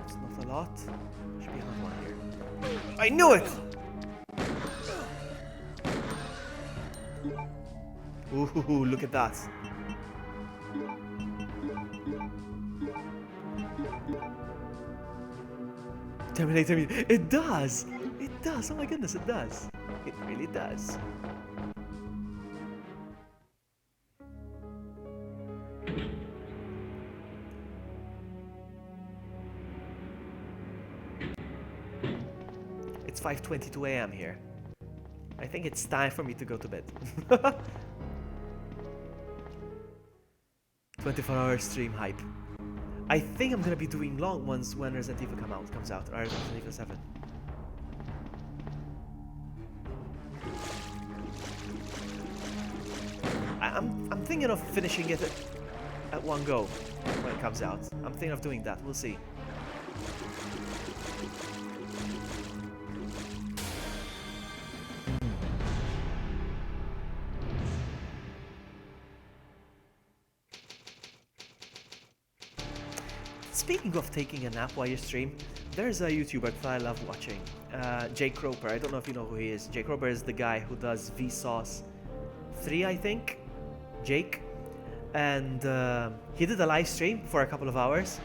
It's not a lot. Should be another one here. I knew it! Ooh, look at that. Terminate. It does! It does! Oh my goodness, it does. It really does. It's 5:22 a.m. here. I think it's time for me to go to bed. 24-hour stream hype. I think I'm gonna be doing long ones when Resident Evil comes out, or Resident Evil 7. I'm thinking of finishing it at one go when it comes out. I'm thinking of doing that. We'll see. Speaking of taking a nap while you stream, there's a YouTuber that I love watching, Jake Roper. I don't know if you know who he is. Jake Roper is the guy who does Vsauce 3, I think. Jake. And he did a live stream for a couple of hours,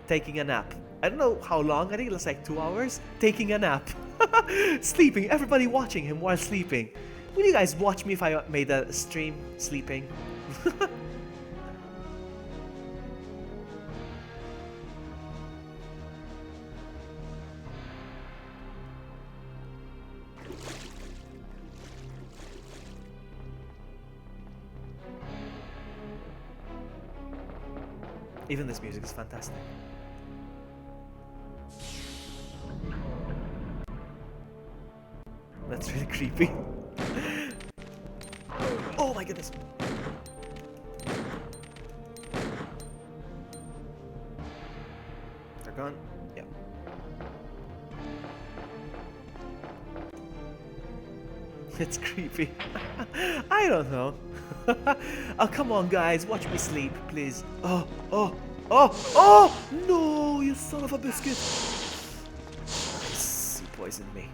taking a nap. I don't know how long, I think it was like 2 hours, taking a nap. Sleeping, everybody watching him while sleeping. Will you guys watch me if I made a stream sleeping? Even this music is fantastic. That's really creepy. Oh my goodness. They're gone? Yeah. It's creepy. I don't know. Oh, come on, guys. Watch me sleep, please. Oh, oh, oh, oh! No, you son of a biscuit. Nice. You poisoned me.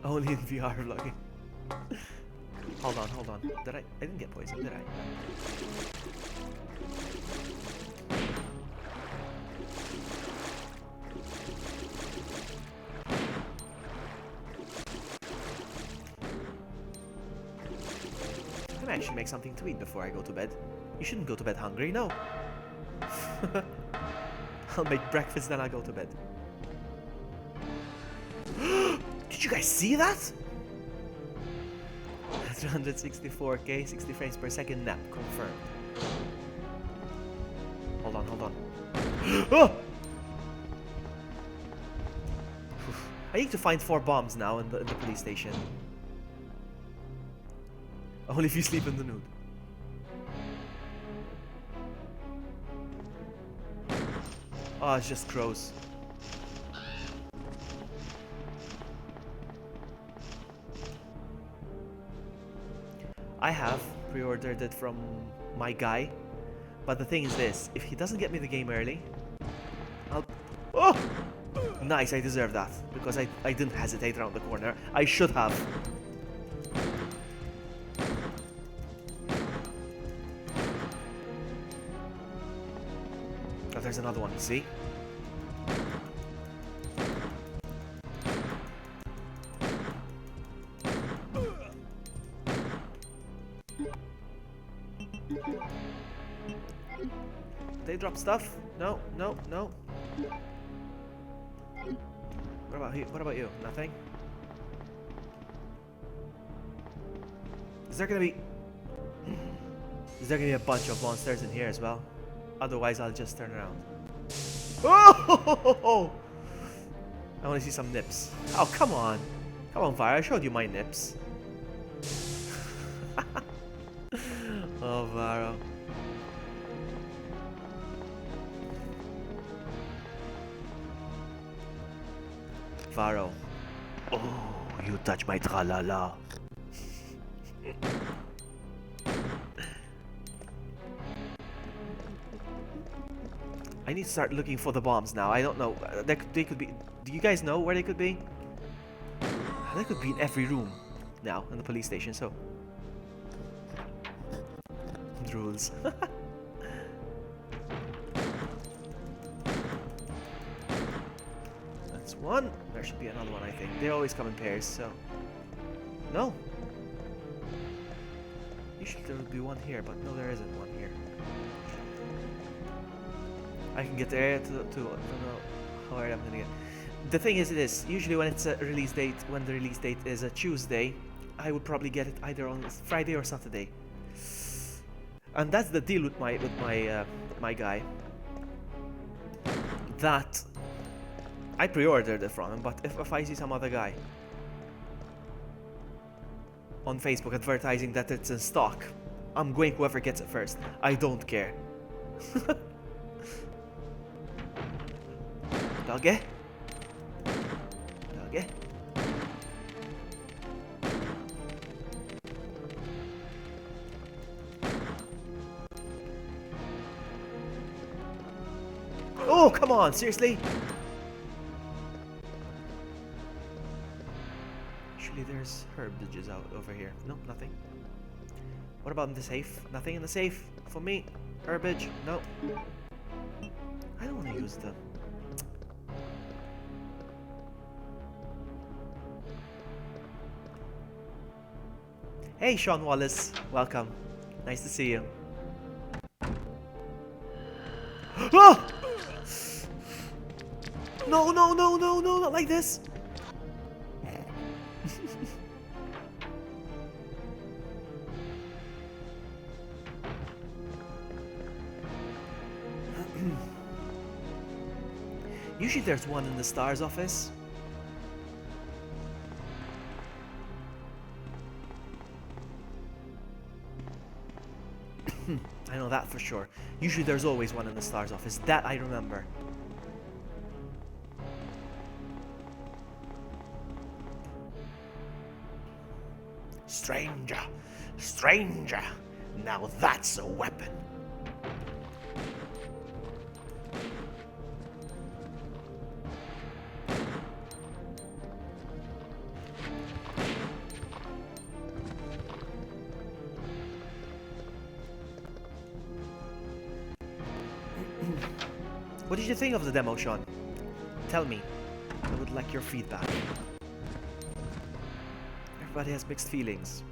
Only in VR vlogging. Hold on, hold on. Did I didn't get poisoned, did I? I actually make something to eat before I go to bed. You shouldn't go to bed hungry, no. I'll make breakfast, then I'll go to bed. Did you guys see that? 364k, 60 frames per second nap, confirmed. Hold on, hold on. Oh! I need to find 4 bombs now in the police station. Only if you sleep in the nude. Oh, it's just crows. I have pre-ordered it from my guy, but the thing is this: if he doesn't get me the game early, I'll... Oh! Nice, I deserve that, because I didn't hesitate around the corner. I should have. Oh, there's another one, you see? They drop stuff? No, no, no. What about you? What about you? Nothing? Is there gonna be a bunch of monsters in here as well? Otherwise, I'll just turn around. Oh! I want to see some nips. Oh, come on. Come on, Fire. I showed you my nips. Oh, Varo. Varo. Oh, you touch my tra-la-la. I need to start looking for the bombs now. I don't know. They could be... Do you guys know where they could be? They could be in every room now in the police station, so... Drools. That's one. There should be another one, I think. They always come in pairs, so... No. Usually there would be one here, but no, there isn't one here. I can get there to I don't know how I'm gonna get. the thing is this, usually when it's a release date, when the release date is a Tuesday, I would probably get it either on Friday or Saturday. And that's the deal with my guy. That I pre-ordered it from him, but if I see some other guy on Facebook advertising that it's in stock, I'm going whoever gets it first. I don't care. Doggy? Doggy? Oh, come on, seriously? Actually, there's herbages out over here. No, nothing. What about in the safe? Nothing in the safe for me. Herbage? No. I don't want to use the... Hey, Sean Wallace. Welcome. Nice to see you. Oh! No, no, no, no, no, not like this. Usually there's one in the STARS office. I know that for sure. Usually there's always one in the STARS office. That I remember. Stranger, stranger. Now that's a weapon. What did you think of the demo, Sean? Tell me. I would like your feedback. Everybody has mixed feelings.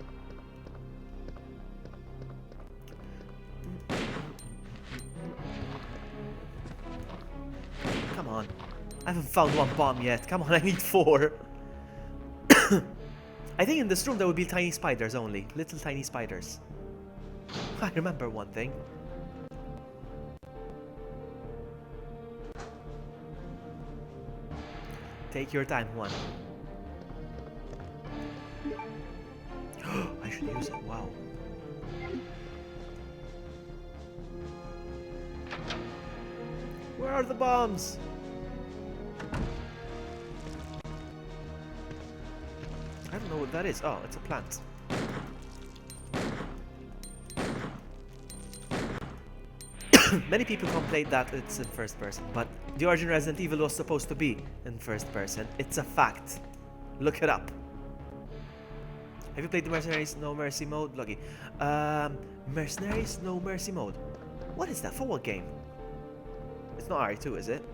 Come on. I haven't found one bomb yet. Come on, I need 4. I think in this room there would be tiny spiders only. Little tiny spiders. I remember one thing. Take your time, Juan. I should use it. Wow. Where are the bombs? I don't know what that is. Oh, it's a plant. Many people complain that it's in first person, but the original Resident Evil was supposed to be in first person. It's a fact. Look it up. Have you played the Mercenaries No Mercy mode, Vloggy? Mercenaries No Mercy mode. What is that? For what game? It's not RE2, is it?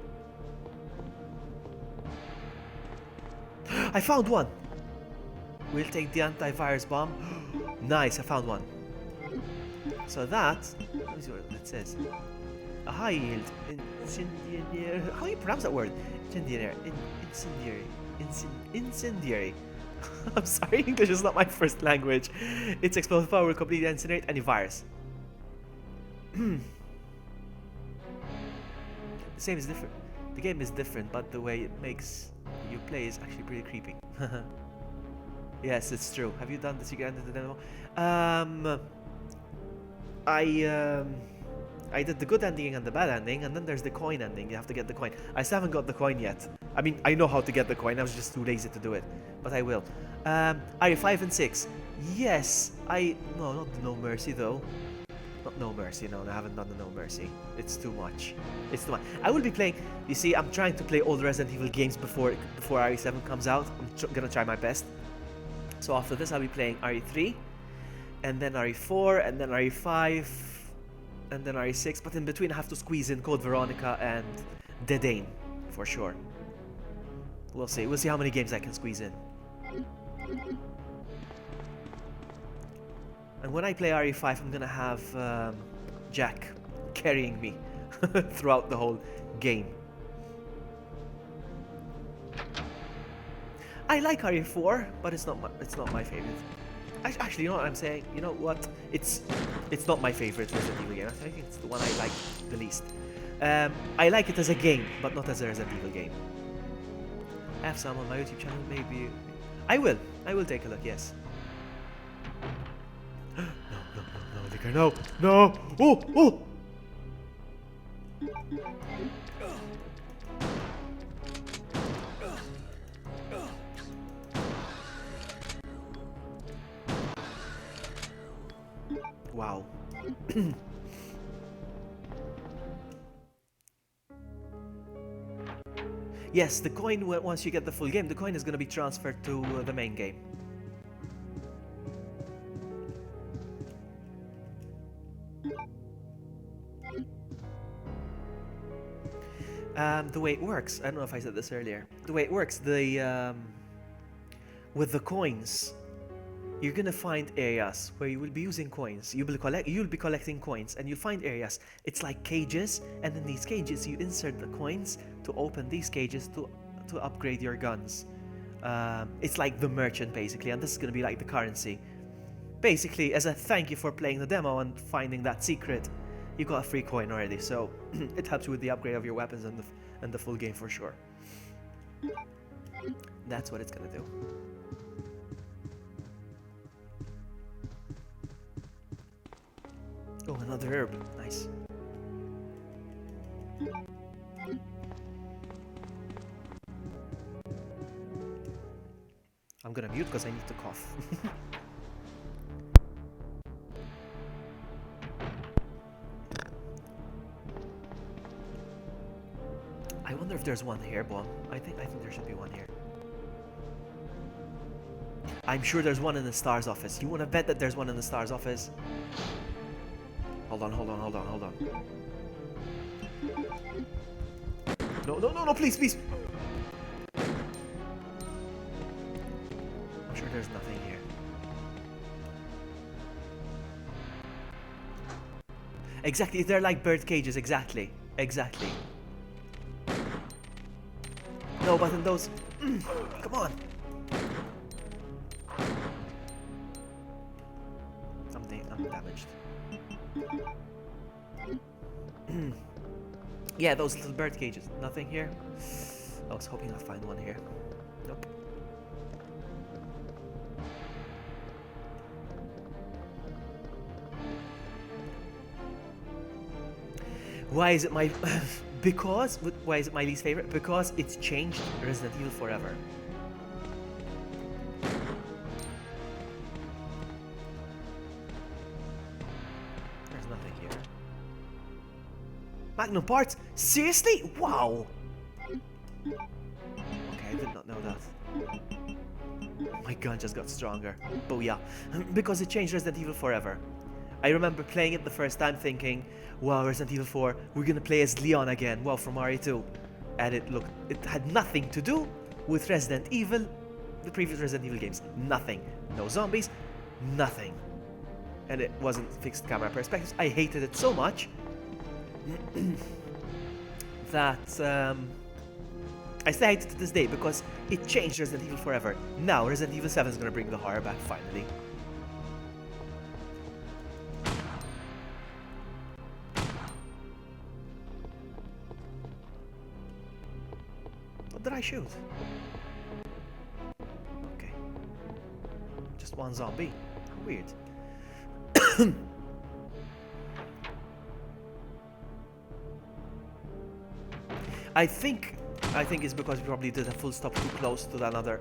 I found one! We'll take the antivirus bomb. Nice, I found one. So that... Let me see what it says. A high yield incendiary... How do you pronounce that word? Incendiary. Incendiary. I'm sorry, English is not my first language. Its explosive power will completely incinerate any virus. The same is different. The game is different, but the way it makes you play is actually pretty creepy. Yes, it's true. Have you done the secret end of the demo? I did the good ending and the bad ending, and then there's the coin ending. You have to get the coin. I still haven't got the coin yet. I mean, I know how to get the coin. I was just too lazy to do it, but I will. Are you 5 and 6? Yes. No, not the No Mercy though. Not No Mercy. No, I haven't done the No Mercy. It's too much. It's too much. I will be playing. You see, I'm trying to play all the Resident Evil games before RE7 comes out. I'm gonna try my best. So after this, I'll be playing RE3, and then RE4, and then RE5, and then RE6. But in between, I have to squeeze in Code Veronica and Dead Aim for sure. We'll see. We'll see how many games I can squeeze in. And when I play RE5, I'm gonna have Jack carrying me throughout the whole game. I like RE4, but it's not my favorite. Actually, you know what I'm saying? You know what? It's not my favorite Resident Evil game. I think it's the one I like the least. I like it as a game, but not as a Resident Evil game. I have some on my YouTube channel, maybe. I will take a look, yes. No, Licker, no! Oh! Wow. Yes, the coin, once you get the full game, the coin is going to be transferred to the main game. The way it works, I don't know if I said this earlier. The way it works, with the coins, you're gonna find areas where you will be using coins. You'll be collecting coins, and you'll find areas. It's like cages, and in these cages you insert the coins to open these cages to upgrade your guns. It's like the merchant basically, and this is gonna be like the currency. Basically, as a thank you for playing the demo and finding that secret, you got a free coin already. So it helps you with the upgrade of your weapons and the full game for sure. That's what it's gonna do. Oh, another herb. Nice. I'm gonna mute because I need to cough. I wonder if there's one here, Bon. I think there should be one here. I'm sure there's one in the STAR's office. You wanna bet that there's one in the STAR's office? Hold on. No, please. I'm sure there's nothing here. Exactly, they're like bird cages, exactly. No, but in those... come on! I'm damaged. Yeah, those little bird cages. Nothing here? I was hoping I'd find one here. Nope. Why is it my... why is it my least favorite? Because it's changed Resident Evil forever. There's nothing here. Magnum parts? Seriously? Wow! Okay, I did not know that. My gun just got stronger. Booyah. Because it changed Resident Evil forever. I remember playing it the first time thinking, wow, Resident Evil 4, we're gonna play as Leon again, wow, from RE2. And it had nothing to do with Resident Evil, the previous Resident Evil games. Nothing. No zombies, nothing. And it wasn't fixed camera perspectives. I hated it so much that I still hate it to this day because it changed Resident Evil forever. Now Resident Evil 7 is gonna bring the horror back finally. What did I shoot? Okay. Just one zombie. How weird. I think it's because we probably did a full stop too close to another.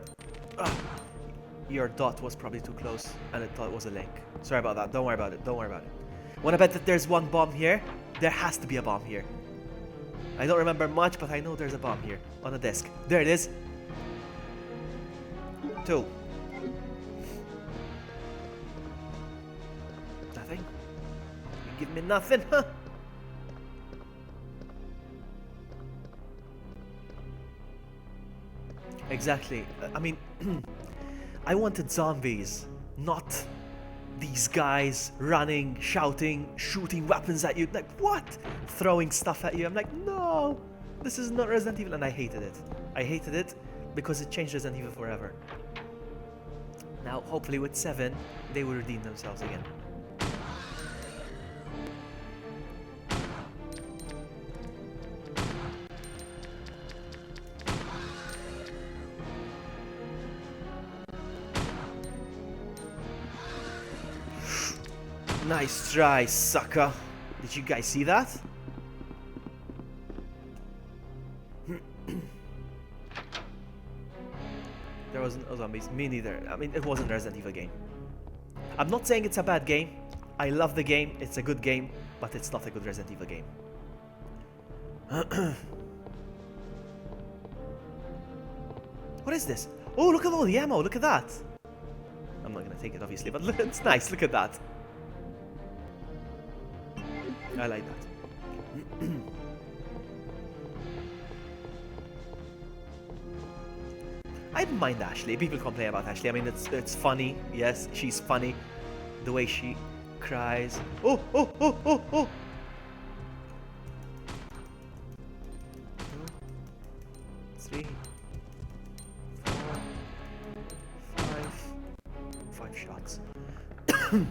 Your dot was probably too close and it thought it was a link. Sorry about that. Don't worry about it. Wanna bet that there's one bomb here? There has to be a bomb here. I don't remember much, but I know there's a bomb here on the desk. There it is. 2. Nothing? You give me nothing, huh? Exactly. I mean, I wanted zombies, not these guys running, shouting, shooting weapons at you. Like, what? Throwing stuff at you. I'm like, no, this is not Resident Evil. And I hated it. because it changed Resident Evil forever. Now, hopefully with 7, they will redeem themselves again. Nice try, sucker. Did you guys see that? There wasn't zombies. Me neither. I mean, it wasn't a Resident Evil game. I'm not saying it's a bad game. I love the game. It's a good game, but it's not a good Resident Evil game. What is this? Oh, look at all the ammo. Look at that. I'm not gonna take it, obviously, but look, it's nice. Look at that. I like that. I don't mind Ashley. People complain about Ashley. I mean, it's funny. Yes, she's funny. The way she cries. Oh, oh, oh, oh, oh. 2, 3, 4, 5 shots. There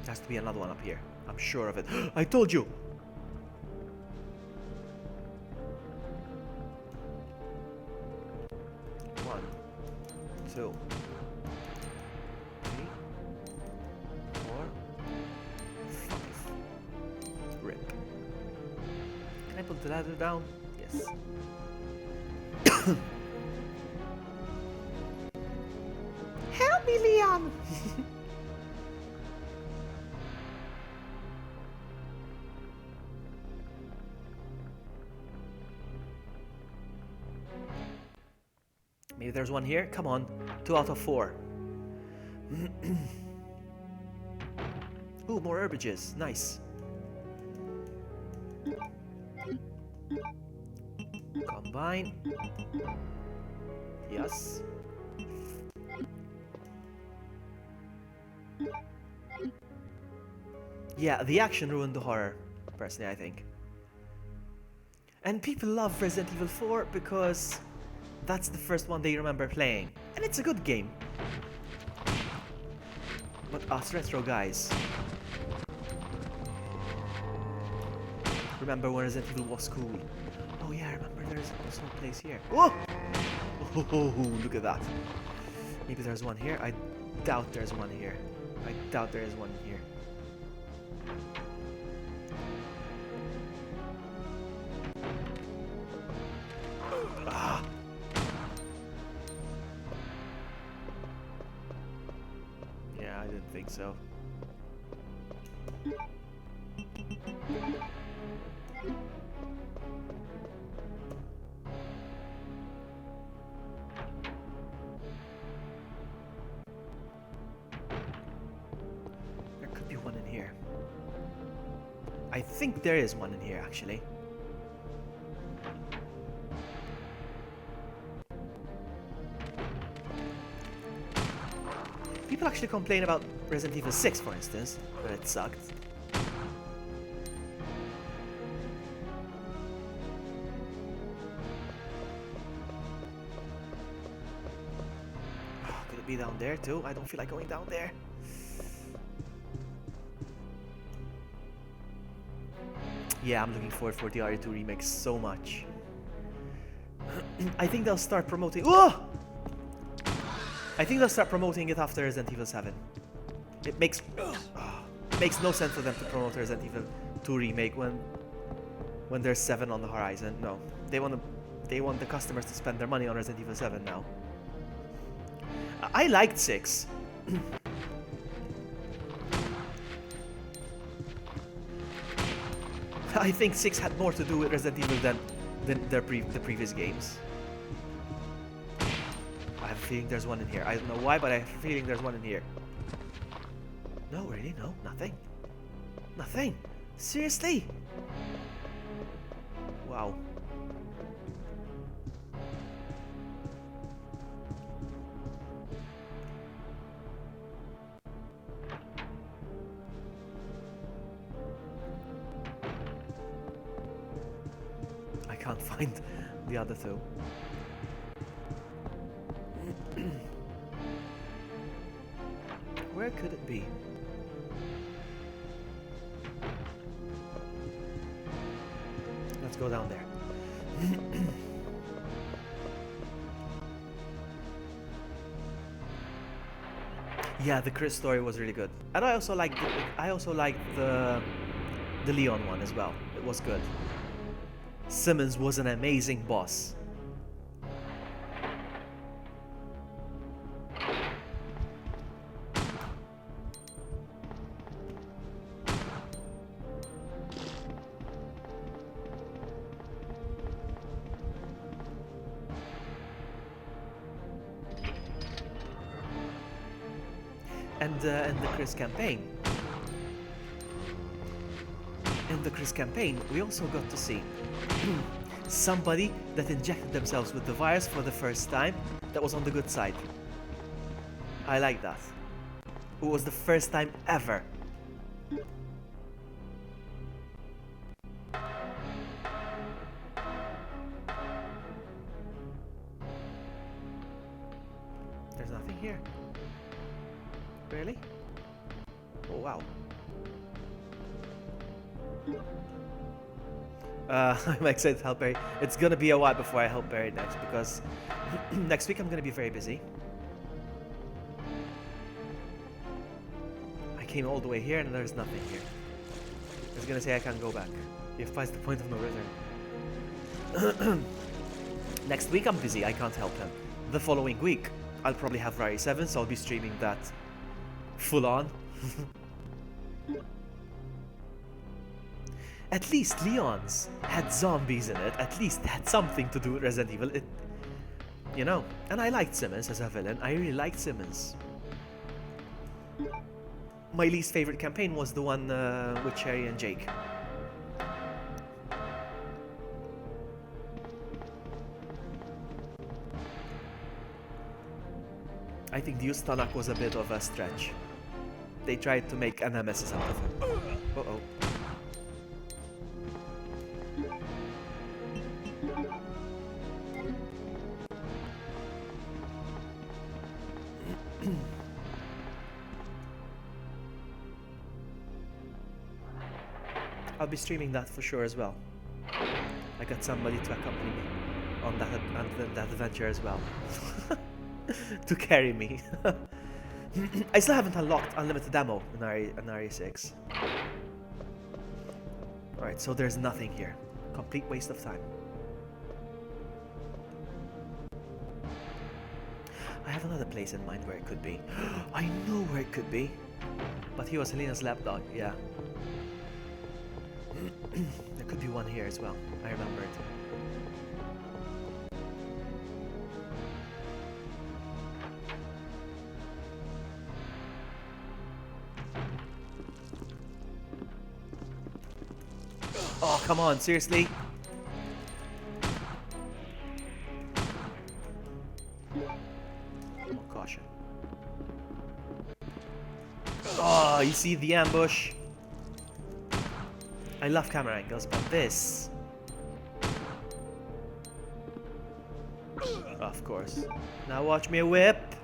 has to be another one up here. I'm sure of it. I told you! One, 2, 3, 4, 5. Rip. Can I put the ladder down? Yes. Help me, Leon! Maybe there's one here. Come on. 2 out of 4. Ooh, more herbages. Nice. Combine. Yes. Yeah, the action ruined the horror, personally, I think. And people love Resident Evil 4 because that's the first one they remember playing. And it's a good game. But us retro guys remember when Resident Evil was cool. Oh yeah, I remember there's also a place here. Whoa! Oh, look at that. Maybe there's one here. I doubt there's one here. I doubt there is one here. Ah! Yeah, I didn't think so. There could be one in here. I think there is one in here, actually. People actually complain about Resident Evil 6, for instance, that it sucked. Could it be down there too? I don't feel like going down there. Yeah, I'm looking forward for the RE2 remake so much. I think they'll start promoting. Whoa! I think they'll start promoting it after Resident Evil 7. It makes no sense for them to promote Resident Evil 2 remake when there's 7 on the horizon. No, they want the customers to spend their money on Resident Evil 7 now. I liked 6. I think 6 had more to do with Resident Evil than the previous games. I have a feeling there's one in here. I don't know why, but I have a feeling there's one in here. No, really? No? Nothing? Nothing? Seriously? Wow. I can't find the other two. Where could it be? Let's go down there. Yeah, the Chris story was really good, and I also liked the Leon one as well. It was good. Simmons was an amazing boss. And the Chris campaign. In the Chris campaign, we also got to see somebody that injected themselves with the virus for the first time that was on the good side. I like that. It was the first time ever. There's nothing here. Really? Oh wow. I'm excited to help Barry. It's gonna be a while before I help Barry next because next week I'm gonna be very busy. I came all the way here and there's nothing here. I was gonna say I can't go back. You've passed the point of no return. Next week I'm busy, I can't help him. The following week, I'll probably have Rari 7, so I'll be streaming that full on. At least Leon's had zombies in it. At least had something to do with Resident Evil. It, you know, and I liked Simmons as a villain. I really liked Simmons. My least favorite campaign was the one with Cherry and Jake. I think the Ustanak was a bit of a stretch. They tried to make a nemesis out of him. Uh-oh. I'll be streaming that for sure as well. I got somebody to accompany me on that adventure as well. To carry me. I still haven't unlocked unlimited ammo in RE6. Alright, so there's nothing here. Complete waste of time. I have another place in mind where it could be. I know where it could be. But he was Helena's lapdog, yeah. There could be one here as well. I remembered. Oh, come on, seriously? Oh, caution. Oh, you see the ambush? I love camera angles, but this... Of course. Now watch me whip!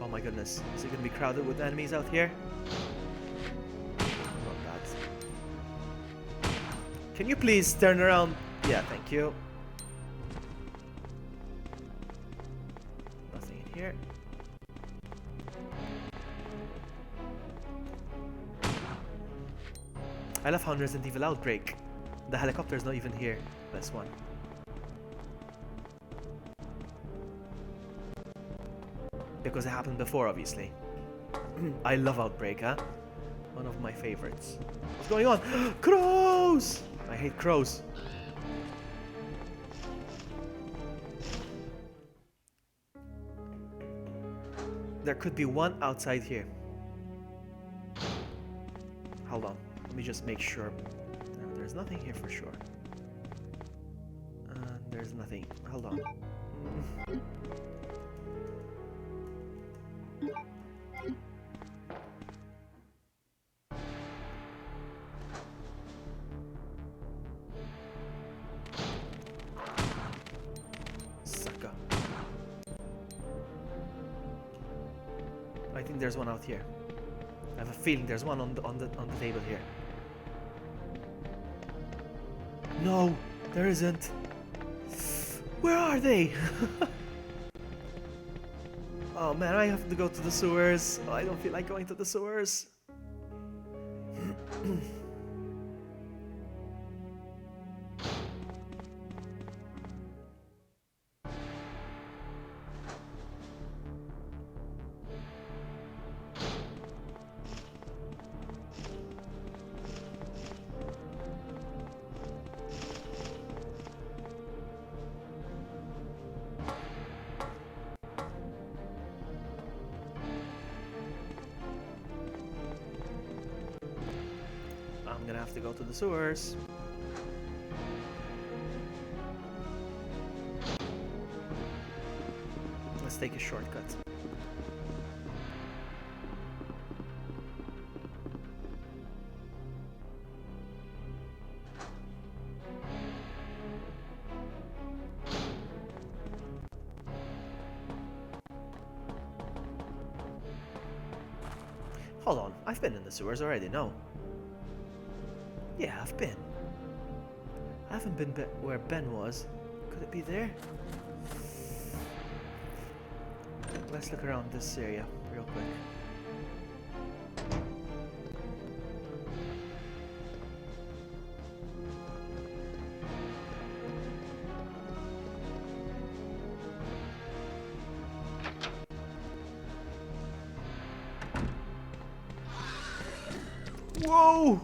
Oh my goodness, is it gonna be crowded with enemies out here? Oh god. Can you please turn around? Yeah, thank you. Nothing in here. I love how in Resident Evil Outbreak, the helicopter's not even here. This one. Because it happened before, obviously. I love Outbreak, huh? One of my favorites. What's going on? Crows! I hate crows. There could be one outside here. Hold on. Let me just make sure. No, there's nothing here for sure. There's nothing. Hold on. I think there's one out here. I have a feeling there's one on the table here. No, there isn't. Where are they? Oh man, I have to go to the sewers. Oh, I don't feel like going to the sewers. I'm gonna have to go to the sewers. Let's take a shortcut. Hold on, I've been in the sewers already, no? Yeah, I've been. I haven't been where Ben was. Could it be there? Let's look around this area real quick. Whoa!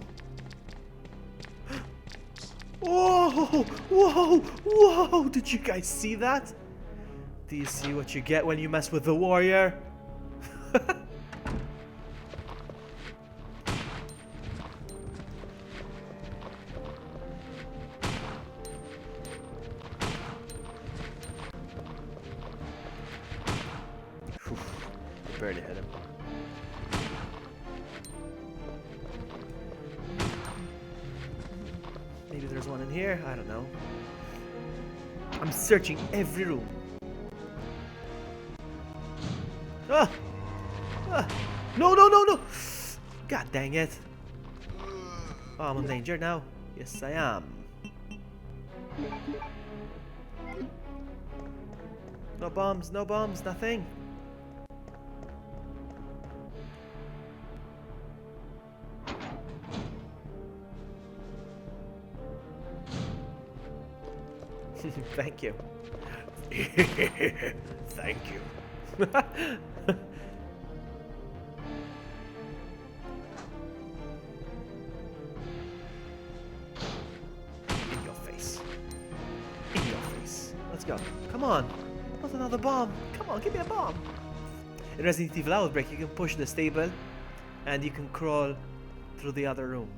Whoa! Whoa! Whoa! Did you guys see that? Do you see what you get when you mess with the warrior? Barely hit him. Maybe there's one in here? I don't know. I'm searching every room. Ah! Ah! No, no, no, no! God dang it. Oh, I'm in danger now. Yes, I am. No bombs, nothing. Thank you. Thank you. In your face. In your face. Let's go. Come on. Not another bomb. Come on, give me a bomb. In Resident Evil Outbreak, you can push the stable and you can crawl through the other room.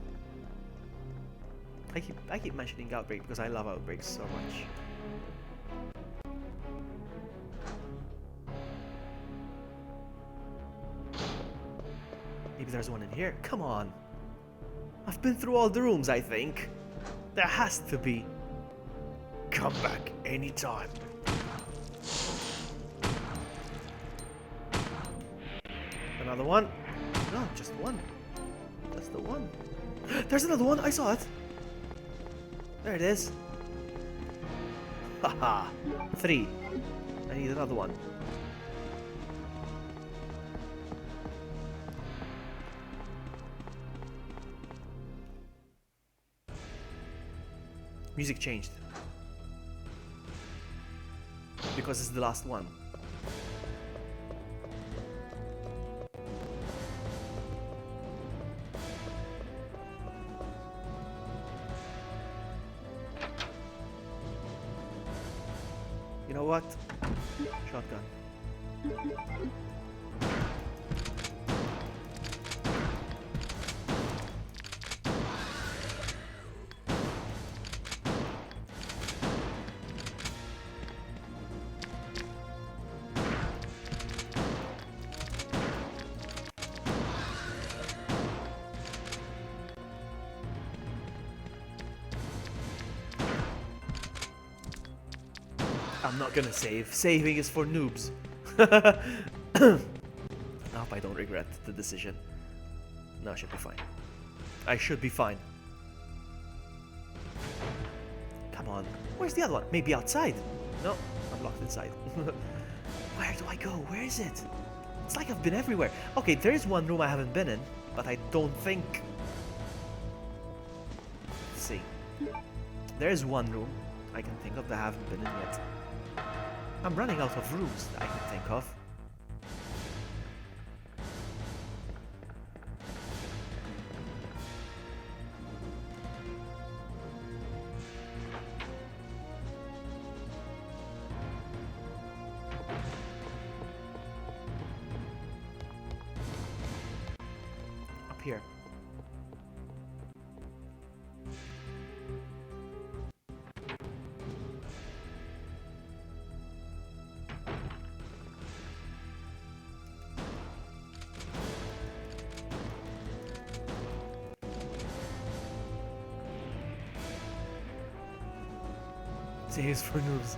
I keep mentioning Outbreak because I love Outbreak so much. Maybe there's one in here. Come on. I've been through all the rooms, I think. There has to be. Come back anytime. Another one? No, just one. Just the one. There's another one. I saw it. There it is. Haha. 3. I need another one. Music changed. Because it's the last one. You know what? Shotgun. I'm not gonna save. Saving is for noobs. I'll hope I don't regret the decision. No, I should be fine. I should be fine. Come on. Where's the other one? Maybe outside? No, I'm locked inside. Where do I go? Where is it? It's like I've been everywhere. Okay, there is one room I haven't been in, but I don't think... Let's see. There is one room I can think of that I haven't been in yet. I'm running out of rooms that I can think of. Up here. Saves for noobs.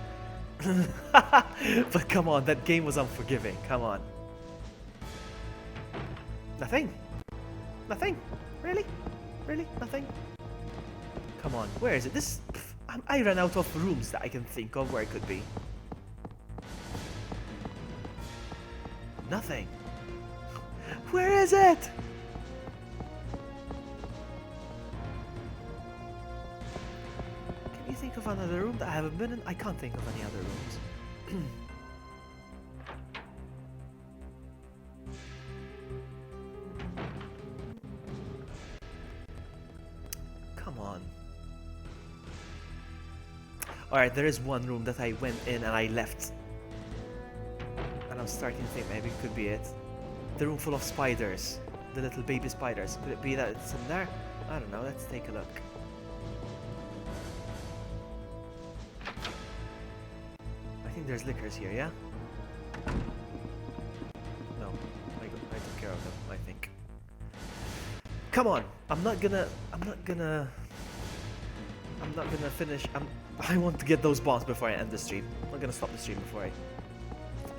But come on, that game was unforgiving. Come on. Nothing? Nothing? Really? Really? Nothing? Come on, where is it? This... I ran out of rooms that I can think of where it could be. Nothing. Where is it? Can you think of another room that I haven't been in? I can't think of any other rooms. Come on. Alright, there is one room that I went in and I left. And I'm starting to think maybe it could be it. The room full of spiders. The little baby spiders. Could it be that it's in there? I don't know, let's take a look. I think there's liquors here, yeah? No, I took care of them, I think. Come on! I'm not gonna finish. I want to get those bombs before I end the stream. I'm not gonna stop the stream before I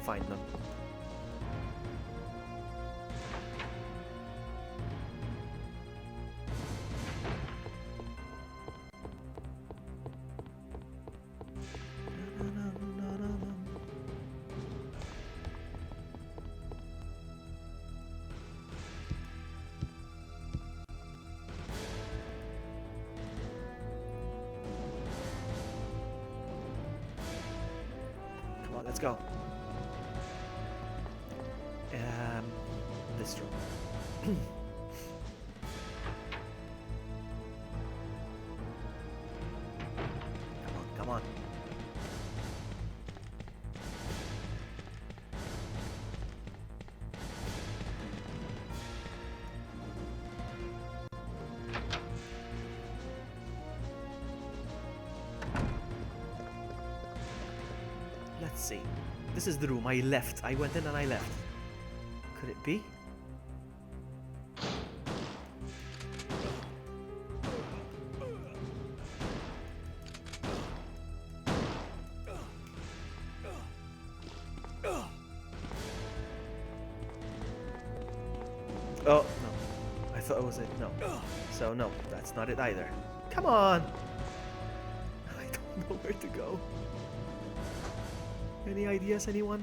find them. Let's go. This room. Come on. Let's see. This is the room I left. I went in and I left. Could it be? Oh, no. I thought it was it. No. So, no, that's not it either. Come on! I don't know where to go. Any ideas, anyone?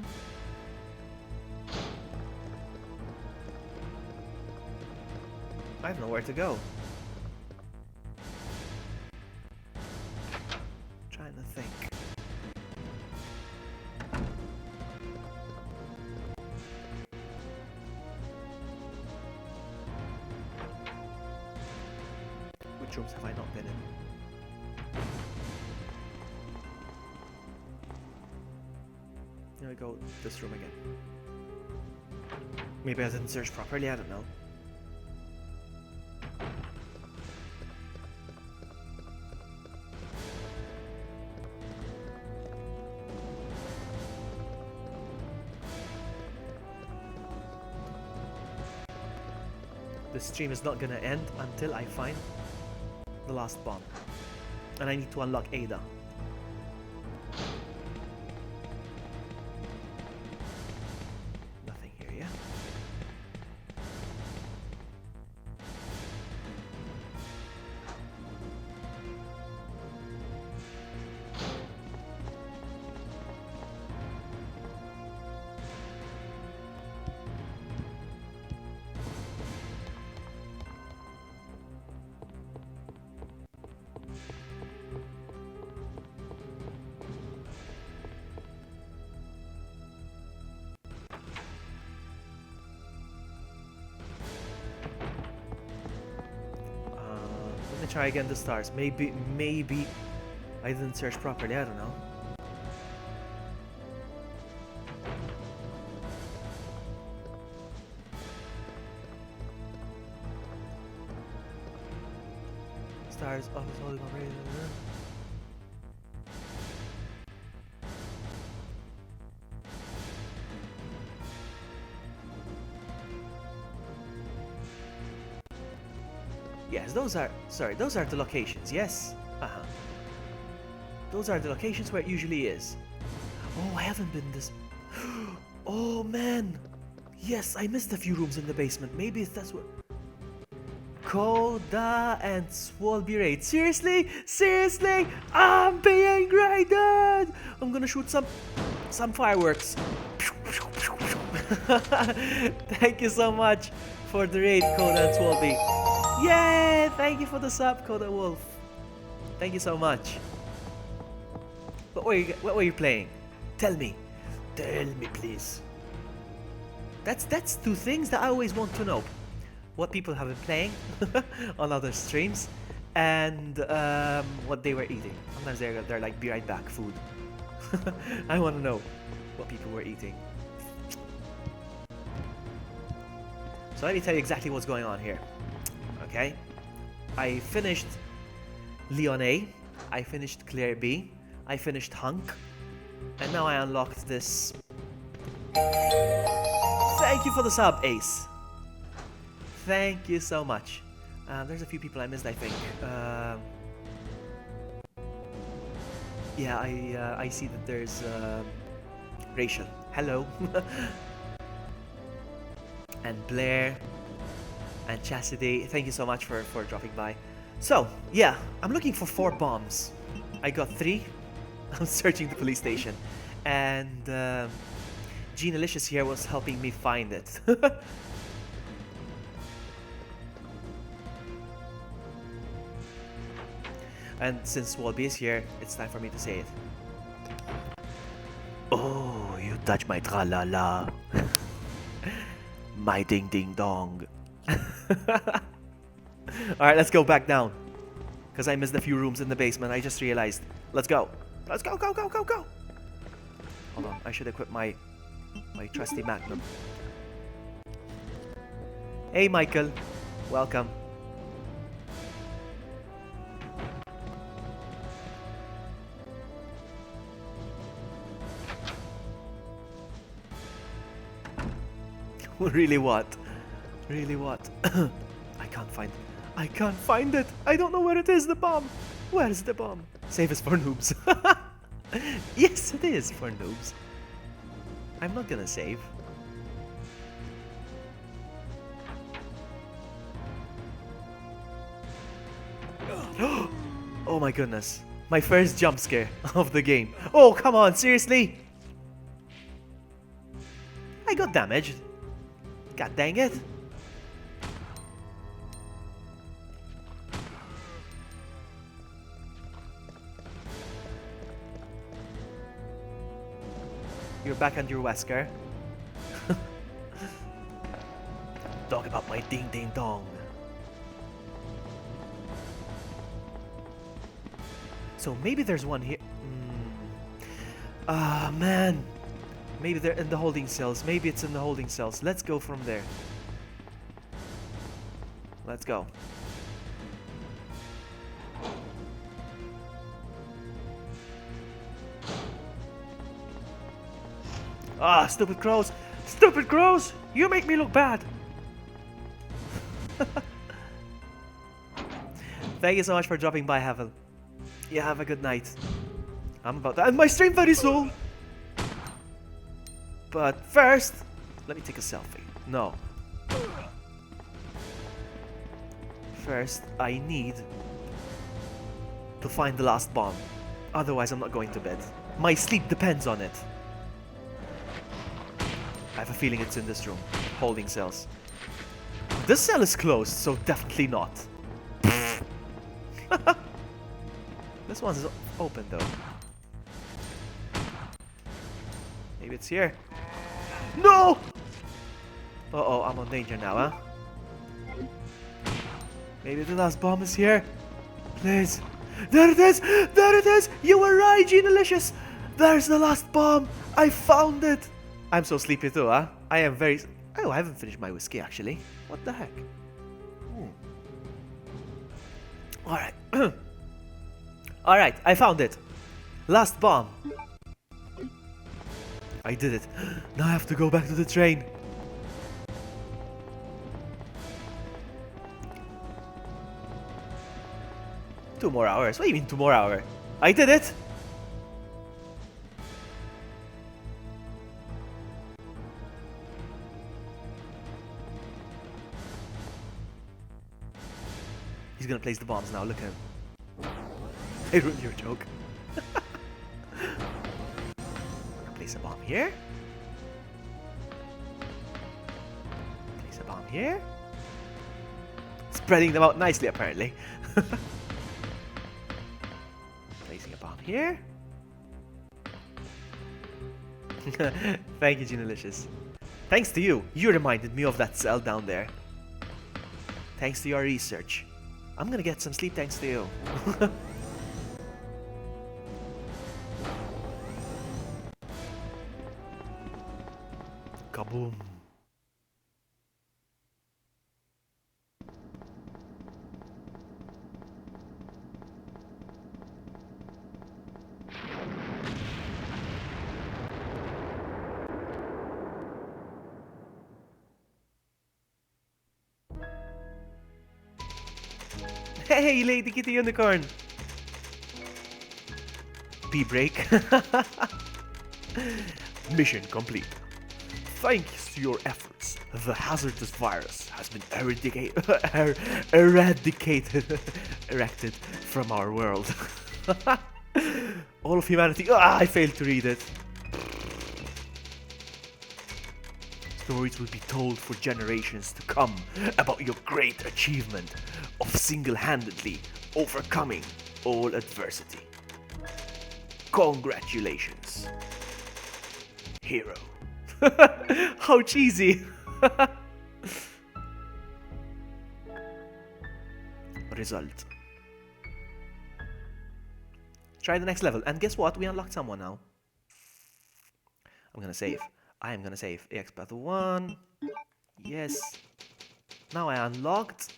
I have nowhere to go. Trying to think. Which rooms have I not been in? Here we go, this room again. Maybe I didn't search properly, I don't know. The stream is not gonna end until I find the last bomb. And I need to unlock Ada. try again the stars. Maybe I didn't search properly. I don't know. Stars of his holy glory. Yes, those are the locations. Yes. Those are the locations where it usually is. Oh, I haven't been this. Oh man. Yes, I missed a few rooms in the basement. Maybe that's what. Coda and Swalby raid. Seriously? Seriously? I'm being graded! I'm gonna shoot some fireworks. Thank you so much for the raid, Coda and Swalby. Yay! Thank you for the sub, Coda Wolf. Thank you so much. What were you playing? Tell me. Tell me, please. That's two things that I always want to know. What people have been playing on other streams, and what they were eating. Sometimes they're like, be right back food. I want to know what people were eating. So let me tell you exactly what's going on here. Okay, I finished Leon A, I finished Claire B, I finished Hunk, and now I unlocked this. Thank you for the sub, Ace. Thank you so much. There's a few people I missed, I think. Yeah, I see that there's Rachel. Hello. And Blair. And Chastity. Thank you so much for dropping by. So, yeah, I'm looking for 4 bombs. I got 3. I'm searching the police station. And Gene Alicious here was helping me find it. And since Walby is here, it's time for me to say it. Oh, you touch my tra-la-la. My ding-ding-dong. Alright, let's go back down. Because I missed a few rooms in the basement, I just realized. Let's go. Let's go, go, go, go, go. Hold on, I should equip my trusty Magnum. Hey, Michael. Welcome. Really what? Really what? I can't find it. I don't know where it is, the bomb. Where's the bomb? Save is for noobs. Yes, it is for noobs. I'm not gonna save. Oh my goodness. My first jump scare of the game. Oh, come on, seriously? I got damaged. God dang it. You're back on your Wesker. Talk about my ding ding dong. So maybe there's one here. Ah, man. Maybe they're in the holding cells. Maybe it's in the holding cells. Let's go from there. Let's go. Ah, stupid crows! Stupid crows! You make me look bad! Thank you so much for dropping by, Havel. Yeah, have a good night. I'm about to end my stream very soon! But first, let me take a selfie. No. First, I need to find the last bomb. Otherwise, I'm not going to bed. My sleep depends on it. I have a feeling it's in this room. Holding cells. This cell is closed, so definitely not. This one's open though. Maybe it's here. No! Uh-oh, I'm on danger now, huh? Maybe the last bomb is here. Liz. There it is! There it is! You were right, Genelicious! There's the last bomb! I found it! I'm so sleepy too, huh? I am very... Oh, I haven't finished my whiskey, actually. What the heck? Alright. Alright, I found it. Last bomb. I did it. Now I have to go back to the train. Two more hours. What do you mean 2 more hours? I did it! He's gonna place the bombs now, look at him. I ruined your joke. Place a bomb here. Place a bomb here. Spreading them out nicely, apparently. Placing a bomb here. Thank you, Genelicious. Thanks to you. You reminded me of that cell down there. Thanks to your research. I'm gonna get some sleep thanks to you. Kaboom. Hey, Lady Kitty Unicorn! P-break. Mission complete. Thanks to your efforts, the hazardous virus has been eradicated from our world. All of humanity. Ah, I failed to read it. Stories will be told for generations to come about your great achievement of single-handedly overcoming all adversity. Congratulations, hero. How cheesy. Result. Try the next level. And guess what? We unlocked someone now. I'm gonna save. I am gonna save. EX Path 1. Yes. Now I unlocked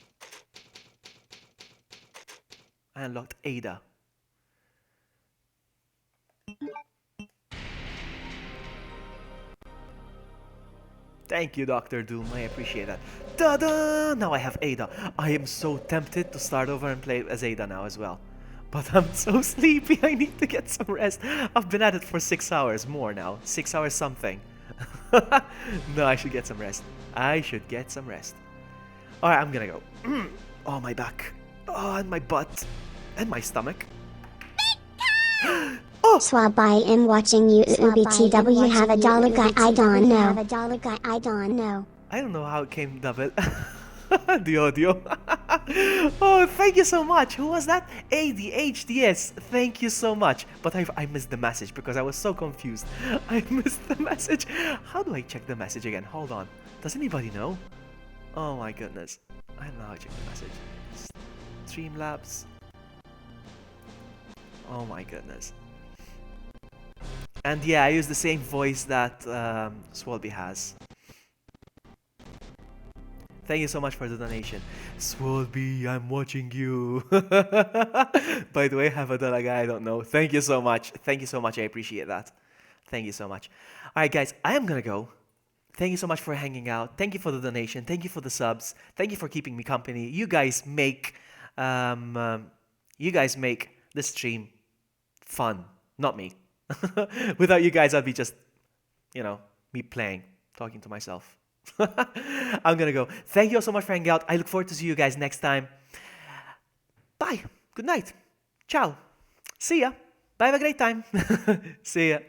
Ada. Thank you, Dr. Doom. I appreciate that. Ta-da! Now I have Ada. I am so tempted to start over and play as Ada now as well. But I'm so sleepy. I need to get some rest. I've been at it for 6 hours more now. 6 hours something. No, I should get some rest. I should get some rest. Alright, I'm gonna go. Oh, my back. Oh, and my butt. And my stomach. Oh! Swab, I am watching you. UBTW have a dollar guy. I don't know. I don't know how it came double. The audio. Oh, thank you so much. Who was that? ADHDS. Thank you so much. But I missed the message because I was so confused. I missed the message. How do I check the message again? Hold on. Does anybody know? Oh my goodness. I don't know how to check the message. Streamlabs. Oh my goodness. And yeah, I use the same voice that Swalby has. Thank you so much for the donation. Swalby, I'm watching you. By the way, have a dollar guy, I don't know. Thank you so much. Thank you so much. I appreciate that. Thank you so much. Alright guys, I am gonna go. Thank you so much for hanging out. Thank you for the donation. Thank you for the subs. Thank you for keeping me company. You guys make this stream fun. Not me. Without you guys, I'd be just, me playing, talking to myself. I'm gonna go. Thank you all so much for hanging out. I look forward to see you guys next time. Bye. Good night. Ciao. See ya. Bye. Have a great time. See ya.